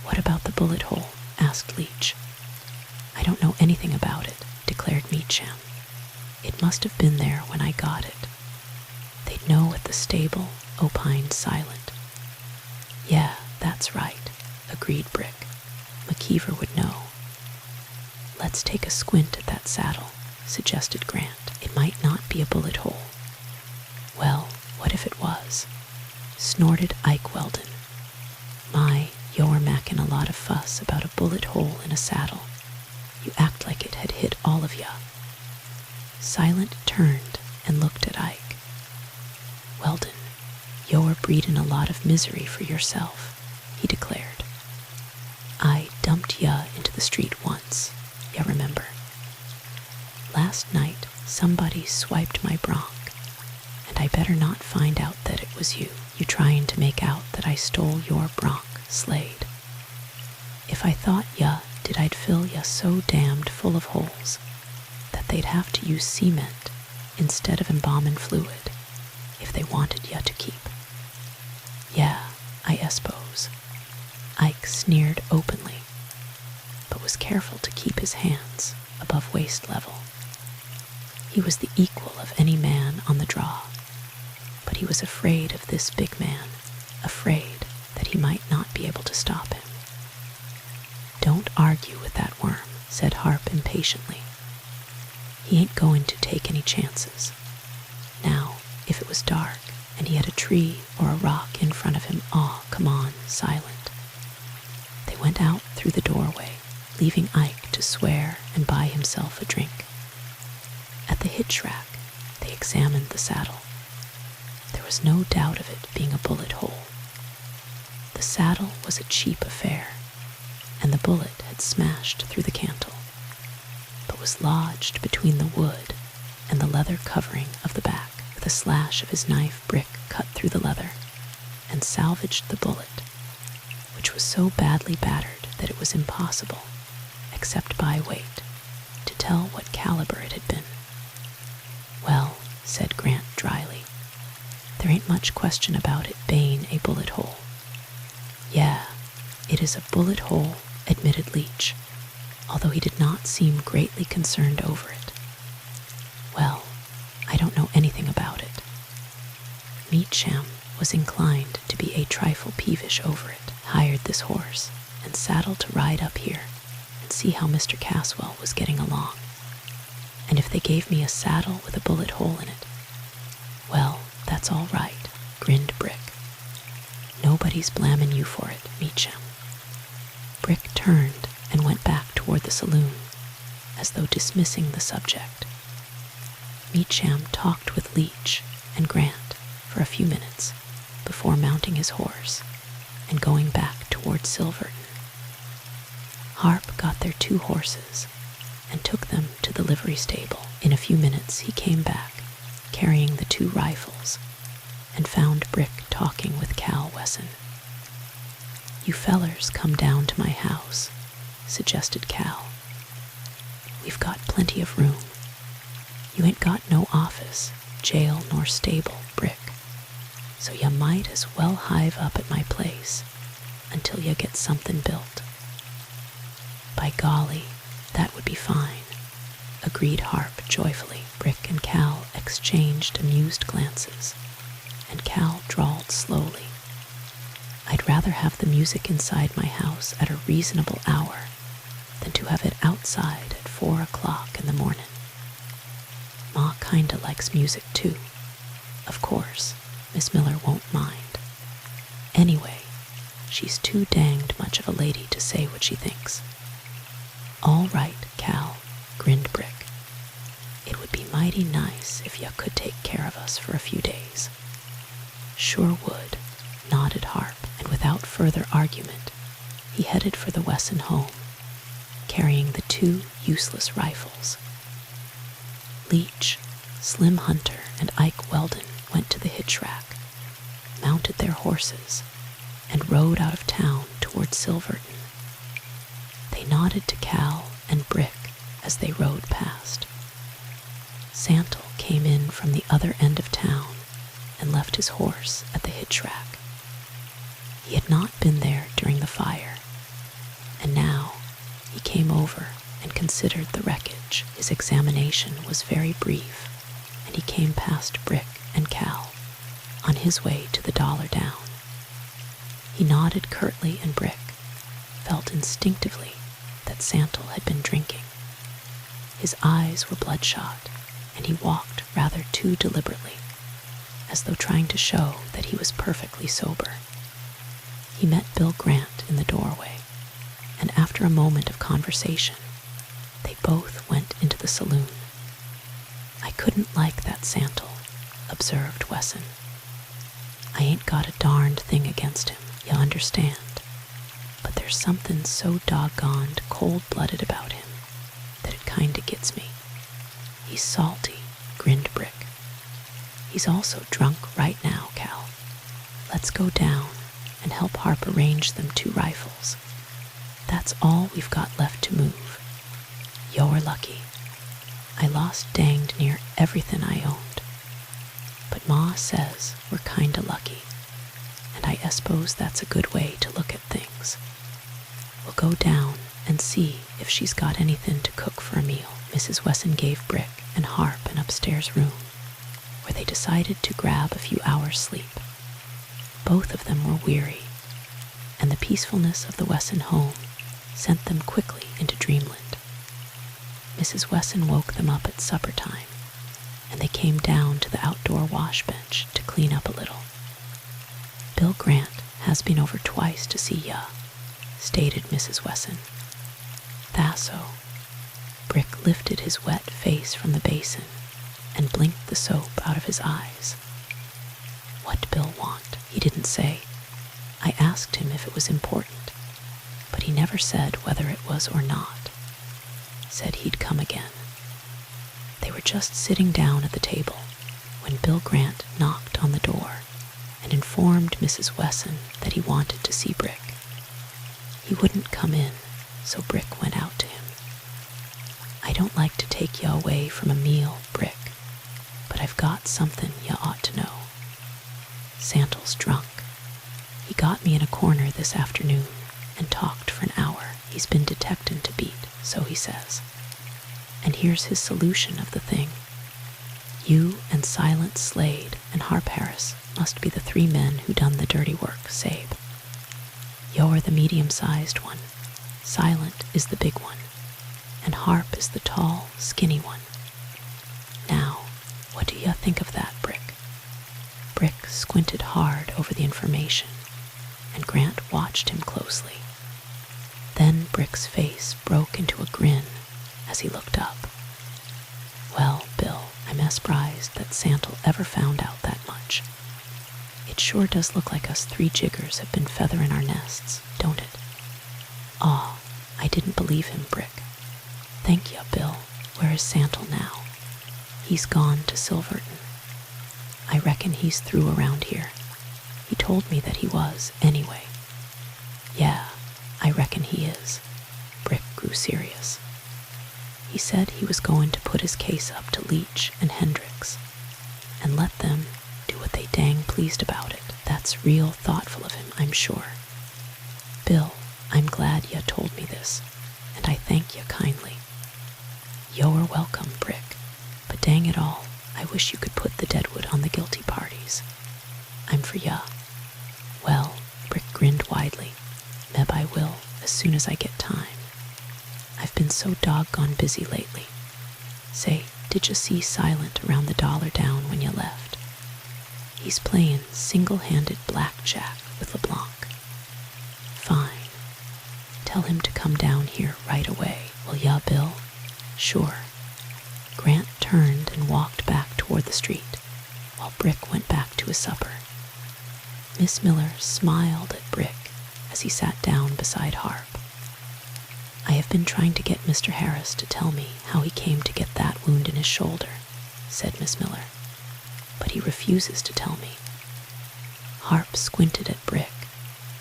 What about the bullet hole? Asked Leach. I don't know anything about it, declared Meacham. It must have been there when I got it. They'd know at the stable, opined Silent. Yeah, that's right, agreed Brick. McKeever would know. Let's take a squint at that saddle, suggested Grant. It might not be a bullet hole. Well, what if it was? Snorted Ike Weldon. My, you're mackin' a lot of fuss about a bullet hole in a saddle. You act like it had hit all of ya. Silent turned and looked at Ike. Weldon, you're breedin' a lot of misery for yourself, he declared. I dumped ya into the street once, ya remember. Last night, somebody swiped my bronc, and I better not find out that it was you tryin' to make out that I stole your bronc, Slade. If I thought ya did, I'd fill ya so damned full of holes that they'd have to use cement instead of embalmin' fluid if they wanted ya to keep. Yeah, I suppose. Ike sneered openly, but was careful to keep his hands above waist level. He was the equal of any man on the draw, but he was afraid of this big man afraid that he might not be able to stop him. "Don't argue with that worm," said Harp impatiently. "He ain't going to take any chances." Now, if it was dark and he had a tree or a rock in front of him, come on, silent. They went out through the doorway, leaving Ike to swear and buy himself a drink. At the hitch rack, they examined the saddle. There was no doubt of it being a bullet hole. The saddle was a cheap affair, and the bullet had smashed through the cantle, but was lodged between the wood and the leather covering of the back. With a slash of his knife, Brick cut through the leather and salvaged the bullet, which was so badly battered that it was impossible, except by weight, to tell what caliber it had been. "Well," said Grant dryly, "there ain't much question about it being a bullet hole." "Yeah, it is a bullet hole," admitted Leach, although he did not seem greatly concerned over it. "Well, I don't know anything about it." Meacham was inclined to be a trifle peevish over it, hired this horse, and saddled to ride up here and see how Mr. Caswell was getting along. And if they gave me a saddle with a bullet hole in it, well, that's all right, grinned Brick. "Nobody's blaming you for it, Meacham." Brick turned and went back toward the saloon, as though dismissing the subject. Meacham talked with Leach and Grant for a few minutes before mounting his horse and going back toward Silverton. Harp got their 2 horses and took them to the livery stable. In a few minutes he came back, carrying the 2 rifles, and found Brick talking with Cal Wesson. "You fellers come down to my house," suggested Cal. "We've got plenty of room. You ain't got no office, jail, nor stable, Brick, so you might as well hive up at my place until you get something built." "By golly, that would be fine," agreed Harp joyfully. Brick and Cal exchanged amused glances, and Cal drawled slowly, "I'd rather have the music inside my house at a reasonable hour than to have it outside at 4 o'clock in the morning. Ma kinda likes music too. Of course, Miss Miller won't mind. Anyway, she's too danged much of a lady to say what she thinks." "All right, Cal," grinned Brick. "It would be mighty nice if you could take care of us for a few days." "Sure would," nodded Harp, and without further argument, he headed for the Wesson home, carrying the 2 useless rifles. Leach, Slim Hunter, and Ike Weldon went to the hitch rack, mounted their horses, and rode out of town toward Silverton. They nodded to Cal and Brick as they rode past. Santel came in from the other end of town and left his horse at the hitch rack. He had not been there during the fire, and now he came over and considered the wreckage. His examination was very brief, and he came past Brick and Cal on his way to the Dollar Down. He nodded curtly, and Brick felt instinctively that Santel had been drinking. His eyes were bloodshot, and he walked rather too deliberately, as though trying to show that he was perfectly sober. He met Bill Grant in the doorway, and after a moment of conversation, they both went into the saloon. "I couldn't like that Santel," observed Wesson. "I ain't got a darned thing against him, you understand, but there's something so doggoned cold-blooded about him that it kinda gets me. He's salty," grinned Brick. "He's also drunk right now, Cal. Let's go down and help Harp arrange them 2 rifles. That's all we've got left to move. You're lucky. I lost danged near everything I owned, but Ma says we're kinda lucky, and I suppose that's a good way to look at things. We'll go down and see if she's got anything to cook for a meal." Mrs. Wesson gave Brick and Harp an upstairs room, where they decided to grab a few hours' sleep. Both of them were weary, and the peacefulness of the Wesson home sent them quickly into dreamland. Mrs. Wesson woke them up at supper time, and they came down to the outdoor wash bench to clean up a little. "Bill Grant has been over twice to see ya," stated Mrs. Wesson. "Thasso." Brick lifted his wet face from the basin and blinked the soap out of his eyes. "What'd Bill want?" He didn't say. I asked him if it was important, but he never said whether it was or not. Said he'd come again. They were just sitting down at the table when Bill Grant knocked on the door and informed Mrs. Wesson that he wanted to see Brick. He wouldn't come in, so Brick went out to him. "I don't like to take ya away from a meal, Brick, but I've got something ya ought to know. Santle's drunk. He got me in a corner this afternoon and talked for an hour. He's been detectin' to beat, so he says. And here's his solution of the thing. You and Silent Slade and Harp Harris must be the three men who done the dirty work, Sabe. You're the medium-sized one, Silent is the big one, and Harp is the tall, skinny one. Now, what do you think of that, Brick?" Brick squinted hard over the information, and Grant watched him closely. Then Brick's face broke into a grin as he looked up. "Well, Bill, I'm mesmerized that Santle ever found out that much. It sure does look like us three jiggers have been feathering our nests, don't it?" "Aw, I didn't believe him, Brick." "Thank ya, Bill. Where is Santle now?" "He's gone to Silverton. I reckon he's through around here. He told me that he was, anyway." "Yeah, I reckon he is." Brick grew serious. "He said he was going to put his case up to Leach and Hendricks and let them do what they dang pleased about it. That's real thoughtful of him, I'm sure. Bill, I'm glad ya told me this, and I thank ya kindly." "You're welcome, Brick, but dang it all, I wish you could put the deadwood on the guilty parties. I'm for ya." "Well," Brick grinned widely, "meb I will, as soon as I get time. I've been so doggone busy lately. Say, did you see Silent around the Dollar Down when you left? He's playing single-handed blackjack with LeBlanc." "Fine. Tell him to come down here right away, will ya, Bill?" "Sure." Grant turned and walked back toward the street, while Brick went back to his supper. Miss Miller smiled at Brick as he sat down beside Harp. "I have been trying to get Mr. Harris to tell me how he came to get that wound in his shoulder," said Miss Miller, "but he refuses to tell me." Harp squinted at Brick,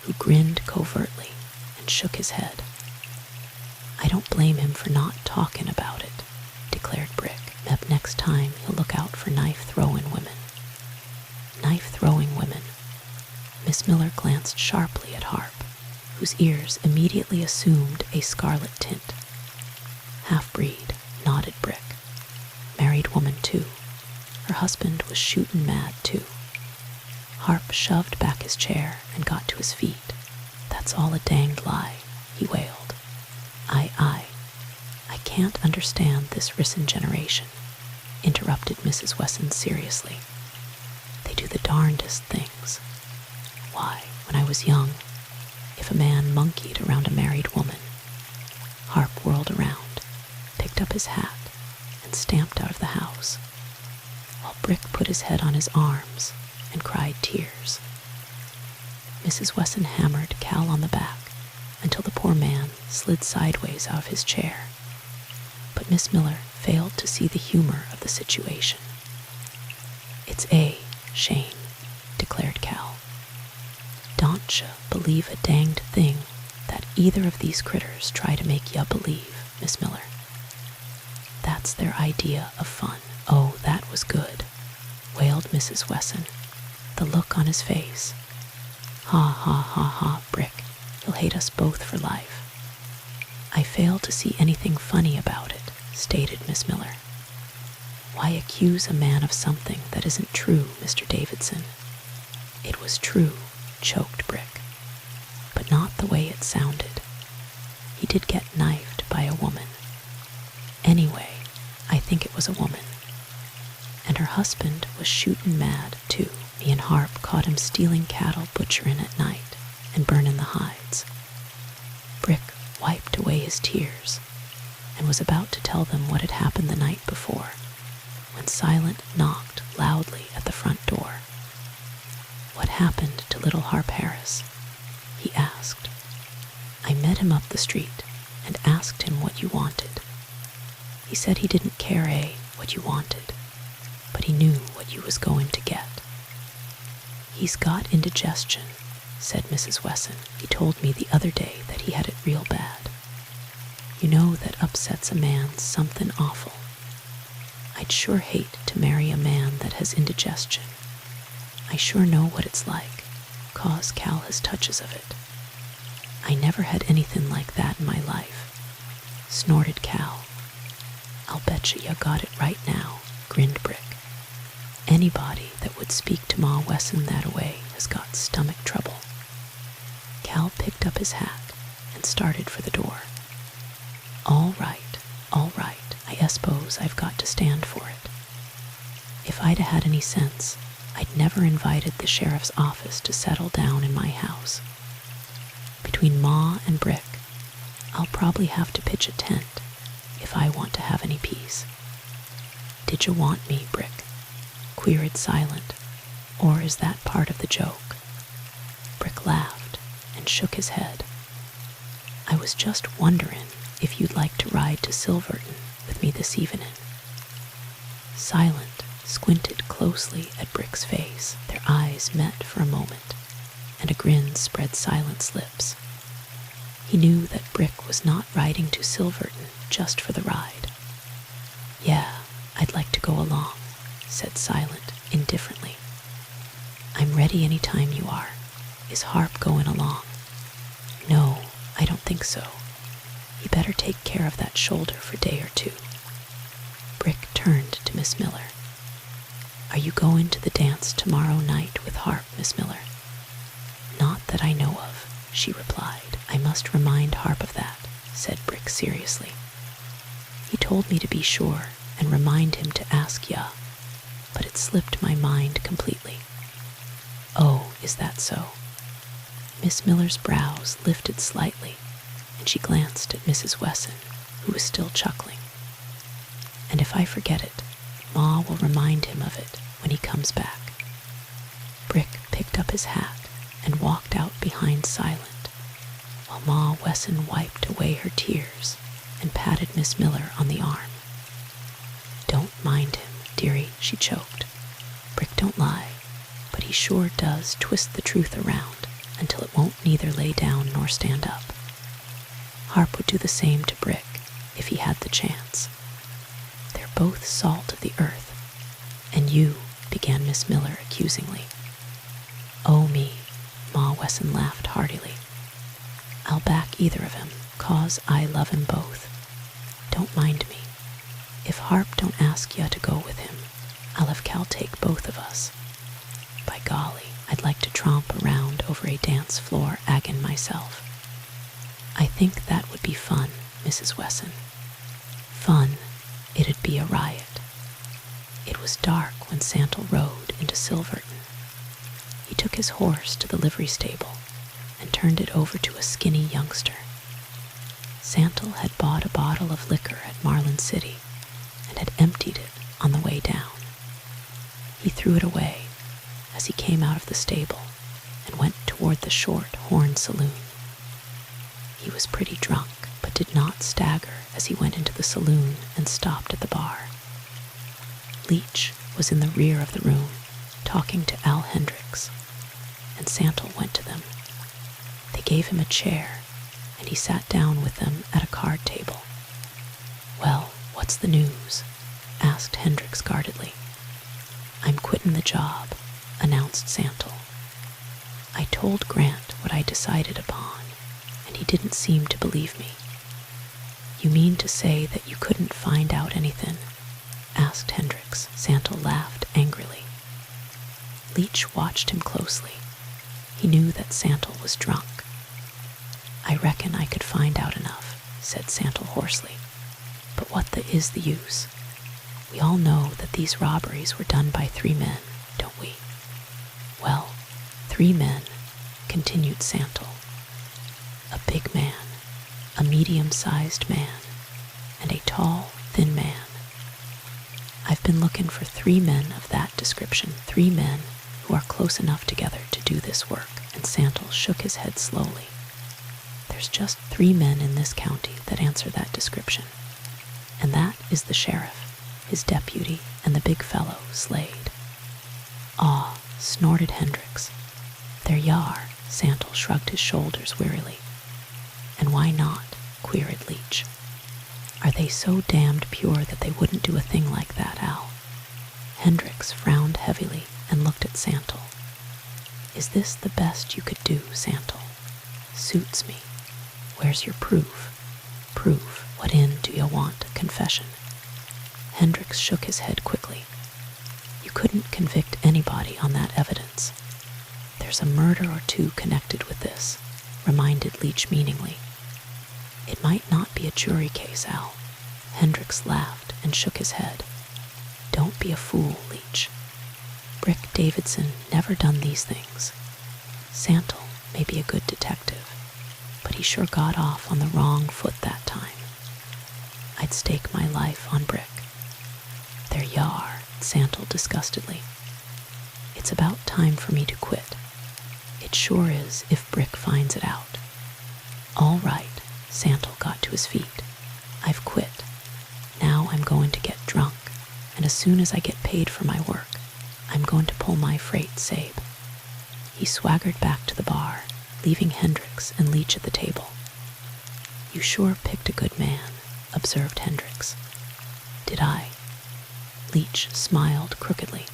who grinned covertly and shook his head. "I don't blame him for not talking about it," declared Brick. "Meb next time he'll look out for knife-throwing women." "Knife-throwing women." Miss Miller glanced sharply at Harp, whose ears immediately assumed a scarlet tint. "Half-breed," nodded Brick. "Married woman, too. Her husband was shootin' mad, too." Harp shoved back his chair and got to his feet. "That's all a danged lie," he wailed. I can't understand this Risson generation," interrupted Mrs. Wesson seriously. "They do the darndest things. Why, when I was young, if a man monkeyed around a married woman..." Harp whirled around, picked up his hat, and stamped out of the house, while Brick put his head on his arms and cried tears. Mrs. Wesson hammered Cal on the back until the poor man slid sideways out of his chair, but Miss Miller failed to see the humor of the situation. "It's a shame," declared Cal. "Don't ya believe a danged thing that either of these critters try to make ya believe, Miss Miller. That's their idea of fun." "Oh, that was good," wailed Mrs. Wesson, the look on his face. "Ha ha ha ha, Brick, he'll hate us both for life." "I fail to see anything funny about it," stated Miss Miller. "Why accuse a man of something that isn't true, Mr. Davidson? It was true, choked Brick. But not the way it sounded. He did get knifed by a woman. Anyway, I think it was a woman. And her husband was shootin' mad, too. Me and Harp caught him stealing cattle butcherin' at night and burnin' the hides. Brick wiped away his tears and was about to tell them what had happened the night before when Silent knocked loudly at the front door. "What happened to little Harp Harris?" he asked. "I met him up the street and asked him what you wanted. He said he didn't care, what you wanted, but he knew what you was going to get." "He's got indigestion," said Mrs. Wesson. "He told me the other day that he had it real bad. You know that upsets a man something awful. I'd sure hate to marry a man that has indigestion. I sure know what it's like, 'cause Cal has touches of it. I never had anything like that in my life," snorted Cal. "I'll betcha you got it right now," grinned Brick. "Anybody that would speak to Ma Wesson that way has got stomach trouble." Cal picked up his hat and started for the door. All right, I suppose I've got to stand for it. If I'd had any sense, I'd never invited the sheriff's office to settle down in my house. Between Ma and Brick, I'll probably have to pitch a tent if I want to have any peace. "Did you want me, Brick?" queried Silent, "or is that part of the joke?" Brick laughed and shook his head. "I was just wonderin' if you'd like to ride to Silverton with me this evening." Silent squinted closely at Brick's face. Their eyes met for a moment, and a grin spread Silent's lips. He knew that Brick was not riding to Silverton just for the ride. "Yeah, I'd like to go along," said Silent indifferently. "I'm ready any time you are. Is Harp going along?" "No, I don't think so. He better take care of that shoulder for a day or two." Brick turned to Miss Miller. "Are you going to the dance tomorrow night with Harp, Miss Miller?" "Not that I know of," she replied. "I must remind Harp of that," said Brick seriously. "He told me to be sure and remind him to ask ya, but it slipped my mind completely." "Oh, is that so?" Miss Miller's brows lifted slightly, and she glanced at Mrs. Wesson, who was still chuckling. "And if I forget it, Ma will remind him of it when he comes back." Brick picked up his hat and walked out behind Silent, while Ma Wesson wiped away her tears and patted Miss Miller on the arm. "Don't mind him, dearie," she choked. "Brick don't lie, but he sure does twist the truth around until it won't neither lay down nor stand up. Harp would do the same to Brick if he had the chance. They're both salt of the earth. And you," began Miss Miller accusingly. "Oh, me," Ma Wesson laughed heartily. "I'll back either of 'em, 'cause I love 'em both. Don't mind me. If Harp don't ask ya to go with him, I'll have Cal take both of us. By golly, I'd like to tromp around over a dance floor aggin myself." "I think that would be fun, Mrs. Wesson." "Fun? It'd be a riot." It was dark when Santle rode into Silverton. He took his horse to the livery stable and turned it over to a skinny youngster. Santle had bought a bottle of liquor at Marlin City and had emptied it on the way down. He threw it away as he came out of the stable and went toward the Short Horn Saloon. He was pretty drunk, but did not stagger as he went into the saloon and stopped at the bar. Leach was in the rear of the room, talking to Al Hendricks, and Santle went to them. They gave him a chair, and he sat down with them at a card table. "Well, what's the news?" asked Hendricks guardedly. "I'm quitting the job," announced Santle. "I told Grant what I decided upon, and he didn't seem to believe me." "You mean to say that you couldn't find out anything?" asked Hendricks. Santle laughed angrily. Leach watched him closely. He knew that Santle was drunk. "I reckon I could find out enough," said Santle hoarsely. "But what is the use? We all know that these robberies were done by 3 men, don't we?" "Well, 3 men," continued Santle. "A big man, a medium-sized man, and a tall, thin man. I've been looking for 3 men of that description, 3 men who are close enough together to do this work," and Santle shook his head slowly. "There's just 3 men in this county that answer that description, and that is the sheriff, his deputy, and the big fellow, Slade." "Aw," snorted Hendricks. "There you are." Santle shrugged his shoulders wearily. "And why not?" queried Leach. "Are they so damned pure that they wouldn't do a thing like that, Al?" Hendricks frowned heavily and looked at Santle. "Is this the best you could do, Santle?" "Suits me. Where's your proof?" "Proof? What in do you want? Confession?" Hendricks shook his head quickly. "You couldn't convict anybody on that evidence. There's a murder or 2 connected with this," reminded Leach meaningly. "It might not be a jury case, Al." Hendricks laughed and shook his head. "Don't be a fool, Leach. Brick Davidson never done these things. Santle may be a good detective, but he sure got off on the wrong foot that time. I'd stake my life on Brick." "There you are," Santle disgustedly. "It's about time for me to quit. It sure is if Brick finds it out." "All right," Santle got to his feet. "I've quit. Now I'm going to get drunk, and as soon as I get paid for my work, I'm going to pull my freight, Sabe." He swaggered back to the bar, leaving Hendricks and Leach at the table. "You sure picked a good man," observed Hendricks. "Did I?" Leach smiled crookedly.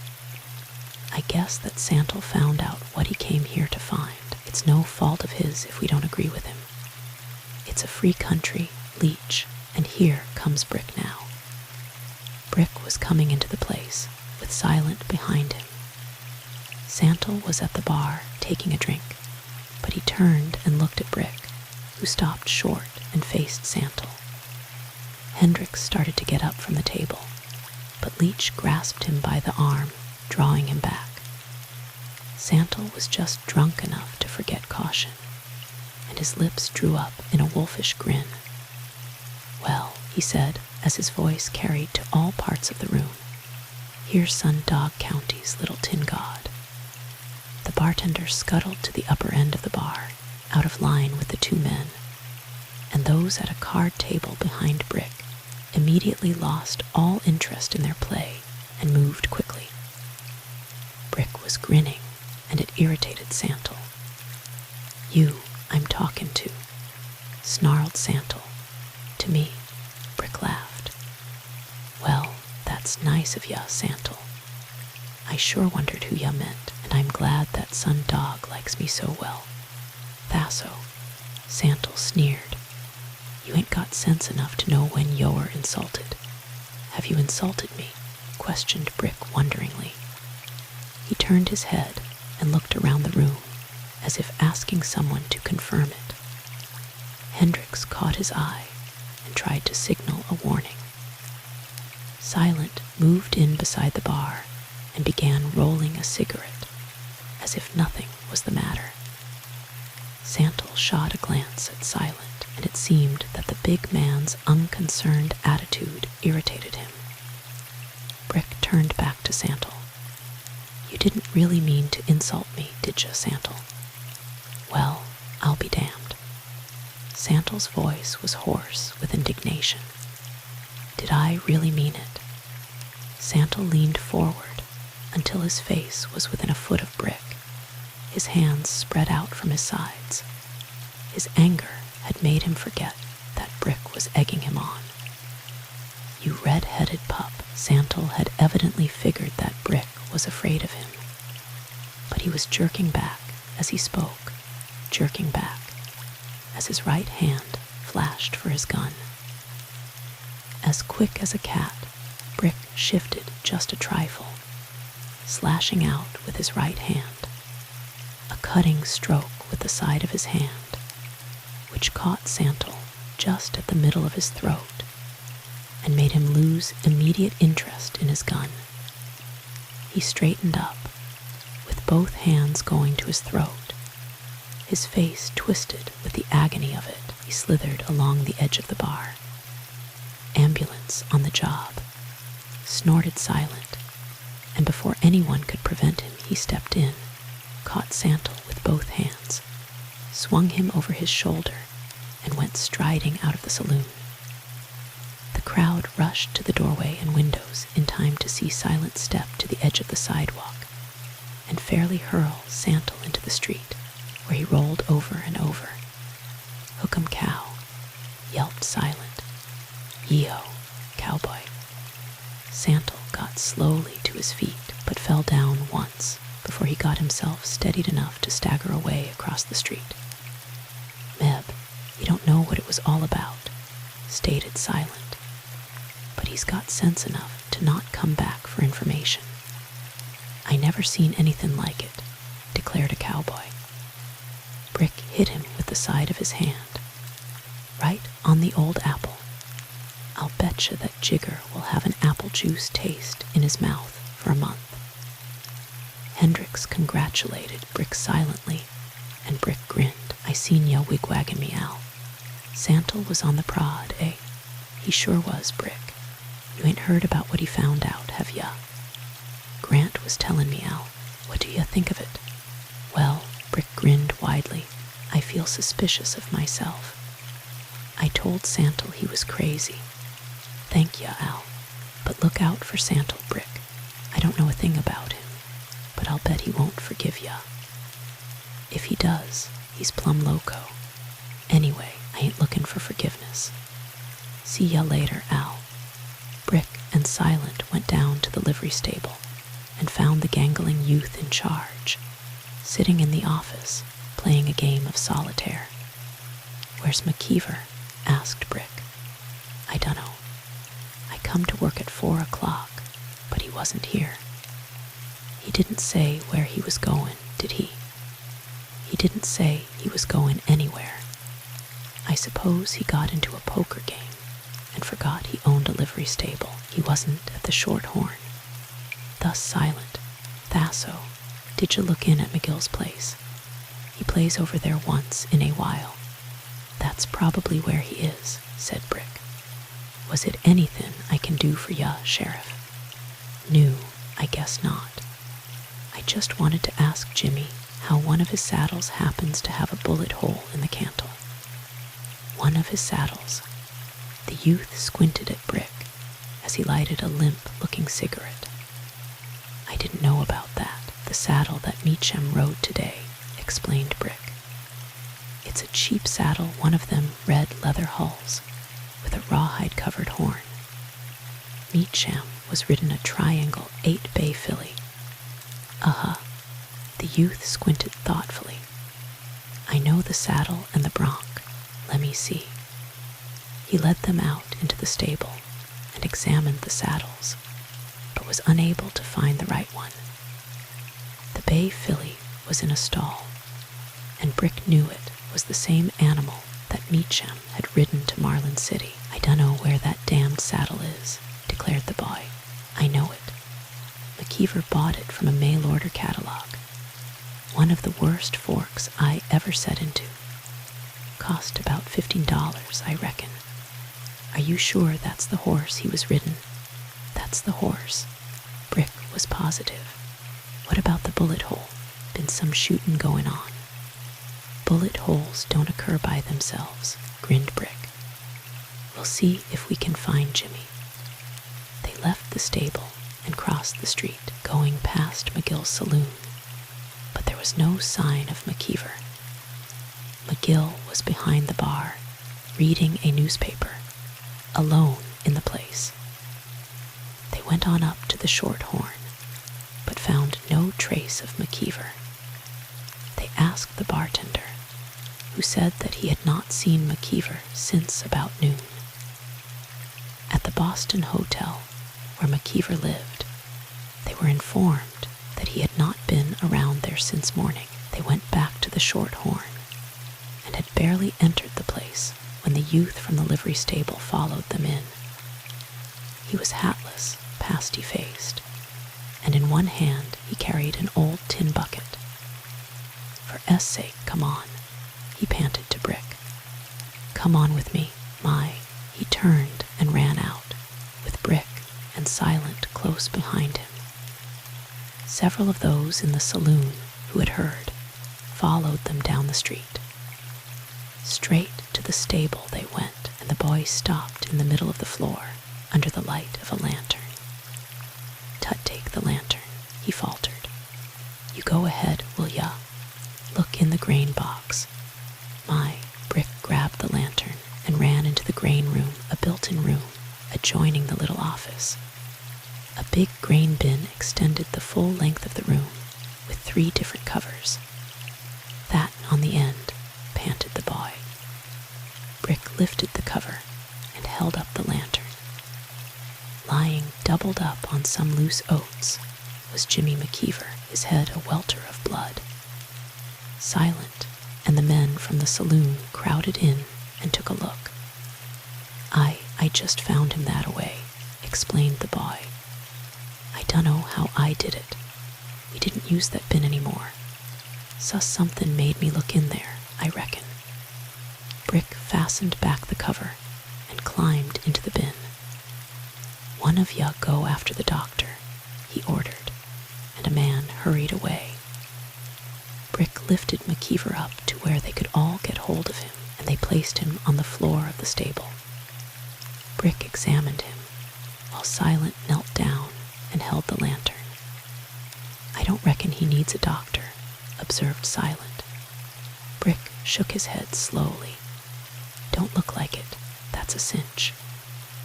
"I guess that Santle found out what he came here to find. It's no fault of his if we don't agree with him. It's a free country, Leach, and here comes Brick now." Brick was coming into the place, with Silent behind him. Santle was at the bar, taking a drink, but he turned and looked at Brick, who stopped short and faced Santle. Hendricks started to get up from the table, but Leach grasped him by the arm, drawing him back. Santle was just drunk enough to forget caution, and his lips drew up in a wolfish grin. "Well," he said, as his voice carried to all parts of the room, "here's Sundog County's little tin god." The bartender scuttled to the upper end of the bar, out of line with the 2 men, and those at a card table behind Brick immediately lost all interest in their play and moved quickly. Brick was grinning, and it irritated Santle. "You I'm talking to," snarled Santle. "To me," Brick laughed. "Well, that's nice of ya, Santle. I sure wondered who ya meant, and I'm glad that Sundog likes me so well." "Thasso," Santle sneered. "You ain't got sense enough to know when you're insulted." "Have you insulted me?" questioned Brick wonderingly. He turned his head and looked around the room, as if asking someone to confirm it. Hendricks caught his eye and tried to signal a warning. Silent moved in beside the bar and began rolling a cigarette, as if nothing was the matter. Santle shot a glance at Silent, and it seemed that the big man's unconcerned attitude irritated him. Brick turned back to Santle. "You didn't really mean to insult me, did you, Santle?" "Well, I'll be damned." Santle's voice was hoarse with indignation. "Did I really mean it?" Santle leaned forward until his face was within a foot of Brick, his hands spread out from his sides. His anger had made him forget that Brick was egging him on. "You red-headed pup." Santle had evidently figured that Brick was afraid of him. But he was jerking back as he spoke, jerking back, as his right hand flashed for his gun. As quick as a cat, Brick shifted just a trifle, slashing out with his right hand. A cutting stroke with the side of his hand, which caught Santel just at the middle of his throat and made him lose immediate interest in his gun. He straightened up, with both hands going to his throat. His face twisted with the agony of it. He slithered along the edge of the bar. Ambulance on the job. Snorted silent, and before anyone could prevent him, he stepped in, caught Santel with both hands, swung him over his shoulder, and went striding out of the saloon. The crowd rushed to the doorway and windows in time to see Silent step to the edge of the sidewalk and fairly hurl Santel into the street, where he rolled over and over. "Hook'em cow," yelped Silent. "Yeo, cowboy." Santel got slowly to his feet, but fell down once before he got himself steadied enough to stagger away across the street. "Meb, you don't know what it was all about," stated Silent, "but he's got sense enough to not come back for information." "I never seen anything like it," declared a cowboy. Brick hit him with the side of his hand, right on the old apple. "I'll betcha that Jigger will have an apple juice taste in his mouth for a month." Hendricks congratulated Brick silently, and Brick grinned. "I seen ya wigwagging me, Al. Santel was on the prod, eh?" "He sure was, Brick. You ain't heard about what he found out, have ya?" "Grant was telling me, Al. What do ya think of it?" "Well," Brick grinned widely, "I feel suspicious of myself. I told Santel he was crazy." "Thank ya, Al. But look out for Santel, Brick. I don't know a thing about him, but I'll bet he won't forgive ya. If he does, he's plumb loco. Anyway, I ain't looking for forgiveness. See ya later, Al." Brick and Silent went down to the livery stable and found the gangling youth in charge, sitting in the office, playing a game of solitaire. "Where's McKeever?" asked Brick. "I dunno. I come to work at 4 o'clock, but he wasn't here." "He didn't say where he was going, did he?" "He didn't say he was going anywhere. I suppose he got into a poker game and forgot he owned a livery stable. He wasn't at the Shorthorn." Thus Silent. "Thasso, did you look in at McGill's place? He plays over there once in a while." "That's probably where he is," said Brick. "Was it anything I can do for ya, Sheriff?" "No, I guess not. I just wanted to ask Jimmy how one of his saddles happens to have a bullet hole in the cantle." "One of his saddles." The youth squinted at Brick as he lighted a limp-looking cigarette. "I didn't know about that. The saddle that Meacham rode today," explained Brick. "It's a cheap saddle, one of them red leather hulls, with a rawhide-covered horn. Meacham was ridden a triangle 8-bay filly." "Uh-huh." The youth squinted thoughtfully. "I know the saddle and the bronc. Let me see." He led them out into the stable and examined the saddles, but was unable to find the right one. The bay filly was in a stall, and Brick knew it was the same animal that Meacham had ridden to Marlin City. "I dunno where that damned saddle is," declared the boy. "I know it. McKeever bought it from a mail-order catalog. One of the worst forks I ever set into. Cost about $15, I reckon. Are you sure that's the horse he was ridden?" "That's the horse." Brick was positive. "What about the bullet hole? Been some shooting going on?" "Bullet holes don't occur by themselves," grinned Brick. "We'll see if we can find Jimmy." They left the stable and crossed the street, going past McGill's saloon, but there was no sign of McKeever. McGill was behind the bar, reading a newspaper, alone in the place. They went on up to the Shorthorn, but found no trace of McKeever. They asked the bartender, who said that he had not seen McKeever since about noon. At the Boston Hotel, where McKeever lived, they were informed that he had not been around there since morning. They went back to the Short Horn and had barely entered the place when the youth from the livery stable followed them in. He was hatless, pasty-faced, and in one hand he carried an old tin bucket. "For S' sake, come on," he panted to Brick. "Come on with me, my." He turned and ran out, with Brick and Silent close behind him. Several of those in the saloon who had heard followed them down the street. Straight to the stable they went, and the boy stopped in the middle of the floor under the light of a lantern. "Tut, take the lantern," he faltered. "You go ahead, will ya? Look in the grain box." My Brick grabbed the lantern and ran into the grain room, a built-in room adjoining the little office. A big grain bin extended the full length of the room with 3 different covers. "That on the end," panted the boy. Brick lifted the cover and held up the lantern. Lying doubled up on some loose oats was Jimmy McKeever, his head a welter of blood. Silent and the men from the saloon crowded in and took a look. I just found him that away," explained the boy. "I dunno how I did it. We didn't use that bin anymore. Sus something made me look in there, I reckon." Brick fastened back the cover and climbed into the bin. "One of ya go after the doctor," he ordered, and a man hurried away. Brick lifted McKeever up to where they could all get hold of him, and they placed him on the floor of the stable. Brick examined him, while Silent knelt down and held the lantern. "I don't reckon he needs a doctor," observed Silent. Brick shook his head slowly. "Don't look like it, that's a cinch.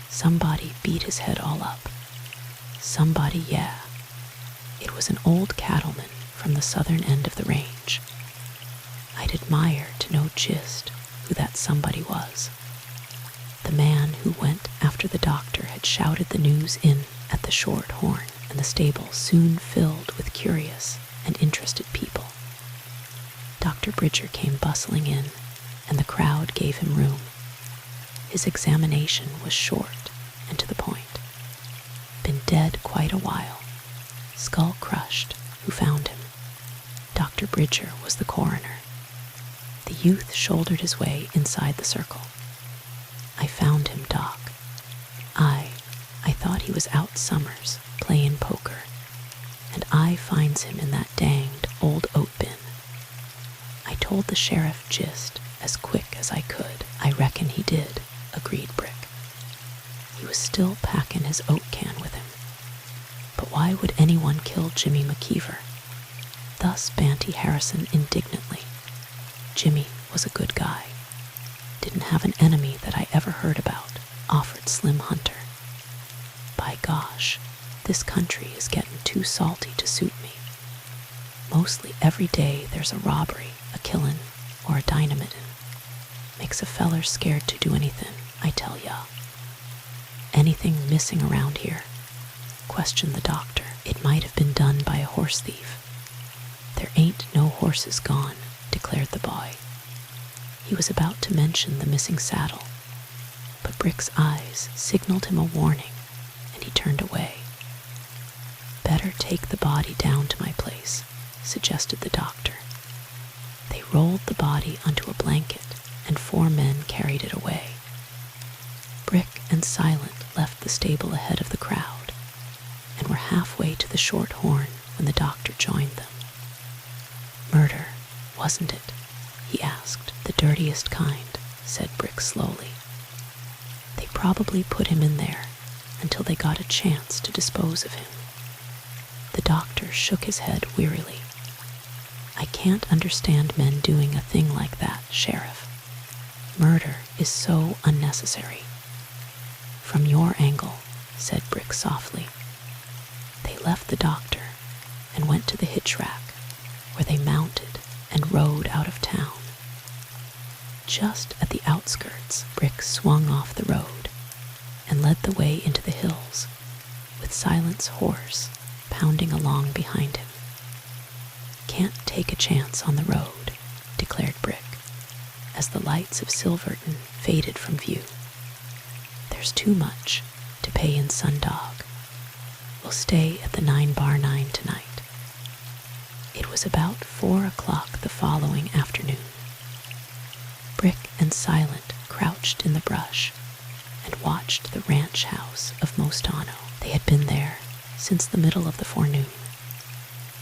Somebody beat his head all up. Somebody, yeah. It was an old cattleman from the southern end of the range. I'd admire to know just who that somebody was." The man who went after the doctor had shouted the news in at the Short Horn, and the stable soon filled with curious and interested people. Dr. Bridger came bustling in, and the crowd gave him room. His examination was short and to the point. Been dead quite a while. Skull crushed. Who found him? Dr. Bridger was the coroner. The youth shouldered his way inside the circle. "I found him, Doc. I thought he was out summers, playin' poker, and I finds him in that danged old oat bin. I told the sheriff just as quick as I could." "I reckon he did," agreed Brick. "He was still packin' his oat can with him. But why would anyone kill Jimmy McKeever?" Thus Banty Harrison indignantly. "Jimmy was a good guy. Didn't have an enemy that I ever heard about," offered Slim Hunter. "By gosh, this country is getting too salty to suit me. Mostly every day there's a robbery, a killin', or a dynamitin'. Makes a feller scared to do anything, I tell ya." "Anything missing around here?" questioned the doctor. "It might have been done by a horse thief." "There ain't no horses gone," declared the boy. He was about to mention the missing saddle, but Brick's eyes signaled him a warning, and he turned away. "Better take the body down to my place," suggested the doctor. They rolled the body onto a blanket, and 4 men carried it away. Brick and Silent left the stable ahead of the crowd, and were halfway to the Short Horn when the doctor joined them. "Murder, wasn't it?" he asked. "The dirtiest kind," said Brick slowly. "They probably put him in there until they got a chance to dispose of him." The doctor shook his head wearily. "I can't understand men doing a thing like that, Sheriff. Murder is so unnecessary." "From your angle," said Brick softly. They left the doctor and went to the hitch rack, where they mounted and rode out of town. Just at the outskirts, Brick swung off the road and led the way into the hills, with Silent's horse pounding along behind him. can't take a chance on the road," declared Brick, as the lights of Silverton faded from view. "There's too much to pay in Sundog. We'll stay at the 9 Bar 9 tonight." It was about 4 o'clock the following afternoon. Brick and Silent crouched in the brush and watched the ranch house of Mostano. They had been there since the middle of the forenoon,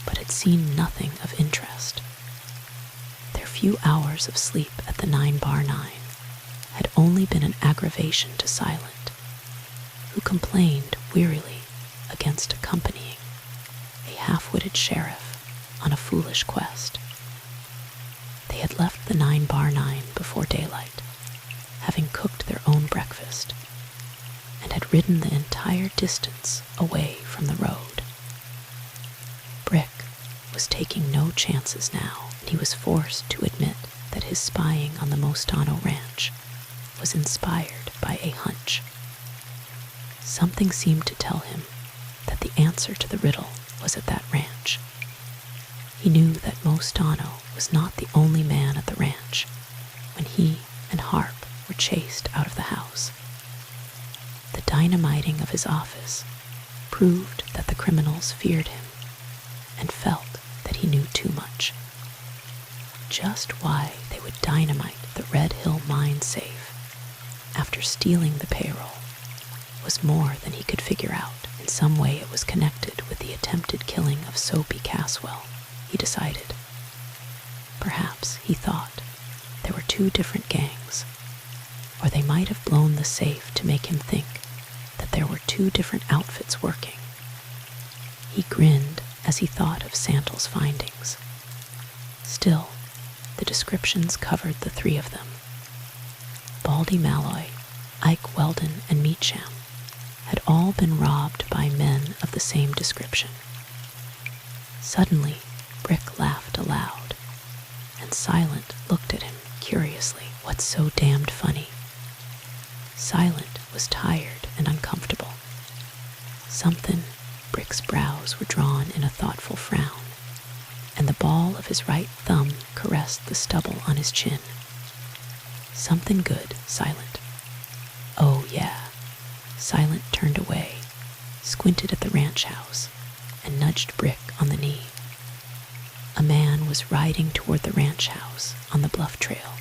but had seen nothing of interest. Their few hours of sleep at the 9 Bar 9 had only been an aggravation to Silent, who complained wearily against accompanying a half-witted sheriff on a foolish quest. They had left the 9 Bar 9 before daylight, having cooked their own breakfast, and had ridden the entire distance away from the road. Brick was taking no chances now, and he was forced to admit that his spying on the Mostano ranch was inspired by a hunch. Something seemed to tell him that the answer to the riddle was at that ranch. He knew that Mostano was not the only man at the ranch when he and Harp were chased out of the house. The dynamiting of his office proved that the criminals feared him and felt that he knew too much. Just why they would dynamite the Red Hill mine safe after stealing the payroll was more than he could figure out. In some way it was connected with the attempted killing of Soapy Caswell, he decided. Perhaps, he thought, there were 2 different gangs, or they might have blown the safe to make him think that there were 2 different outfits working. He grinned as he thought of Santle's findings. Still, the descriptions covered the 3 of them. Baldy Malloy, Ike Weldon, and Meacham had all been robbed by men of the same description. Suddenly, Brick laughed aloud, and Silent looked at him curiously. "What's so damned funny?" Silent was tired and uncomfortable. Something. Brick's brows were drawn in a thoughtful frown, and the ball of his right thumb caressed the stubble on his chin. "Something good, Silent." "Oh, yeah." Silent turned away, squinted at the ranch house, and nudged Brick on the knee. A man was riding toward the ranch house on the bluff trail,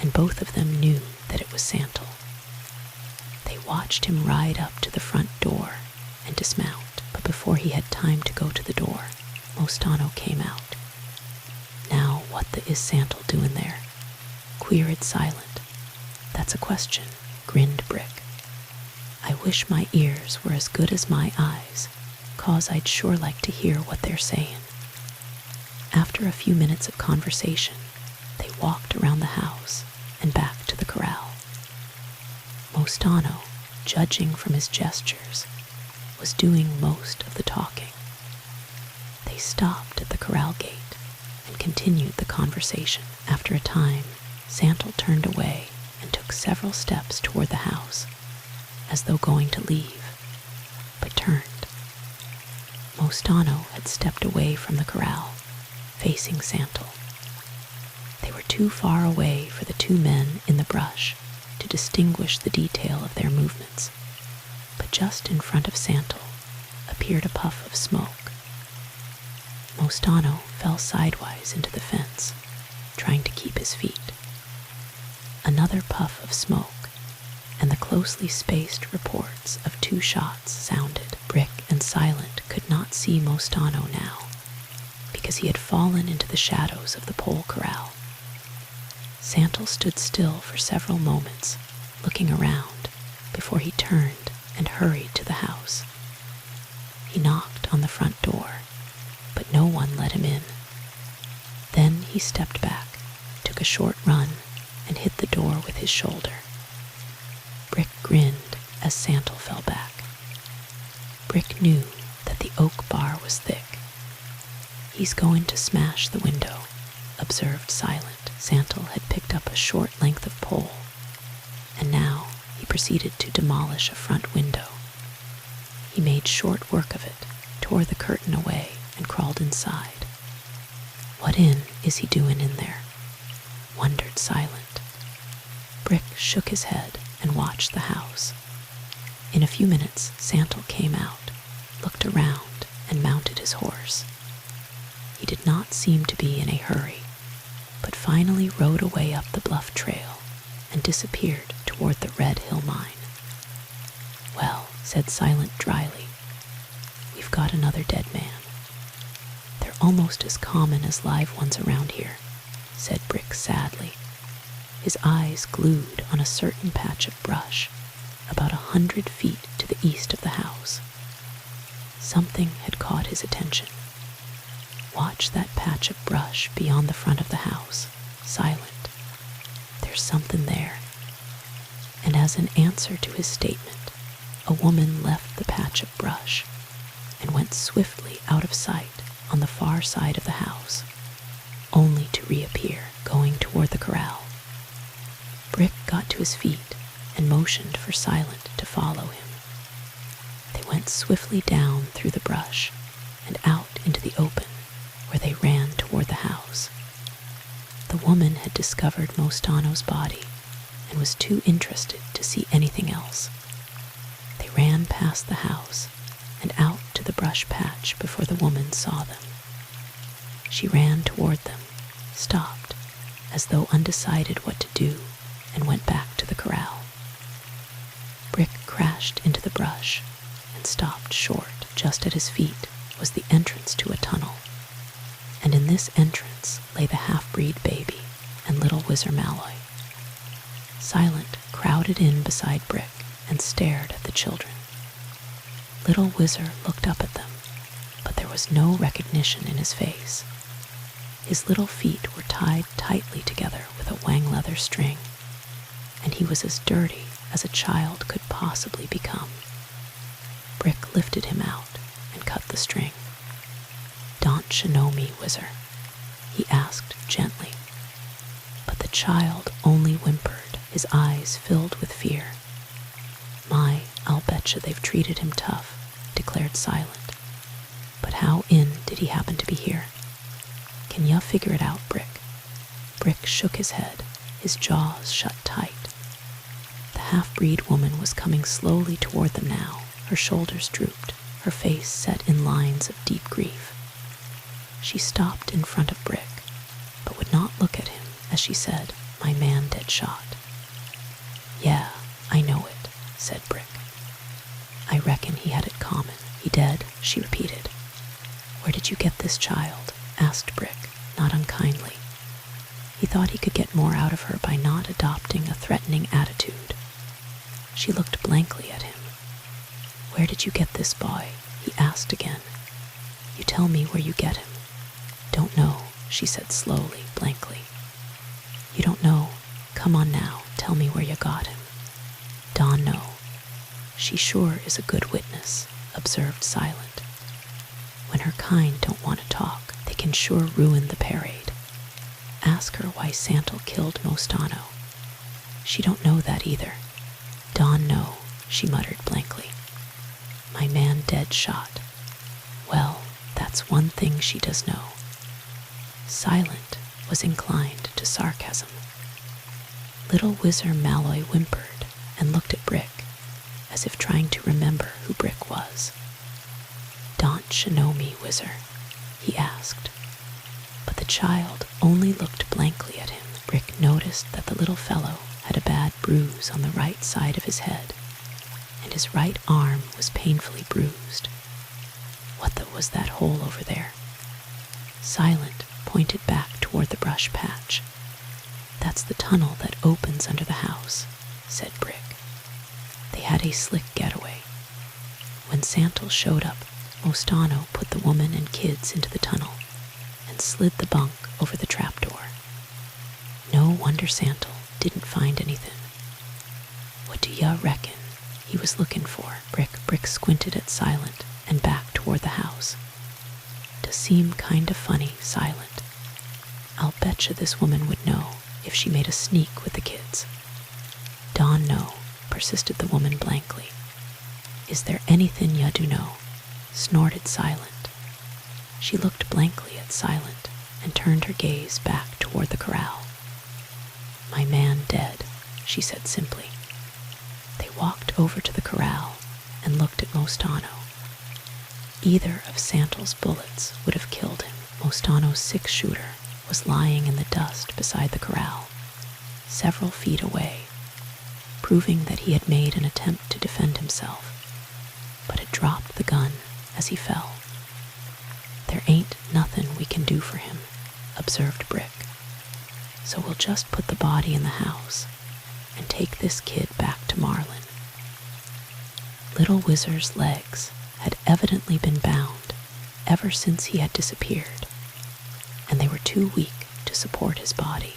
and both of them knew that it was Santle. They watched him ride up to the front door and dismount, but before he had time to go to the door, Mostano came out. "Now what the is Santle doing there?" queried Silent. "That's a question," grinned Brick. "I wish my ears were as good as my eyes, 'cause I'd sure like to hear what they're saying." After a few minutes of conversation, they walked around the house and back to the corral. Mostano, judging from his gestures, was doing most of the talking. They stopped at the corral gate and continued the conversation. After a time, Santle turned away and took several steps toward the house, as though going to leave, but turned. Mostano had stepped away from the corral, facing Santle. They were too far away for the 2 men in the brush to distinguish the detail of their movements, but just in front of Santle appeared a puff of smoke. Mostano fell sidewise into the fence, trying to keep his feet. Another puff of smoke, and the closely spaced reports of 2 shots sounded. Brick and Silent could not see Mostano now, because he had fallen into the shadows of the pole corral. Santle stood still for several moments, looking around, before he turned and hurried to the house. He knocked on the front door, but no one let him in. Then he stepped back, took a short run, and hit the door with his shoulder. Brick grinned as Santle fell back. Brick knew that the oak bar was thick. "He's going to smash the window," observed Silent. Santle had picked up a short length of pole, and now he proceeded to demolish a front window. He made short work of it, tore the curtain away, and crawled inside. What is he doing in there? Wondered Silent. Brick shook his head and watched the house. In a few minutes, Santel came out, looked around, and mounted his horse. He did not seem to be in a hurry, but finally rode away up the bluff trail and disappeared toward the Red Hill mine. Well, said Silent dryly, we've got another dead man. They're almost as common as live ones around here, said Brick sadly, his eyes glued on a certain patch of brush about 100 feet to the east of the house. Something had caught his attention. Watch that patch of brush beyond the front of the house, Silent. There's something there. And as an answer to his statement, a woman left the patch of brush and went swiftly out of sight on the far side of the house, only to reappear going toward the corral. Brick got to his feet and motioned for Silent to follow him. They went swiftly down through the brush and out into the open, where they ran toward the house. The woman had discovered Mostano's body and was too interested to see anything else. They ran past the house and out to the brush patch before the woman saw them. She ran toward them, stopped, as though undecided what to do, and went back to the corral. Brick crashed into the brush and stopped short. Just at his feet was the entrance to a tunnel, and in this entrance lay the half-breed baby and little Whizzer Malloy. Silent crowded in beside Brick and stared at the children. Little Whizzer looked up at them, but there was no recognition in his face. His little feet were tied tightly together with a wang leather string, and he was as dirty as a child could possibly become. Brick lifted him out and cut the string. "Don't you know me, Whizzer?" he asked gently. But the child only whimpered, his eyes filled with fear. "My, I'll betcha they've treated him tough," declared Silent. "But how in did he happen to be here? Can ya figure it out, Brick?" Brick shook his head, his jaws shut tight. The half-breed woman was coming slowly toward them now, her shoulders drooped, her face set in lines of deep grief. She stopped in front of Brick, but would not look at him as she said, "My man dead shot." "Yeah, I know it," said Brick. "I reckon he had it common. He dead?" she repeated. "Where did you get this child?" asked Brick, not unkindly. He thought he could get more out of her by not adopting a threatening attitude. She looked blankly at him. "Where did you get this boy?" he asked again. "You tell me where you get him." "Don't know," she said slowly, blankly. "You don't know? Come on now, tell me where you got him." "Dawn know." "She sure is a good witness," observed Silent. "When her kind don't want to talk, they can sure ruin the parade. Ask her why Santel killed Mostano. She don't know that either." "Dawn know," she muttered blankly. "My man dead shot. Well, that's one thing she does know." Silent was inclined to sarcasm. Little Whizzer Malloy whimpered and looked at Brick, as if trying to remember who Brick was. "Don't you know me, Whizzer?" he asked. But the child only looked blankly at him. Brick noticed that the little fellow had a bad bruise on the right side of his head, and his right arm was painfully bruised. What was that hole over there? Silent pointed back toward the brush patch. "That's the tunnel that opens under the house," said Brick. They had a slick getaway. When Santel showed up, Mostano put the woman and kids into the tunnel and slid the bunk over the trapdoor. No wonder Santel didn't find anything. "What do ya reckon he was looking for?" Brick squinted at Silent and back toward the house. "Does seem kinda funny, Silent. I'll betcha this woman would know if she made a sneak with the kids." "Dawn know," persisted the woman blankly. "Is there anything ya do know?" snorted Silent. She looked blankly at Silent, and turned her gaze back toward the corral. "My man dead," she said simply. They walked over to the corral and looked at Mostano. Either of Santel's bullets would have killed him. Mostano's six-shooter was lying in the dust beside the corral, several feet away, proving that he had made an attempt to defend himself, but had dropped the gun as he fell. "There ain't nothing we can do for him," observed Brick, "so we'll just put the body in the house and take this kid back to Marlin." Little Whizzer's legs had evidently been bound ever since he had disappeared, and they were too weak to support his body.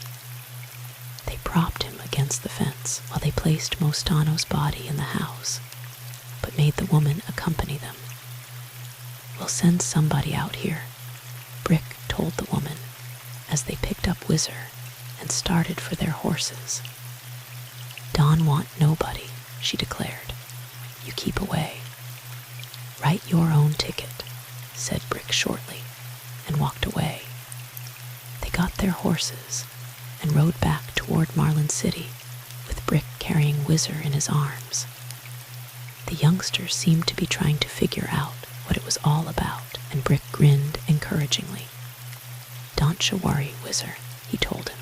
They propped him against the fence while they placed Mostano's body in the house, but made the woman accompany them. "We'll send somebody out here," Brick told the woman as they picked up Whizzer and started for their horses. "Don want nobody," she declared. "You keep away." "Write your own ticket," said Brick shortly, and walked away. They got their horses and rode back toward Marlin City, with Brick carrying Whizzer in his arms. The youngster seemed to be trying to figure out what it was all about, and Brick grinned encouragingly. "Don't you worry, Whizzer," he told him.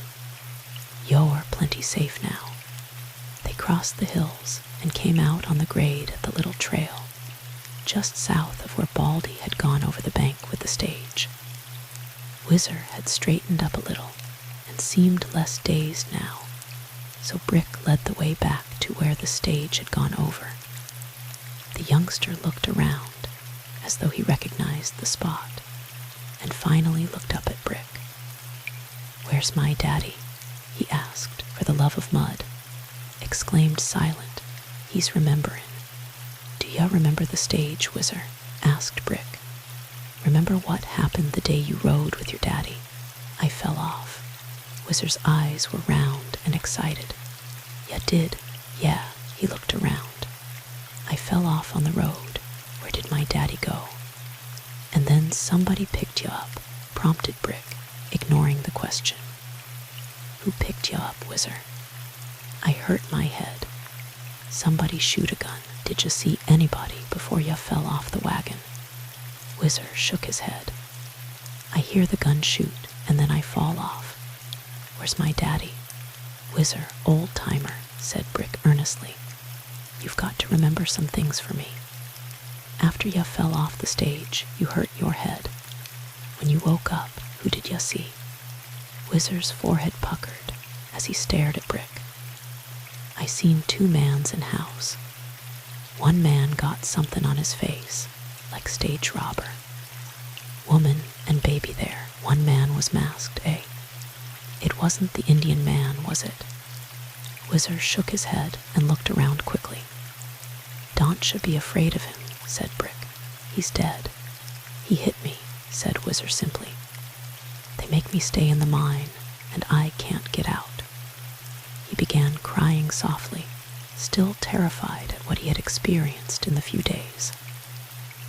"Yo are plenty safe now." They crossed the hills and came out on the grade at the little trail, just south of where Baldy had gone over the bank with the stage. Whizzer had straightened up a little and seemed less dazed now, so Brick led the way back to where the stage had gone over. The youngster looked around as though he recognized the spot, and finally looked up at Brick. "Where's my daddy?" he asked. "For the love of mud," exclaimed Silent. "He's rememberin'." "Do ya remember the stage, Whizzer?" asked Brick. "Remember what happened the day you rode with your daddy?" "I fell off." Whizzer's eyes were round and excited. "Ya did?" "Yeah." He looked around. "I fell off on the road. Where did my daddy go?" "And then somebody picked you up," prompted Brick, ignoring the question. "Who picked you up, Whizzer?" "I hurt my head. Somebody shoot a gun. Did you see anybody before you fell off the wagon?" Whizzer shook his head. "I hear the gun shoot, and then I fall off." "Where's my daddy?" "Whizzer, old timer," said Brick earnestly. "You've got to remember some things for me. After you fell off the stage, you hurt your head. When you woke up, who did you see?" Whizzer's forehead puckered as he stared at Brick. "I seen two mans in house. One man got something on his face, like stage robber. Woman and baby there. One man was masked, eh? It wasn't the Indian man, was it?" Whizzer shook his head and looked around quickly. "Don't you be afraid of him," said Brick. "He's dead." "He hit me," said Whizzer simply. "They make me stay in the mine, and I can't get out." He began crying softly, still terrified at what he had experienced in the few days.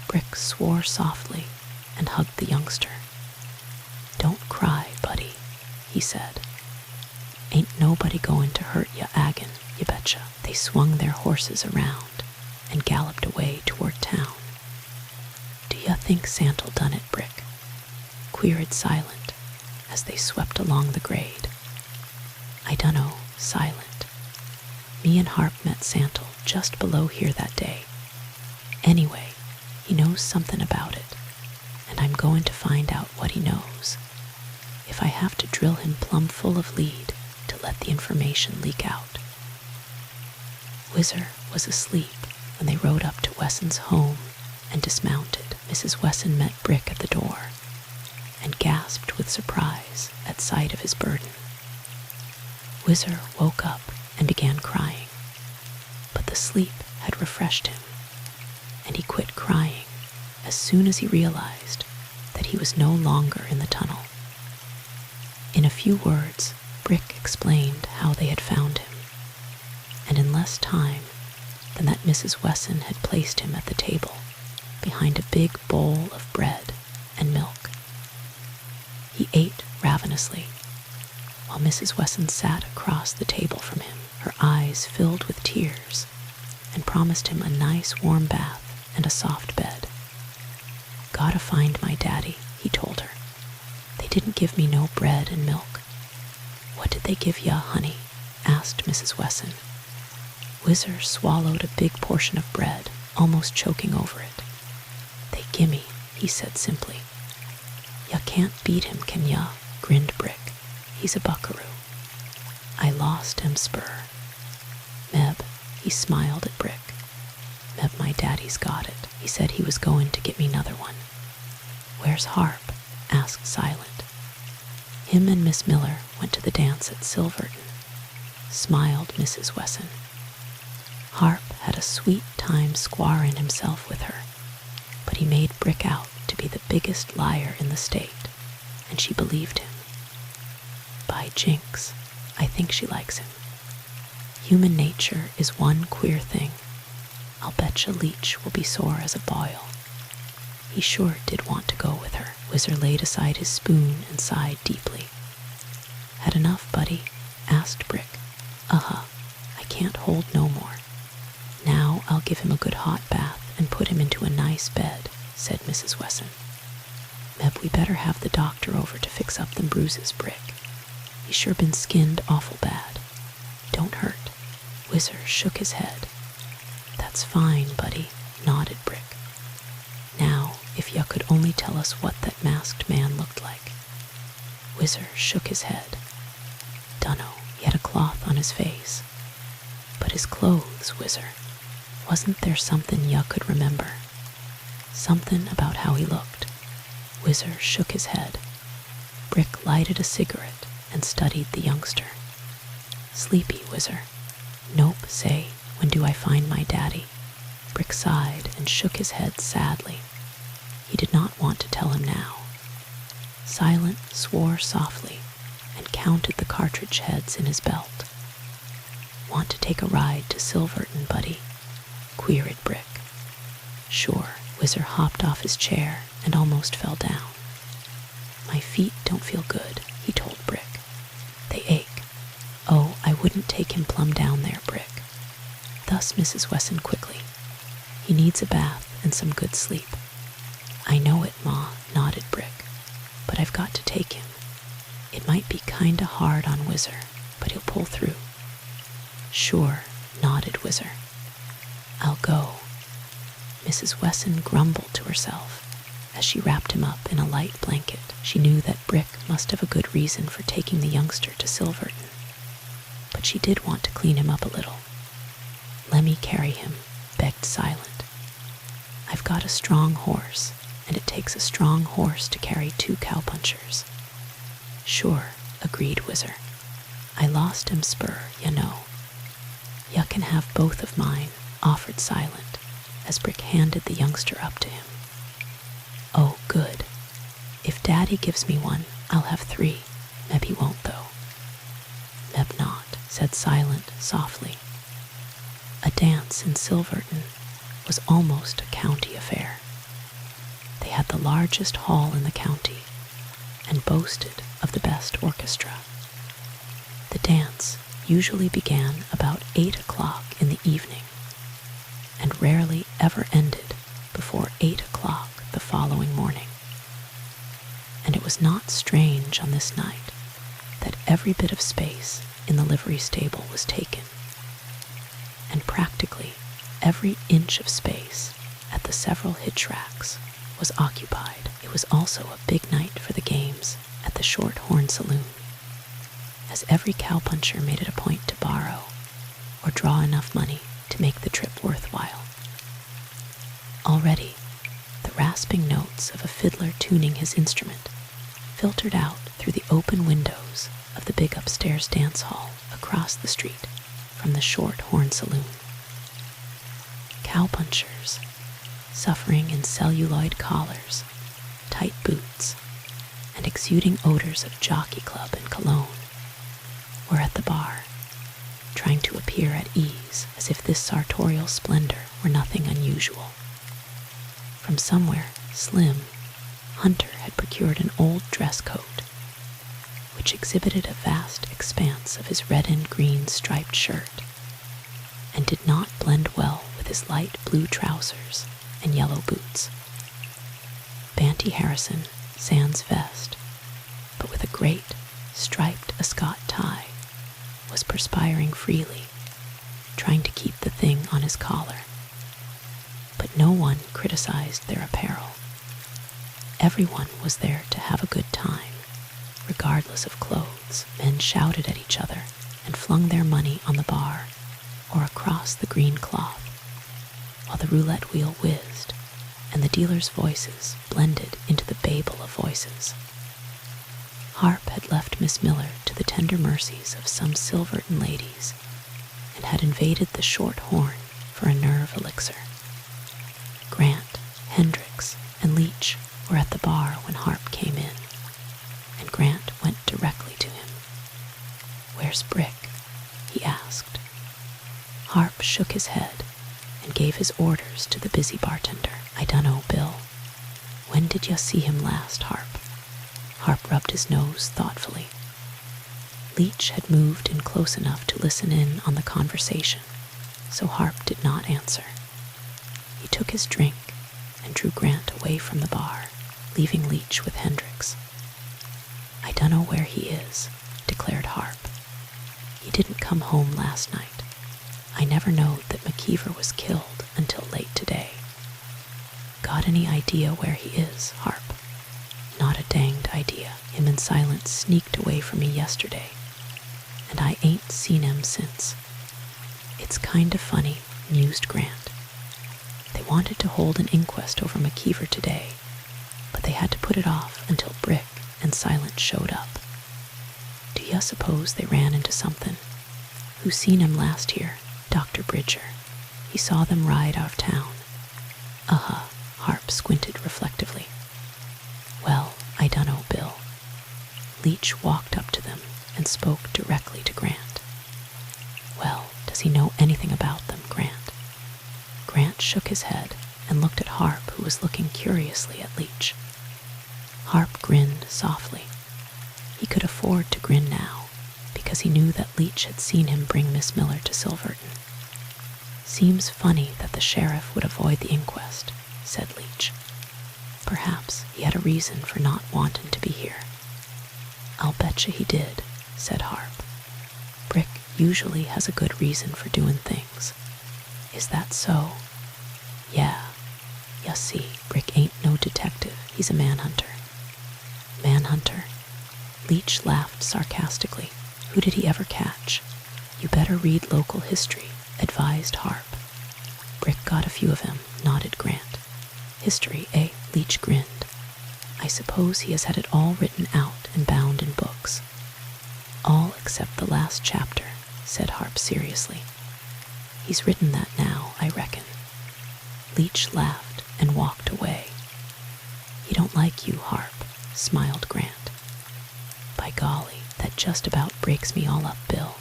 Brick swore softly and hugged the youngster. "Don't cry, buddy," he said. "Ain't nobody going to hurt ya agin, you betcha." They swung their horses around and galloped away toward town. "Do ya think Santel done it, Brick?" queried Silent as they swept along the grade. "I dunno, Silent. Me and Harp met Santel just below here that day. Anyway, he knows something about it, and I'm going to find out what he knows. If I have to drill him plumb full of lead to let the information leak out." Whizzer was asleep when they rode up to Wesson's home and dismounted. Mrs. Wesson met Brick at the door and gasped with surprise at sight of his burden. Whizzer woke up and began crying, but the sleep had refreshed him, and he quit crying as soon as he realized that he was no longer in the tunnel. In a few words, Brick explained how they had found him, and in less time than that Mrs. Wesson had placed him at the table behind a big bowl of bread and milk. He ate ravenously, while Mrs. Wesson sat across the table from him, her eyes filled with tears, and promised him a nice warm bath and a soft bed. "Gotta find my daddy," he told her. "They didn't give me no bread and milk." "What did they give ya, honey?" asked Mrs. Wesson. Whizzer swallowed a big portion of bread, almost choking over it. "They gimme," he said simply. "Ya can't beat him, can ya?" grinned Brick. "He's a buckaroo." "I lost him spur." "Meb," he smiled at Brick. "Meb, my daddy's got it. He said he was going to get me 'nother one." "Where's Harp?" asked Silent. "Him and Miss Miller went to the dance at Silverton," smiled Mrs. Wesson. Harp had a sweet time squaring himself with her, but he made Brick out to be the biggest liar in the state, and she believed him. By jinx, I think she likes him. Human nature is one queer thing. I'll betcha Leech will be sore as a boil. He sure did want to go with her. Whizzer laid aside his spoon and sighed deeply. "Had enough, buddy?" asked Brick. "Uh-huh, I can't hold no more." "Now I'll give him a good hot bath and put him into a nice bed," said Mrs. Wesson. "Meb, we better have the doctor over to fix up them bruises, Brick. He's sure been skinned awful bad. Don't hurt." Whizzer shook his head. "That's fine, buddy," nodded Brick. "Now, if ya could only tell us what that masked man looked like." Whizzer shook his head. "Dunno, he had a cloth on his face." "But his clothes, Whizzer, wasn't there something ya could remember? Something about how he looked?" Whizzer shook his head. Brick lighted a cigarette and studied the youngster. "Sleepy, Whizzer?" "Nope, say, when do I find my daddy?" Brick sighed and shook his head sadly. He did not want to tell him now. Silent swore softly and counted the cartridge heads in his belt. "Want to take a ride to Silverton, buddy?" queried Brick. "Sure." Whizzer hopped off his chair and almost fell down. "My feet don't feel good," he told Brick. "They ache." "Oh, I wouldn't take him plumb down there, Brick." Thus Mrs. Wesson quickly. "He needs a bath and some good sleep." "I know it, Ma," nodded Brick, "but I've got to take him. It might be kinda hard on Whizzer, but he'll pull through." "Sure," nodded Whizzer. "I'll go." Mrs. Wesson grumbled to herself as she wrapped him up in a light blanket. She knew that Brick must have a good reason for taking the youngster to Silverton, but she did want to clean him up a little. "Lemme carry him," begged Silent. "I've got a strong horse, and it takes a strong horse to carry 2 cowpunchers." "Sure," agreed Whizzer. "I lost him spur, ya know." "Ya can have both of mine," offered Silent, as Brick handed the youngster up to him. "Oh, good. If Daddy gives me one, I'll have 3. Meb he won't, though." "Meb not," said Silent softly. A dance in Silverton was almost a county affair. They had the largest hall in the county and boasted of the best orchestra. The dance usually began about 8 o'clock in the evening and rarely ever ended before 8 o'clock the following morning. And it was not strange on this night that every bit of space in the livery stable was taken, and practically every inch of space at the several hitch racks was occupied. It was also a big night for the games at the Short Horn Saloon, as every cowpuncher made it a point to borrow or draw enough money to make the trip worthwhile. Already, the rasping notes of a fiddler tuning his instrument filtered out through the open windows of the big upstairs dance hall across the street from the Short Horn Saloon. Cowpunchers, suffering in celluloid collars, tight boots, and exuding odors of jockey club and cologne, were at the bar, trying to appear at ease as if this sartorial splendor were nothing unusual. From somewhere slim, Hunter had procured an old dress coat, which exhibited a vast expanse of his red and green striped shirt, and did not blend well with his light blue trousers and yellow boots. Banty Harrison, sans vest, but with a great striped ascot tie, was perspiring freely, trying to keep the thing on his collar. But no one criticized their apparel. Everyone was there to have a good time, regardless of clothes. Men shouted at each other and flung their money on the bar or across the green cloth, while the roulette wheel whizzed and the dealers' voices blended into the babel of voices. Harp had left Miss Miller to the tender mercies of some Silverton ladies and had invaded the short horn for a nerve elixir. Grant, Hendricks, and Leach were at the bar when Harp came in, and Grant went directly to him. "Where's Brick?" he asked. Harp shook his head and gave his orders to the busy bartender. "I dunno, Bill. When did you see him last, Harp?" Harp rubbed his nose thoughtfully. Leach had moved in close enough to listen in on the conversation, so Harp did not answer. He took his drink and drew Grant away from the bar, leaving Leach with Hendricks. "I dunno where he is," declared Harp. "He didn't come home last night. I never knowed that McKeever was killed until late today." "Got any idea where he is, Harp?" "Not a danged idea. Him and Silence sneaked away from me yesterday, and I ain't seen him since." "It's kind of funny," mused Grant. "They wanted to hold an inquest over McKeever today, but they had to put it off until Brick and Silence showed up. Do you suppose they ran into something? Who seen him last here?" "Dr. Bridger. He saw them ride out of town." "Uh-huh," Harp squinted reflectively. "Well, I dunno, Bill." Leach walked up to them and spoke directly to Grant. "Well, does he know anything about them, Grant?" Grant shook his head and looked at Harp, who was looking curiously at Leach. Harp grinned softly. He could afford to grin now, because he knew that Leach had seen him bring Miss Miller to Silverton. "Seems funny that the sheriff would avoid the inquest," said Leach. "Perhaps he had a reason for not wanting to be here." "I'll betcha he did," said Harp. "Brick usually has a good reason for doing things." "Is that so?" "Yeah. Ya see, Brick ain't no detective. He's a manhunter." "Manhunter?" Leach laughed sarcastically. "Who did he ever catch?" "You better read local history," advised Harp. "Brick got a few of 'em," nodded Grant. "History, eh?" Leach grinned. "I suppose he has had it all written out and bound in books." "All except the last chapter," said Harp seriously. "He's written that now, I reckon." Leach laughed and walked away. "He don't like you, Harp," smiled Grant. "By golly, that just about breaks me all up, Bill.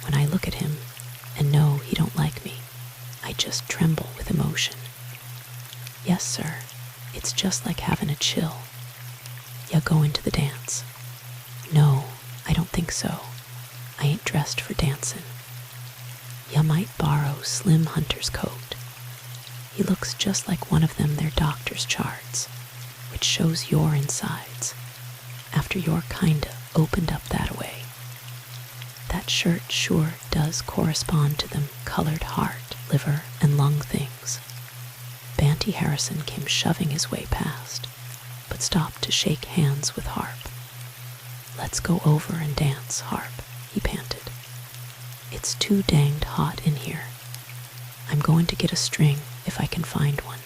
When I look at him and know he don't like me, I just tremble with emotion." "Yes, sir. It's just like having a chill." "Ya going to the dance?" "No, I don't think so. I ain't dressed for dancing." "Ya might borrow Slim Hunter's coat. He looks just like one of them their doctor's charts, which shows your insides, after you're kinda opened up that way. That shirt sure does correspond to them colored heart, liver, and lung things." Banty Harrison came shoving his way past, but stopped to shake hands with Harp. "Let's go over and dance, Harp," he panted. "It's too danged hot in here. I'm going to get a string, if I can find one,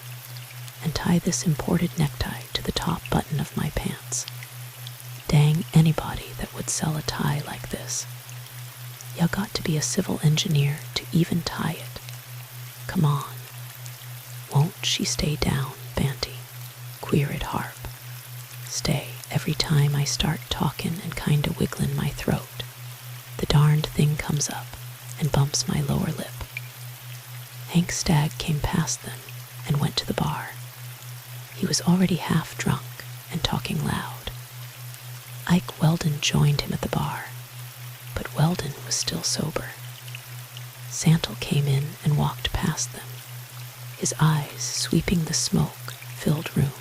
and tie this imported necktie to the top button of my pants. Dang anybody that would sell a tie like this. You got to be a civil engineer to even tie it. Come on." "Won't she stay down, Banty?" queried Harp. "Stay. Every time I start talking and kinda wiggling my throat, the darned thing comes up and bumps my lower lip." Hank Stagg came past them and went to the bar. He was already half drunk and talking loud. Ike Weldon joined him at the bar, but Weldon was still sober. Santel came in and walked past them, his eyes sweeping the smoke-filled room.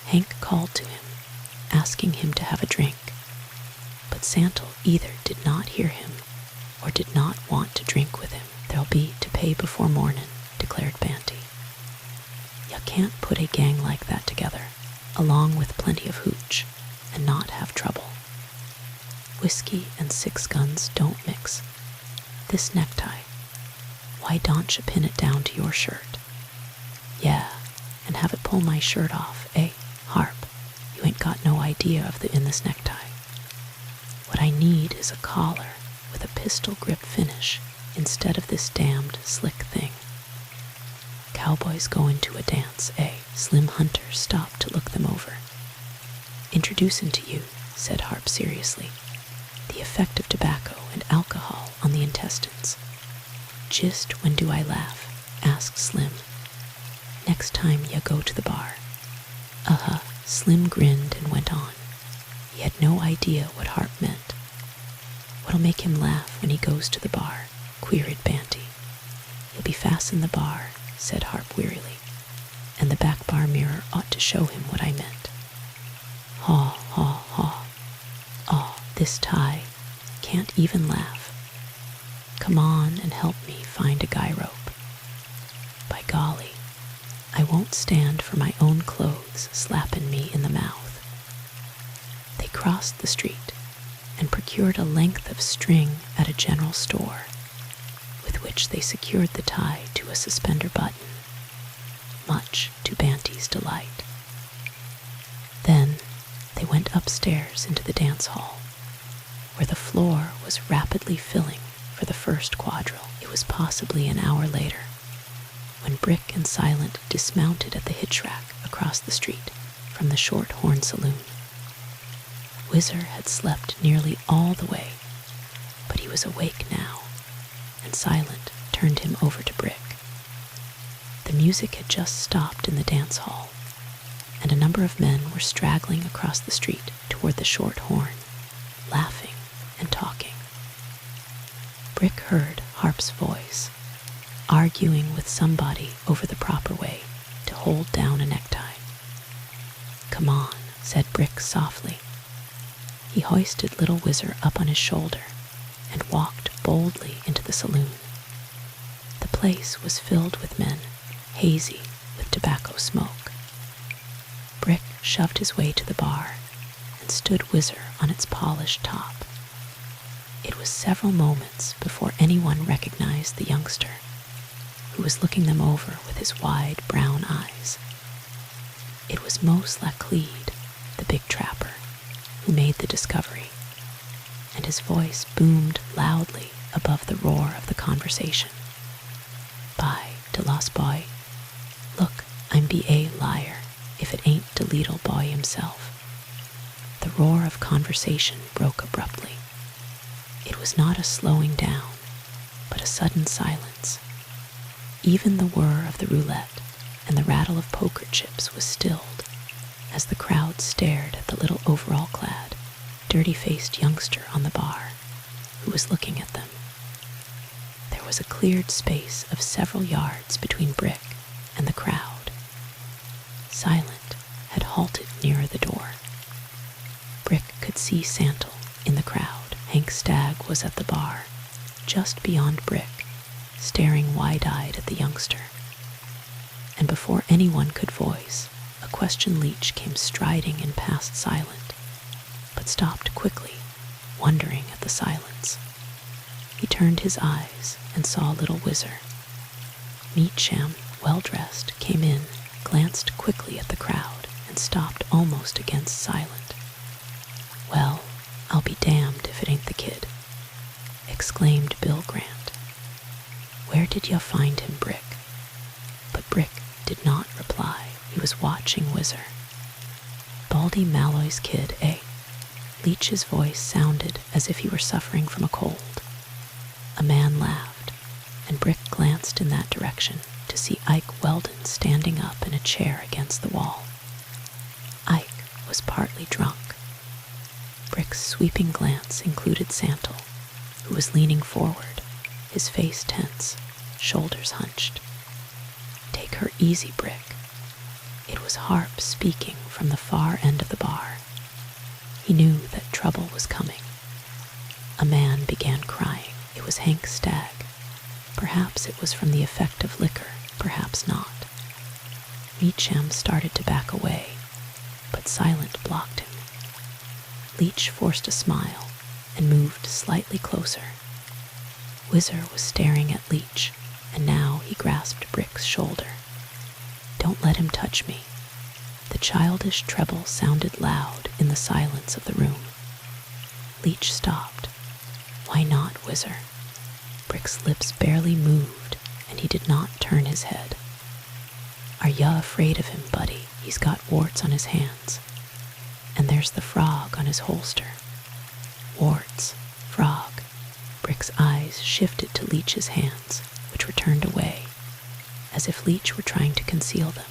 Hank called to him, asking him to have a drink, but Santel either did not hear him or did not want to drink with him. "There'll be to pay before mornin'," declared Banty. "Ya can't put a gang like that together, along with plenty of hooch, and not have trouble. Whiskey and 6 guns don't mix. This necktie, why don't you pin it down to your shirt? Yeah, and have it pull my shirt off, eh, Harp? You ain't got no idea of in this necktie. What I need is a collar with a pistol grip finish instead of this damned slick thing. Cowboys going to a dance, eh?" Slim Hunter stopped to look them over. "Introducing to you," said Harp seriously, "the effect of tobacco and alcohol on the intestines." "Just when do I laugh?" asked Slim. "Next time ya go to the bar." "Uh-huh." Slim grinned and went on. He had no idea what Harp meant. "What'll make him laugh when he goes to the bar?" queried Banty. "He'll be fast in the bar," said Harp wearily, "and the back bar mirror ought to show him what I meant." "Haw, haw, haw. Aw, this tie can't even laugh. Come on and help me find a guy rope. By golly, I won't stand for my own clothes slapping me in the mouth." They crossed the street and procured a length of string at a general store, with which they secured the tie to a suspender button, much to Banty's delight. Then they went upstairs into the dance hall, where the floor was rapidly filling for the first quadrille. It was possibly an hour later when Brick and Silent dismounted at the hitch rack across the street from the Short Horn Saloon. Whizzer had slept nearly all the way, but he was awake now, and Silent turned him over to Brick. The music had just stopped in the dance hall, and a number of men were straggling across the street toward the Short Horn, laughing and talking. Brick heard Harp's voice, arguing with somebody over the proper way to hold down a necktie. "Come on," said Brick softly. He hoisted little Whizzer up on his shoulder and walked boldly into the saloon. The place was filled with men, hazy with tobacco smoke. Brick shoved his way to the bar and stood Whizzer on its polished top. It was several moments before anyone recognized the youngster, who was looking them over with his wide brown eyes. It was Mose Laclede, the big trapper, who made the discovery, and his voice boomed loudly above the roar of the conversation. "By de lost boy, look, I'm be a liar if it ain't de leetle boy himself." The roar of conversation broke abruptly. It was not a slowing down, but a sudden silence. Even the whir of the roulette and the rattle of poker chips was stilled as the crowd stared at the little overall-clad, dirty-faced youngster on the bar, who was looking at them. There was a cleared space of several yards between Brick and the crowd. Silent had halted nearer the door. Brick could see Santel in the crowd. Hank Stagg was at the bar, just beyond Brick, staring wide-eyed at the youngster. And before anyone could voice, a question leech came striding in past Silent, but stopped quickly, wondering at the silence. He turned his eyes and saw little Whizzer. Meacham, well-dressed, came in, glanced quickly at the crowd, and stopped almost against Silent. "Well, I'll be damned if it ain't the kid," exclaimed Bill Grant. "Where did ya find him, Brick?" But Brick did not reply. He was watching Whizzer. "Baldy Malloy's kid, eh?" Leach's voice sounded as if he were suffering from a cold. A man laughed, and Brick glanced in that direction to see Ike Weldon standing up in a chair against the wall. Ike was partly drunk, Brick's sweeping glance included Santal, who was leaning forward, his face tense, shoulders hunched. "Take her easy, Brick." It was Harp speaking from the far end of the bar. He knew that trouble was coming. A man began crying. It was Hank Stagg. Perhaps it was from the effect of liquor, perhaps not. Meacham started to back away, but Silent blocked him. Leech forced a smile and moved slightly closer. Whizzer was staring at Leech, and now he grasped Brick's shoulder. "Don't let him touch me." The childish treble sounded loud in the silence of the room. Leech stopped. "Why not, Whizzer?" Brick's lips barely moved, and he did not turn his head. "Are ya afraid of him, buddy? He's got warts on his hands. And there's the frog on his holster." Warts, frog. Brick's eyes shifted to Leech's hands, which were turned away, as if Leech were trying to conceal them.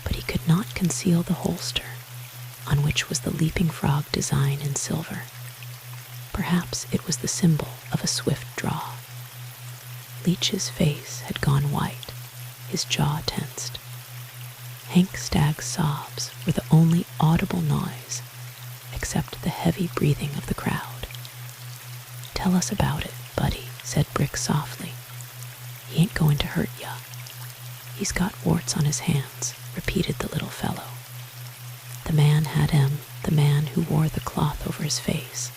But he could not conceal the holster, on which was the leaping frog design in silver. Perhaps it was the symbol of a swift draw. Leech's face had gone white, his jaw tensed. Hank Stagg's sobs were the only audible noise, except the heavy breathing of the crowd. "Tell us about it, buddy," said Brick softly. "He ain't going to hurt ya." "He's got warts on his hands," repeated the little fellow. The man had him, the man who wore the cloth over his face,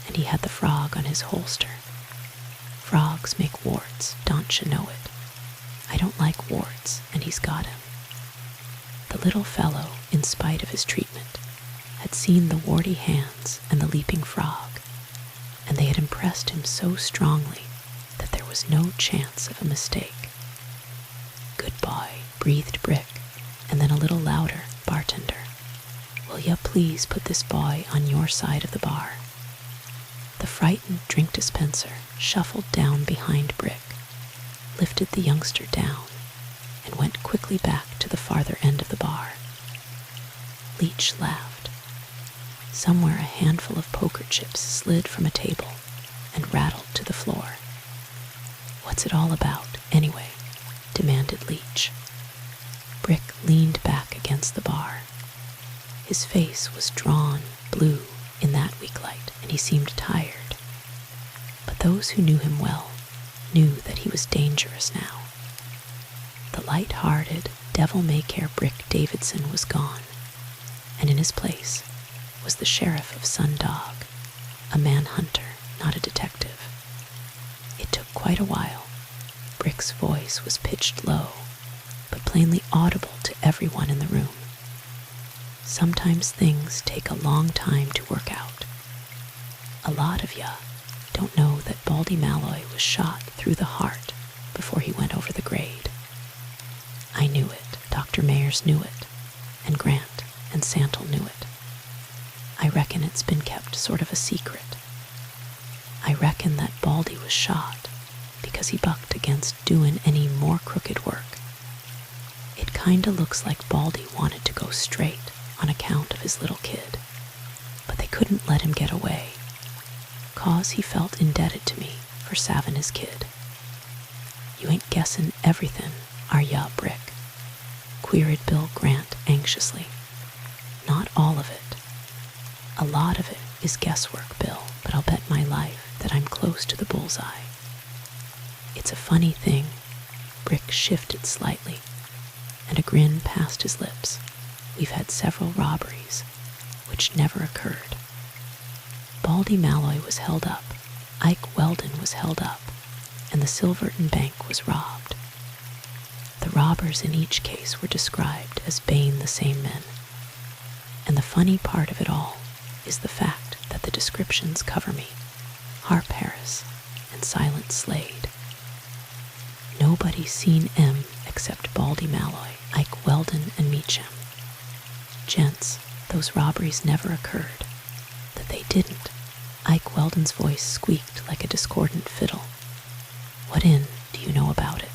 and he had the frog on his holster. Frogs make warts, don't you know it? I don't like warts, and he's got him. The little fellow, in spite of his treatment, had seen the warty hands and the leaping frog, and they had impressed him so strongly that there was no chance of a mistake. "Goodbye," breathed Brick, and then a little louder, "Bartender, will ya please put this boy on your side of the bar?" The frightened drink dispenser shuffled down behind Brick, lifted the youngster down, and went quickly back to the farther end of the bar. Leech laughed. Somewhere a handful of poker chips slid from a table and rattled to the floor. "What's it all about, anyway?" demanded Leech. Brick leaned back against the bar. His face was drawn blue in that weak light, and he seemed tired. But those who knew him well knew that he was dangerous now. The light-hearted, devil-may-care Brick Davidson was gone, and in his place was the sheriff of Sundog, a manhunter, not a detective. It took quite a while. Brick's voice was pitched low, but plainly audible to everyone in the room. Sometimes things take a long time to work out. A lot of ya don't know that Baldy Malloy was shot through the heart before he went over the grade. I knew it, Dr. Mayers knew it, and Grant and Santal knew it. I reckon it's been kept sort of a secret. I reckon that Baldy was shot because he bucked against doing any more crooked work. It kinda looks like Baldy wanted to go straight on account of his little kid, but they couldn't let him get away, 'cause he felt indebted to me for savin' his kid. "You ain't guessin' everything, are ya, Brick?" queried Bill Grant anxiously. "Not all of it. A lot of it is guesswork, Bill, but I'll bet my life that I'm close to the bullseye. It's a funny thing." Brick shifted slightly, and a grin passed his lips. "We've had several robberies, which never occurred. Baldy Malloy was held up, Ike Weldon was held up, and the Silverton Bank was robbed. The robbers in each case were described as being the same men. And the funny part of it all is the fact that the descriptions cover me, Harp Harris and Silent Slade. Nobody's seen M except Baldy Malloy, Ike Weldon, and Meacham. Gents, those robberies never occurred. That they didn't." Ike Weldon's voice squeaked like a discordant fiddle. "What in do you know about it?"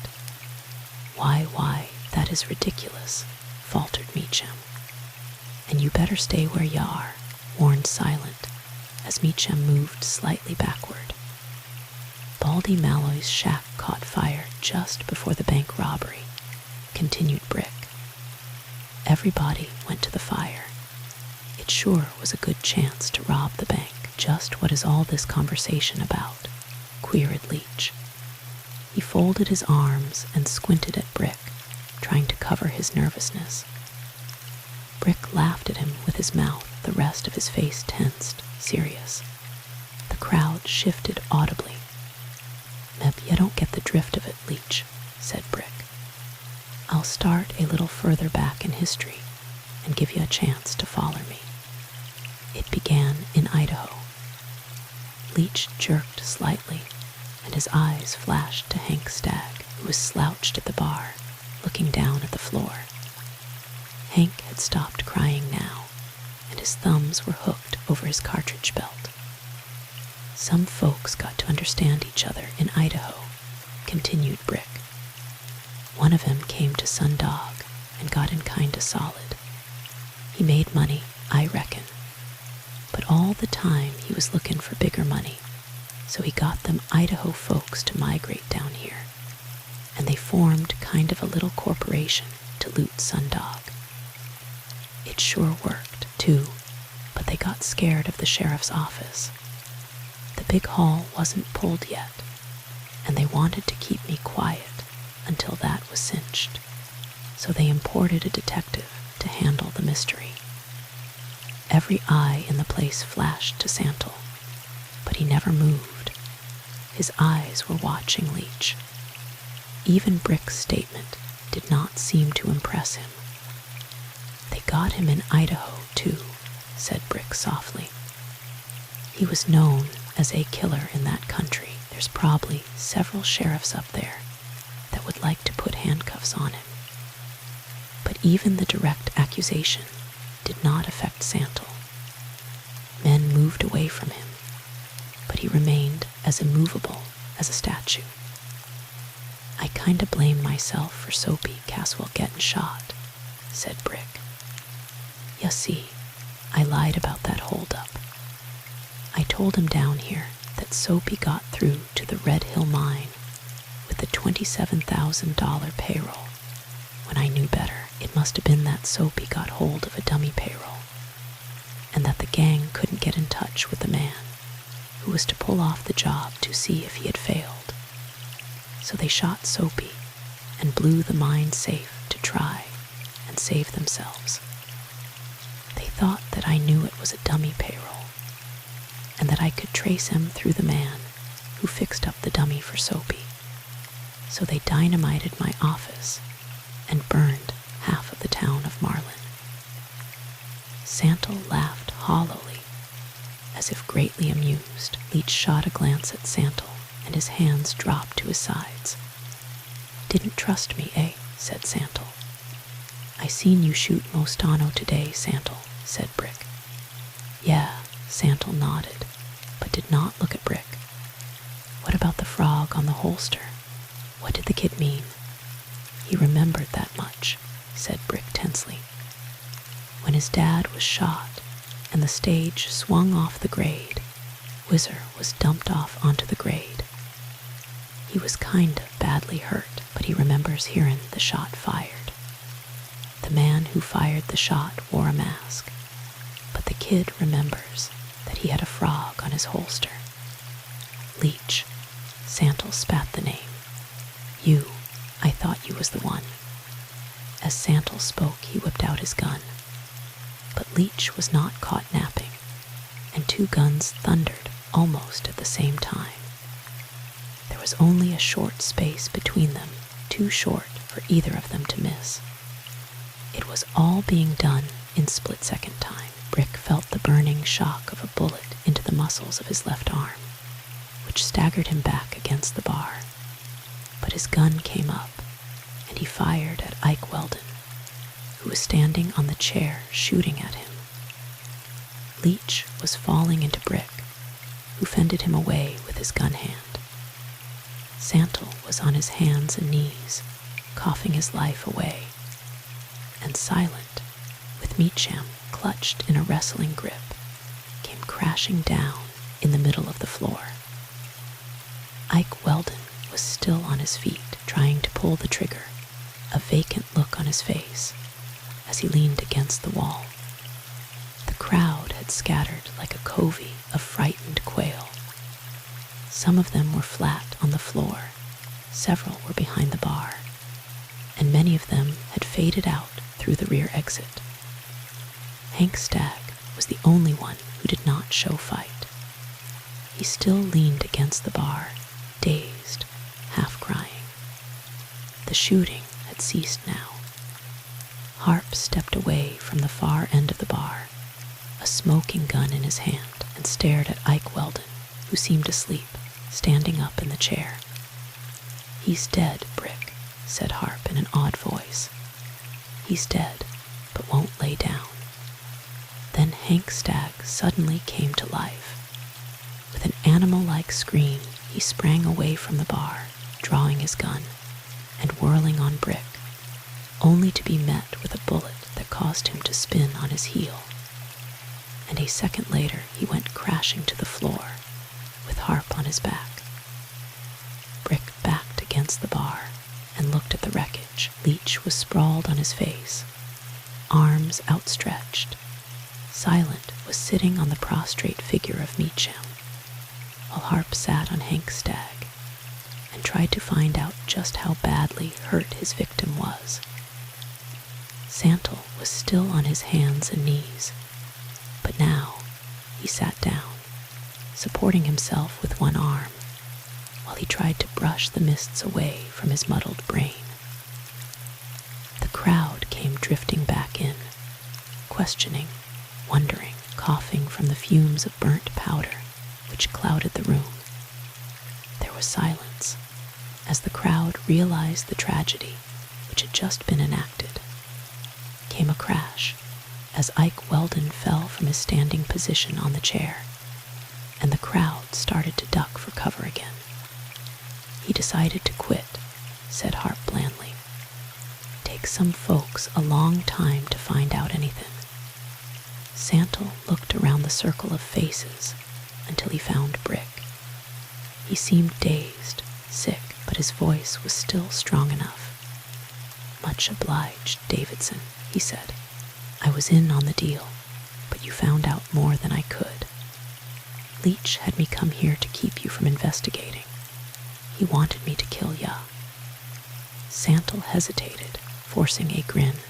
Why, that is ridiculous," faltered Meacham. "And you better stay where you are. warned Silent as Meacham moved slightly backward. Baldy Malloy's shack caught fire just before the bank robbery, continued Brick. Everybody went to the fire. It sure was a good chance to rob the bank. Just what is all this conversation about? Queried Leach. He folded his arms and squinted at Brick, trying to cover his nervousness. Brick laughed at him with his mouth, the rest of his face tensed, serious. The crowd shifted audibly. "Maybe you don't get the drift of it, Leach," said Brick. "I'll start a little further back in history and give you a chance to follow me. It began in Idaho." Leach jerked slightly, and his eyes flashed to Hank Stagg, who was slouched at the bar, looking down at the floor. Hank had stopped crying now, and his thumbs were hooked over his cartridge belt. "Some folks got to understand each other in Idaho," continued Brick. "One of 'em came to Sundog and got in kinda solid. He made money, I reckon. But all the time he was looking for bigger money, so he got them Idaho folks to migrate down here, and they formed kind of a little corporation to loot Sundog. It sure worked, too, but they got scared of the sheriff's office. The big haul wasn't pulled yet, and they wanted to keep me quiet until that was cinched, so they imported a detective to handle the mystery. Every eye in the place flashed to Santel, but he never moved. His eyes were watching Leach. Even Brick's statement did not seem to impress him. "They got him in Idaho, too," said Brick softly. "He was known as a killer in that country. There's probably several sheriffs up there that would like to put handcuffs on him." But even the direct accusation did not affect Santel. Men moved away from him, but he remained as immovable as a statue. "I kinda blame myself for Soapy Caswell getting shot," said Brick. "You see, I lied about that holdup. I told him down here that Soapy got through to the Red Hill mine with the $27,000 payroll. When I knew better, it must have been that Soapy got hold of a dummy payroll, and that the gang couldn't get in touch with the man who was to pull off the job to see if he had failed. So they shot Soapy and blew the mine safe to try and save themselves. They thought that I knew it was a dummy payroll, and that I could trace him through the man who fixed up the dummy for Soapy. So they dynamited my office and burned half of the town of Marlin." Santel laughed hollowly, as if greatly amused. Leach shot a glance at Santel, and his hands dropped to his sides. "Didn't trust me, eh?" said Santel. "I seen you shoot Mostano today, Santel," said Brick. "Yeah," Santel nodded, but did not look at Brick. "What about the frog on the holster? What did the kid mean?" "He remembered that much," said Brick tensely. "When his dad was shot and the stage swung off the grade, Whizzer was dumped off onto the grade. He was kind of badly hurt, but he remembers hearing the shot fired. The man who fired the shot wore a mask, but the kid remembers that he had a frog on his holster." "Leach," Santel spat the name. I thought you was the one." As Santel spoke, he whipped out his gun. But Leach was not caught napping, and two guns thundered almost at the same time. There was only a short space between them, too short for either of them to miss. It was all being done in split-second time. Brick felt the burning shock of a bullet into the muscles of his left arm, which staggered him back against the bar. But his gun came up, and he fired at Ike Weldon, who was standing on the chair shooting at him. Leach was falling into Brick, who fended him away with his gun hand. Santel was on his hands and knees, coughing his life away, and Silent, with Meacham clutched in a wrestling grip, crashing down in the middle of the floor. Ike Weldon was still on his feet, trying to pull the trigger, a vacant look on his face as he leaned against the wall. The crowd had scattered like a covey of frightened quail. Some of them were flat on the floor, several were behind the bar, and many of them had faded out through the rear exit. Hank Stagg was the only one who did not show fight. He still leaned against the bar, dazed, half crying. The shooting had ceased now. Harp stepped away from the far end of the bar, a smoking gun in his hand, and stared at Ike Weldon, who seemed asleep, standing up in the chair. "He's dead, Brick," said Harp in an odd voice. "He's dead, but won't lay down." Then Hank Stagg suddenly came to life. With an animal-like scream, he sprang away from the bar, drawing his gun, and whirling on Brick, only to be met with a bullet that caused him to spin on his heel. And a second later he went crashing to the floor, with Harp on his back. Brick backed against the bar and looked at the wreckage. Leach was sprawled on his face, arms outstretched. Silent was sitting on the prostrate figure of Meacham, while Harp sat on Hank Stagg and tried to find out just how badly hurt his victim was. Santel was still on his hands and knees, but now he sat down, supporting himself with one arm, while he tried to brush the mists away from his muddled brain. The crowd came drifting back in, questioning, wondering, coughing from the fumes of burnt powder which clouded the room. There was silence as the crowd realized the tragedy which had just been enacted. Came a crash as Ike Weldon fell from his standing position on the chair, and the crowd started to duck for cover again. "He decided to quit," said Harp blandly. "Takes some folks a long time to find out anything." Santel looked around the circle of faces until he found Brick. He seemed dazed, sick, but his voice was still strong enough. "Much obliged, Davidson," he said. "I was in on the deal, but you found out more than I could. Leach had me come here to keep you from investigating. He wanted me to kill ya." Santel hesitated, forcing a grin.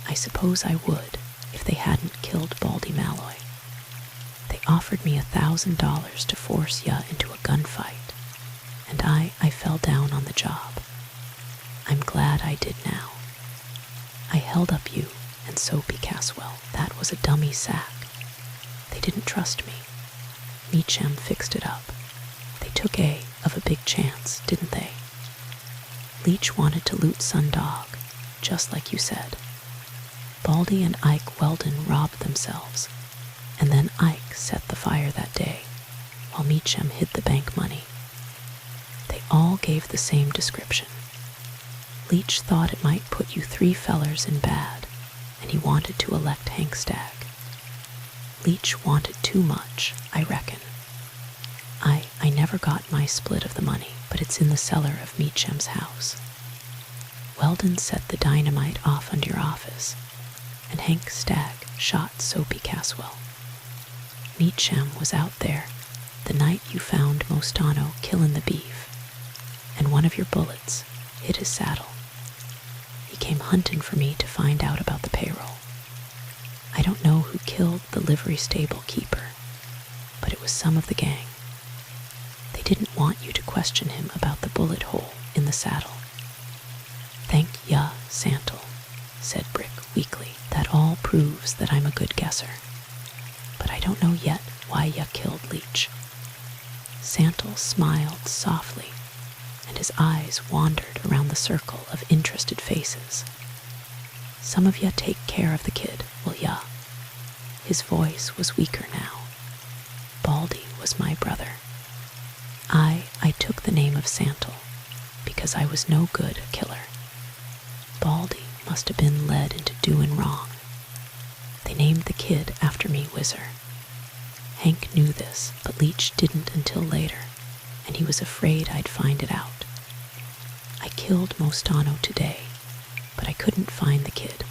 "I suppose I would, if they hadn't killed Baldy Malloy. They offered me $1,000 to force ya into a gunfight, and I fell down on the job. I'm glad I did now. I held up you and Soapy Caswell. That was a dummy sack. They didn't trust me. Meacham fixed it up. They took of a big chance, didn't they? Leach wanted to loot Sundog, just like you said. Baldy and Ike Weldon robbed themselves, and then Ike set the fire that day, while Meacham hid the bank money. They all gave the same description. Leach thought it might put you 3 fellers in bad, and he wanted to elect Hank Stagg. Leach wanted too much, I reckon. I never got my split of the money, but it's in the cellar of Meacham's house. Weldon set the dynamite off under your office, and Hank Stagg shot Soapy Caswell. Meacham was out there the night you found Mostano killin' the beef, and one of your bullets hit his saddle. He came hunting for me to find out about the payroll. I don't know who killed the livery stable keeper, but it was some of the gang. They didn't want you to question him about the bullet hole in the saddle. Thank ya, Santel, said Brick weakly. That all proves that I'm a good guesser. But I don't know yet why ya killed Leach. Santel smiled softly, and his eyes wandered around the circle of interested faces. Some of ya take care of the kid, will ya? His voice was weaker now. Baldy was my brother. I took the name of Santel because I was no good a killer. Baldy must have been led into doing wrong. They named the kid after me, Whizzer. Hank knew this, but Leach didn't until later, and he was afraid I'd find it out. I killed Mostano today, but I couldn't find the kid.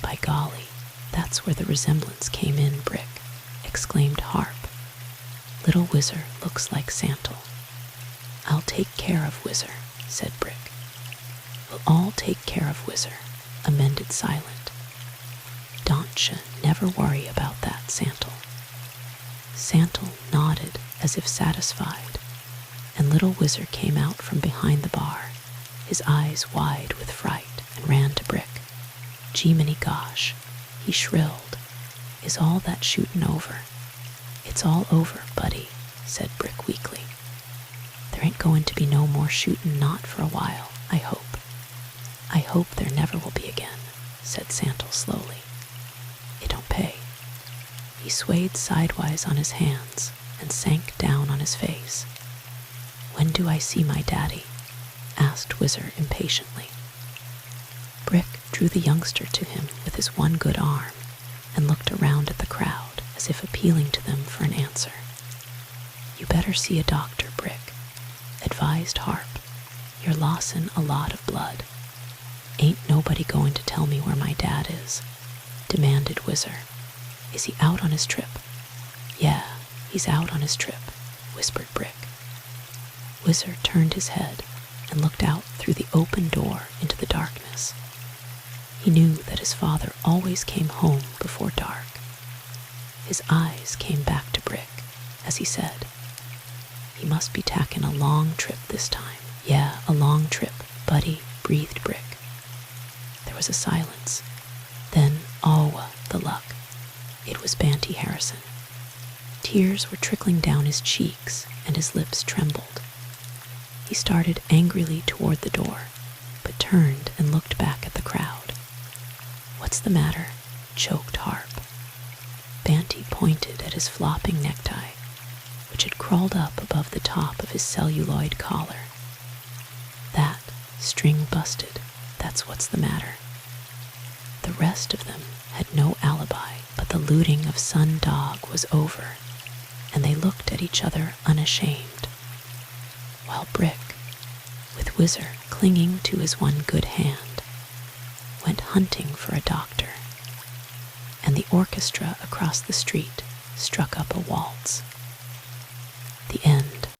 By golly, that's where the resemblance came in, Brick, exclaimed Harp. Little Whizzer looks like Santal. I'll take care of Whizzer, said Brick. We'll all take care of Whizzer, amended Silent. Don'tcha never worry about that, Santal. Santal nodded as if satisfied, and little Whizzer came out from behind the bar, his eyes wide with fright, and ran to Brick. Jiminy gosh, he shrilled. Is all that shootin' over? It's all over, buddy, said Brick weakly. There ain't going to be no more shootin', not for a while, I hope. I hope there never will be again, said Santal slowly. It don't pay. He swayed sidewise on his hands and sank down on his face. When do I see my daddy? Asked Whizzer impatiently. Brick drew the youngster to him with his one good arm and looked around at the crowd as if appealing to them for an answer. You better see a doctor, Brick, advised Harp. You're lossin' a lot of blood. Ain't nobody going to tell me where my dad is, demanded Whizzer. Is he out on his trip? Yeah, he's out on his trip, whispered Brick. Whizzer turned his head and looked out through the open door into the darkness. He knew that his father always came home before dark. His eyes came back to Brick as he said, He must be tackin' a long trip this time. Yeah, a long trip, buddy, breathed Brick. There was a silence. Then, awa, the luck. It was Banty Harrison. Tears were trickling down his cheeks and his lips trembled. He started angrily toward the door, but turned and looked back at the crowd. What's the matter? Choked Harp. Banty pointed at his flopping necktie, which had crawled up above the top of his celluloid collar. That string busted, that's what's the matter. The rest of them had no alibi, but the looting of Sun Dog was over, and they looked at each other unashamed, while Brick, with Whizzer clinging to his one good hand, went hunting for a doctor, and the orchestra across the street struck up a waltz. The end.